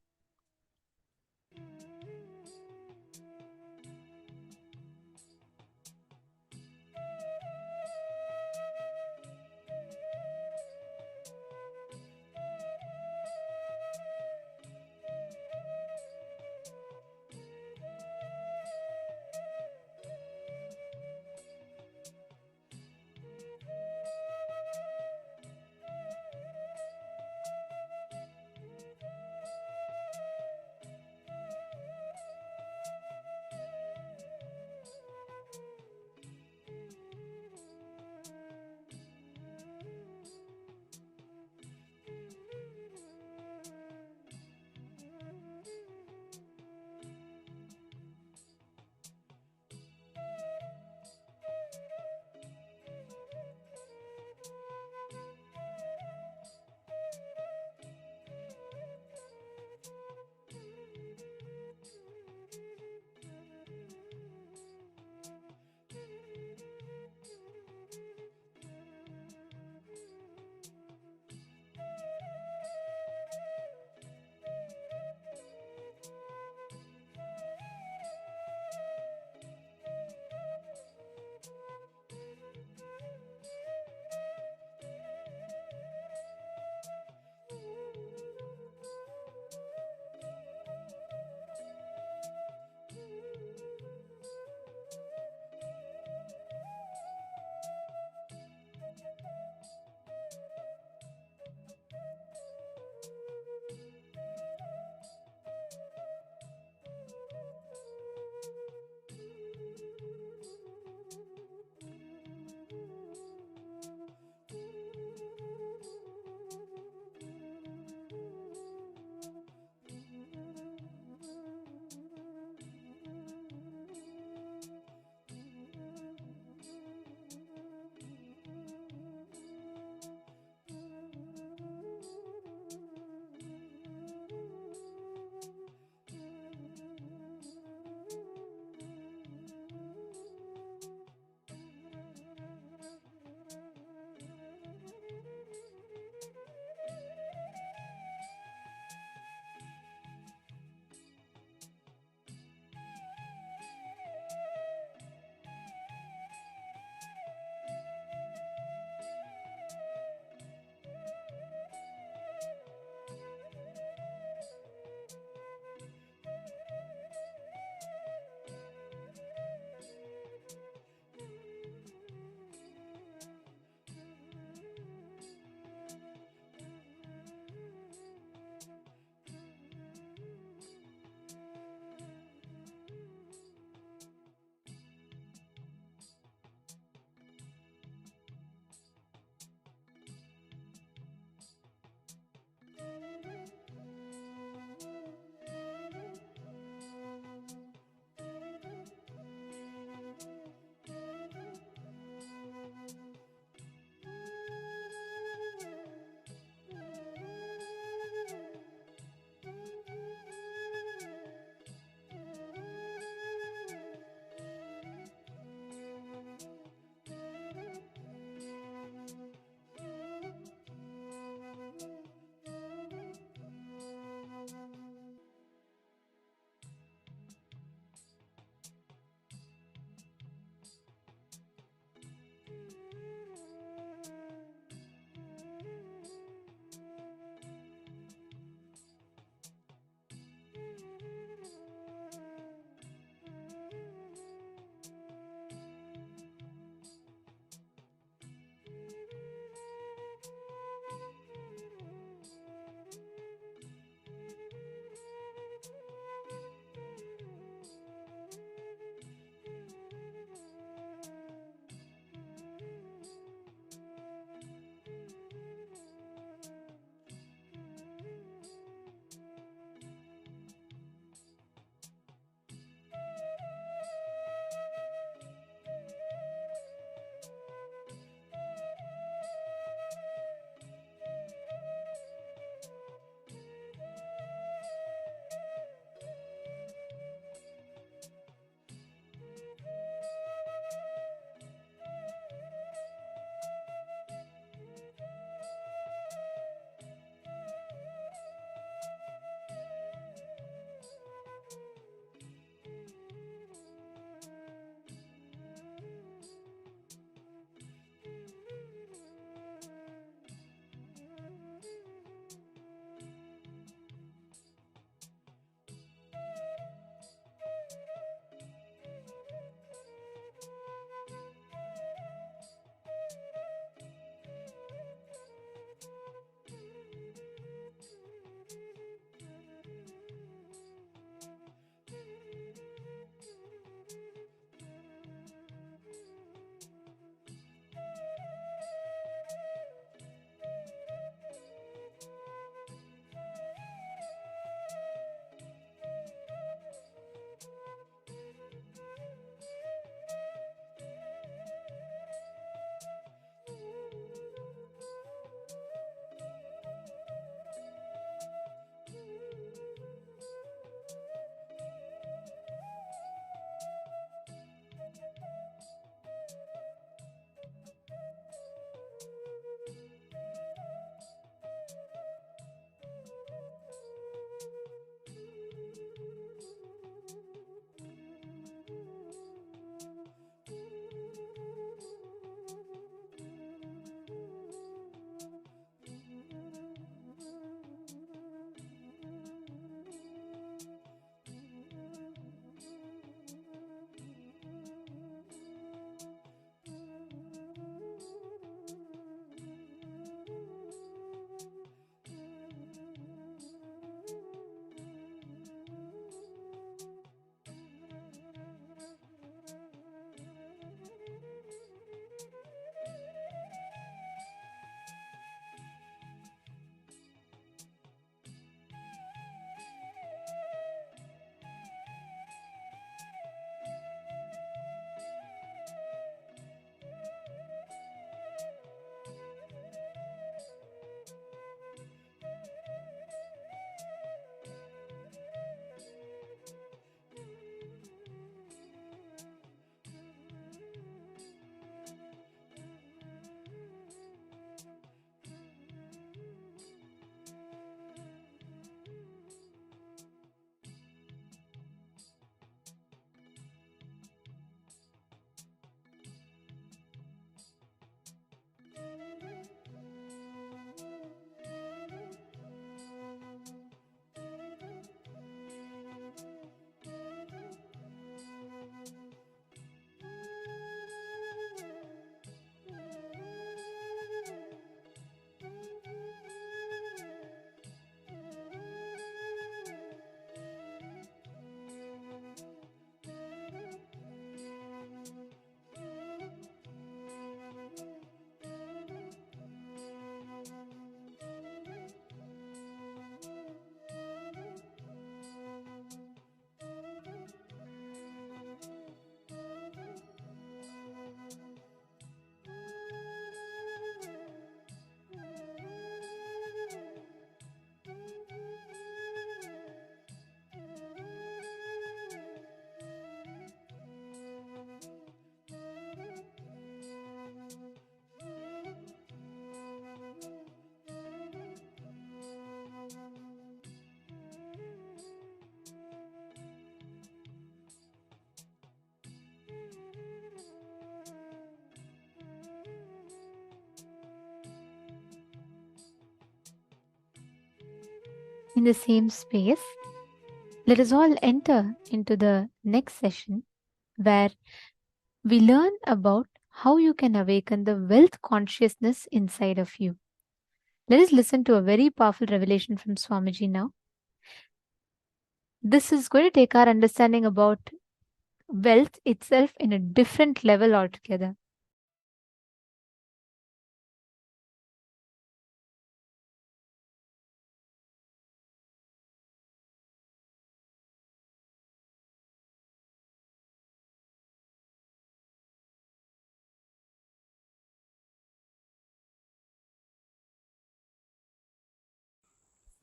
in the same space, let us all enter into the next session where we learn about how you can awaken the wealth consciousness inside of you. Let us listen to a very powerful revelation from Swamiji now. This is going to take our understanding about wealth itself in a different level altogether.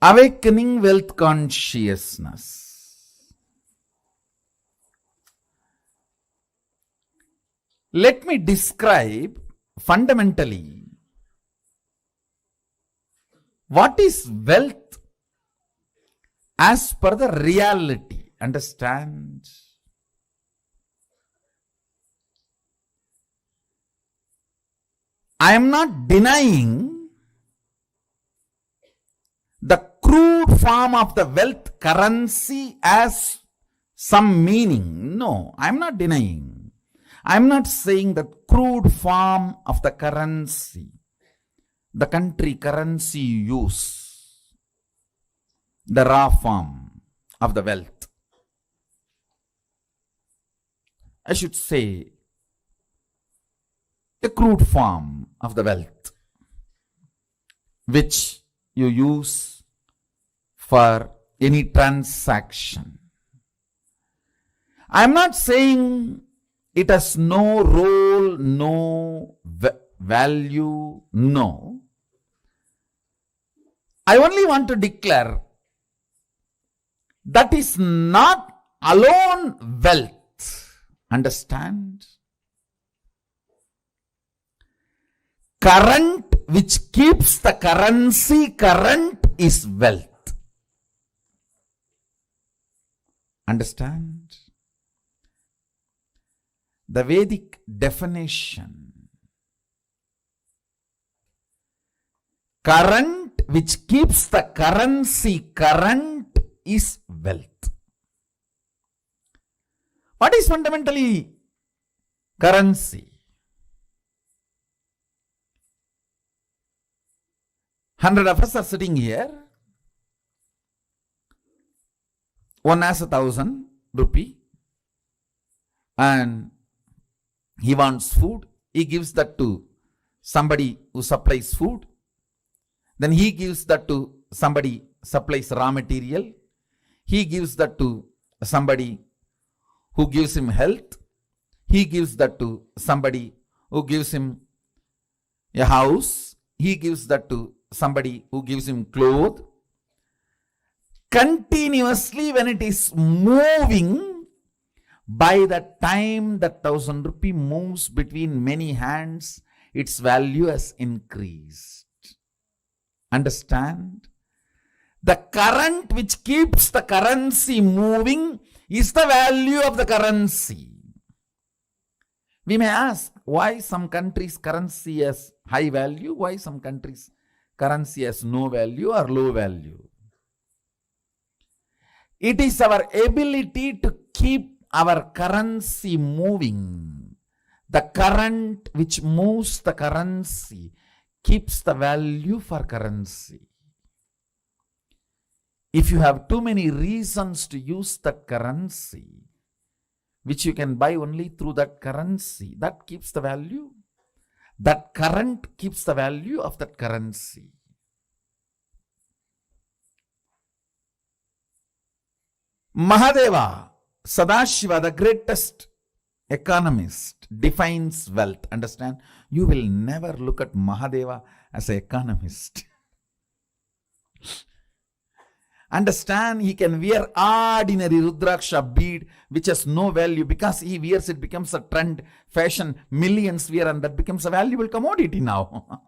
Awakening wealth consciousness. Let me describe fundamentally what is wealth as per the reality. Understand? I am not denying the crude form of the wealth currency as some meaning. No, I am not denying. I am not saying the crude form of the currency, the country currency you use, the raw form of the wealth. I should say the crude form of the wealth which you use for any transaction. I am not saying it has no role, no value, no. I only want to declare that is not alone wealth. Understand? Current which keeps the currency current is wealth. Understand? The Vedic definition. Current which keeps the currency current is wealth. What is fundamentally currency? 100 of us are sitting here. One has 1,000 rupee and he wants food. He gives that to somebody who supplies food. Then he gives that to somebody supplies raw material. He gives that to somebody who gives him health. He gives that to somebody who gives him a house. He gives that to somebody who gives him clothes. Continuously when it is moving, by the time that 1,000 rupee moves between many hands, its value has increased. Understand? The current which keeps the currency moving is the value of the currency. We may ask, why some countries' currency has high value, why some countries' currency has no value or low value. It is our ability to keep our currency moving. The current which moves the currency keeps the value for currency. If you have too many reasons to use that currency, which you can buy only through that currency, that keeps the value. That current keeps the value of that currency. Mahadeva, Sadashiva, the greatest economist, defines wealth. Understand? You will never look at Mahadeva as an economist. Understand? He can wear ordinary Rudraksha bead which has no value. Because he wears it becomes a trend, fashion, millions wear, and that becomes a valuable commodity now.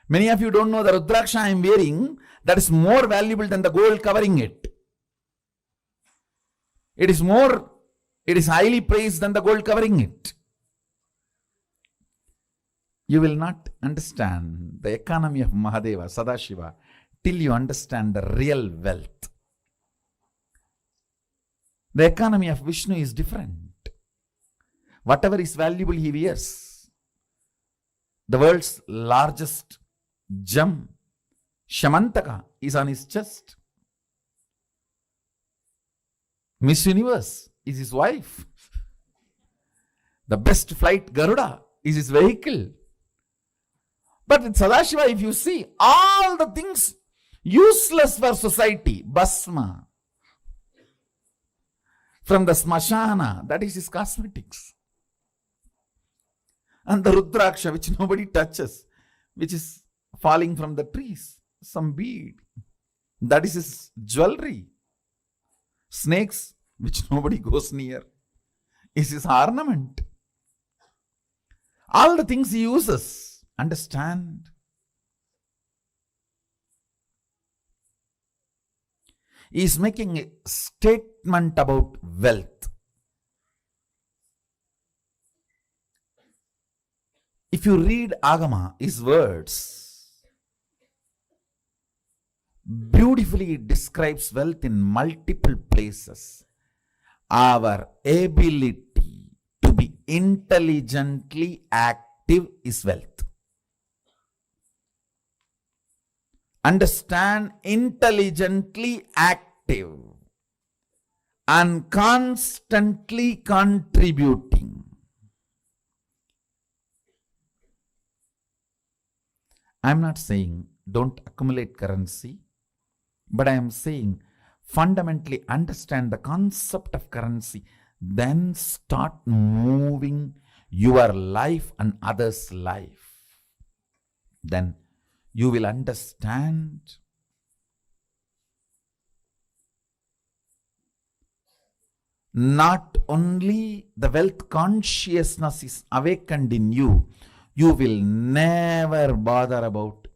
Many of you don't know the Rudraksha I am wearing, that is more valuable than the gold covering it. It is highly praised than the gold covering it. You will not understand the economy of Mahadeva, Sadashiva, till you understand the real wealth. The economy of Vishnu is different. Whatever is valuable he wears. The world's largest gem, Shamantaka, is on his chest. Miss Universe is his wife. The best flight, Garuda, is his vehicle. But with Sadashiva, if you see, all the things useless for society, Basma, from the Smashana, that is his cosmetics. And the Rudraksha, which nobody touches, which is falling from the trees, some bead, that is his jewelry. Snakes, which nobody goes near, is his ornament. All the things he uses, understand. He is making a statement about wealth. If you read Agama, his words, beautifully it describes wealth in multiple places. Our ability to be intelligently active is wealth. Understand, intelligently active and constantly contributing. I am not saying don't accumulate currency, but I am saying fundamentally understand the concept of currency, then start moving your life and others' life. Then you will understand. Not only the wealth consciousness is awakened in you, you will never bother about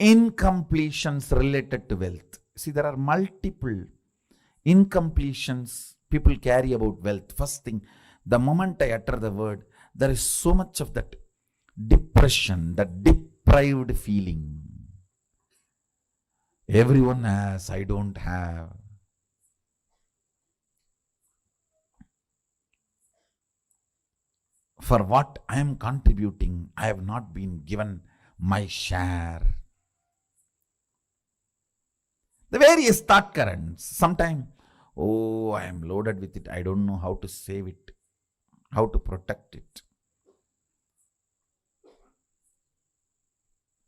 incompletions related to wealth. See, there are multiple incompletions people carry about wealth. First thing, the moment I utter the word, there is so much of that depression, that deprived feeling. Everyone has, I don't have. For what I am contributing, I have not been given my share. The various thought currents. Sometimes, oh, I am loaded with it. I don't know how to save it, how to protect it.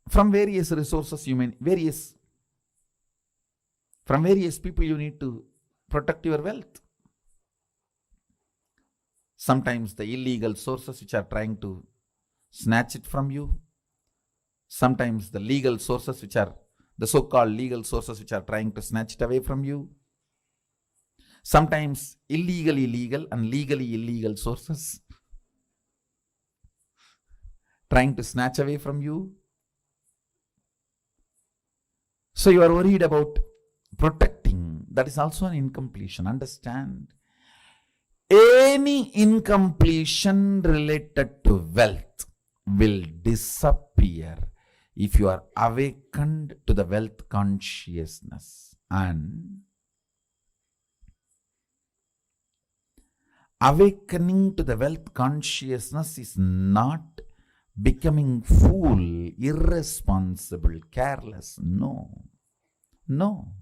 From various resources, from various people, you need to protect your wealth. Sometimes the illegal sources which are trying to snatch it from you. Sometimes the legal sources which are the so-called legal sources which are trying to snatch it away from you. Sometimes illegally legal and legally illegal sources trying to snatch away from you. So you are worried about protecting. That is also an incompletion. Understand? Any incompletion related to wealth will disappear if you are awakened to the wealth consciousness. And awakening to the wealth consciousness is not becoming fool, irresponsible, careless. No. No.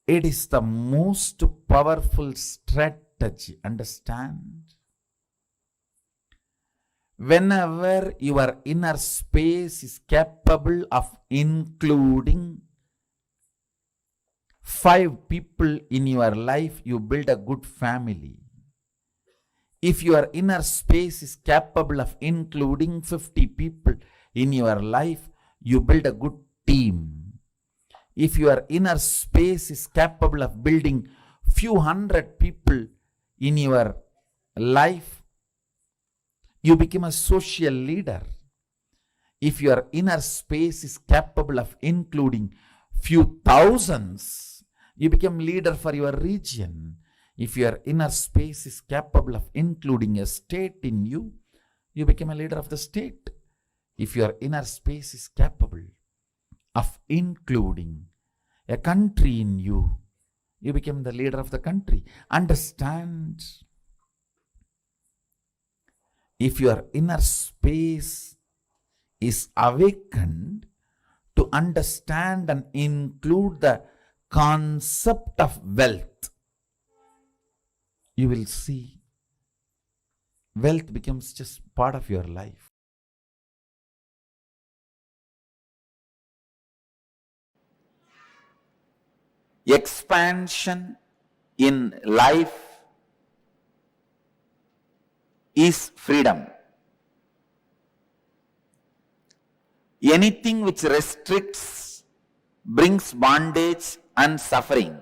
It is the most powerful strategy. Understand? Whenever your inner space is capable of including 5 people in your life, you build a good family. If your inner space is capable of including 50 people in your life, you build a good team. If your inner space is capable of building few hundred people in your life, you become a social leader. If your inner space is capable of including few thousands, you become leader for your region. If your inner space is capable of including a state in you, you become a leader of the state. If your inner space is capable of including a country in you, you become the leader of the country. Understand? If your inner space is awakened to understand and include the concept of wealth, you will see wealth becomes just part of your life. Expansion in life is freedom. Anything which restricts brings bondage and suffering.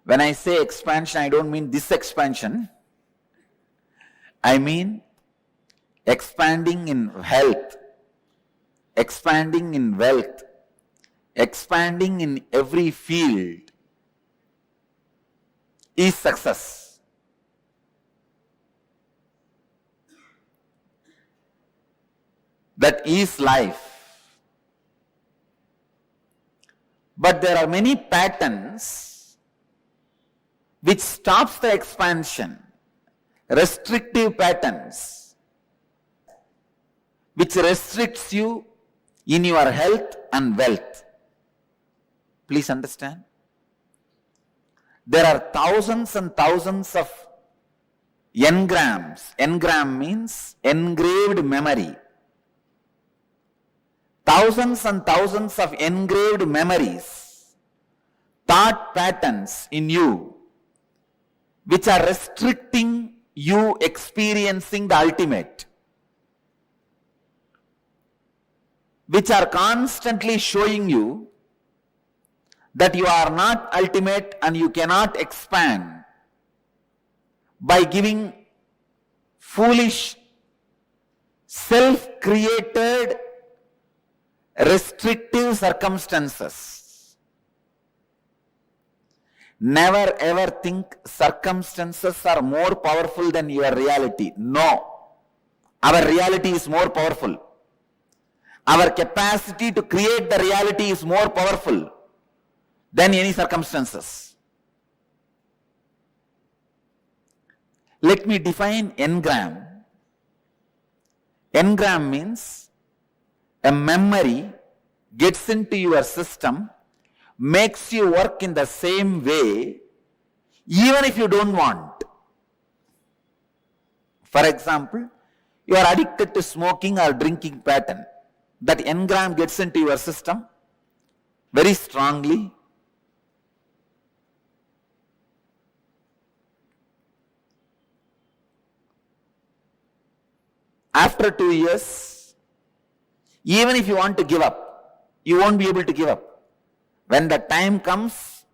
When I say expansion, I don't mean this expansion. I mean expanding in health, expanding in wealth, expanding in every field is success. That is life. But there are many patterns which stops the expansion, restrictive patterns, which restricts you in your health and wealth. Please understand. There are thousands and thousands of engrams. Engram means engraved memory. Thousands and thousands of engraved memories, thought patterns in you, which are restricting you experiencing the ultimate, which are constantly showing you that you are not ultimate and you cannot expand by giving foolish, self-created, restrictive circumstances. Never ever think circumstances are more powerful than your reality. No. Our reality is more powerful. Our capacity to create the reality is more powerful than any circumstances. Let me define engram. Engram means a memory gets into your system, makes you work in the same way, even if you don't want. For example, you are addicted to smoking or drinking pattern. That engram gets into your system very strongly. After 2 years, even if you want to give up, you won't be able to give up. When the time comes,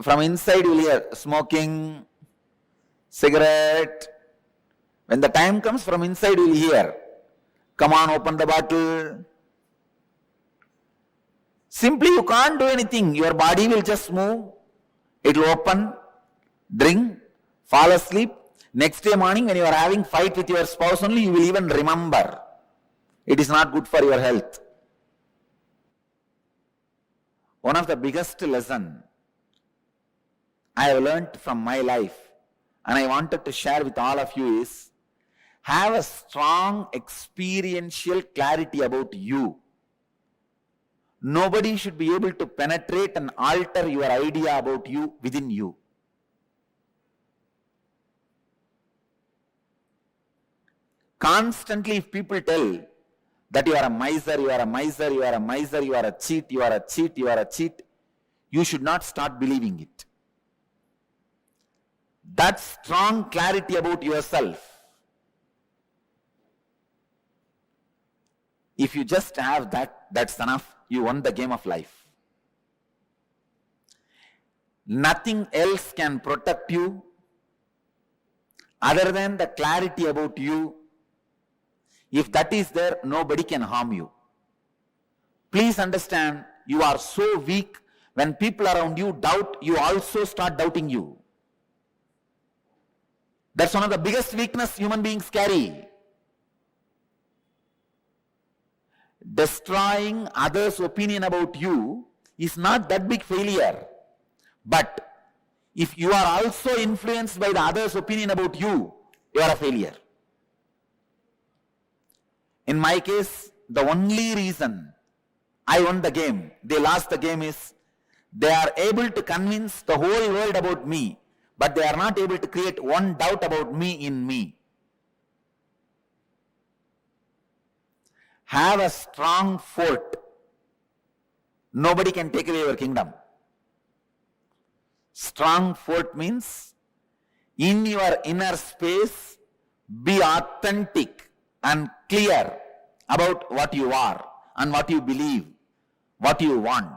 from inside you will hear smoking, cigarette. When the time comes, from inside you will hear, come on, open the bottle. Simply you can't do anything. Your body will just move. It will open, drink, fall asleep. Next day morning when you are having fight with your spouse only, you will even remember. It is not good for your health. One of the biggest lessons I have learned from my life and I wanted to share with all of you is, have a strong experiential clarity about you. Nobody should be able to penetrate and alter your idea about you within you. Constantly, if people tell that you are a miser, you are a miser, you are a miser, you are a cheat, you are a cheat, you are a cheat, you should not start believing it. That strong clarity about yourself, if you just have that, that's enough. You won the game of life. Nothing else can protect you other than the clarity about you. If that is there, nobody can harm you. Please understand, you are so weak When people around you doubt, you also start doubting you. That's one of the biggest weakness human beings carry. Destroying others' opinion about you is not that big failure. But if you are also influenced by the others' opinion about you, you are a failure. In my case, the only reason I won the game, they lost the game, is they are able to convince the whole world about me, but they are not able to create one doubt about me in me. Have a strong fort. Nobody can take away your kingdom. Strong fort means in your inner space, be authentic and clear about what you are and what you believe, what you want.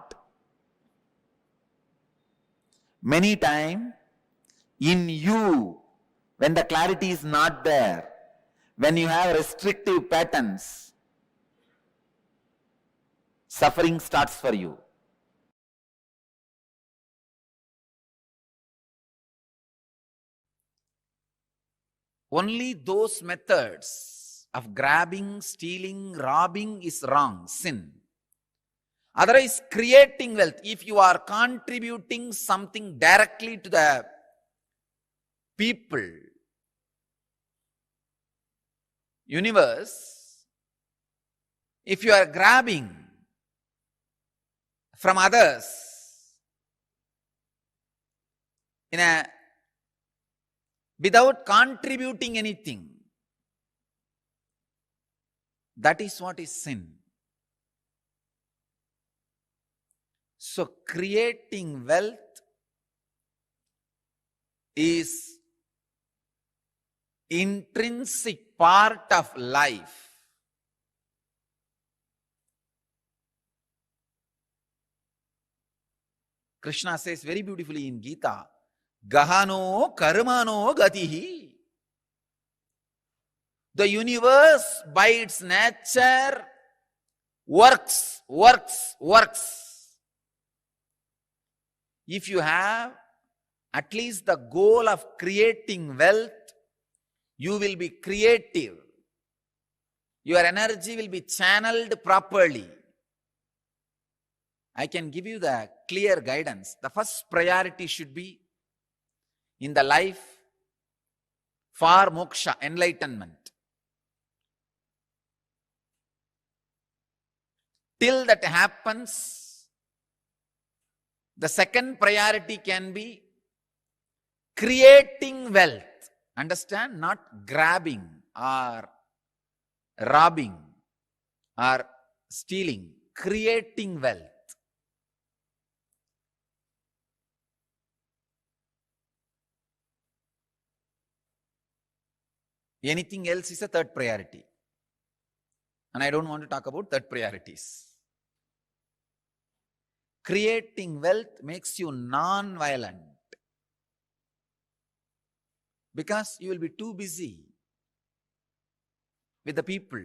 Many times, in you, when the clarity is not there, when you have restrictive patterns, suffering starts for you. Only those methods of grabbing, stealing, robbing is wrong, sin. Otherwise, creating wealth, if you are contributing something directly to the people, universe, if you are grabbing from others without contributing anything, that is what is sin. So creating wealth is intrinsic part of life. Krishna says very beautifully in Gita, Gahano karmano gatihi. The universe by its nature works. If you have at least the goal of creating wealth, you will be creative. Your energy will be channeled properly. I can give you the clear guidance. The first priority should be in the life for moksha, enlightenment. Till that happens, the second priority can be creating wealth. Understand? Not grabbing or robbing or stealing. Creating wealth. Anything else is a third priority. And I don't want to talk about third priorities. Creating wealth makes you non-violent. Because you will be too busy with the people,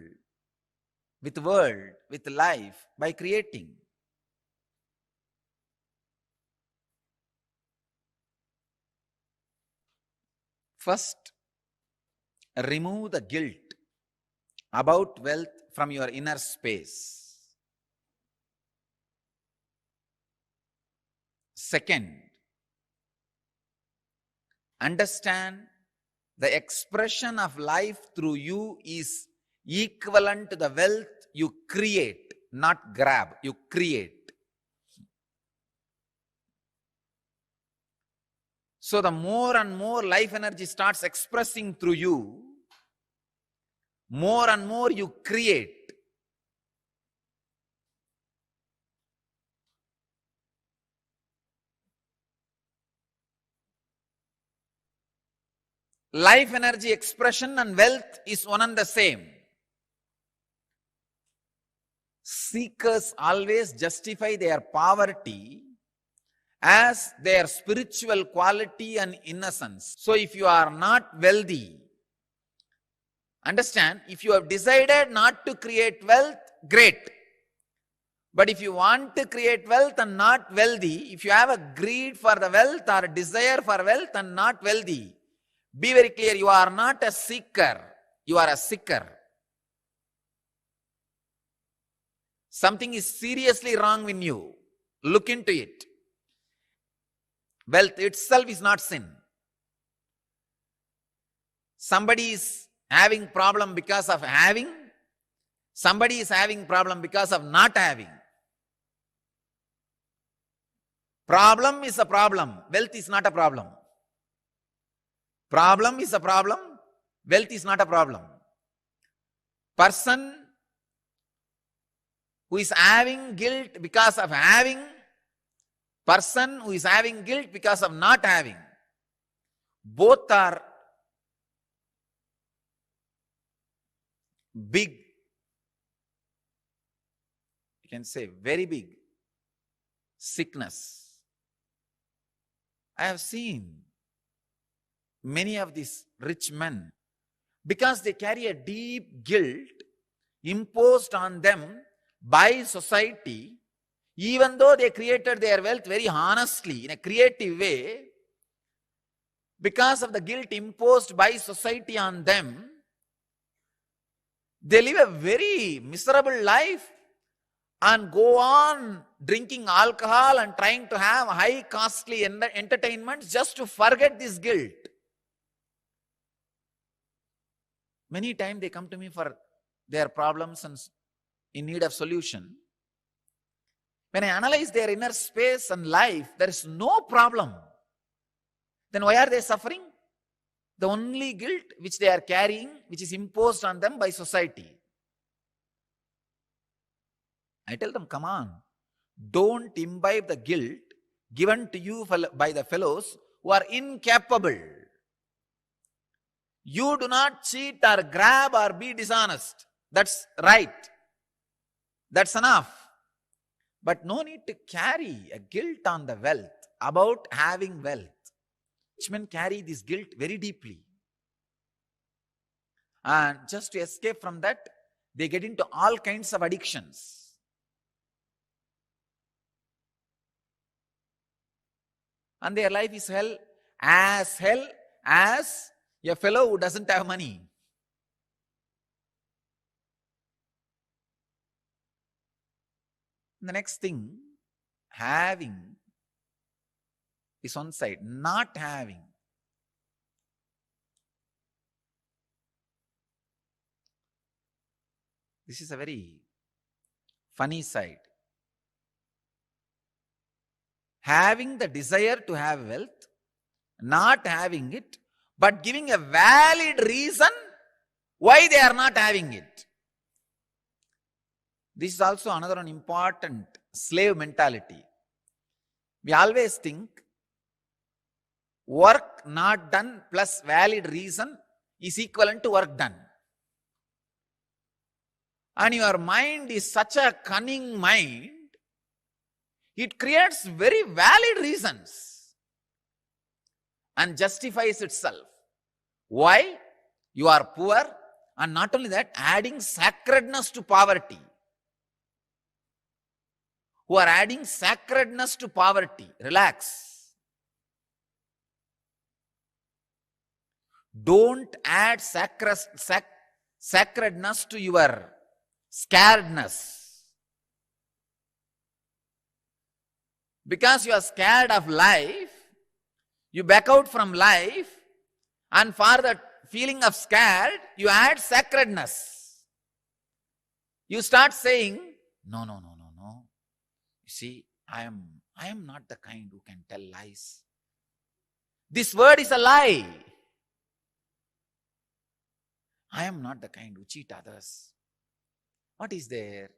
with the world, with life, by creating. First, remove the guilt about wealth from your inner space. Second, understand the expression of life through you is equivalent to the wealth you create, not grab, you create. So the more and more life energy starts expressing through you, more and more you create. Life energy expression and wealth is one and the same. Seekers always justify their poverty as their spiritual quality and innocence. So if you are not wealthy, understand, if you have decided not to create wealth, great. But if you want to create wealth and not wealthy, if you have a greed for the wealth or a desire for wealth and not wealthy, be very clear, you are not a seeker, you are a seeker. Something is seriously wrong in you. Look into it. Wealth itself is not sin. Somebody is having problem because of having. Somebody is having problem because of not having. Problem is a problem. Wealth is not a problem. Problem is a problem. Wealth is not a problem. Person who is having guilt because of having, person who is having guilt because of not having, both are big, you can say very big sickness. I have seen many of these rich men, because they carry a deep guilt imposed on them by society, even though they created their wealth very honestly, in a creative way, because of the guilt imposed by society on them, they live a very miserable life and go on drinking alcohol and trying to have high costly entertainments just to forget this guilt. Many times they come to me for their problems and in need of solution. When I analyze their inner space and life, there is no problem. Then why are they suffering? The only guilt which they are carrying, which is imposed on them by society. I tell them, come on, don't imbibe the guilt given to you by the fellows who are incapable. You do not cheat or grab or be dishonest. That's right. That's enough. But no need to carry a guilt on the wealth, about having wealth. Rich men carry this guilt very deeply. And just to escape from that, they get into all kinds of addictions. And their life is hell as a fellow who doesn't have money. The next thing, having is one side, not having. This is a very funny side. Having the desire to have wealth, not having it, but giving a valid reason why they are not having it. This is also another important slave mentality. We always think work not done plus valid reason is equivalent to work done. And your mind is such a cunning mind, it creates very valid reasons and justifies itself. Why? You are poor, and not only that, adding sacredness to poverty. Who are adding sacredness to poverty. Relax. Don't add sacredness to your scaredness. Because you are scared of life, you back out from life, and for the feeling of scared, you add sacredness. You start saying, no. You see, I am not the kind who can tell lies. This word is a lie. I am not the kind who cheat others. What is there?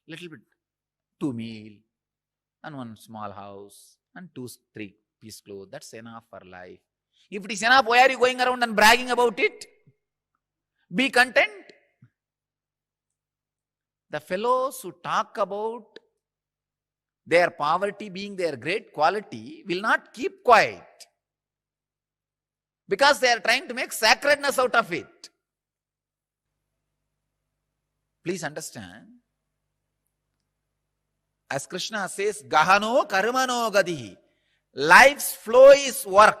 Little bit, 2 meal, and 1 small house, and 2-3 piece clothes. That's enough for life. If it is enough, why are you going around and bragging about it? Be content. The fellows who talk about their poverty being their great quality will not keep quiet, because they are trying to make sacredness out of it. Please understand, As Krishna says, Gahano karmano gadihi. Life's flow is work.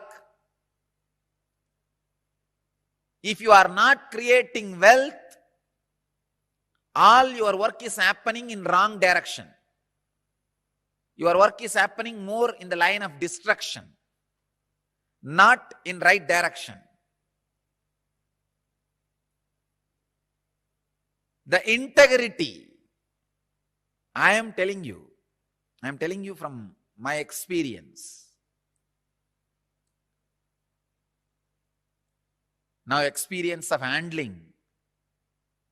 If you are not creating wealth, all your work is happening in wrong direction. Your work is happening more in the line of destruction, not in right direction. The integrity, I am telling you from my experience. Now, experience of handling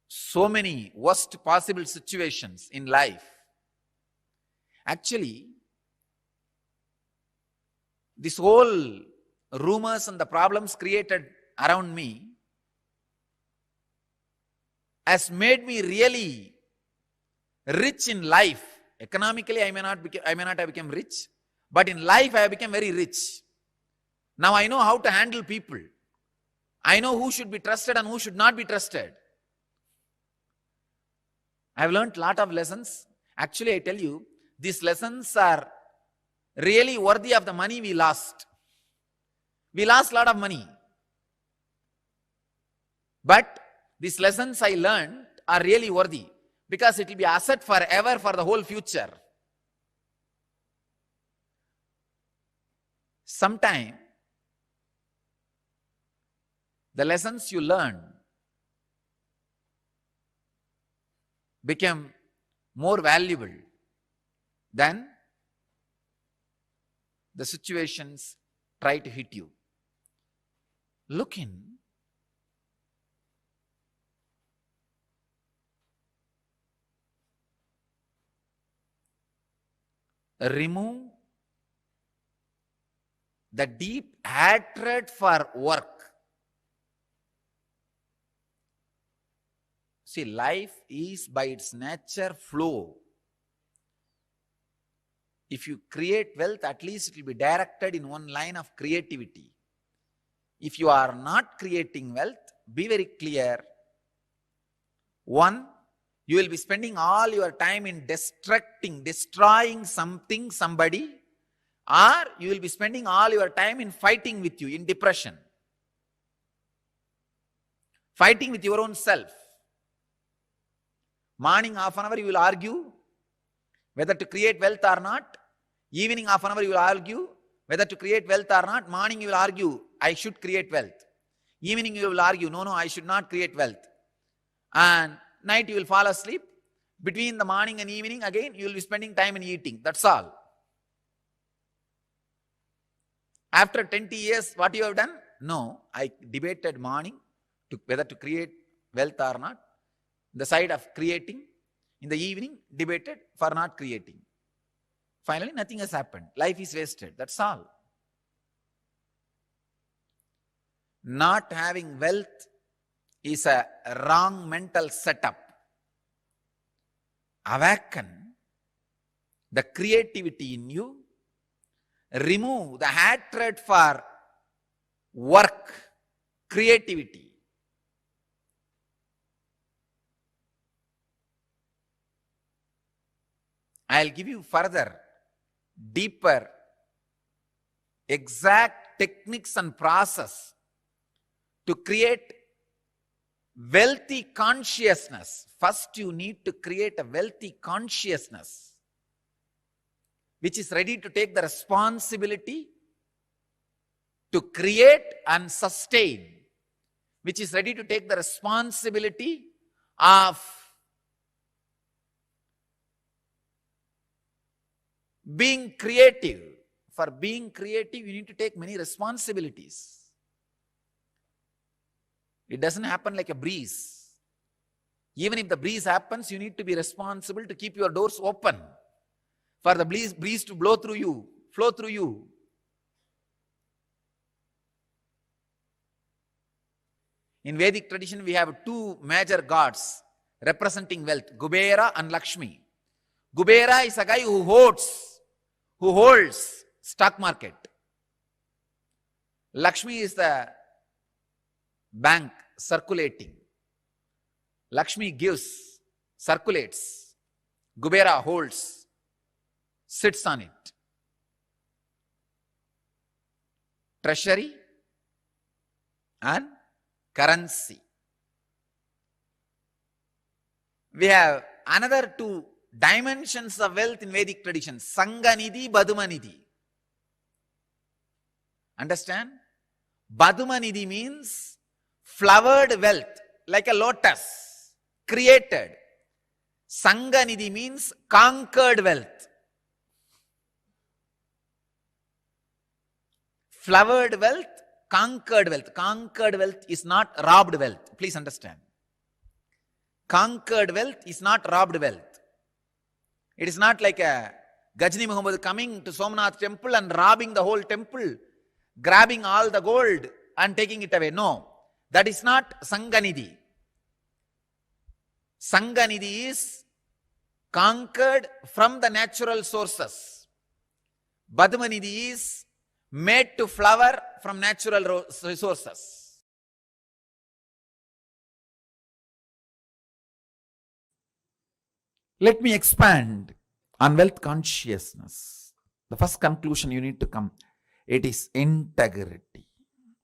so many worst possible situations in life. Actually, this whole rumors and the problems created around me has made me really rich in life. Economically, I may not have become rich, but in life I have become very rich. Now I know how to handle people. I know who should be trusted and who should not be trusted. I have learned a lot of lessons. Actually, I tell you, these lessons are really worthy of the money we lost. We lost a lot of money. But these lessons I learned are really worthy because it will be asset forever for the whole future. Sometime, the lessons you learn become more valuable than the situations try to hit you. Look in. Remove the deep hatred for work. See, life is by its nature flow. If you create wealth, at least it will be directed in one line of creativity. If you are not creating wealth, be very clear. One, you will be spending all your time in destroying something, somebody, or you will be spending all your time in fighting with you, in depression. Fighting with your own self. Morning half an hour you will argue whether to create wealth or not. Evening half an hour you will argue whether to create wealth or not. Morning you will argue, I should create wealth. Evening you will argue, no, I should not create wealth. And night you will fall asleep. Between the morning and evening, again, you will be spending time in eating. That's all. After 20 years, what you have done? No, I debated morning whether to create wealth or not. The side of creating. In the evening, debated for not creating. Finally, nothing has happened. Life is wasted. That's all. Not having wealth is a wrong mental setup. Awaken the creativity in you. Remove the hatred for work, creativity. I'll give you further, deeper, exact techniques and process to create wealthy consciousness. First, you need to create a wealthy consciousness which is ready to take the responsibility to create and sustain, which is ready to take the responsibility of being creative. For being creative, you need to take many responsibilities. It doesn't happen like a breeze. Even if the breeze happens, you need to be responsible to keep your doors open for the breeze to blow through you, flow through you. In Vedic tradition, we have two major gods representing wealth, Kubera and Lakshmi. Kubera is a guy who holds stock market. Lakshmi is the bank circulating. Lakshmi gives, circulates. Kubera holds. sits on it? Treasury and currency. We have another two dimensions of wealth in Vedic tradition. Sanganidhi, Badumanidhi. Understand? Badumanidhi means flowered wealth, like a lotus, created. Sanganidhi means conquered wealth. Flowered wealth, conquered wealth. Conquered wealth is not robbed wealth. Please understand. Conquered wealth is not robbed wealth. It is not like a Gajni Muhammad coming to Somnath temple and robbing the whole temple, grabbing all the gold and taking it away. No, that is not Sanganidhi. Sanganidhi is conquered from the natural sources. Badmanidhi is made to flower from natural resources. Let me expand on wealth consciousness. The first conclusion you need to come, it is integrity.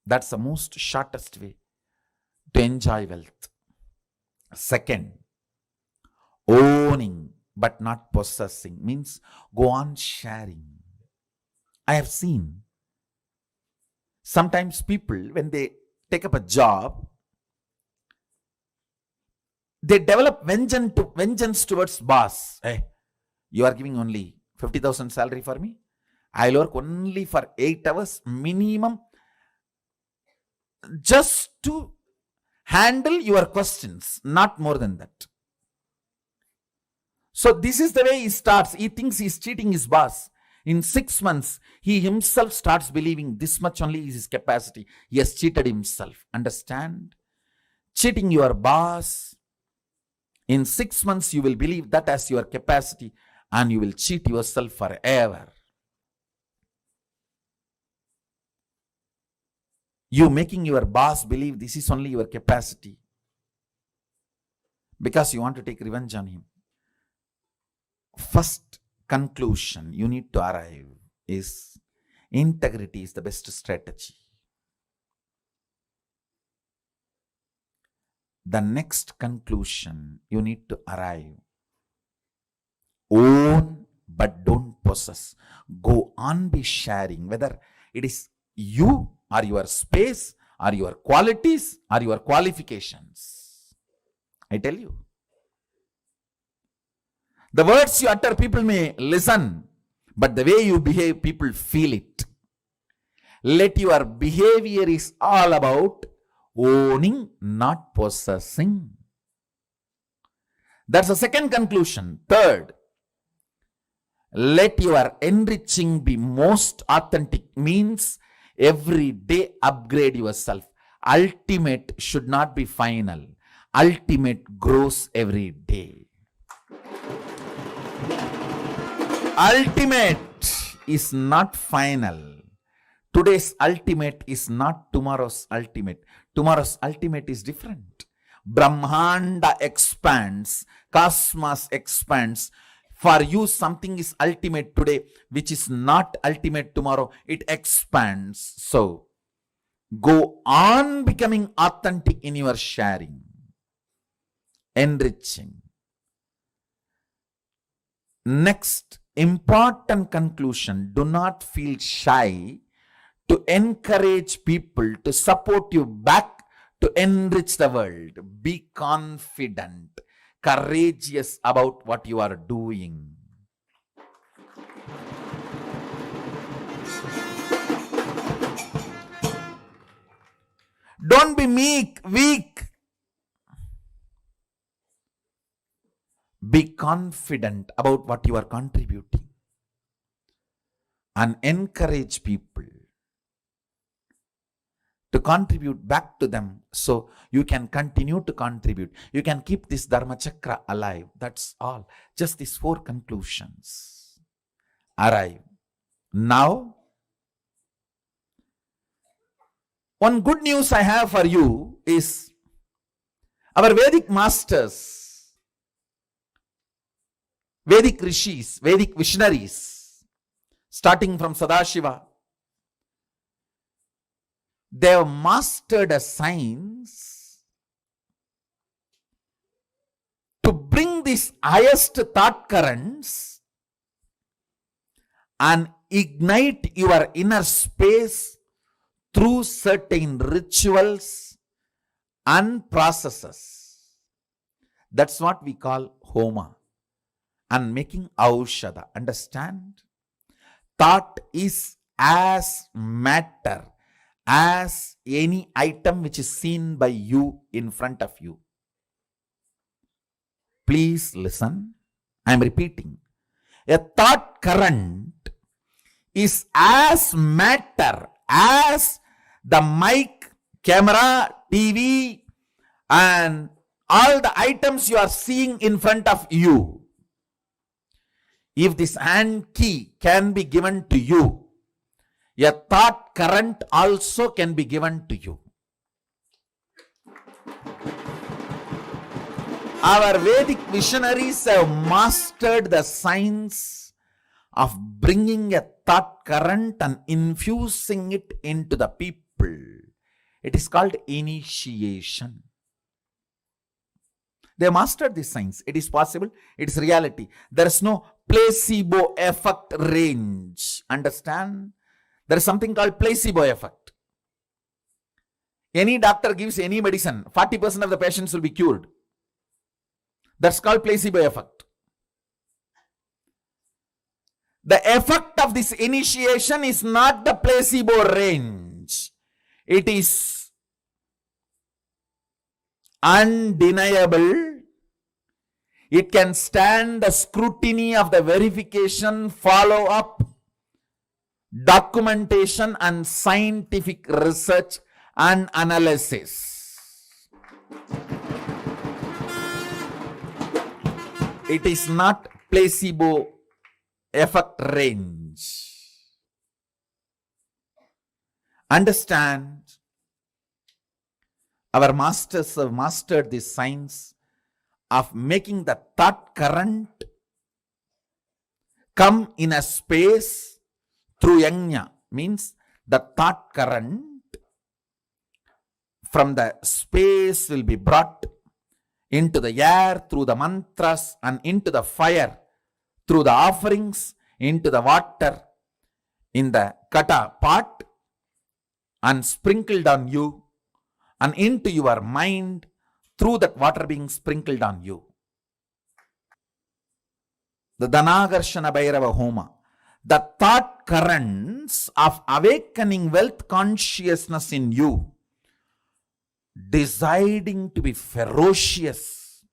That's the most shortest way to enjoy wealth. Second, owning but not possessing means go on sharing. I have seen sometimes people, when they take up a job, they develop vengeance towards boss. Hey, you are giving only 50,000 salary for me. I'll work only for 8 hours minimum just to handle your questions, not more than that. So this is the way he starts. He thinks he's cheating his boss. In 6 months, he himself starts believing this much only is his capacity. He has cheated himself. Understand? Cheating your boss. In 6 months, you will believe that as your capacity and you will cheat yourself forever. You making your boss believe this is only your capacity because you want to take revenge on him. First conclusion you need to arrive is integrity is the best strategy. The next conclusion you need to arrive, own but don't possess. Go on be sharing, whether it is you or your space or your qualities or your qualifications. I tell you, the words you utter, people may listen, but the way you behave, people feel it. Let your behavior is all about owning, not possessing. That's the second conclusion. Third, let your enriching be most authentic, means every day upgrade yourself. Ultimate should not be final. Ultimate grows every day. Ultimate is not final. Today's ultimate is not tomorrow's ultimate. Tomorrow's ultimate is different. Brahmanda expands, cosmos expands. For you, something is ultimate today, which is not ultimate tomorrow. It expands. So, go on becoming authentic in your sharing, enriching. Next, important conclusion. Do not feel shy to encourage people to support you back to enrich the world. Be confident, courageous about what you are doing. Don't be meek, weak. Be confident about what you are contributing and encourage people to contribute back to them so you can continue to contribute. You can keep this Dharma Chakra alive. That's all. Just these 4 conclusions arrive. Now, one good news I have for you is our Vedic masters, Vedic rishis, Vedic visionaries, starting from Sadashiva. They have mastered a science to bring these highest thought currents and ignite your inner space through certain rituals and processes. That's what we call homa and making aushadha. Understand? Thought is as matter as any item which is seen by you in front of you. Please listen. I am repeating. A thought current is as matter as the mic, camera, TV, and all the items you are seeing in front of you. If this hand key can be given to you, a thought current also can be given to you. Our Vedic visionaries have mastered the science of bringing a thought current and infusing it into the people. It is called initiation. They mastered this science. It is possible. It is reality. There is no placebo effect range. Understand? There is something called placebo effect. Any doctor gives any medicine, 40% of the patients will be cured. That's called placebo effect. The effect of this initiation is not the placebo range. It is undeniable. It can stand the scrutiny of the verification, follow-up, documentation, and scientific research and analysis. It is not placebo effect range. Understand? Our masters have mastered this science of making the thought current come in a space through yajna. Means the thought current from the space will be brought into the air through the mantras and into the fire through the offerings, into the water in the kata pot and sprinkled on you, and into your mind through that water being sprinkled on you. The Dhanagarshana Bhairava Homa. The thought currents of awakening wealth consciousness in you, deciding to be ferocious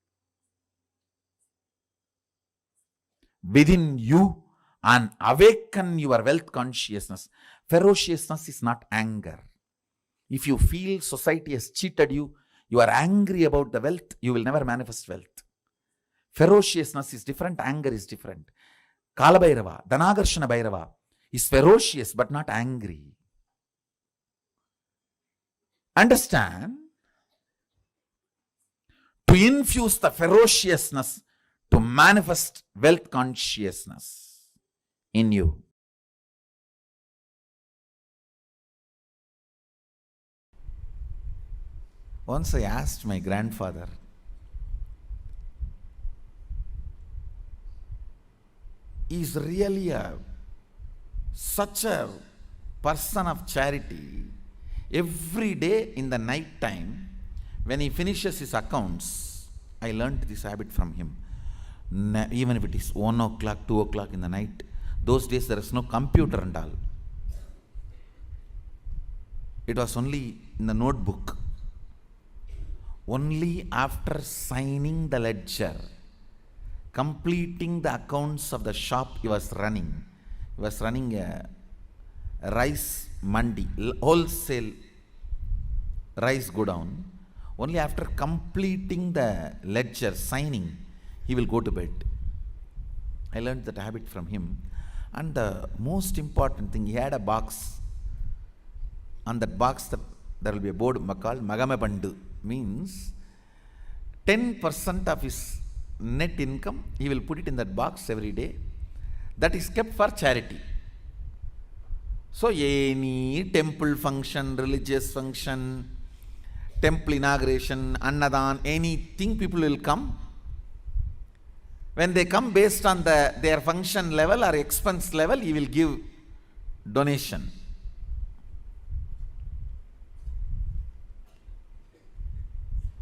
within you and awaken your wealth consciousness. Ferociousness is not anger. If you feel society has cheated you, you are angry about the wealth, you will never manifest wealth. Ferociousness is different, anger is different. Kala Bhairava, Dhanagarshana Bhairava is ferocious but not angry. Understand? To infuse the ferociousness to manifest wealth consciousness in you. Once I asked my grandfather, is really such a person of charity. Every day in the night time, when he finishes his accounts, I learnt this habit from him. Even if it is 1 o'clock, 2 o'clock in the night, those days there is no computer and all. It was only in the notebook. Only after signing the ledger, completing the accounts of the shop he was running. He was running a rice mandi, wholesale rice godown. Only after completing the ledger, signing, he will go to bed. I learned that habit from him. And the most important thing, he had a box. On that box, there will be a board called Magame Bandu. Means 10% of his net income, he will put it in that box every day. That is kept for charity. So any temple function, religious function, temple inauguration, annadan, anything, people will come. When they come based on their function level or expense level, you will give donation.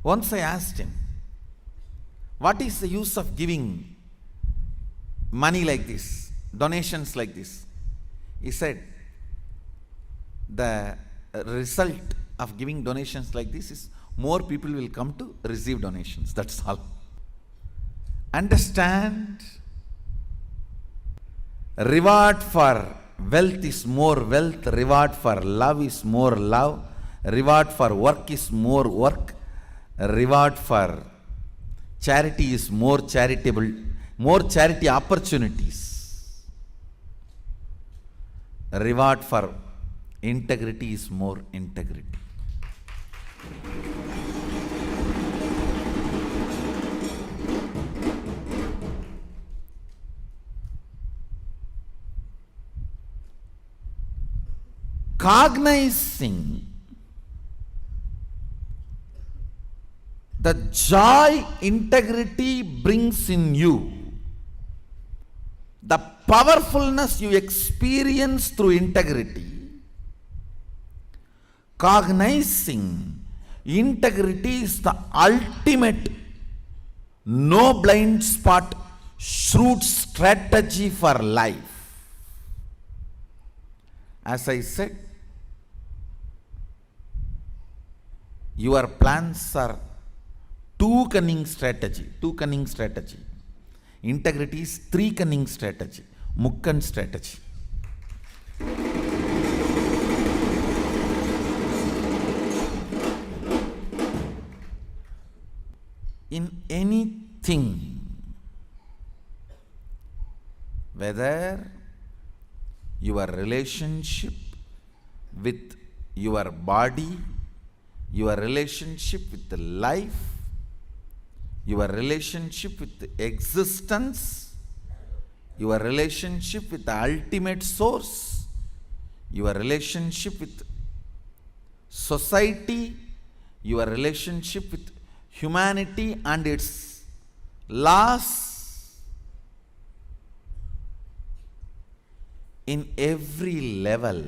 Once I asked him, what is the use of giving money like this, donations like this? He said, the result of giving donations like this is more people will come to receive donations. That's all. Understand? Reward for wealth is more wealth, reward for love is more love, reward for work is more work, reward for charity is more charitable, more charity opportunities. Reward for integrity is more integrity. Cognizing the joy integrity brings in you, the powerfulness you experience through integrity, cognizing integrity is the ultimate no blind spot shrewd strategy for life. As I said, your plans are two cunning strategy. Integrity is three cunning strategy. Mukkan strategy. In anything, whether your relationship with your body, your relationship with the life, your relationship with the existence, your relationship with the ultimate source, your relationship with society, your relationship with humanity and its laws, in every level,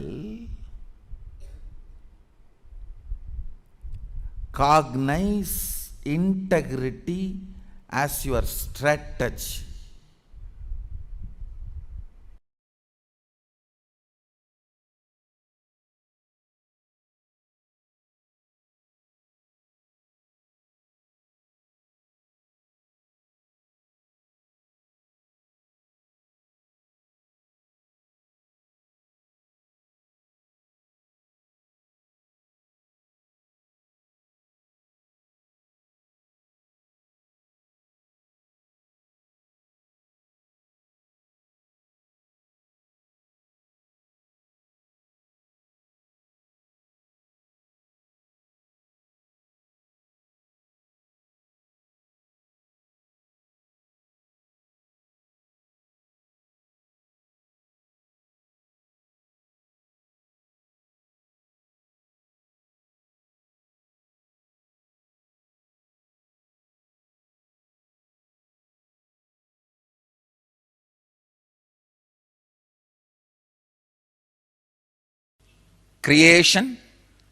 cognize integrity as your strategy. Creation,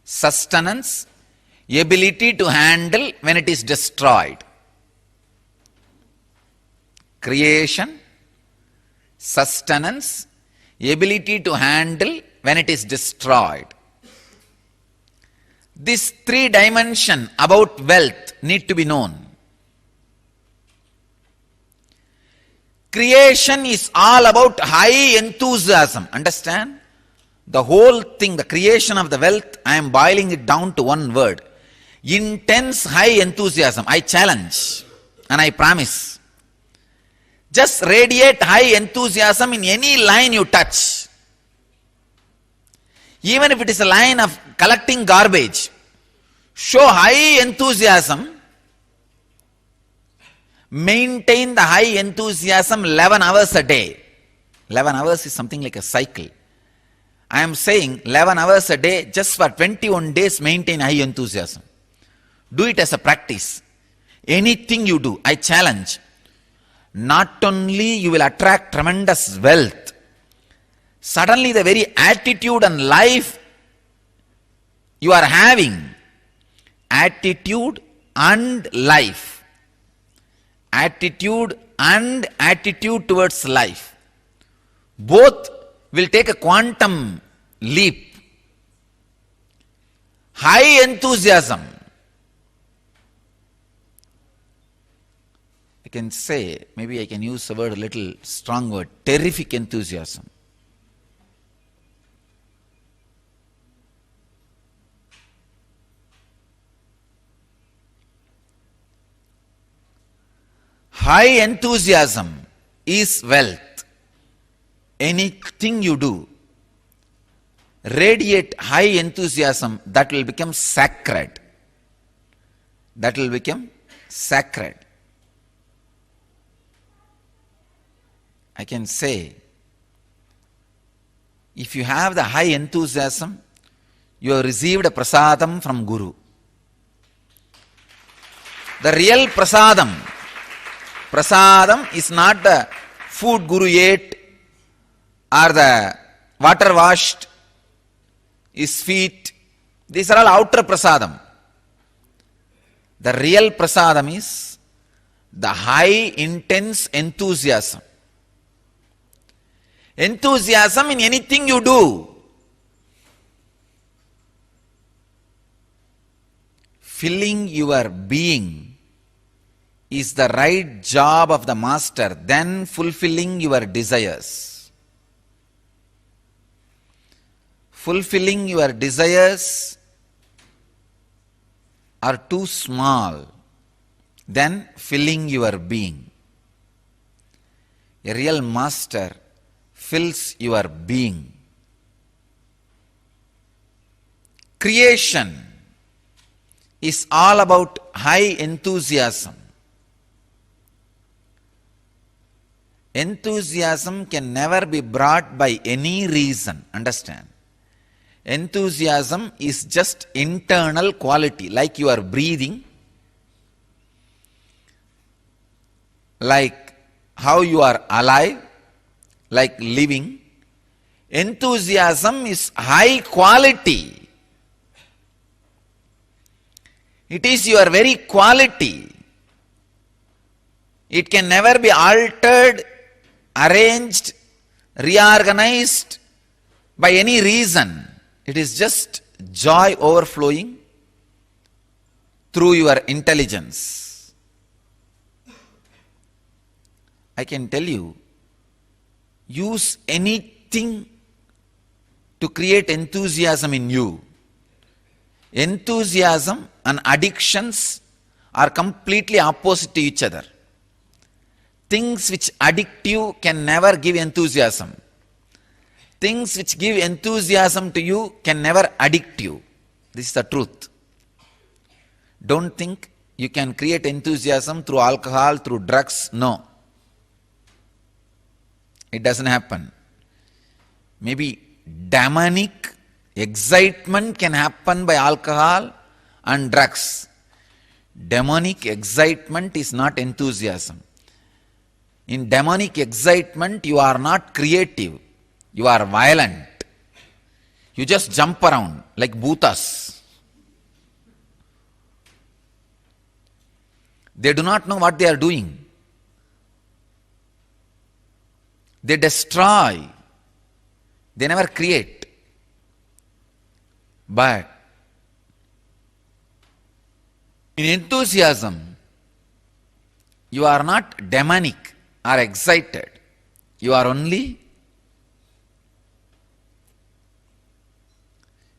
sustenance, ability to handle when it is destroyed. Creation, sustenance, ability to handle when it is destroyed. This three dimension about wealth need to be known. Creation is all about high enthusiasm. Understand? The whole thing, the creation of the wealth, I am boiling it down to one word. Intense high enthusiasm. I challenge and I promise. Just radiate high enthusiasm in any line you touch. Even if it is a line of collecting garbage, show high enthusiasm. Maintain the high enthusiasm 11 hours a day. 11 hours is something like a cycle. I am saying 11 hours a day, just for 21 days, maintain high enthusiasm. Do it as a practice. Anything you do, I challenge. Not only you will attract tremendous wealth, suddenly the very attitude and life you are having, attitude and life, attitude and attitude towards life, both will take a quantum leap. High enthusiasm. I can say, maybe I can use a word, a little strong word, terrific enthusiasm. High enthusiasm is wealth. Anything you do, radiate high enthusiasm, that will become sacred. That will become sacred. I can say, if you have the high enthusiasm, you have received a prasadam from Guru. The real prasadam is not the food Guru ate or the water washed his feet. These are all outer prasadam. The real prasadam is the high intense enthusiasm. Enthusiasm in anything you do. Filling your being is the right job of the master, then fulfilling your desires. Fulfilling your desires are too small, then filling your being. A real master fills your being. Creation is all about high enthusiasm. Enthusiasm can never be brought by any reason. Understand? Enthusiasm is just internal quality, like you are breathing, like how you are alive, like living. Enthusiasm is high quality. It is your very quality. It can never be altered, arranged, reorganized by any reason. It is just joy overflowing through your intelligence. I can tell you, use anything to create enthusiasm in you. Enthusiasm and addictions are completely opposite to each other. Things which addict you can never give enthusiasm. Things which give enthusiasm to you can never addict you. This is the truth. Don't think you can create enthusiasm through alcohol, through drugs. No. It doesn't happen. Maybe demonic excitement can happen by alcohol and drugs. Demonic excitement is not enthusiasm. In demonic excitement, you are not creative. You are violent. You just jump around like bhutas. They do not know what they are doing. They destroy. They never create. But in enthusiasm, you are not demonic or excited. You are only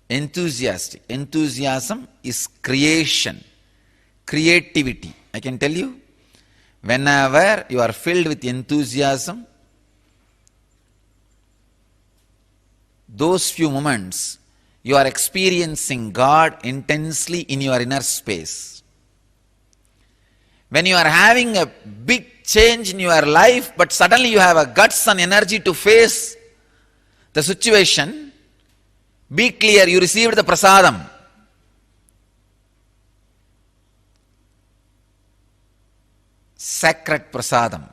enthusiastic. Enthusiasm is creation, creativity. I can tell you, whenever you are filled with enthusiasm, those few moments, you are experiencing God intensely in your inner space. When you are having a big change in your life, but suddenly you have a guts and energy to face the situation, Be clear, you received the prasadam. Sacred prasadam.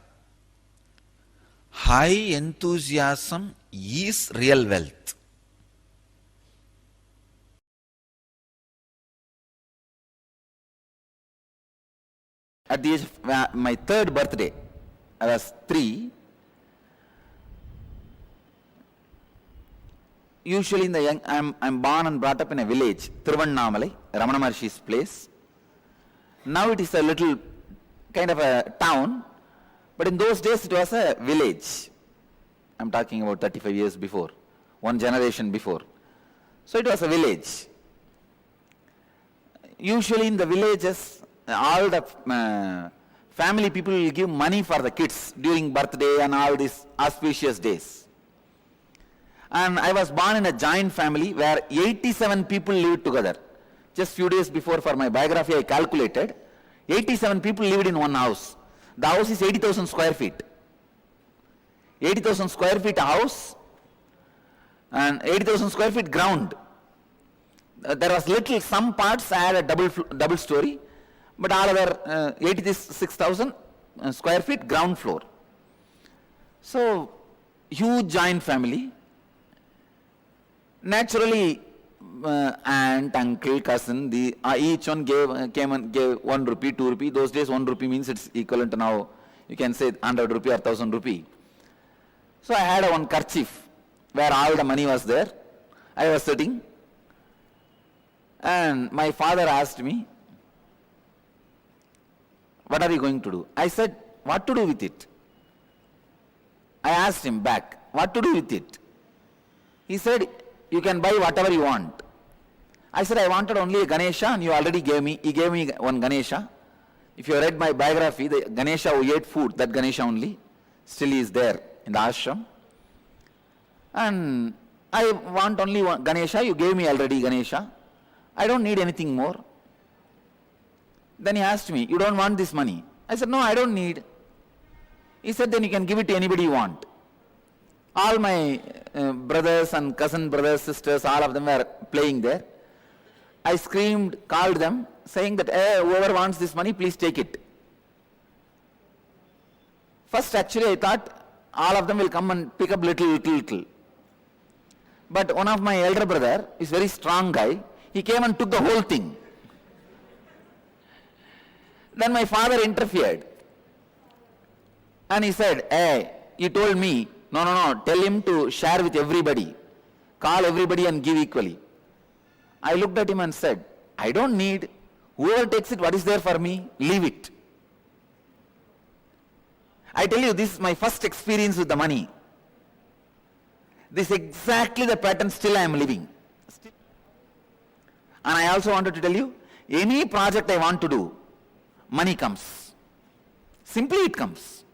High enthusiasm is real wealth. At the age of my third birthday, I was 3. Usually in the young, I'm born and brought up in a village, Thiruvannamalai, Ramana Maharshi's place. Now it is a little kind of a town, but in those days it was a village. I'm talking about 35 years before, one generation before. So it was a village. Usually in the villages, all the family people will give money for the kids during birthday and all these auspicious days. And I was born in a giant family where 87 people lived together. Just few days before for my biography I calculated, 87 people lived in one house. The house is 80,000 square feet. 80,000 square feet house and 80,000 square feet ground. There was little, some parts had a double story, but all other 86,000 square feet ground floor. So, huge giant family. Naturally, aunt, uncle, cousin, each one came and gave 1 rupee, 2 rupee. Those days 1 rupee means it's equivalent to now, you can say 100 rupee or 1000 rupee. So I had one kerchief where all the money was there. I was sitting and my father asked me, what are you going to do? I said, what to do with it? I asked him back, what to do with it? He said, you can buy whatever you want. I said, I wanted only a Ganesha and you already gave me. He gave me one Ganesha. If you read my biography, the Ganesha who ate food, that Ganesha only, still is there in the ashram. And I want only one Ganesha, you gave me already Ganesha. I don't need anything more. Then he asked me, you don't want this money? I said, no, I don't need. He said, then you can give it to anybody you want. All my brothers and cousin brothers, sisters, all of them were playing there. I screamed, called them, saying that, hey, whoever wants this money, please take it. First, actually, I thought all of them will come and pick up little. But one of my elder brother is very strong guy. He came and took the whole thing. Then my father interfered. And he said, hey, he told me, no, tell him to share with everybody. Call everybody and give equally. I looked at him and said, I don't need. Whoever takes it, what is there for me? Leave it. I tell you, this is my first experience with the money. This is exactly the pattern still I am living. And I also wanted to tell you, any project I want to do, money comes. Simply it comes.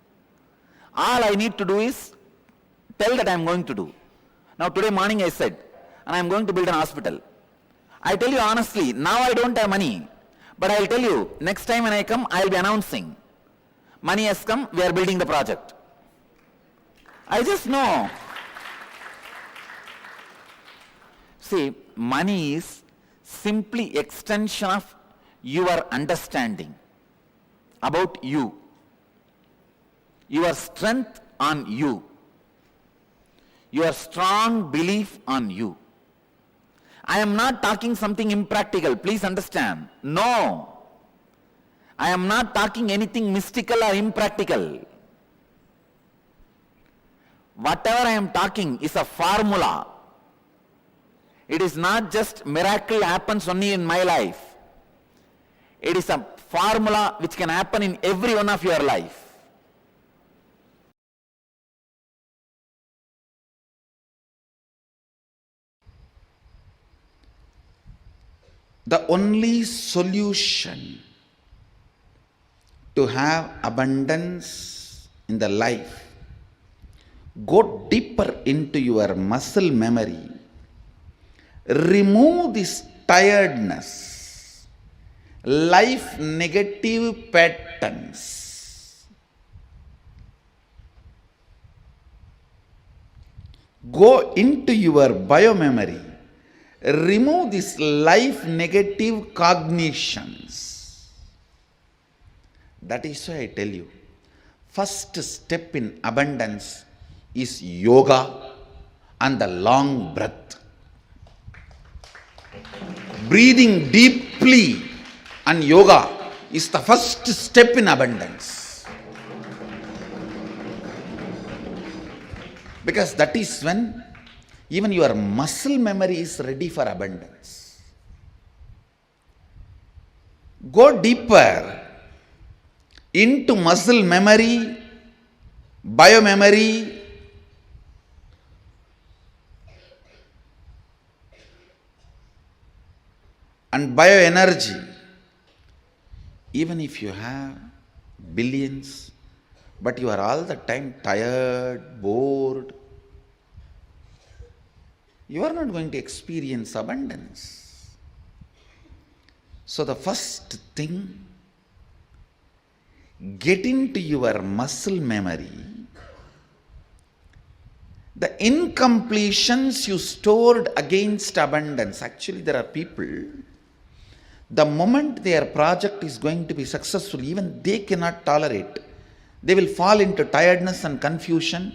All I need to do is tell that I am going to do. Now today morning I said, and I am going to build an hospital. I tell you honestly, now I don't have money. But I will tell you, next time when I come, I will be announcing. Money has come, we are building the project. I just know. See, money is simply extension of your understanding about you. Your strength on you. Your strong belief on you. I am not talking something impractical, please understand. No. I am not talking anything mystical or impractical. Whatever I am talking is a formula. It is not just miracle happens only in my life. It is a formula which can happen in every one of your life. The only solution to have abundance in the life, go deeper into your muscle memory, remove this tiredness, life negative patterns. Go into your biomemory, remove these life negative cognitions. That is why I tell you, first step in abundance is yoga and the long breath. Breathing deeply and yoga is the first step in abundance. Because that is when even your muscle memory is ready for abundance. Go deeper into muscle memory, biomemory, and bioenergy. Even if you have billions, but you are all the time tired, bored, you are not going to experience abundance. So the first thing, get into your muscle memory the incompletions you stored against abundance. Actually, there are people, the moment their project is going to be successful, even they cannot tolerate. They will fall into tiredness and confusion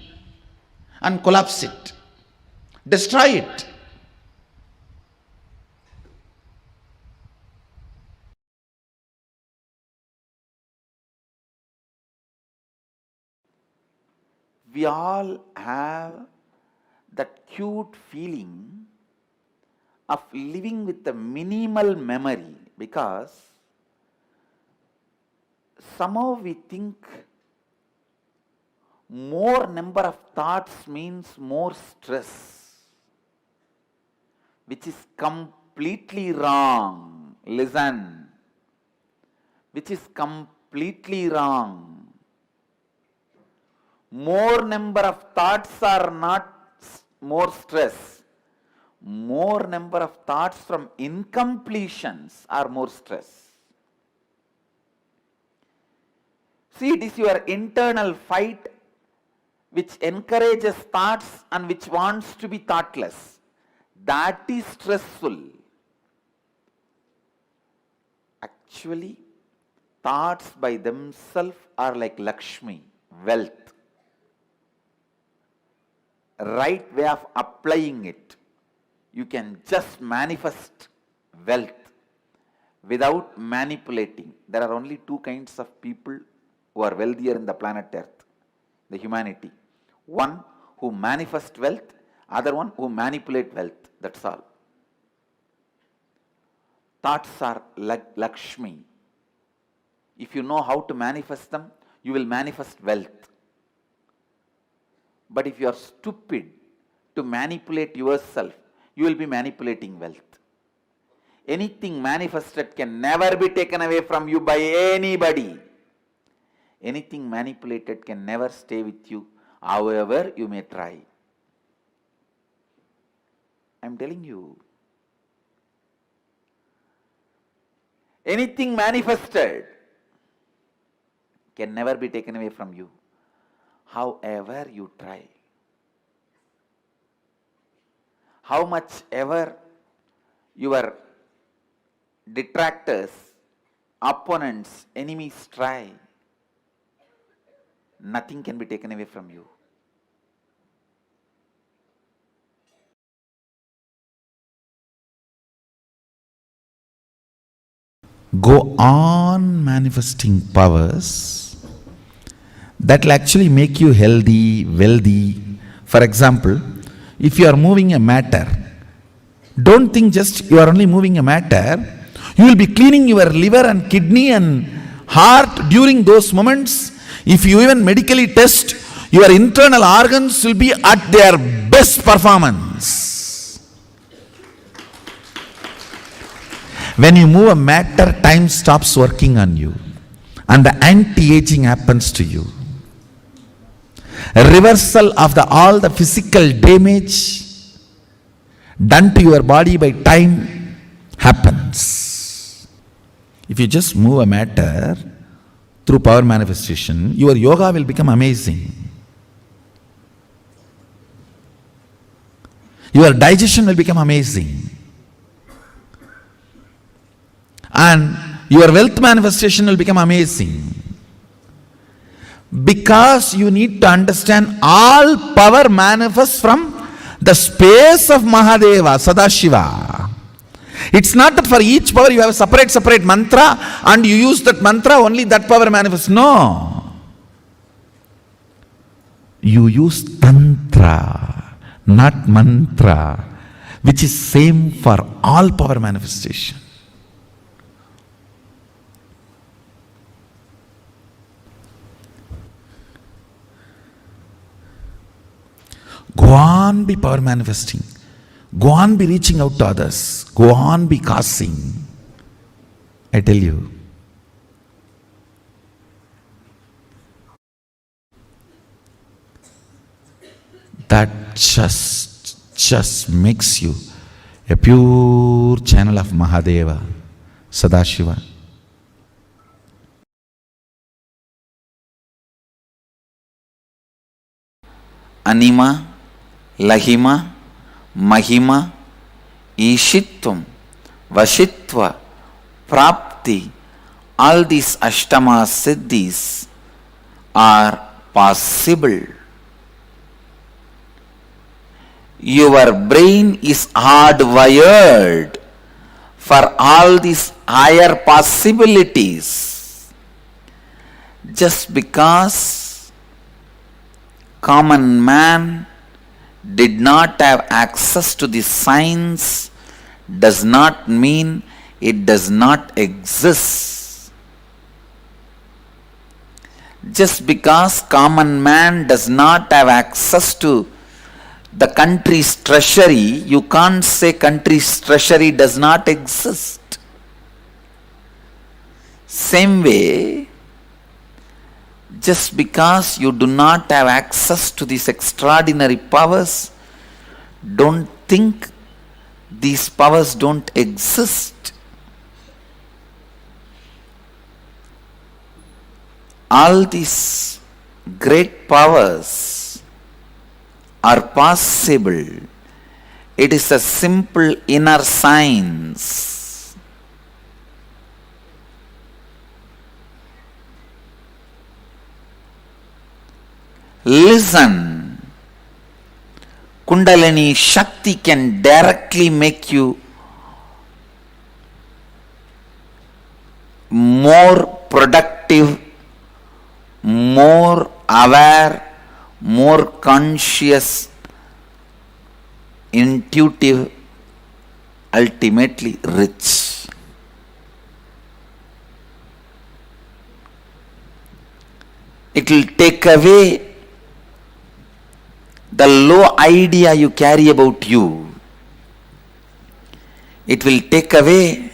and collapse it, destroy it. We all have that cute feeling of living with a minimal memory, because somehow we think more number of thoughts means more stress, which is completely wrong. Listen, which is completely wrong. More number of thoughts are not more stress. More number of thoughts from incompletions are more stress. See, it is your internal fight which encourages thoughts and which wants to be thoughtless. That is stressful. Actually, thoughts by themselves are like Lakshmi, wealth. Right way of applying it, you can just manifest wealth without manipulating. There are only two kinds of people who are wealthier in the planet Earth, the humanity. One who manifest wealth, other one who manipulate wealth. That's all. Thoughts are like Lakshmi. If you know how to manifest them, you will manifest wealth. But if you are stupid to manipulate yourself, you will be manipulating wealth. Anything manifested can never be taken away from you by anybody. Anything manipulated can never stay with you, however you may try. I am telling you. Anything manifested can never be taken away from you, however you try. How much ever your detractors, opponents, enemies try, nothing can be taken away from you. Go on manifesting powers that will actually make you healthy, wealthy. For example, if you are moving a matter, don't think just you are only moving a matter. You will be cleaning your liver and kidney and heart during those moments. If you even medically test, your internal organs will be at their best performance. When you move a matter, time stops working on you and the anti-aging happens to you. A reversal of all the physical damage done to your body by time happens. If you just move a matter through power manifestation, your yoga will become amazing. Your digestion will become amazing. And your wealth manifestation will become amazing. Because you need to understand all power manifests from the space of Mahadeva, Sadashiva. It's not that for each power you have a separate mantra and you use that mantra, only that power manifests. No. You use tantra, not mantra, which is same for all power manifestation. Go on be power manifesting. Go on be reaching out to others. Go on be causing. I tell you. That just makes you a pure channel of Mahadeva, Sadashiva. Anima, Lahima, Mahima, Ishitvam, Vashitva, Prapti, all these Ashtama Siddhis are possible. Your brain is hardwired for all these higher possibilities. Just because common man did not have access to the science does not mean it does not exist. Just because common man does not have access to the country's treasury, you can't say country's treasury does not exist. Same way, just because you do not have access to these extraordinary powers, don't think these powers don't exist. All these great powers are possible. It is a simple inner science. Listen. Kundalini Shakti can directly make you more productive, more aware, more conscious, intuitive, ultimately rich. It will take away the low idea you carry about you. It will take away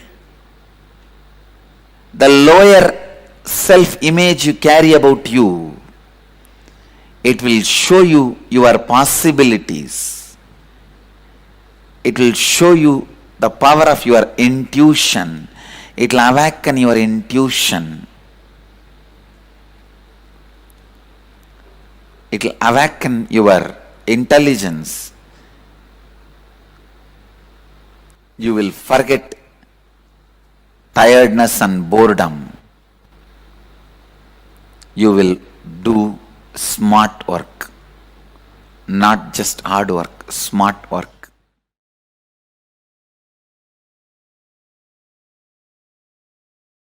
the lower self-image you carry about you. It will show you your possibilities. It will show you the power of your intuition. It will awaken your intuition. It will awaken your intelligence. You will forget tiredness and boredom. You will do smart work, not just hard work, smart work.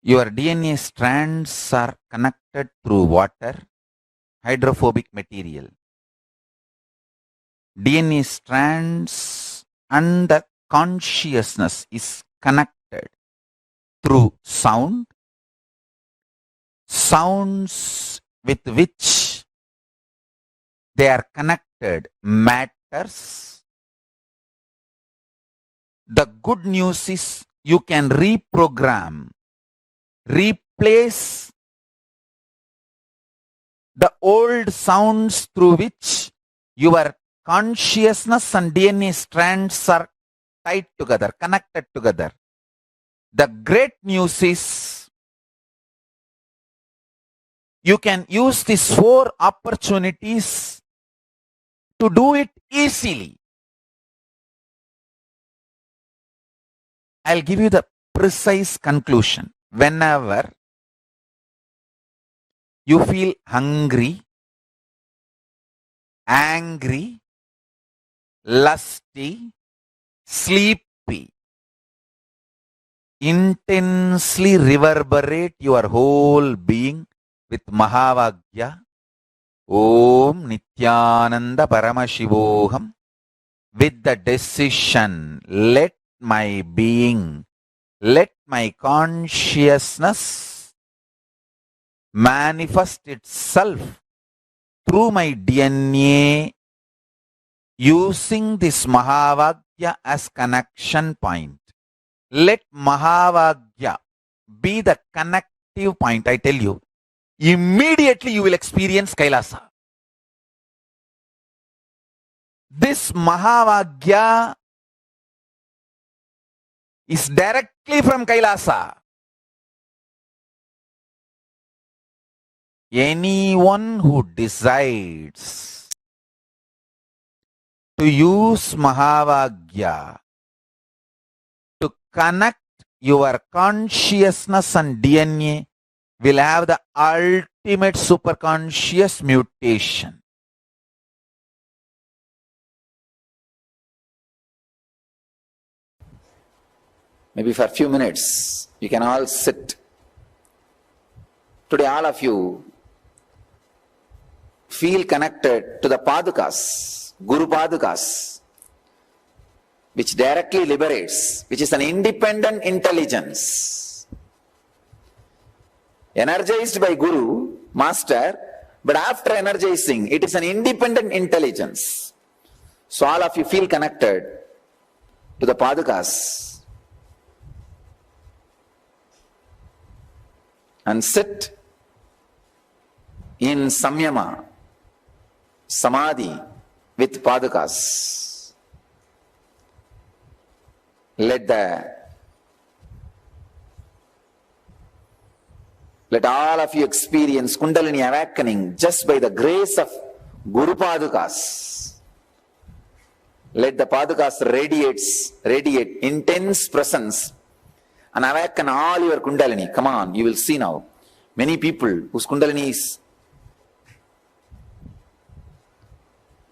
Your DNA strands are connected through water, hydrophobic material. DNA strands and the consciousness is connected through sound, sounds with which they are connected matters. The good news is you can reprogram, replace the old sounds through which your consciousness and DNA strands are tied together, connected together. The great news is you can use these 4 opportunities to do it easily. I'll give you the precise conclusion. Whenever you feel hungry, angry, lusty, sleepy, intensely reverberate your whole being with Mahavagya. Om Nithyananda Paramashivoham. With the decision, let my being, let my consciousness manifest itself through my DNA using this Mahavagya as connection point. Let Mahavagya be the connective point. I tell you, immediately you will experience Kailasa. This Mahavagya is directly from Kailasa. Anyone who decides to use Mahavagya to connect your consciousness and DNA will have the ultimate superconscious mutation. Maybe for a few minutes, you can all sit. Today, all of you feel connected to the Padukas, Guru Padukas, which directly liberates, which is an independent intelligence. Energized by Guru, Master, but after energizing, it is an independent intelligence. So all of you feel connected to the Padukas and sit in Samyama, Samadhi with Padukas. Let all of you experience Kundalini awakening just by the grace of Guru Padukas. Let the Padukas radiate intense presence and awaken all your Kundalini. Come on, you will see now. Many people whose Kundalini is,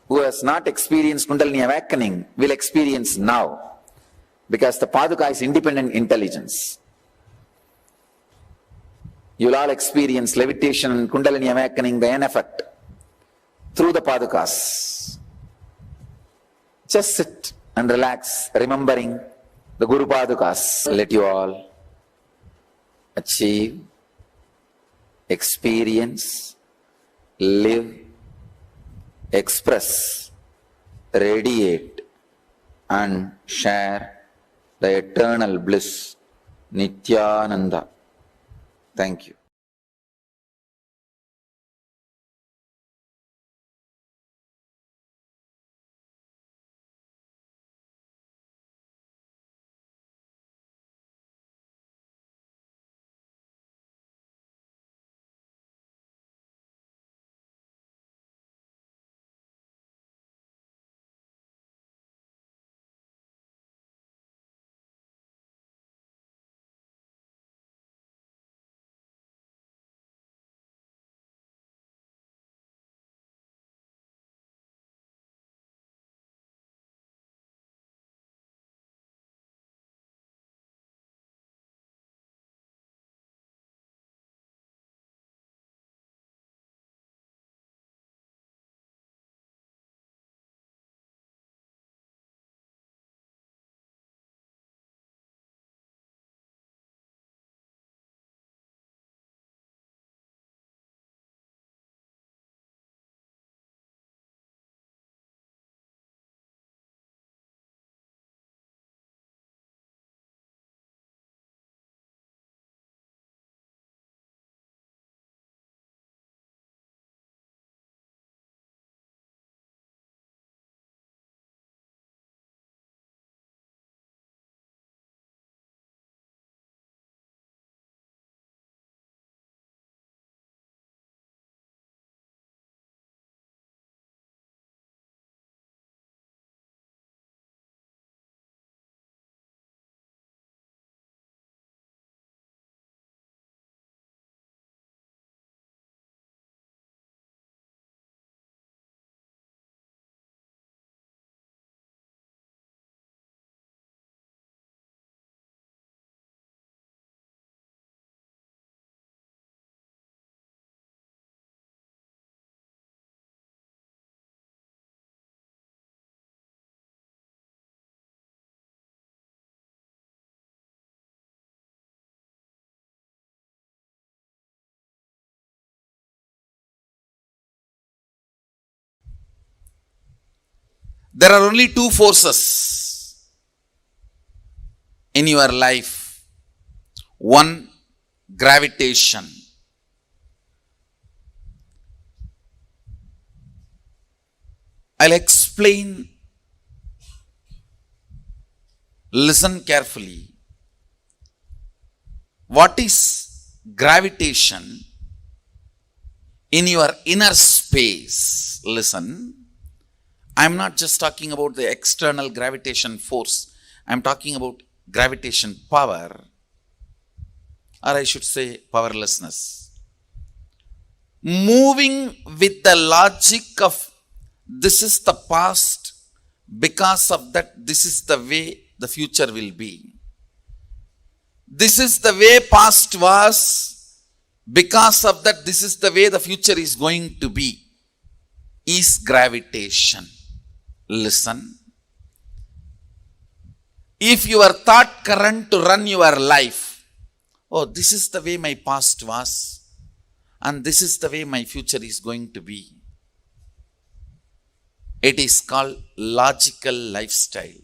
who has not experienced Kundalini awakening, will experience now. Because the Paduka is independent intelligence. You will all experience levitation and Kundalini awakening, the N effect, through the Padukas. Just sit and relax, remembering the Guru Padukas. Let you all achieve, experience, live, express, radiate, and share the eternal bliss, Nithyananda. Thank you. There are only two forces in your life. One, gravitation. I'll explain. Listen carefully. What is gravitation in your inner space? Listen. I'm not just talking about the external gravitation force. I'm talking about gravitation power, or I should say powerlessness. Moving with the logic of this is the past, because of that this is the way the future will be. This is the way past was, because of that this is the way the future is going to be, is gravitation. Listen. If your thought current to run your life, oh, this is the way my past was, and this is the way my future is going to be. It is called logical lifestyle.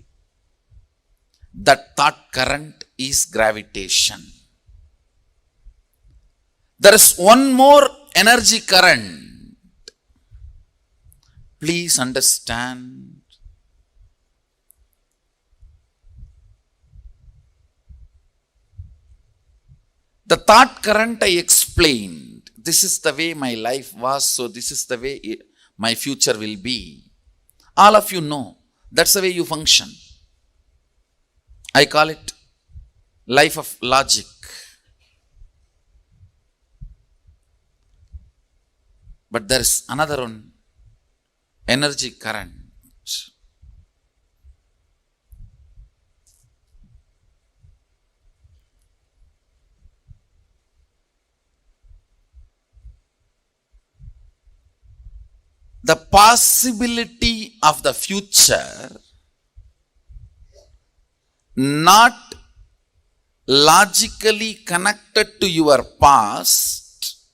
That thought current is gravitation. There is one more energy current. Please understand. The thought current I explained. This is the way my life was, so this is the way my future will be. All of you know. That's the way you function. I call it life of logic. But there is another one. Energy current. The possibility of the future not logically connected to your past,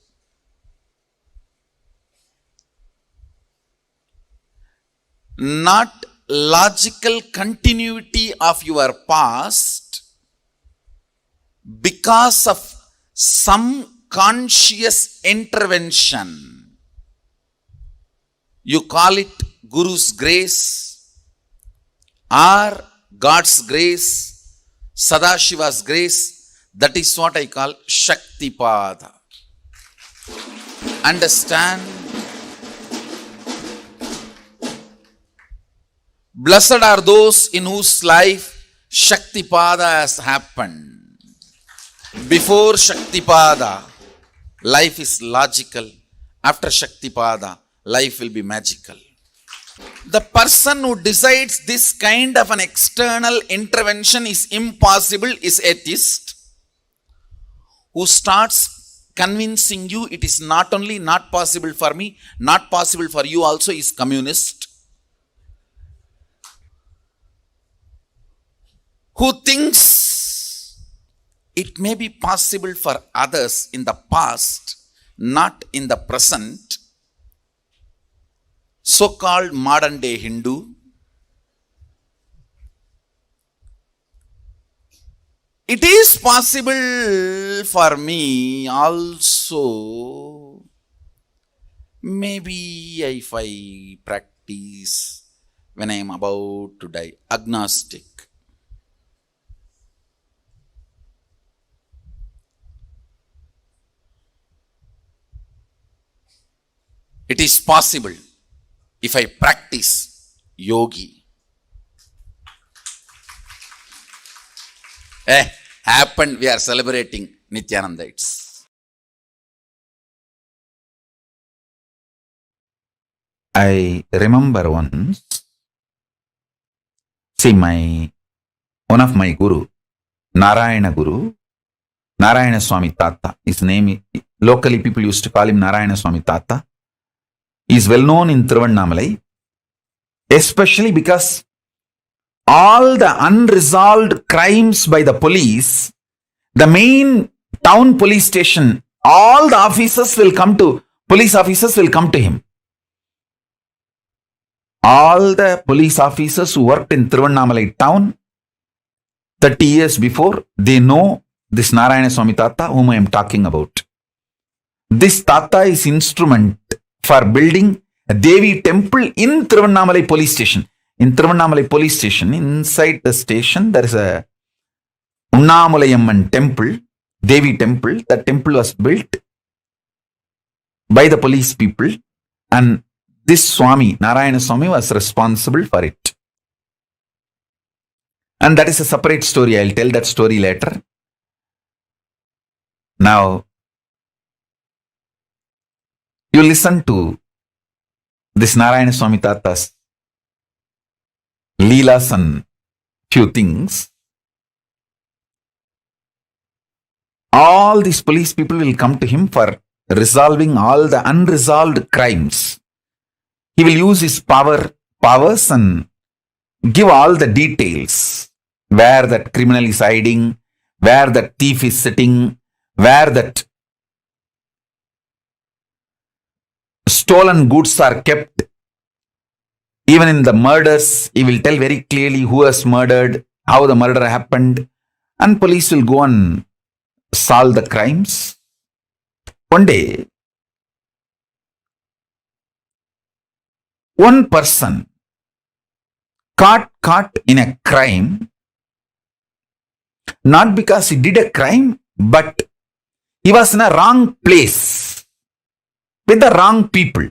not logical continuity of your past, because of some conscious intervention. You call it Guru's grace or God's grace, Sadashiva's grace. That is what I call Shaktipada. Understand? Blessed are those in whose life Shaktipada has happened. Before Shaktipada, life is logical. After Shaktipada, life will be magical. The person who decides this kind of an external intervention is impossible is atheist. Who starts convincing you it is not only not possible for me, not possible for you also is communist. Who thinks it may be possible for others in the past, not in the present, so-called modern day Hindu. It is possible for me also. Maybe if I practice when I am about to die, agnostic. It is possible if I practice yogi. Happened, we are celebrating Nithyananda. I remember once, see one of my guru, Narayana Guru, Narayana Swami Tata, his name, locally people used to call him Narayana Swami Tata. He is well known in Tiruvannamalai, especially because all the unresolved crimes by the police, the main town police station, all the officers will come to, police officers will come to him. all the police officers who worked in Tiruvannamalai town 30 years before, they know this Narayana Swami Tata whom I am talking about. This Tata is instrument for building a Devi temple in Tiruvannamalai police station. In Tiruvannamalai police station, inside the station, there is a Unnamulayamman temple, Devi temple. That temple was built by the police people, and this Swami, Narayana Swami, was responsible for it. And that is a separate story. I'll tell that story later. Now, you listen to this Narayana Swami Tata's Leelas and few things. All these police people will come to him for resolving all the unresolved crimes. He will use his powers and give all the details, where that criminal is hiding, where that thief is sitting, where that stolen goods are kept. Even in the murders, he will tell very clearly who has murdered, how the murder happened, and police will go and solve the crimes. One day, one person caught in a crime, not because he did a crime, but he was in a wrong place with the wrong people.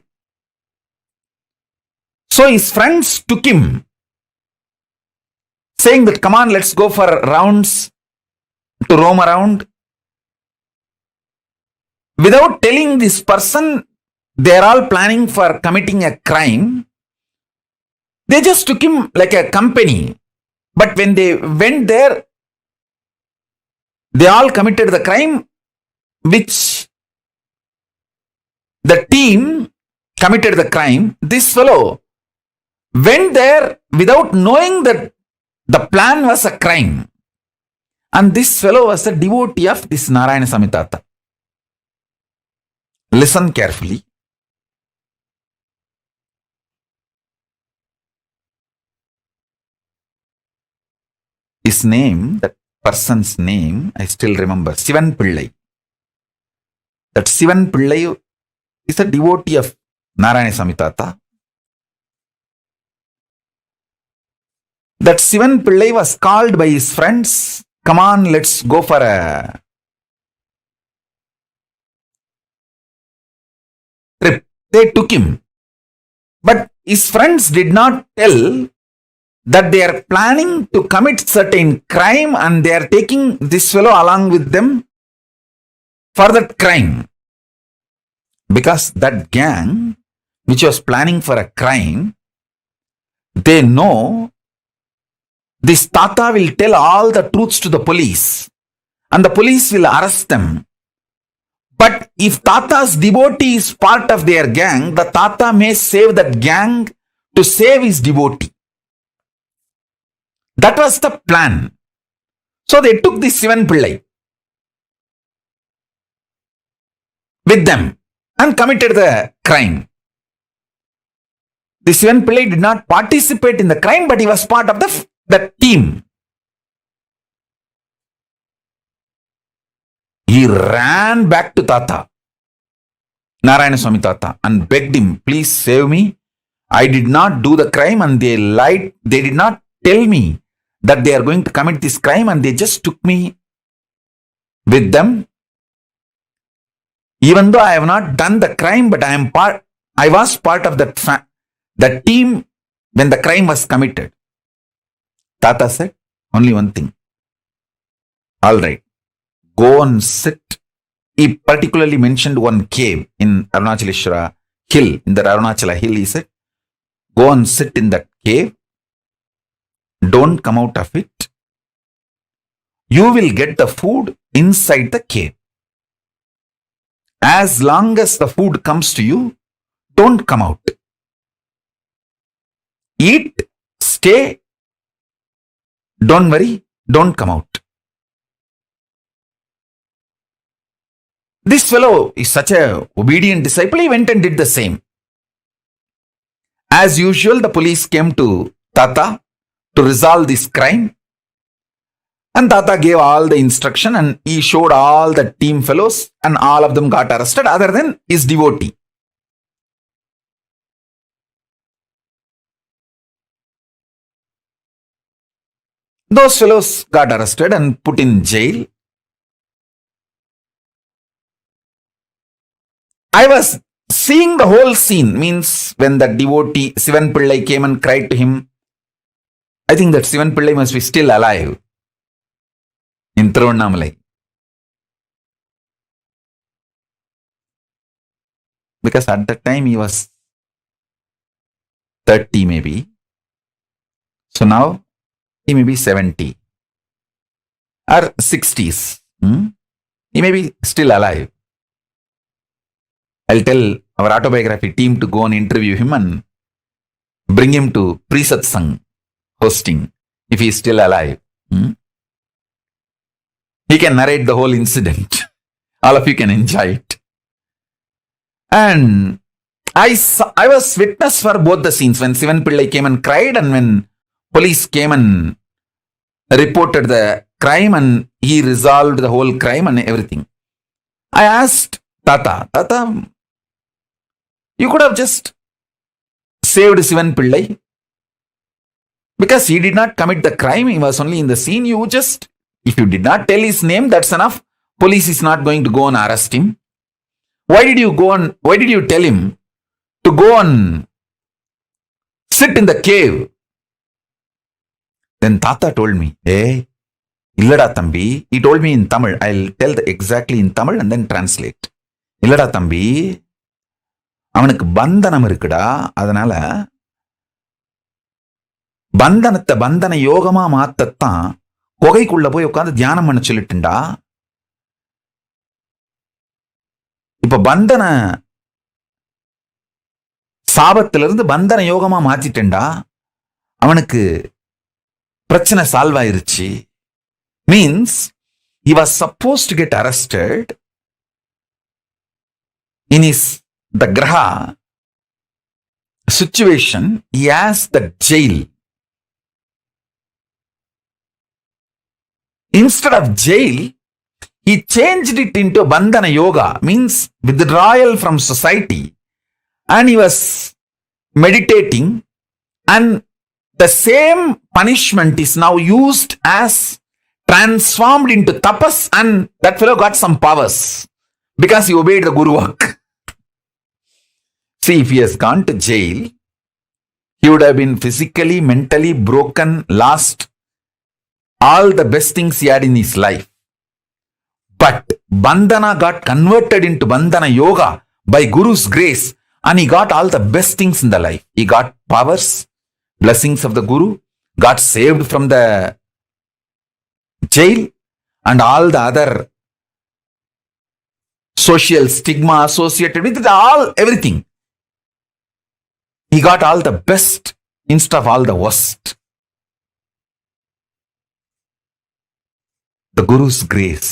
So his friends took him, saying that, come on, let's go for rounds to roam around. Without telling this person they are all planning for committing a crime, they just took him like a company. But when they went there, they all committed the crime which the team committed the crime. This fellow went there without knowing that the plan was a crime. And this fellow was a devotee of this Narayana Swami Tata. Listen carefully. His name, that person's name, I still remember, Sivan Pillai. That Sivan Pillai is a devotee of Narayana Swami Tata. That Sivan Pillai was called by his friends, come on, let's go for a trip. They took him. But his friends did not tell that they are planning to commit certain crime and they are taking this fellow along with them for that crime. Because that gang, which was planning for a crime, they know this Tata will tell all the truths to the police and the police will arrest them. But if Tata's devotee is part of their gang, the Tata may save that gang to save his devotee. That was the plan. So they took this Sivan Pillai with them and committed the crime. The Sivan Pillai did not participate in the crime, but he was part of the team. He ran back to Tata, Narayana Swami Tata, and begged him, please save me. I did not do the crime and they lied. They did not tell me that they are going to commit this crime and they just took me with them. Even though I have not done the crime, but I was part of that team when the crime was committed. Tata said only one thing. All right, go and sit. He particularly mentioned one cave in Arunachaleshwara hill. In the Arunachala hill, he said, go and sit in that cave. Don't come out of it. You will get the food inside the cave. As long as the food comes to you, don't come out. Eat, stay, don't worry, don't come out. This fellow is such a obedient disciple, he went and did the same. As usual, the police came to Tata to resolve this crime. And Tata gave all the instruction and he showed all the team fellows and all of them got arrested other than his devotee. Those fellows got arrested and put in jail. I was seeing the whole scene, means when the devotee Sivan Pillai came and cried to him. I think that Sivan Pillai must be still alive in Tiruvannamalai. Because at that time he was 30 maybe. So now he may be 70 or 60s. He may be still alive. I'll tell our autobiography team to go and interview him and bring him to Pre-Satsang hosting if he is still alive. He can narrate the whole incident. All of you can enjoy it. And I was witness for both the scenes, when Sivan Pillai came and cried and when police came and reported the crime and he resolved the whole crime and everything. I asked Tata, you could have just saved Sivan Pillai because he did not commit the crime. He was only in the scene. If you did not tell his name, that's enough. Police is not going to go and arrest him. Why did you tell him to go and sit in the cave? Then Tata told me, hey, illada thambi. He told me in Tamil. I'll tell exactly in Tamil and then translate. Illada thambi, அவனுக்கு பந்தனம் இருக்குடா, அதனால பந்தனத்தை பந்தன யோகமா மாத்தத்தான் குகைக்குள்ள போய் உட்காந்து தியானம் பண்ண சொல்லிட்டுண்டா. இப்ப பந்தன சாபத்திலிருந்து பந்தன யோகமா மாத்திட்டேன்டா, அவனுக்கு பிரச்சனை சால்வ் ஆயிருச்சு. Means he was supposed to get arrested in the graha situation. He has the jail. Instead of jail, he changed it into bandhana yoga, means withdrawal from society, and he was meditating, and the same punishment is now used as transformed into tapas, and that fellow got some powers because he obeyed the Guru work. See, if he has gone to jail, he would have been physically, mentally broken, lost all the best things he had in his life. But bandhana got converted into bandhana yoga by Guru's grace, and he got all the best things in the life. He got powers, blessings of the Guru, got saved from the jail and all the other social stigma associated with it, everything. He got all the best instead of all the worst. The Guru's grace,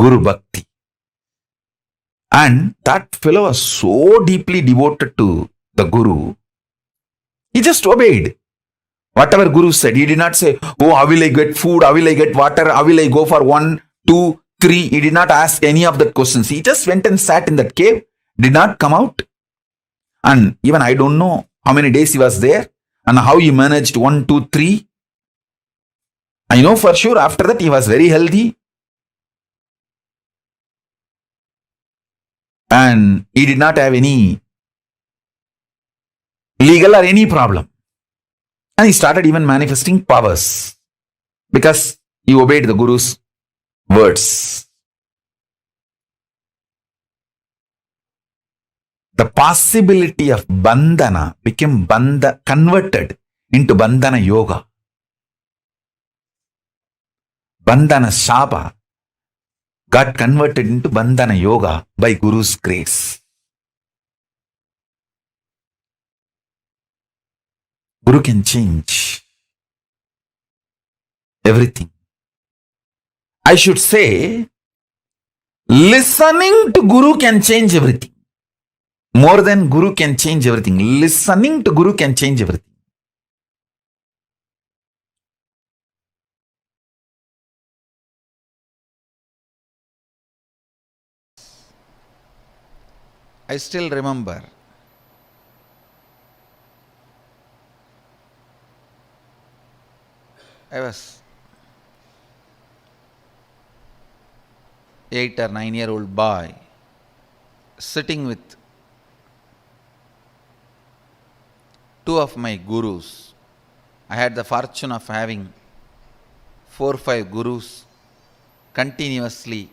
Guru Bhakti. And that fellow was so deeply devoted to the Guru, he just obeyed. Whatever Guru said, he did not say, oh, how will I get food? How will I get water? How will I go for 1, 2, 3? He did not ask any of that questions. He just went and sat in that cave, did not come out. And even I don't know how many days he was there and how he managed 1, 2, 3. I know for sure after that he was very healthy. And he did not have any legal or any problem. And he started even manifesting powers because he obeyed the Guru's words. The possibility of bandhana became converted into bandhana yoga. Bandhana shapa got converted into bandhana yoga by Guru's grace. Guru can change everything. I should say, listening to Guru can change everything. More than Guru can change everything. Listening to Guru can change everything. I still remember I was 8 or 9-year-old boy sitting with two of my gurus. I had the fortune of having 4 or 5 gurus continuously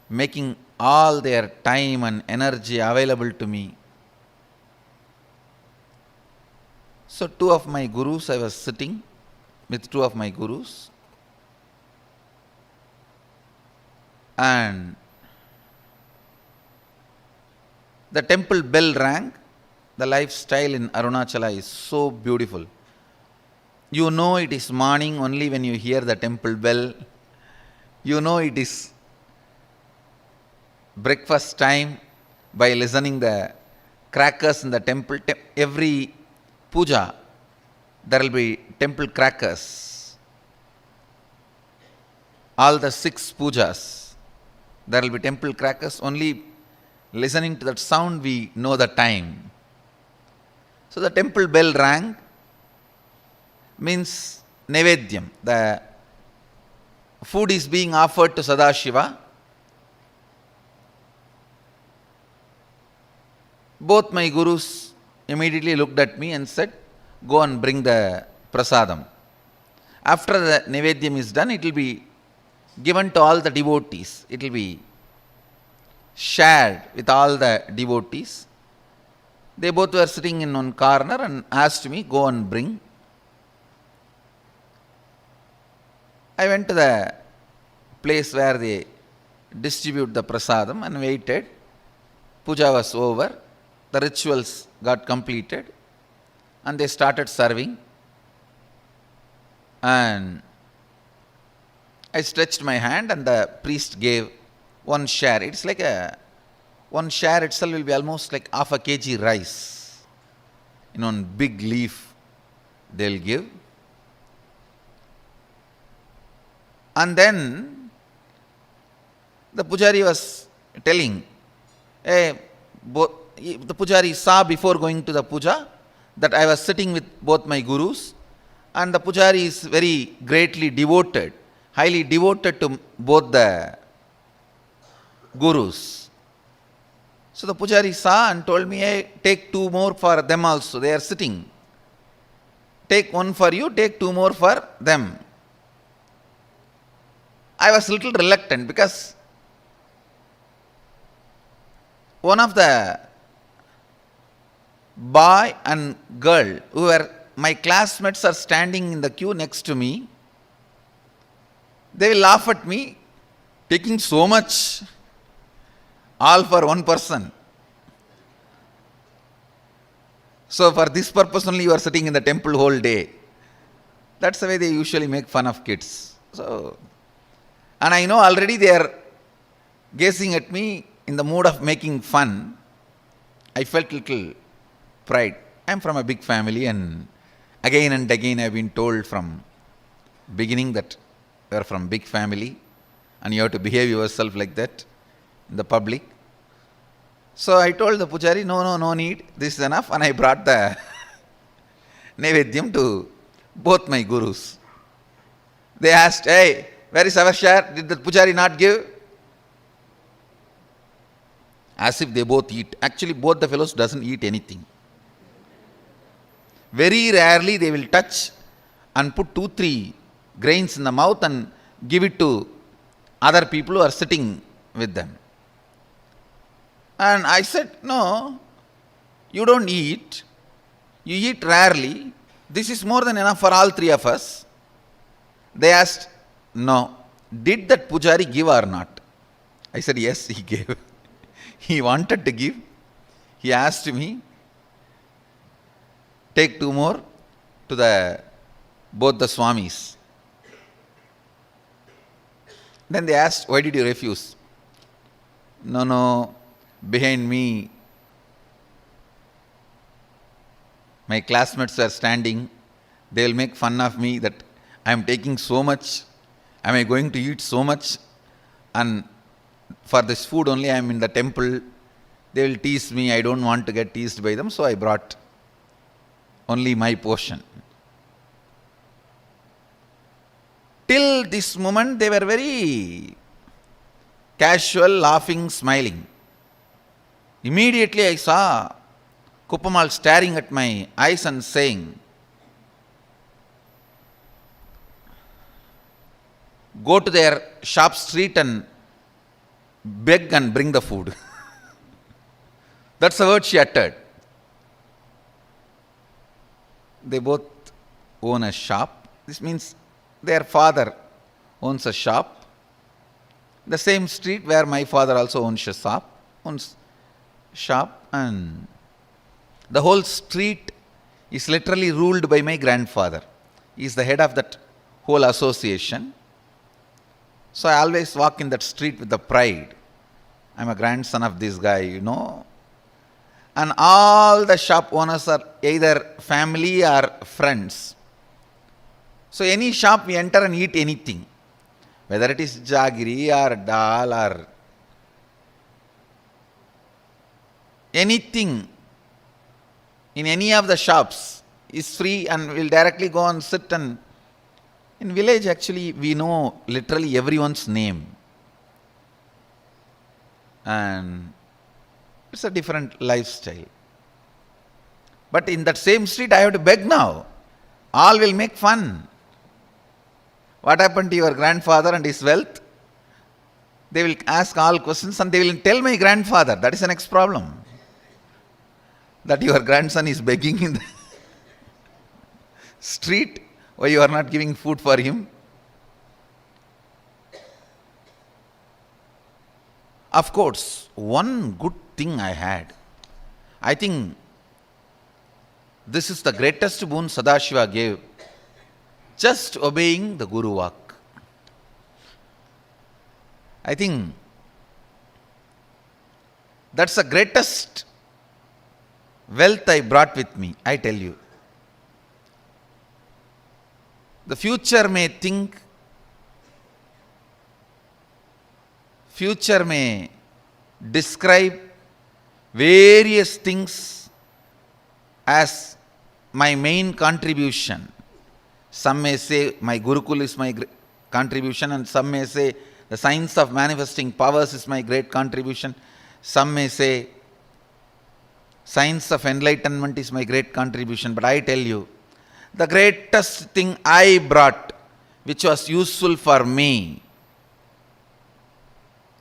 making all their time and energy available to me. So two of my gurus, I was sitting with two of my gurus, and the temple bell rang. The lifestyle in Arunachala is so beautiful. You know it is morning only when you hear the temple bell. You know it is breakfast time by listening the crackers in the temple. Every puja, there will be temple crackers. All the 6 pujas, there will be temple crackers. Only listening to that sound we know the time. So the temple bell rang, means Nevedyam. The food is being offered to Sadashiva. Both my gurus immediately looked at me and said, go and bring the prasadam. After the Nevedyam is done, it will be given to all the devotees. It will be shared with all the devotees. They both were sitting in one corner and asked me, go and bring. I went to the place where they distribute the prasadam and waited. Puja was over. The rituals got completed and they started serving. And I stretched my hand and the priest gave one share. It's like one share itself will be almost like half a kg rice. In one big leaf they'll give. And then the pujari was telling, the pujari saw before going to the puja that I was sitting with both my gurus, and the pujari is very greatly devoted, highly devoted to both the gurus. So the pujari saw and told me, hey, take 2 more for them also. They are sitting. Take 1 for you, take 2 more for them. I was a little reluctant because one of the boy and girl who were my classmates are standing in the queue next to me. They will laugh at me, taking so much, all for one person. So for this purpose only you are sitting in the temple whole day. That's the way they usually make fun of kids. So, and I know already they are gazing at me in the mood of making fun. I felt little pride. I am from a big family, and again I have been told from beginning that you are from big family and you have to behave yourself like that in the public. So I told the pujari, no need, this is enough, and I brought the Nevedyam to both my gurus. They asked, hey, where is our share? Did the pujari not give? As if they both eat. Actually, both the fellows doesn't eat anything. Very rarely they will touch and put 2-3 grains in the mouth and give it to other people who are sitting with them. And I said, no, you don't eat. You eat rarely. This is more than enough for all 3 of us. They asked, no, did that pujari give or not? I said, yes, he gave. He wanted to give. He asked me, take 2 more to both the swamis. Then they asked, why did you refuse? No, behind me My classmates were standing. They will make fun of me that I am taking so much. Am I going to eat so much? And for this food only I am in the temple. They will tease me. I don't want to get teased by them, so I brought only my portion. Till this moment they were very casual, laughing, smiling. Immediately I saw Kuppamal staring at my eyes and saying, go to their shop street and beg and bring the food. That's the word she uttered. They both own a shop. This means their father owns a shop. The same street where my father also owns shop, and the whole street is literally ruled by my grandfather. He is the head of that whole association. So I always walk in that street with the pride. I'm a grandson of this guy, And all the shop owners are either family or friends. So any shop we enter and eat anything, whether it is jaggery or dal or anything in any of the shops is free, and we'll directly go and sit. And in village actually we know literally everyone's name, and it's a different lifestyle. But in that same street I have to beg now. All will make fun. What happened to your grandfather and his wealth? They will ask all questions and they will tell my grandfather. That is the next problem. That your grandson is begging in the street. Why you are not giving food for him? Of course, one good thing I had. I think this is the greatest boon Sadashiva gave. Just obeying the Guru Vak. I think that's the greatest wealth I brought with me, I tell you. The future may think, future may describe various things as my main contribution. Some may say my Gurukul is my contribution, and some may say the science of manifesting powers is my great contribution. Some may say science of enlightenment is my great contribution. But I tell you, the greatest thing I brought, which was useful for me,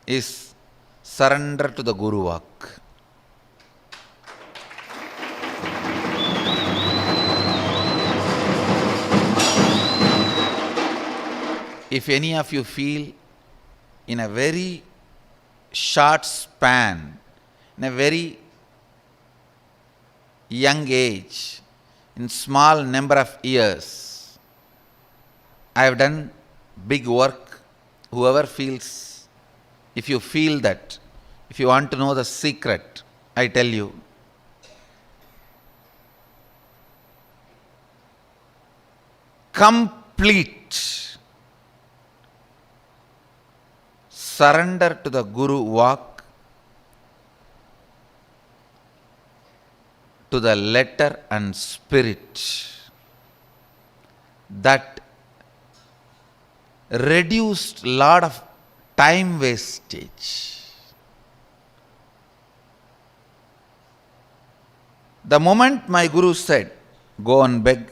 is surrender to the Guru Vak. If any of you feel in a very short span, in a very young age, in small number of years, I have done big work. Whoever feels, if you feel that, if you want to know the secret, I tell you, complete surrender to the Guru Vak to the letter and spirit, that reduced lot of time wastage. The moment my Guru said, go and beg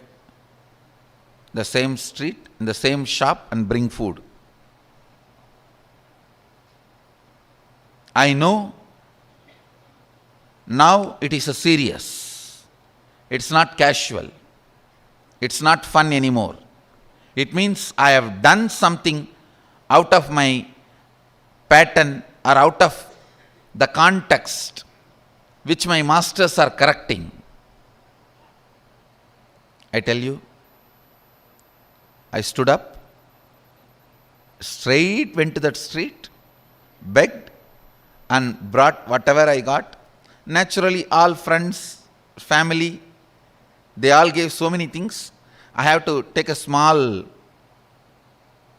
the same street, in the same shop and bring food, I know now it is a serious. It's not casual. It's not fun anymore. It means I have done something out of my pattern or out of the context which my masters are correcting. I tell you, I stood up, straight went to that street, begged, and brought whatever I got. Naturally, all friends, family, They all gave so many things. I have to take a small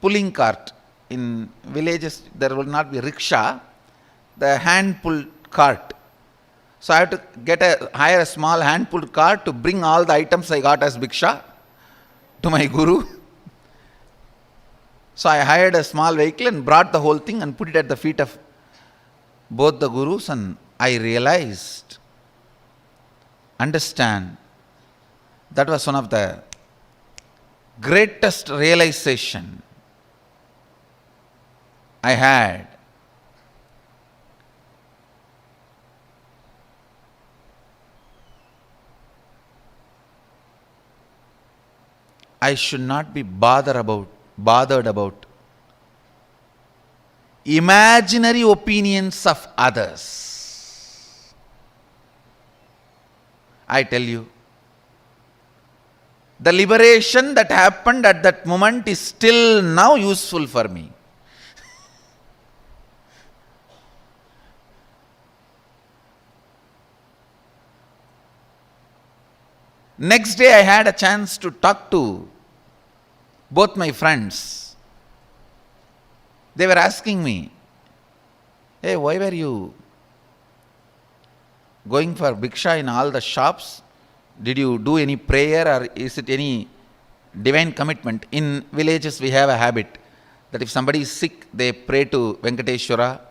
pulling cart. In villages, there will not be rickshaw, the hand-pulled cart. So I have to hire a small hand-pulled cart to bring all the items I got as bhiksha to my guru. So I hired a small vehicle and brought the whole thing and put it at the feet of both the gurus, and I realized, understand, that was one of the greatest realization I had. I should not be bothered about imaginary opinions of others. I tell you, the liberation that happened at that moment is still now useful for me. Next day I had a chance to talk to both my friends. They were asking me, hey, why were you going for bhiksha in all the shops? Did you do any prayer, or is it any divine commitment? In villages we have a habit that if somebody is sick, they pray to Venkateshwara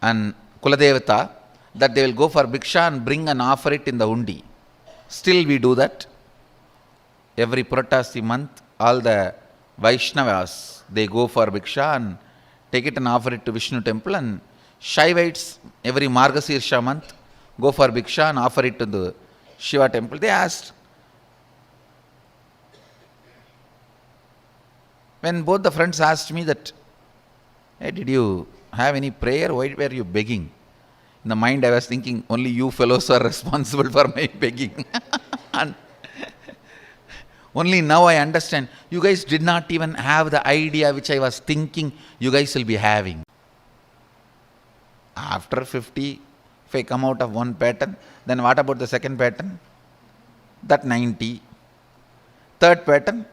and Kuladevata, that they will go for bhiksha and bring and offer it in the undi. Still we do that. Every Puratasi month, all the Vaishnavas, they go for bhiksha and take it and offer it to Vishnu temple, and Shaivites every Margasirsha month go for bhiksha and offer it to the Shiva temple. They asked, when both the friends asked me that, hey, did you have any prayer? Why were you begging? In the mind I was thinking, only you fellows are responsible for my begging. And only now I understand, you guys did not even have the idea which I was thinking you guys will be having. After 50, if I come out of one pattern, then what about the second pattern? That 90. Third pattern?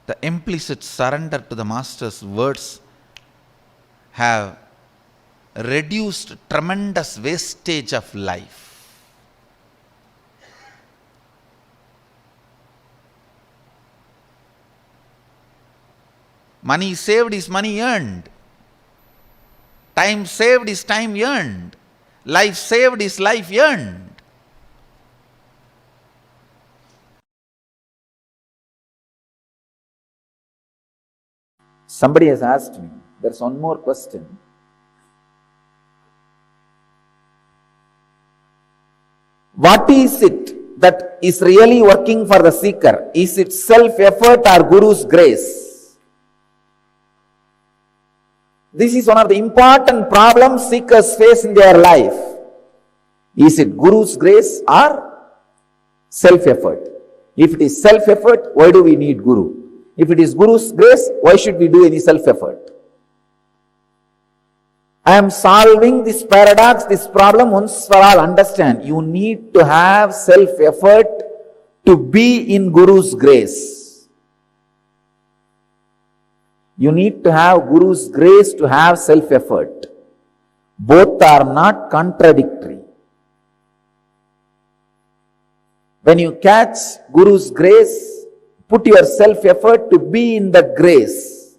The implicit surrender to the Master's words have reduced tremendous wastage of life. Money saved is money earned. Time saved is time earned. Life saved is life earned. Somebody has asked me, there's one more question. What is it that is really working for the seeker? Is it self-effort or Guru's grace? This is one of the important problems seekers face in their life. Is it Guru's grace or self-effort? If it is self-effort, why do we need Guru? If it is Guru's grace, why should we do any self-effort? I am solving this paradox, this problem once for all. Understand, you need to have self-effort to be in Guru's grace. You need to have Guru's grace to have self-effort. Both are not contradictory. When you catch Guru's grace, put your self-effort to be in the grace.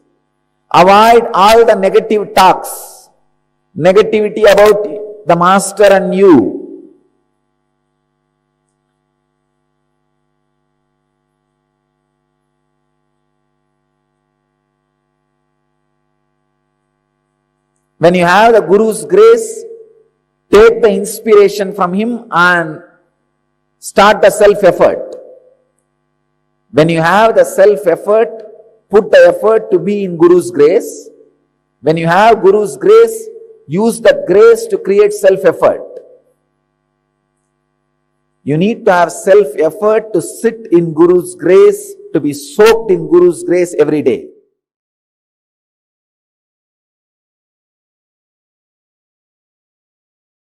Avoid all the negative talks, negativity about the Master and you. When you have the Guru's grace, take the inspiration from him and start the self-effort. When you have the self-effort, put the effort to be in Guru's grace. When you have Guru's grace, use that grace to create self-effort. You need to have self-effort to sit in Guru's grace, to be soaked in Guru's grace every day.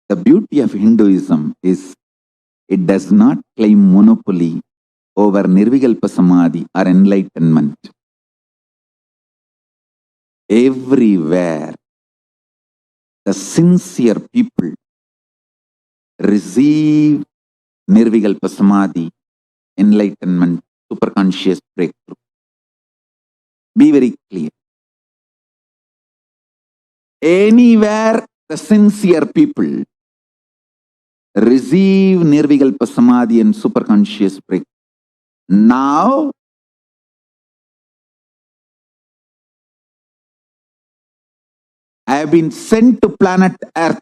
The beauty of Hinduism is it does not claim monopoly over Nirvikalpa Samadhi or enlightenment. Everywhere, the sincere people receive Nirvikalpa Samadhi, enlightenment, superconscious breakthrough. Be very clear. Anywhere the sincere people receive Nirvikalpa Samadhi and superconscious breakthrough. Now, I have been sent to planet Earth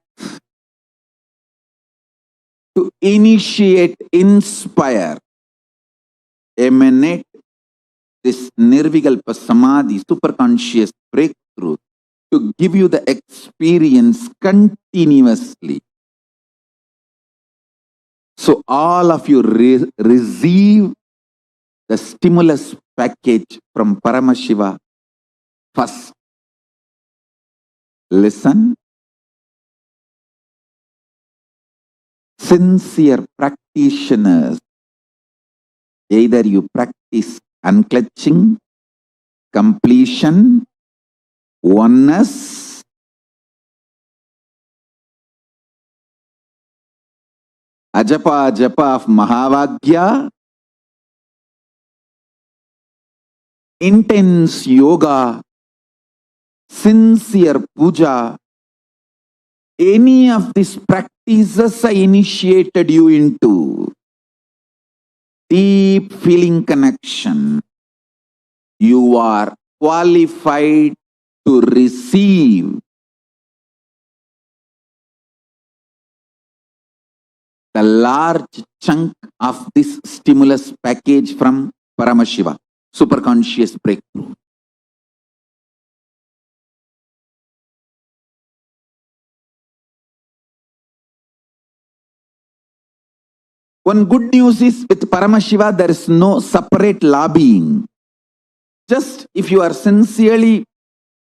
to initiate, inspire, emanate this Nirvikalpa Samadhi, superconscious breakthrough, to give you the experience continuously. So all of you receive the stimulus package from Paramashiva first. Listen. Sincere practitioners, either you practice unclutching, completion, oneness, ajapa japa of Mahavagya, intense yoga, sincere puja, any of these practices I initiated you into. Deep feeling connection. You are qualified to receive the large chunk of this stimulus package from Paramashiva, superconscious breakthrough. One good news is with Paramashiva, there is no separate lobbying. Just if you are sincerely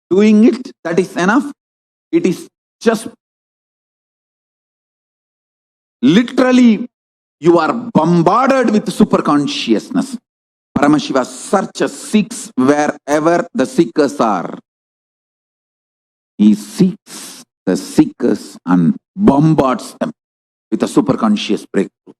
doing it, that is enough. It is just literally you are bombarded with superconsciousness. Paramashiva searches, seeks wherever the seekers are. He seeks the seekers and bombards them with a superconscious breakthrough.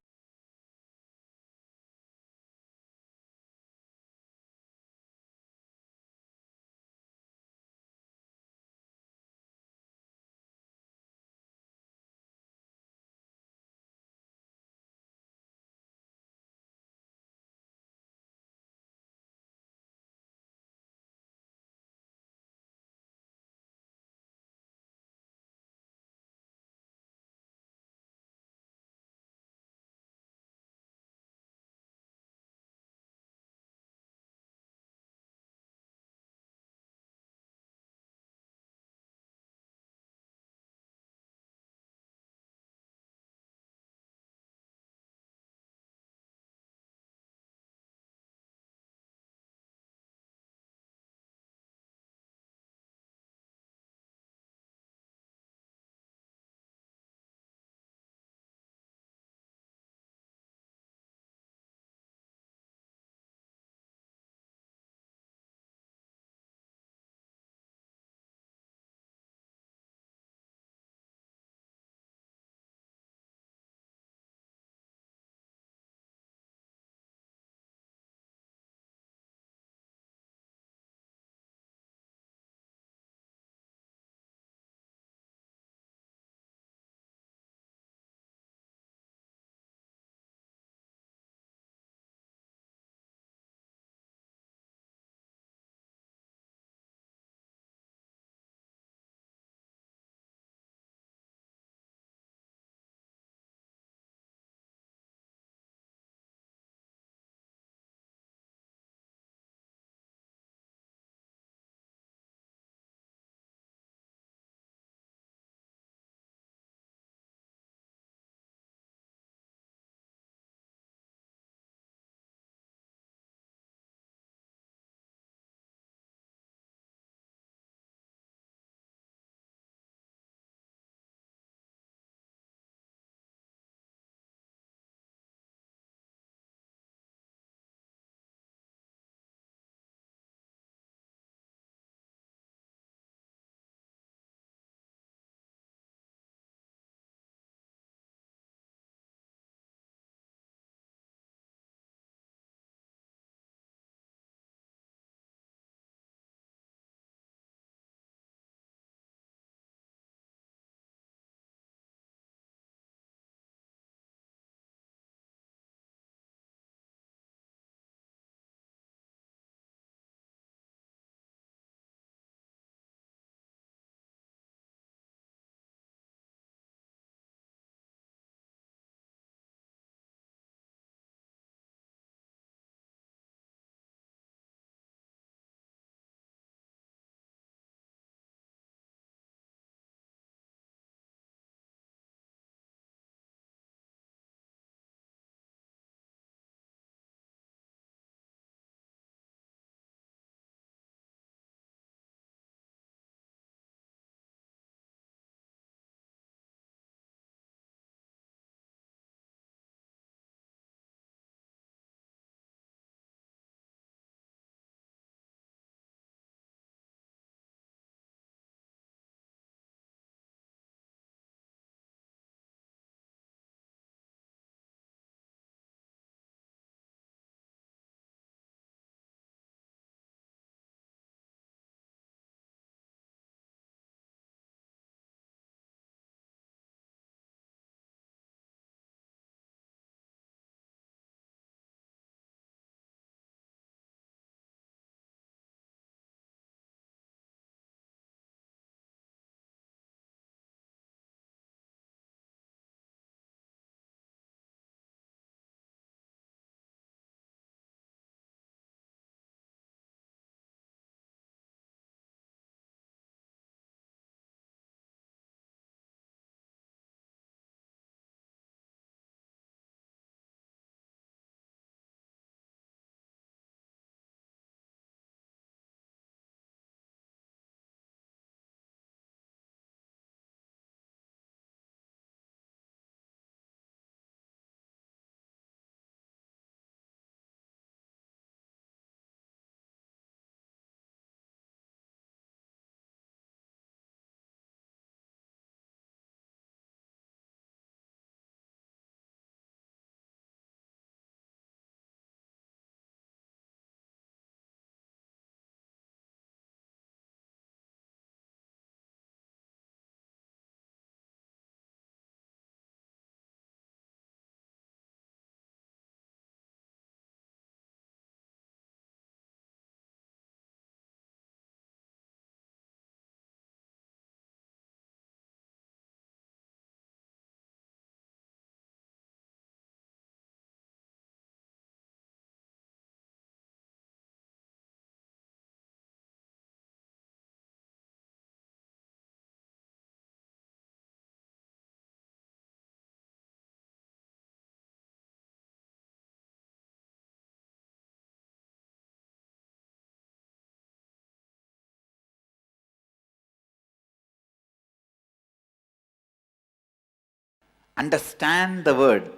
Understand the word,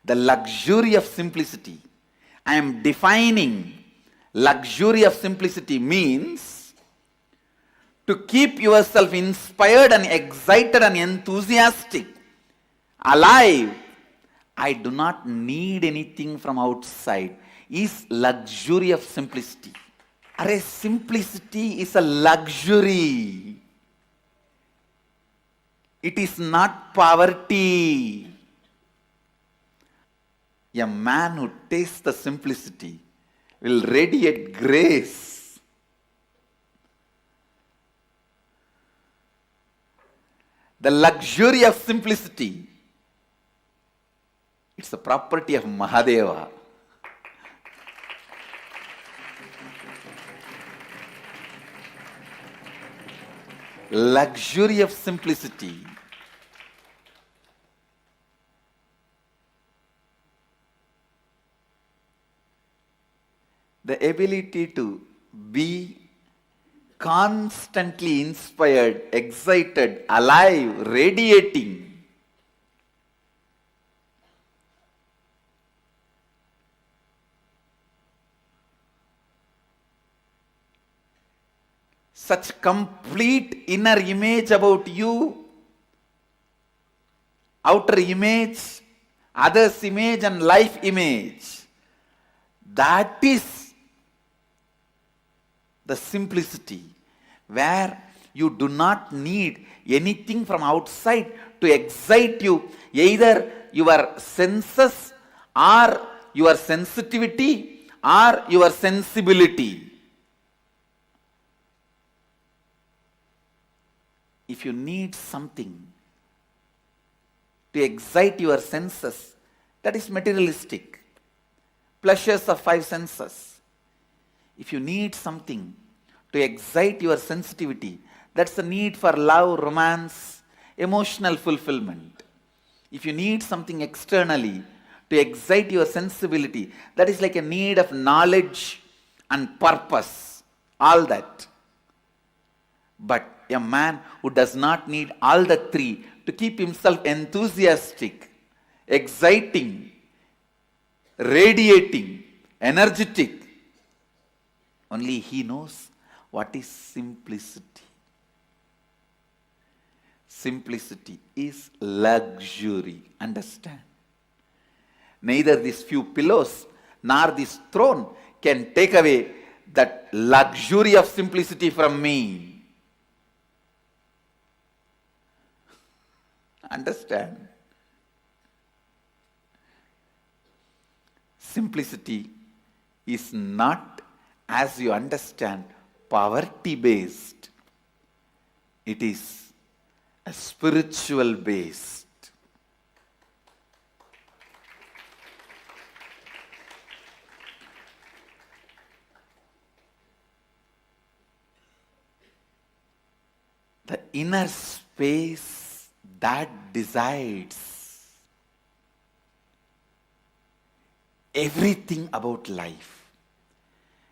the luxury of simplicity. I am defining luxury of simplicity means to keep yourself inspired and excited and enthusiastic, alive. I do not need anything from outside, is luxury of simplicity. Array, simplicity is a luxury. It is not poverty. A man who tastes the simplicity will radiate grace. The luxury of simplicity, it's the property of Mahadeva. Luxury of simplicity. The ability to be constantly inspired, excited, alive, radiating. Such complete inner image about you, outer image, others' image and life image. That is the simplicity where you do not need anything from outside to excite you, either your senses or your sensitivity or your sensibility. If you need something to excite your senses, that is materialistic. Pleasures of five senses. If you need something to excite your sensitivity, that's the need for love, romance, emotional fulfillment. If you need something externally to excite your sensibility, that is like a need of knowledge and purpose, all that. But a man who does not need all the three to keep himself enthusiastic, exciting, radiating, energetic, only he knows what is simplicity. Simplicity is luxury. Understand? Neither these few pillows nor this throne can take away that luxury of simplicity from me. Understand? Simplicity is not, as you understand, poverty based. It is a spiritual based. The inner space that decides everything about life.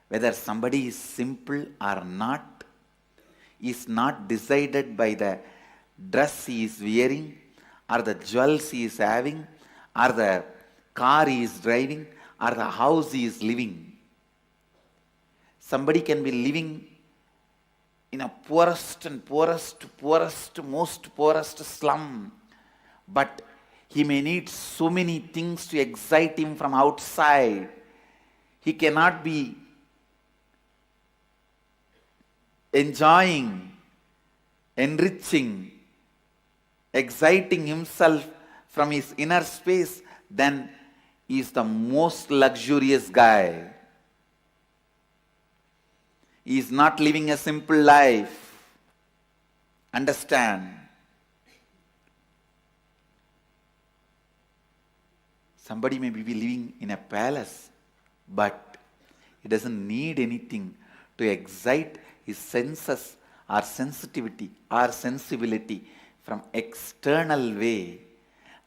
Whether somebody is simple or not is not decided by the dress he is wearing, or the jewels he is having, or the car he is driving, or the house he is living. Somebody can be living in a poorest, most poorest slum, but he may need so many things to excite him from outside. He cannot be enjoying, enriching, exciting himself from his inner space. Then he is the most luxurious guy. He is not living a simple life. Understand? Somebody may be living in a palace, but he doesn't need anything to excite his senses or sensitivity or sensibility from external way.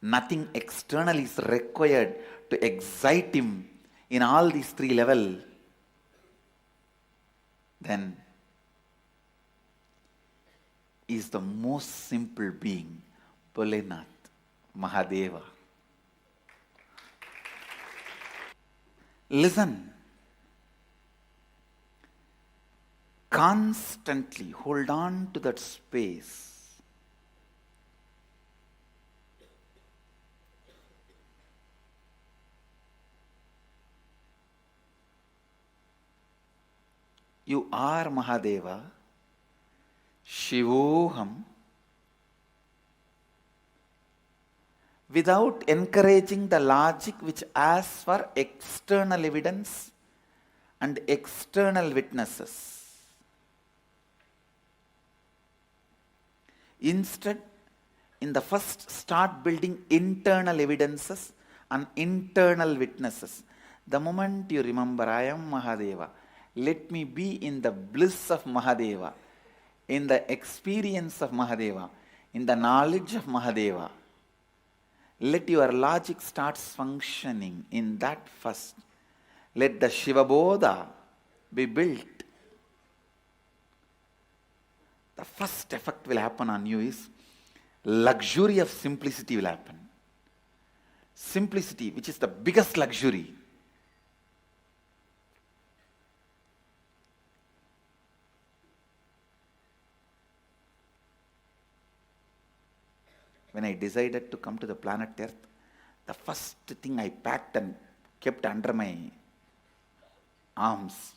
Nothing external is required to excite him in all these three levels. Then is the most simple being, Bholenath. Mahadeva. Listen. Constantly hold on to that space. You are Mahadeva, Shivoham, without encouraging the logic which asks for external evidence and external witnesses. Instead, in the first, start building internal evidences and internal witnesses. The moment you remember, I am Mahadeva, let me be in the bliss of Mahadeva, in the experience of Mahadeva, in the knowledge of Mahadeva. Let your logic start functioning in that first. Let the Shiva Bodha be built. The first effect will happen on you is luxury of simplicity will happen. Simplicity, which is the biggest luxury. When I decided to come to the planet Earth, the first thing I packed and kept under my arms,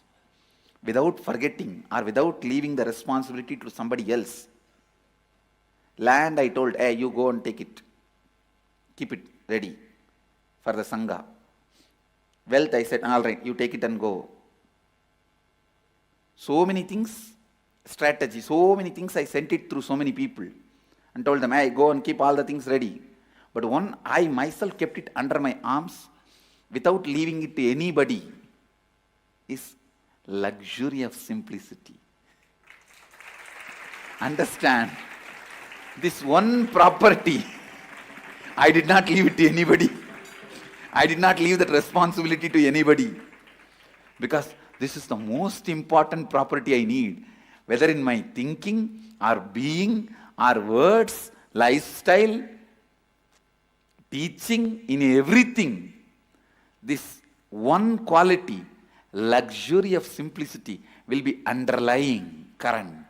without forgetting or without leaving the responsibility to somebody else. Land, I told, hey, you go and take it. Keep it ready for the Sangha. Wealth, I said, all right, you take it and go. So many things, strategy, so many things I sent it through so many people and told them, hey, go and keep all the things ready. But one, I myself kept it under my arms without leaving it to anybody, is luxury of simplicity. Understand, this one property, I did not leave it to anybody. I did not leave that responsibility to anybody. Because this is the most important property I need. Whether in my thinking, or being, or words, lifestyle, teaching, in everything, this one quality, luxury of simplicity, will be underlying current.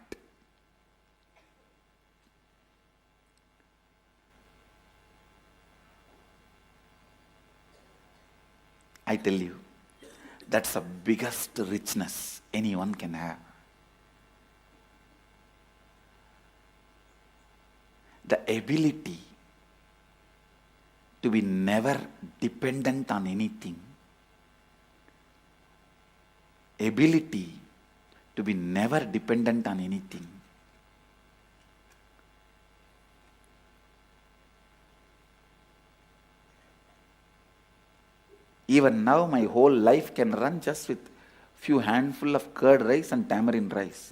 I tell you, that's the biggest richness anyone can have. The ability to be never dependent on anything. Ability to be never dependent on anything. Even now, my whole life can run just with few handful of curd rice and tamarind rice.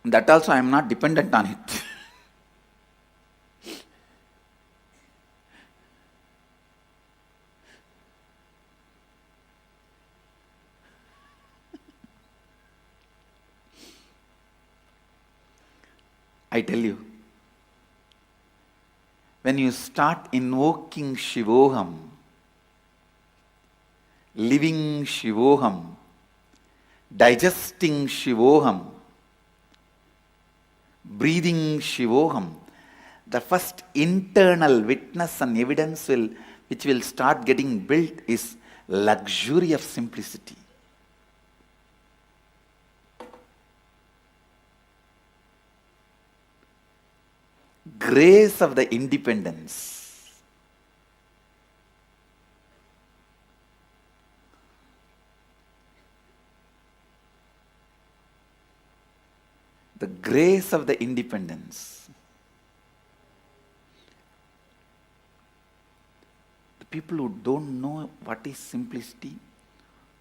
That also I am not dependent on it. I tell you, when you start invoking Shivoham, living Shivoham, digesting Shivoham, breathing Shivoham, the first internal witness and evidence which will start getting built is luxury of simplicity. Grace of the independence. The grace of the independence. The people who don't know what is simplicity,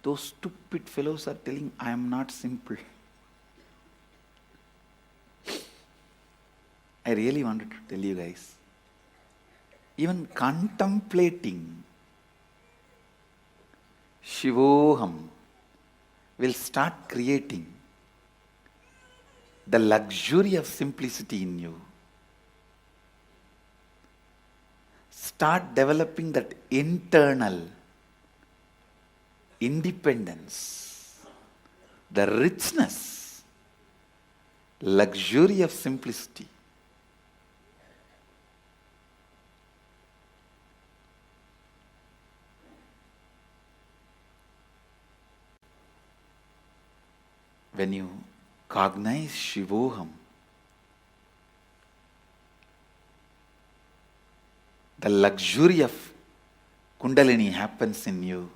those stupid fellows are telling, I am not simple. I really wanted to tell you guys, even contemplating Shivoham will start creating the luxury of simplicity in you. start developing that internal independence, the richness, luxury of simplicity. When you cognize Shivoham, the luxury of Kundalini happens in you.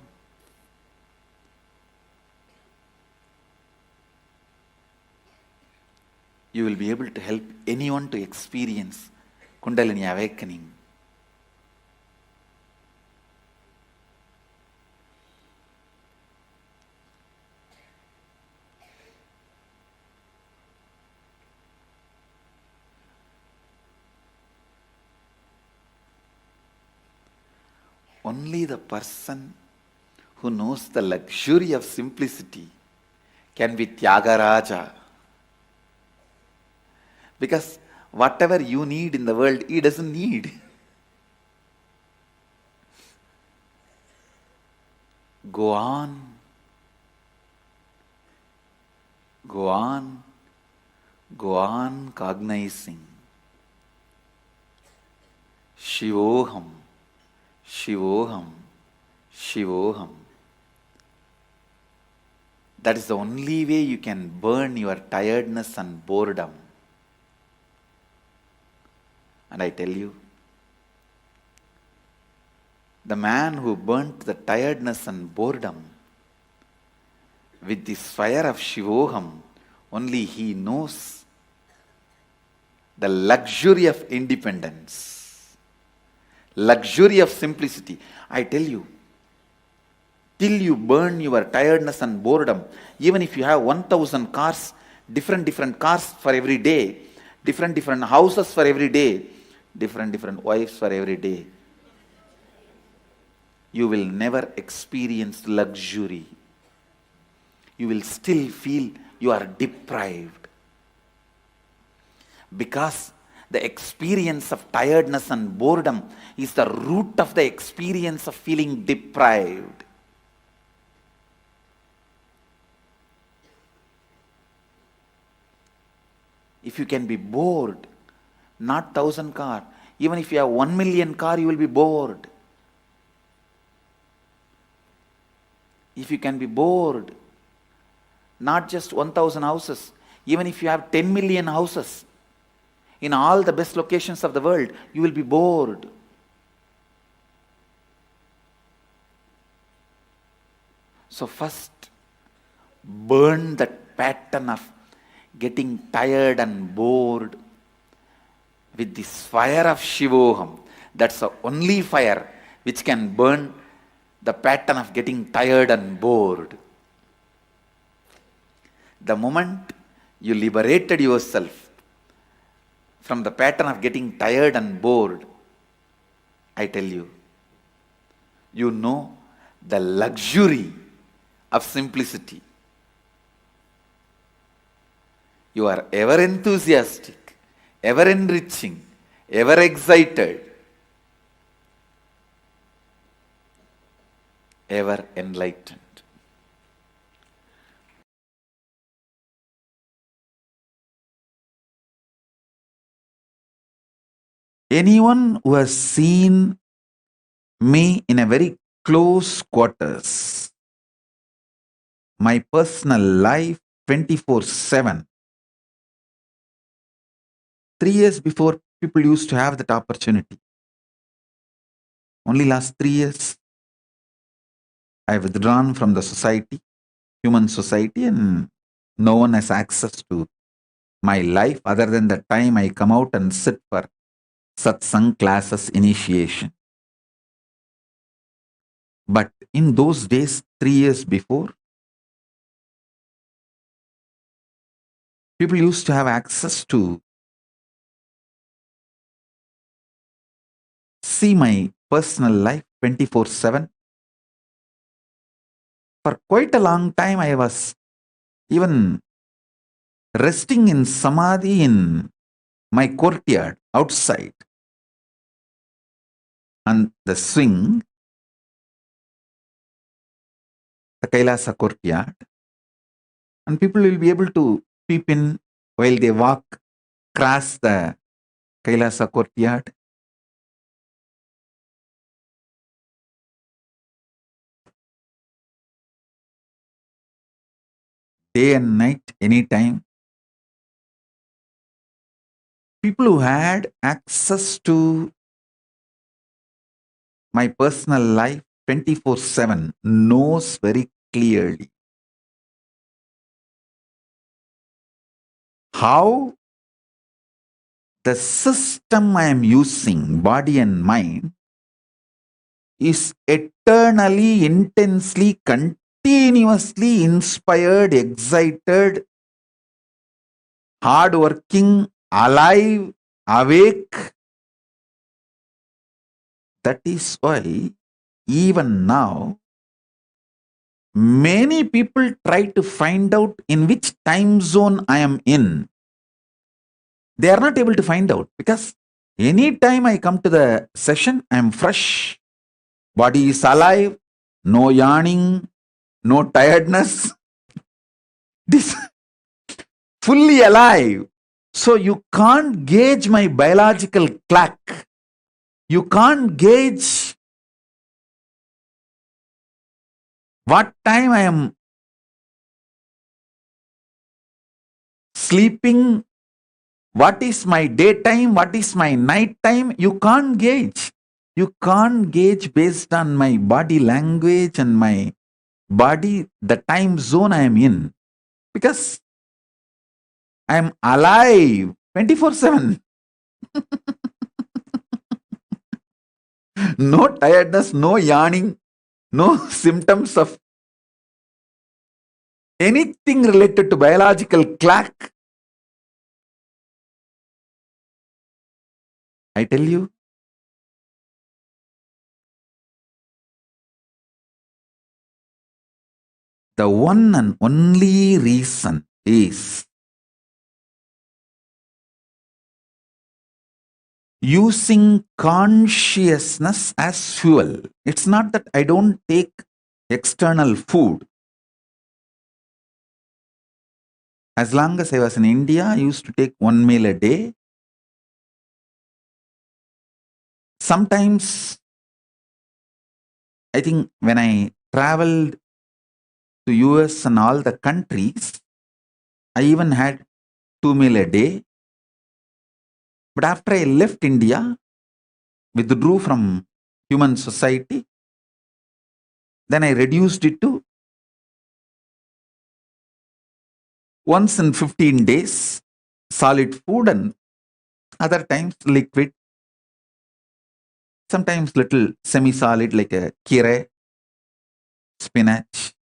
You will be able to help anyone to experience Kundalini awakening. Only the person who knows the luxury of simplicity can be Tyagaraja. Because whatever you need in the world, he doesn't need. Go on. Go on. Go on cognizing. Shivoham. Shivoham, Shivoham. That is the only way you can burn your tiredness and boredom. And I tell you, the man who burnt the tiredness and boredom with this fire of Shivoham, only he knows the luxury of independence. Luxury of simplicity. I tell you, till you burn your tiredness and boredom, even if you have 1,000 cars, different cars for every day, different houses for every day, different wives for every day, you will never experience luxury. You will still feel you are deprived. Because the experience of tiredness and boredom is the root of the experience of feeling deprived. If you can be bored, not 1,000 car, even if you have 1 million car, you will be bored. If you can be bored, not just 1,000 houses, even if you have 10 million houses, in all the best locations of the world, you will be bored. So first, burn that pattern of getting tired and bored with this fire of Shivoham. That's the only fire which can burn the pattern of getting tired and bored. The moment you liberated yourself from the pattern of getting tired and bored, I tell you, you know the luxury of simplicity. You are ever enthusiastic, ever enriching, ever excited, ever enlightened. Anyone who has seen me in a very close quarters, my personal life 24/7. 3 years before, people used to have that opportunity. Only last 3 years, I have withdrawn from the society, human society, and no one has access to my life other than the time I come out and sit for satsang classes initiation. But in those days, 3 years before, people used to have access to see my personal life 24/7. For quite a long time, I was even resting in samadhi in my courtyard outside. on the swing, the Kailasa courtyard, and people will be able to peep in while they walk across the Kailasa courtyard. Day and night, anytime. People who had access to my personal life 24/7 knows very clearly how the system I am using, body and mind, is eternally, intensely, continuously inspired, excited, hardworking, alive, awake. That is why even now, many people try to find out in which time zone I am in. They are not able to find out because anytime I come to the session, I am fresh. Body is alive, no yawning, no tiredness. This fully alive. So you can't gauge my biological clock. You can't gauge what time I am sleeping, what is my daytime, what is my night time. You can't gauge. You can't gauge based on my body language and my body, the time zone I am in. Because I am alive 24/7. No tiredness, no yawning, no symptoms of anything related to biological clock. I tell you, the one and only reason is using consciousness as fuel. It's not that I don't take external food. As long as I was in India, I used to take 1 meal a day. Sometimes, I think when I traveled to US and all the countries, I even had 2 meal a day. But after I left India, withdrew from human society, then I reduced it to once in 15 days, solid food, and other times liquid, sometimes little semi-solid like a kire, spinach.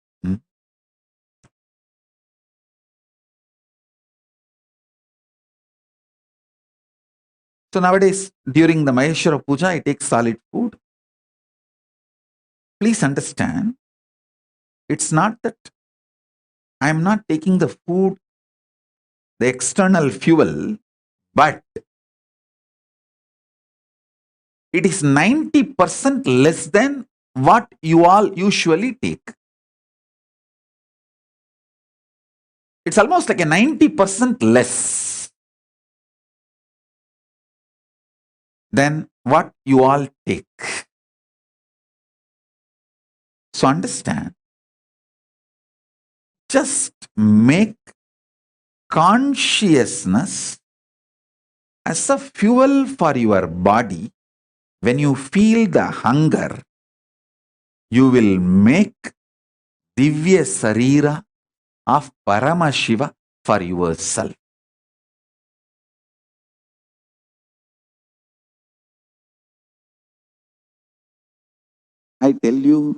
So nowadays, during the Maheshwara Puja, I take solid food. Please understand, it's not that I am not taking the food, the external fuel, but it is 90% less than what you all usually take. It's almost like a 90% less than what you all take. So understand, just make consciousness as a fuel for your body. When you feel the hunger, you will make Divya Sarira of Paramashiva for yourself. I tell you,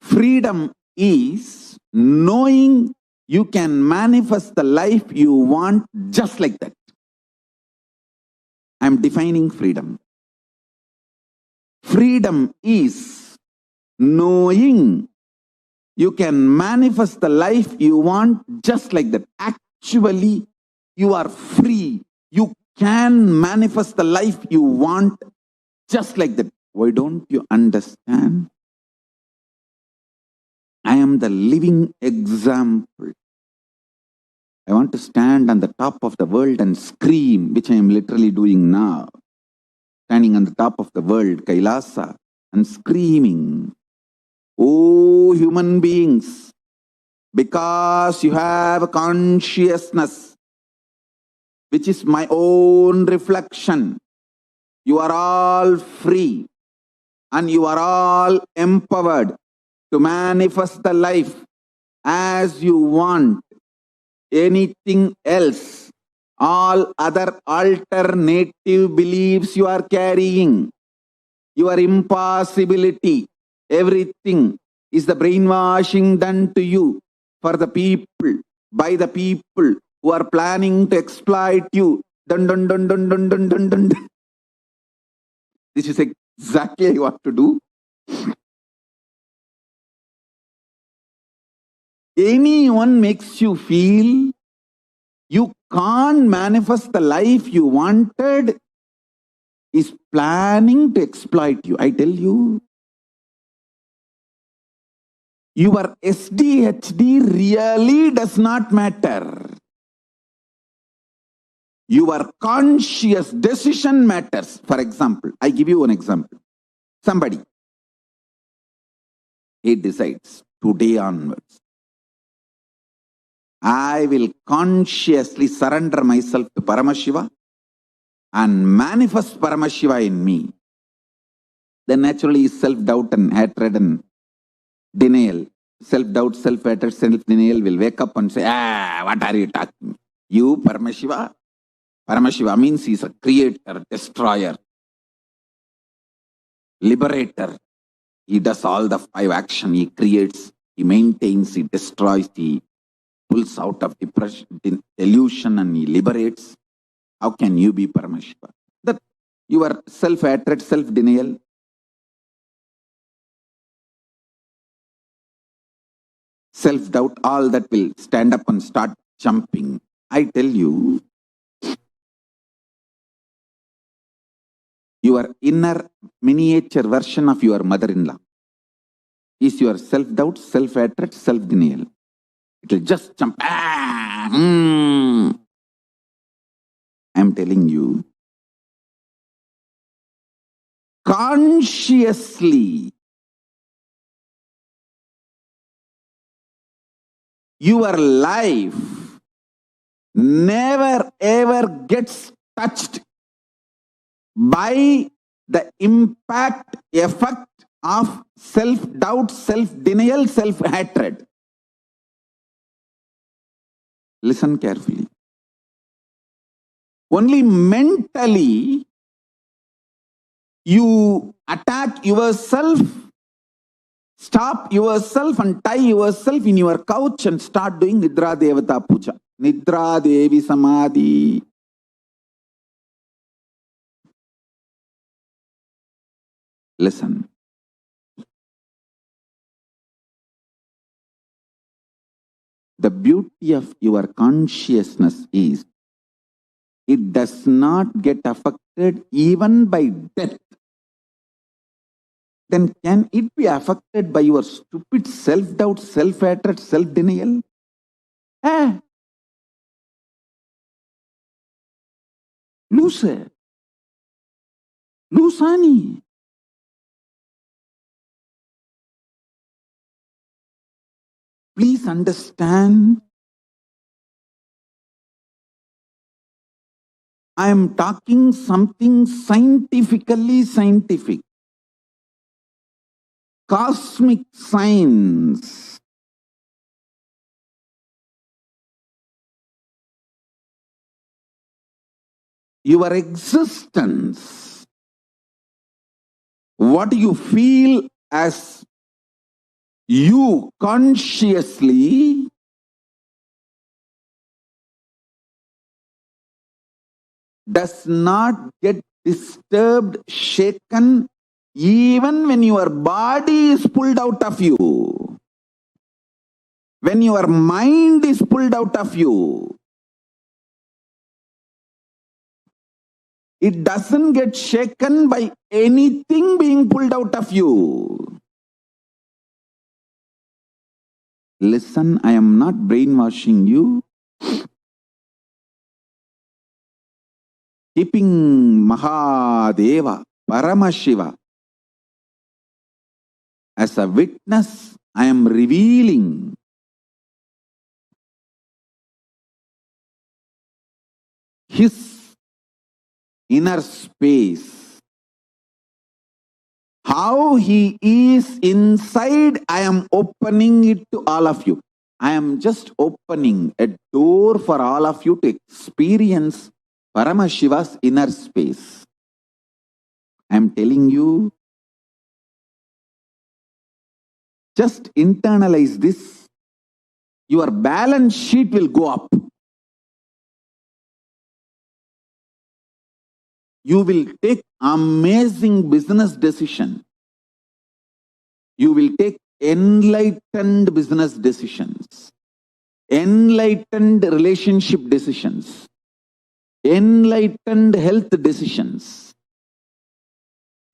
freedom is knowing you can manifest the life you want just like that. I'm defining freedom. Freedom is knowing you can manifest the life you want just like that. Actually, you are free. You can manifest the life you want just like that. Why don't you understand? I am the living example. I want to stand on the top of the world and scream, which I am literally doing now. Standing on the top of the world, Kailasa, and screaming, "Oh, human beings, because you have a consciousness, which is my own reflection, you are all free and you are all empowered to manifest the life as you want. Anything else, all other alternative beliefs you are carrying, your impossibility, everything is the brainwashing done to you for the people, by the people who are planning to exploit you. Dun, dun, dun, dun, dun, dun, dun, dun. This is exactly what to do. Anyone makes you feel you can't manifest the life you wanted is planning to exploit you. I tell you, your SDHD really does not matter. Your conscious decision matters. For example, I give you an example. Somebody, he decides today onwards, I will consciously surrender myself to Paramashiva and manifest Paramashiva in me. Then naturally self-doubt and hatred and denial, self-doubt, self-hatred, self-denial will wake up and say, what are you talking? You, Paramashiva? Paramashiva means he's a creator, destroyer, liberator. He does all the 5 actions. He creates, he maintains, he destroys, he pulls out of depression, delusion, and he liberates. How can you be Paramashiva? That your self-hatred, self-denial, self-doubt, all that will stand up and start jumping. I tell you, your inner miniature version of your mother-in-law is your self-doubt, self-hatred, self-denial. It will just jump. I'm telling you, consciously, your life never ever gets touched by the impact, effect of self-doubt, self-denial, self-hatred. Listen carefully. Only mentally you attack yourself, stop yourself and tie yourself in your couch and start doing Nidra Devata Puja. Nidra Devi Samadhi. Listen. The beauty of your consciousness is it does not get affected even by death. Then can it be affected by your stupid self-doubt, self-hatred, self-denial? Loose. Loosani. Please understand, I am talking something scientifically scientific. Cosmic science. Your existence, what you feel as you consciously, does not get disturbed, shaken, even when your body is pulled out of you. When your mind is pulled out of you. It doesn't get shaken by anything being pulled out of you. Listen, I am not brainwashing you. Keeping Mahadeva, Paramashiva as a witness, I am revealing his inner space. How he is inside, I am opening it to all of you. I am just opening a door for all of you to experience Paramashiva's inner space. I am telling you, just internalize this. Your balance sheet will go up. You will take amazing business decision. You will take enlightened business decisions, enlightened relationship decisions, enlightened health decisions,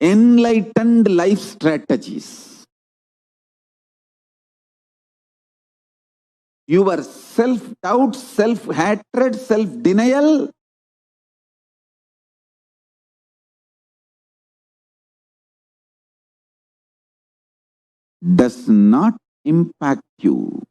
enlightened life strategies. Your self-doubt, self-hatred, self-denial does not impact you.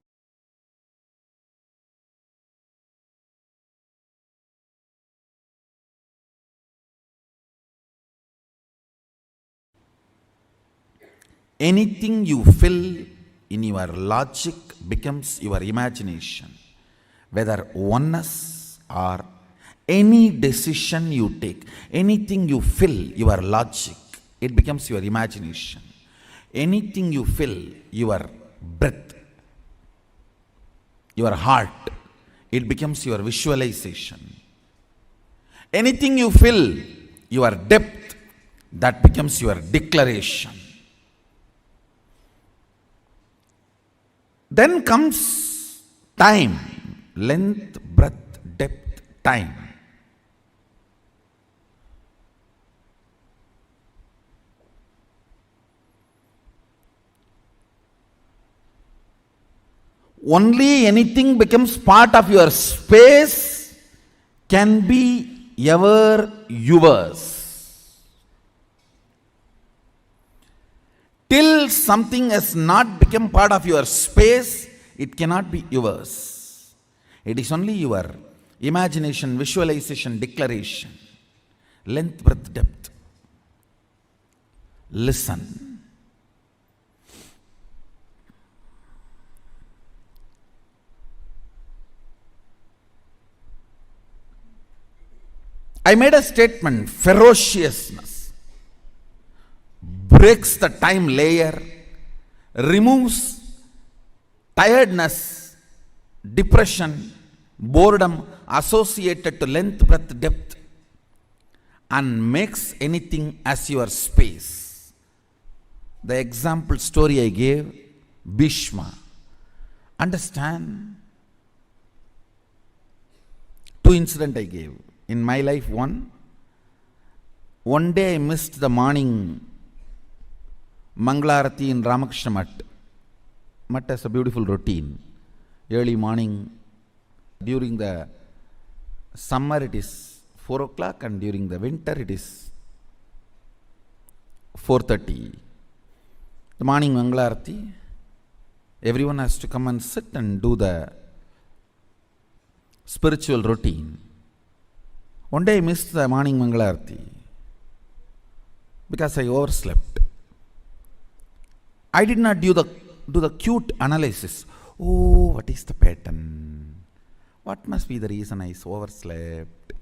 Anything you fill in your logic becomes your imagination. Whether oneness or any decision you take, anything you fill your logic, it becomes your imagination. Anything you fill your breath, your heart, it becomes your visualization. Anything you fill your depth, that becomes your declaration. Then comes time, length, breadth, depth, time. Only anything becomes part of your space can be ever yours. Till something has not become part of your space, it cannot be yours. It is only your imagination, visualization, declaration. Length, breadth, depth. Listen. I made a statement, ferociousness breaks the time layer, removes tiredness, depression, boredom associated to length, breadth, depth, and makes anything as your space. The example story I gave, Bhishma. Understand? Two incidents I gave. In my life, one day I missed the morning Manglarati in Ramakrishna Math. Math has a beautiful routine. Early morning, during the summer it is 4 o'clock and during the winter it is 4:30. The morning Manglarati, everyone has to come and sit and do the spiritual routine. One day I missed the morning Mangalarti because I overslept. I did not do the cute analysis. Oh, what is the pattern? What must be the reason I overslept?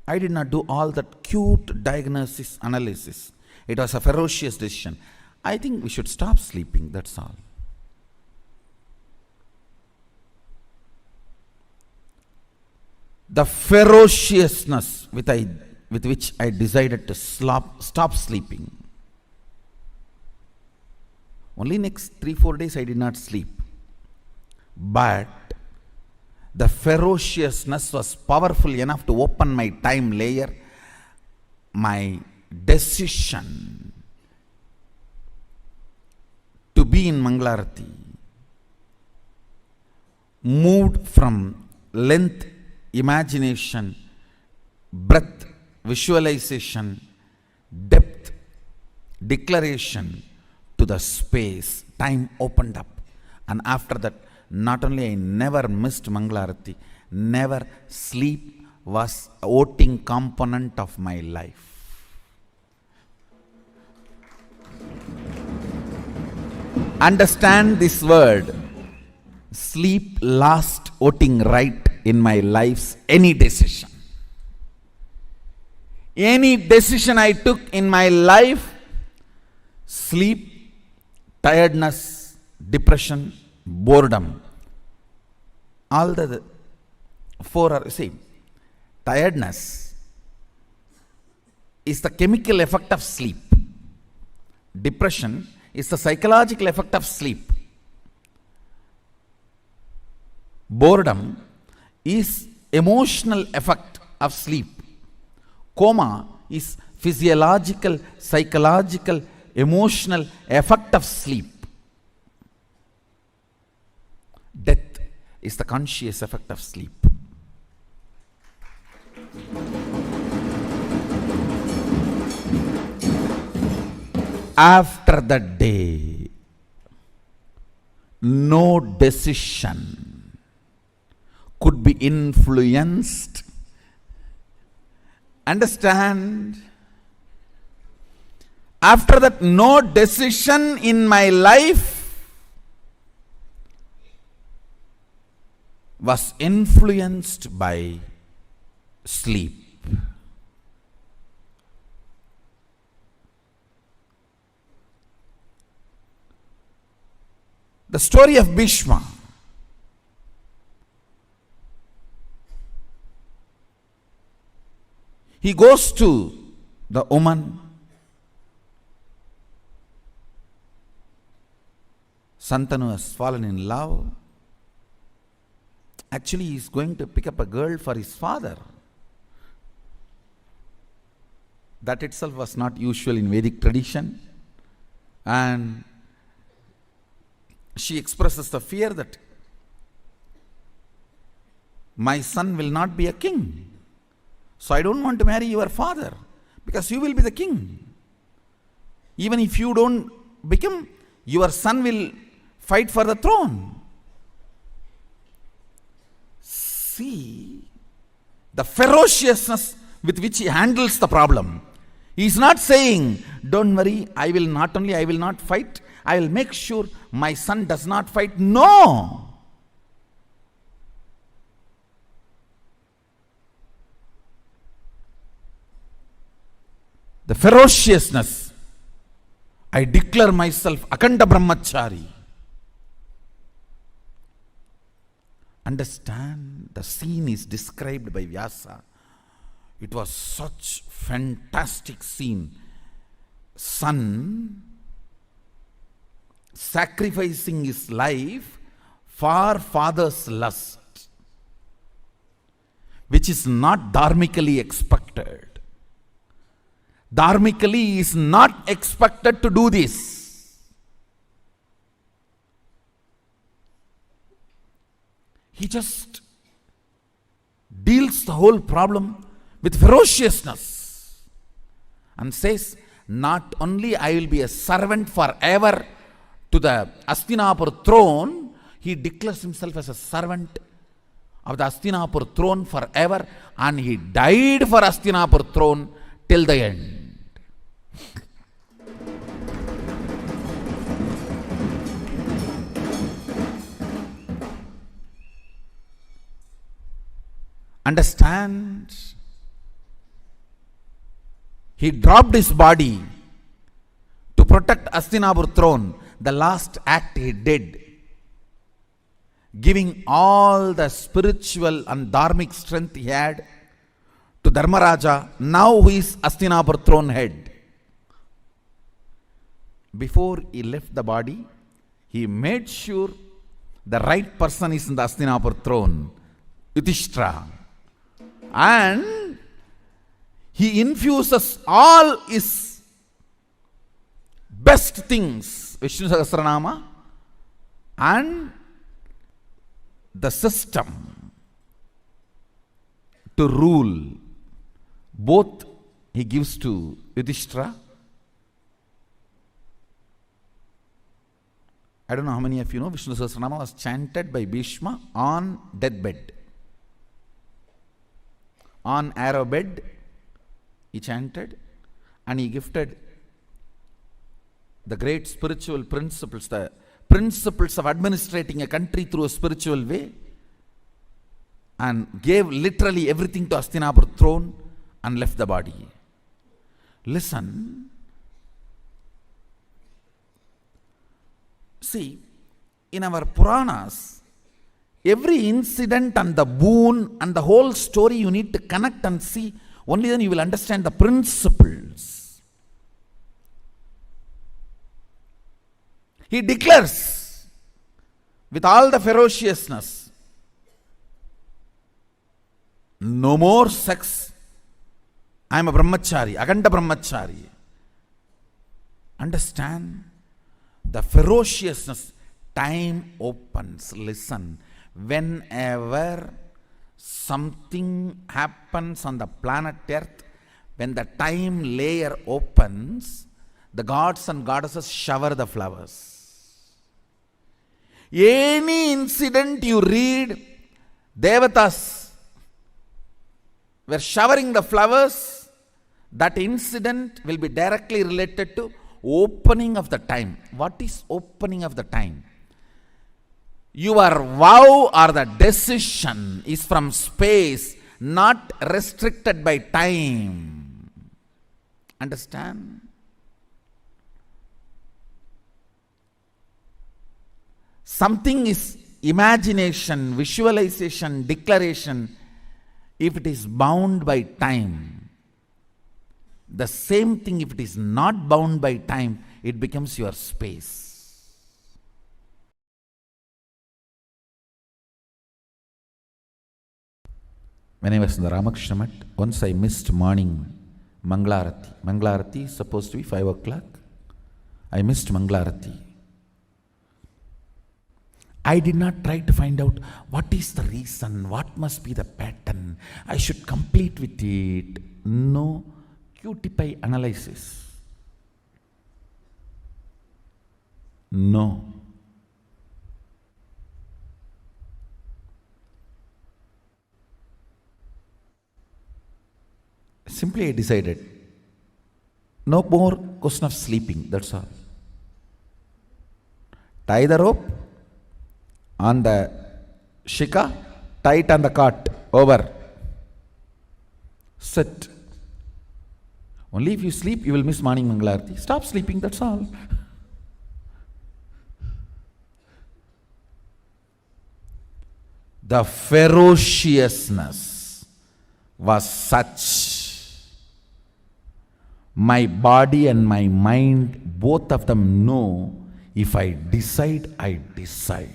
I did not do all that cute diagnosis analysis. It was a ferocious decision. I think we should stop sleeping, that's all. The ferociousness with which I decided to stop sleeping. Only next 3-4 days I did not sleep. But the ferociousness was powerful enough to open my time layer. My decision to be in Mangalarati moved from length, imagination, breadth, visualization, depth, declaration to the space. Time opened up. And after that, not only I never missed Mangalarati, never sleep was a voting component of my life. Understand this word. Sleep lost voting right in my life's any decision. Any decision I took in my life, sleep, tiredness, depression, boredom, all the four are, see, tiredness is the chemical effect of sleep. Depression is the psychological effect of sleep. Boredom is emotional effect of sleep. Coma is physiological, psychological, emotional effect of sleep. Death is the conscious effect of sleep. After that day, no decision could be influenced. Understand? After that, no decision in my life was influenced by sleep. The story of Bhishma. He goes to the woman. Santanu has fallen in love. Actually, he is going to pick up a girl for his father. That itself was not usual in Vedic tradition. And she expresses the fear that my son will not be a king. So I don't want to marry your father because you will be the king. Even if you don't become, your son will fight for the throne. See the ferociousness with which he handles the problem. He is not saying, don't worry, I will not fight, I will make sure my son does not fight. No! The ferociousness. I declare myself Akanda Brahmachari. Understand, the scene is described by Vyasa. It was such fantastic scene. Son sacrificing his life for father's lust, which is not dharmically expected. Dharmically, he is not expected to do this. He just deals the whole problem with ferociousness and says, not only I will be a servant forever to the Hastinapur throne, he declares himself as a servant of the Hastinapur throne forever, and he died for Hastinapur throne till the end. Understand? He dropped his body to protect Hastinapur throne. The last act he did, giving all the spiritual and dharmic strength he had to Dharmaraja, now who is Hastinapur throne head. Before he left the body, he made sure the right person is in the Hastinapur throne. Yudhishthira. And he infuses all his best things, Vishnu Sahasranama, and the system to rule. Both he gives to Yudhishthira. I don't know how many of you know Vishnu Sahasranama was chanted by Bhishma on deathbed. On arrow bed, he chanted, and he gifted the great spiritual principles, the principles of administrating a country through a spiritual way, and gave literally everything to Hastinapur throne and left the body. Listen. See, in our Puranas, every incident and the boon and the whole story you need to connect and see. Only then you will understand the principles. He declares with all the ferociousness, no more sex. I am a brahmachari, Aganda brahmachari. Understand the ferociousness. Time opens. Listen. Whenever something happens on the planet Earth, when the time layer opens, the gods and goddesses shower the flowers. Any incident you read, Devatas were showering the flowers, that incident will be directly related to opening of the time. What is opening of the time? Your vow or the decision is from space, not restricted by time. Understand? Something is imagination, visualization, declaration, if it is bound by time. The same thing, if it is not bound by time, it becomes your space. When I was in the Ramakrishna Mat, once I missed morning Manglarati. Manglarati is supposed to be 5 o'clock. I missed Manglarati. I did not try to find out what is the reason, what must be the pattern, I should complete with it. No QTPI analysis. No. Simply I decided, no more question of sleeping, that's all. Tie the rope on the shika, tie it on the cart, over. Sit. Only if you sleep, you will miss morning Mangalarti. Stop sleeping, that's all. The ferociousness was such. My body and my mind, both of them know, if I decide, I decide.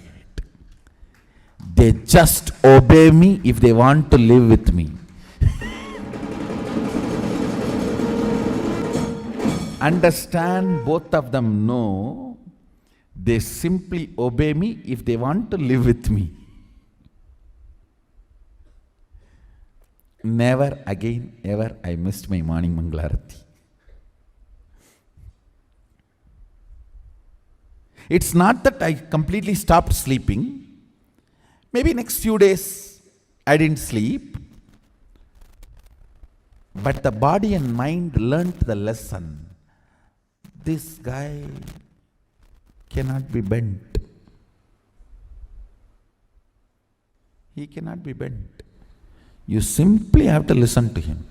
They just obey me if they want to live with me. Understand, both of them know, they simply obey me if they want to live with me. Never again, ever, I missed my morning Mangalarati. It's not that I completely stopped sleeping. Maybe next few days I didn't sleep. But the body and mind learnt the lesson. This guy cannot be bent. He cannot be bent. You simply have to listen to him.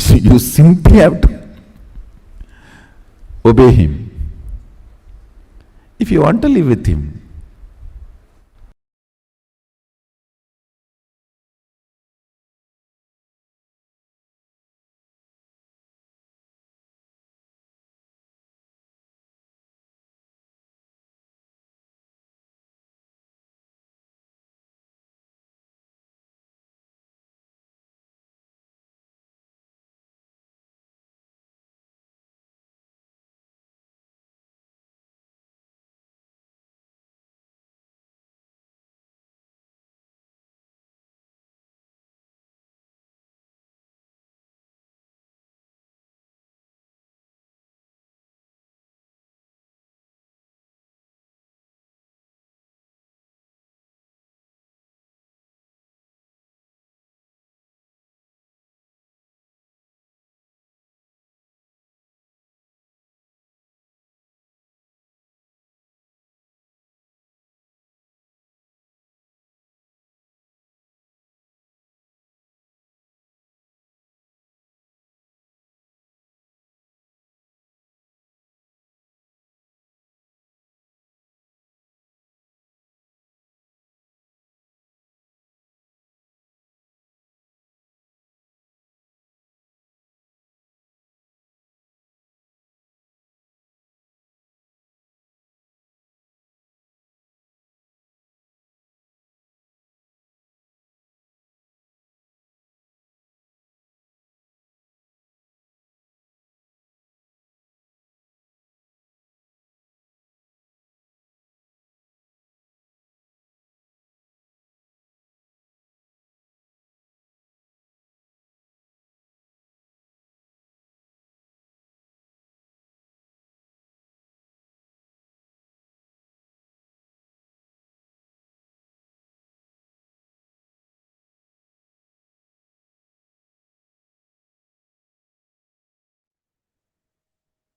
You simply have to obey him. If you want to live with him,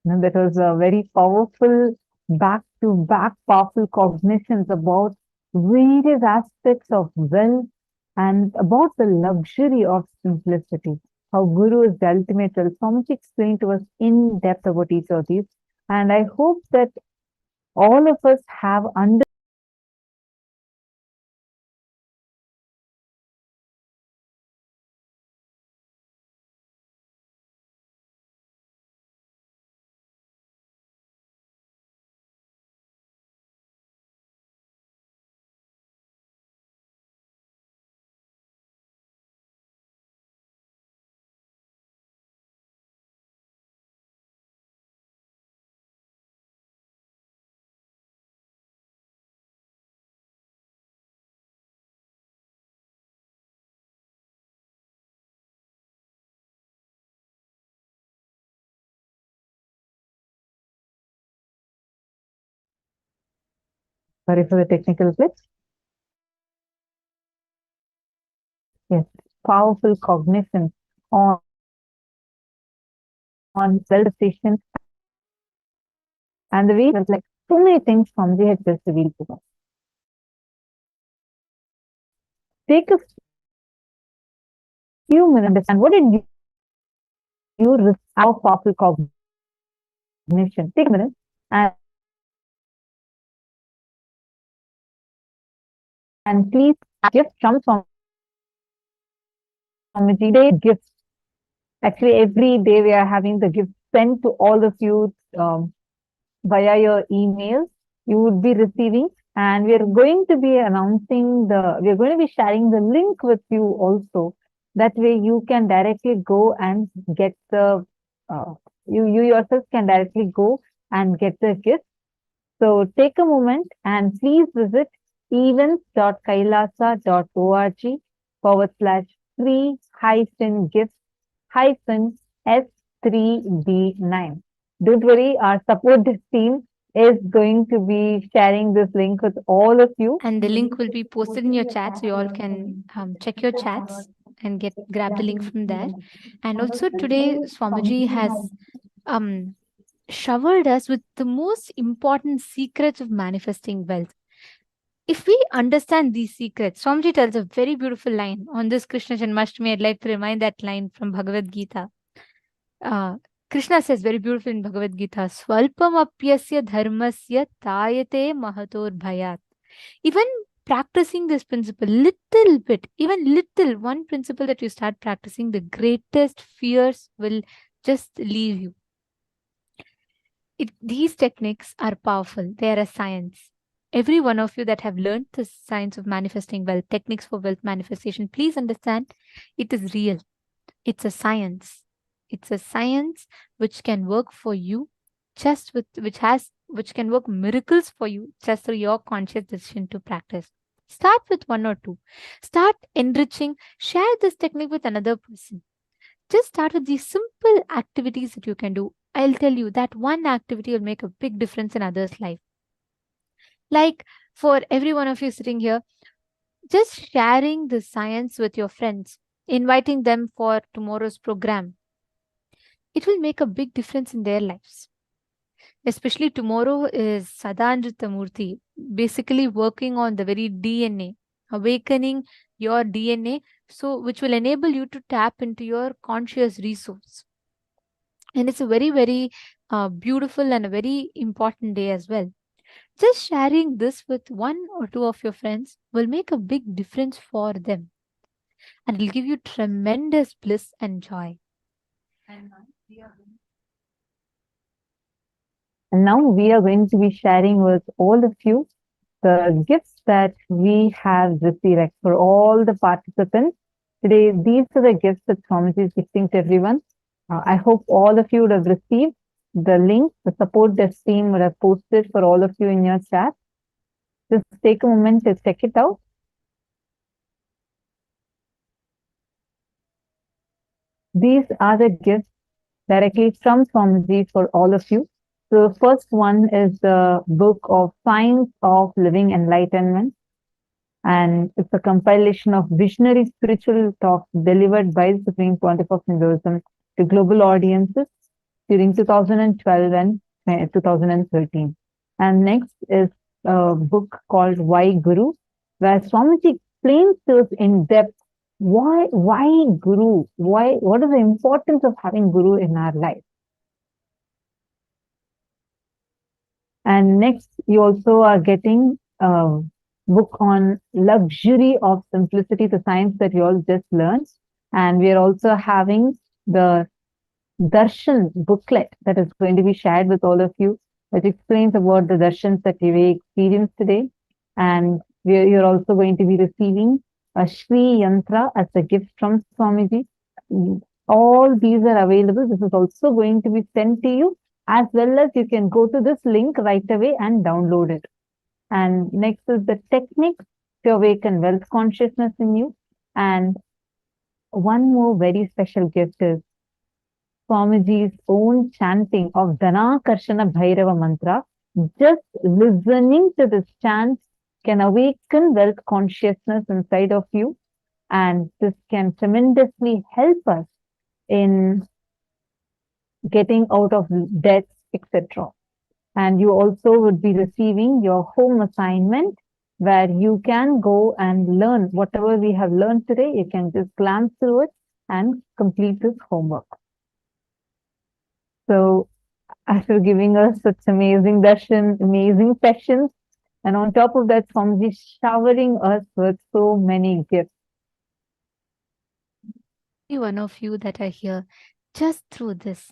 And that was a very powerful back-to-back powerful cognitions about various aspects of wealth and about the luxury of simplicity. How Guru is the ultimate wealth. Swamiji explained to us in depth about each of these. And I hope that all of us have understood. Sorry for the technical glitch. Yes, powerful cognition on self-decision and the way it was like so many things Swamiji had just revealed to us. Take a few minutes to understand what did you receive our powerful cognition. Take a minute and please gift from Swamiji. Day gifts. Actually, every day we are having the gift sent to all of you via your emails. You would be receiving, and we are going to be announcing we are going to be sharing the link with you also. That way you can directly go and get you yourself can directly go and get the gift. So take a moment and please visit events.kailasa.org/free-gifts-S3D9. Don't worry, our support team is going to be sharing this link with all of you. And the link will be posted in your chat, so you all can check your chats and grab the link from there. And also today, Swamiji has showered us with the most important secrets of manifesting wealth. If we understand these secrets, Swamiji tells a very beautiful line on this Krishna Janmashtami. I'd like to remind that line from Bhagavad Gita. Krishna says very beautiful in Bhagavad Gita, Swalpam apyasya dharmasya tayate mahator bhayat. Even practicing this principle, little bit, even little, one principle that you start practicing, the greatest fears will just leave you. These techniques are powerful. They are a science. Every one of you that have learned the science of manifesting wealth, techniques for wealth manifestation, please understand it is real. It's a science. It's a science which can work for you, which can work miracles for you just through your conscious decision to practice. Start with one or two. Start enriching. Share this technique with another person. Just start with these simple activities that you can do. I'll tell you that one activity will make a big difference in others' life. Like for every one of you sitting here, just sharing the science with your friends, inviting them for tomorrow's program. It will make a big difference in their lives. Especially tomorrow is Sadanjita Murti, basically working on the very DNA, awakening your DNA, so which will enable you to tap into your conscious resource. And it's a very, very beautiful and a very important day as well. Just sharing this with one or two of your friends will make a big difference for them. And it will give you tremendous bliss and joy. And now we are going to be sharing with all of you the gifts that we have received for all the participants. Today, these are the gifts that Swamiji is gifting to everyone. I hope all of you would have received the link. The support desk team would have posted for all of you in your chat. Just take a moment to check it out. These are the gifts directly from Swamiji for all of you. So the first one is the book of Science of Living Enlightenment. And it's a compilation of visionary spiritual talks delivered by the Supreme Pontiff of Hinduism to global audiences. during 2012 and 2013. And next is a book called Why Guru, where Swamiji explains to us in depth why Guru, what is the importance of having Guru in our life. And next, you also are getting a book on luxury of simplicity, the science that you all just learned. And we are also having the Darshan booklet that is going to be shared with all of you, which explains about the darshans that we experienced today. And you're also going to be receiving a Shri Yantra as a gift from Swamiji. All these are available. This is also going to be sent to you, as well as you can go to this link right away and download it. And next is the techniques to awaken wealth consciousness in you. And one more very special gift is Swamiji's own chanting of Dhanakarshana Bhairava mantra. Just listening to this chant can awaken wealth consciousness inside of you, and this can tremendously help us in getting out of debts, etc. And you also would be receiving your home assignment, where you can go and learn whatever we have learned today. You can just glance through it and complete this homework. So after giving us such amazing darshan, amazing sessions, and on top of that, Swamiji showering us with so many gifts. Every one of you that are here, just through this,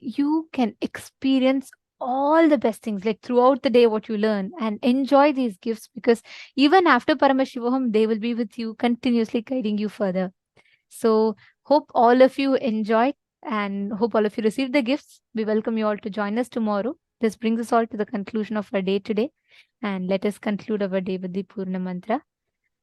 you can experience all the best things, like throughout the day what you learn, and enjoy these gifts, because even after Paramashivoham, they will be with you, continuously guiding you further. So hope all of you enjoyed, and hope all of you received the gifts. We welcome you all to join us tomorrow. This brings us all to the conclusion of our day today. And let us conclude our day with the Purna Mantra.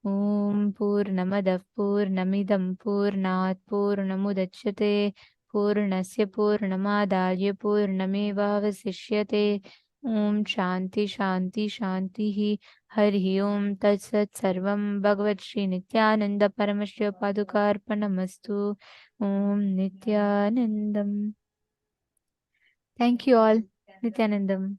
Om Purnamadav Purnamidam Purnat Purnamudachyate Purnasya Purnamadaya Purnamevavasishyate. Om Shanti Shanti Shanti Hari Om Tat Sat Sarvam Bhagavat Sri Nithyananda Paramashiva Padukarpanamastu. Om Nithyanandam. Thank you all. Nithyanandam.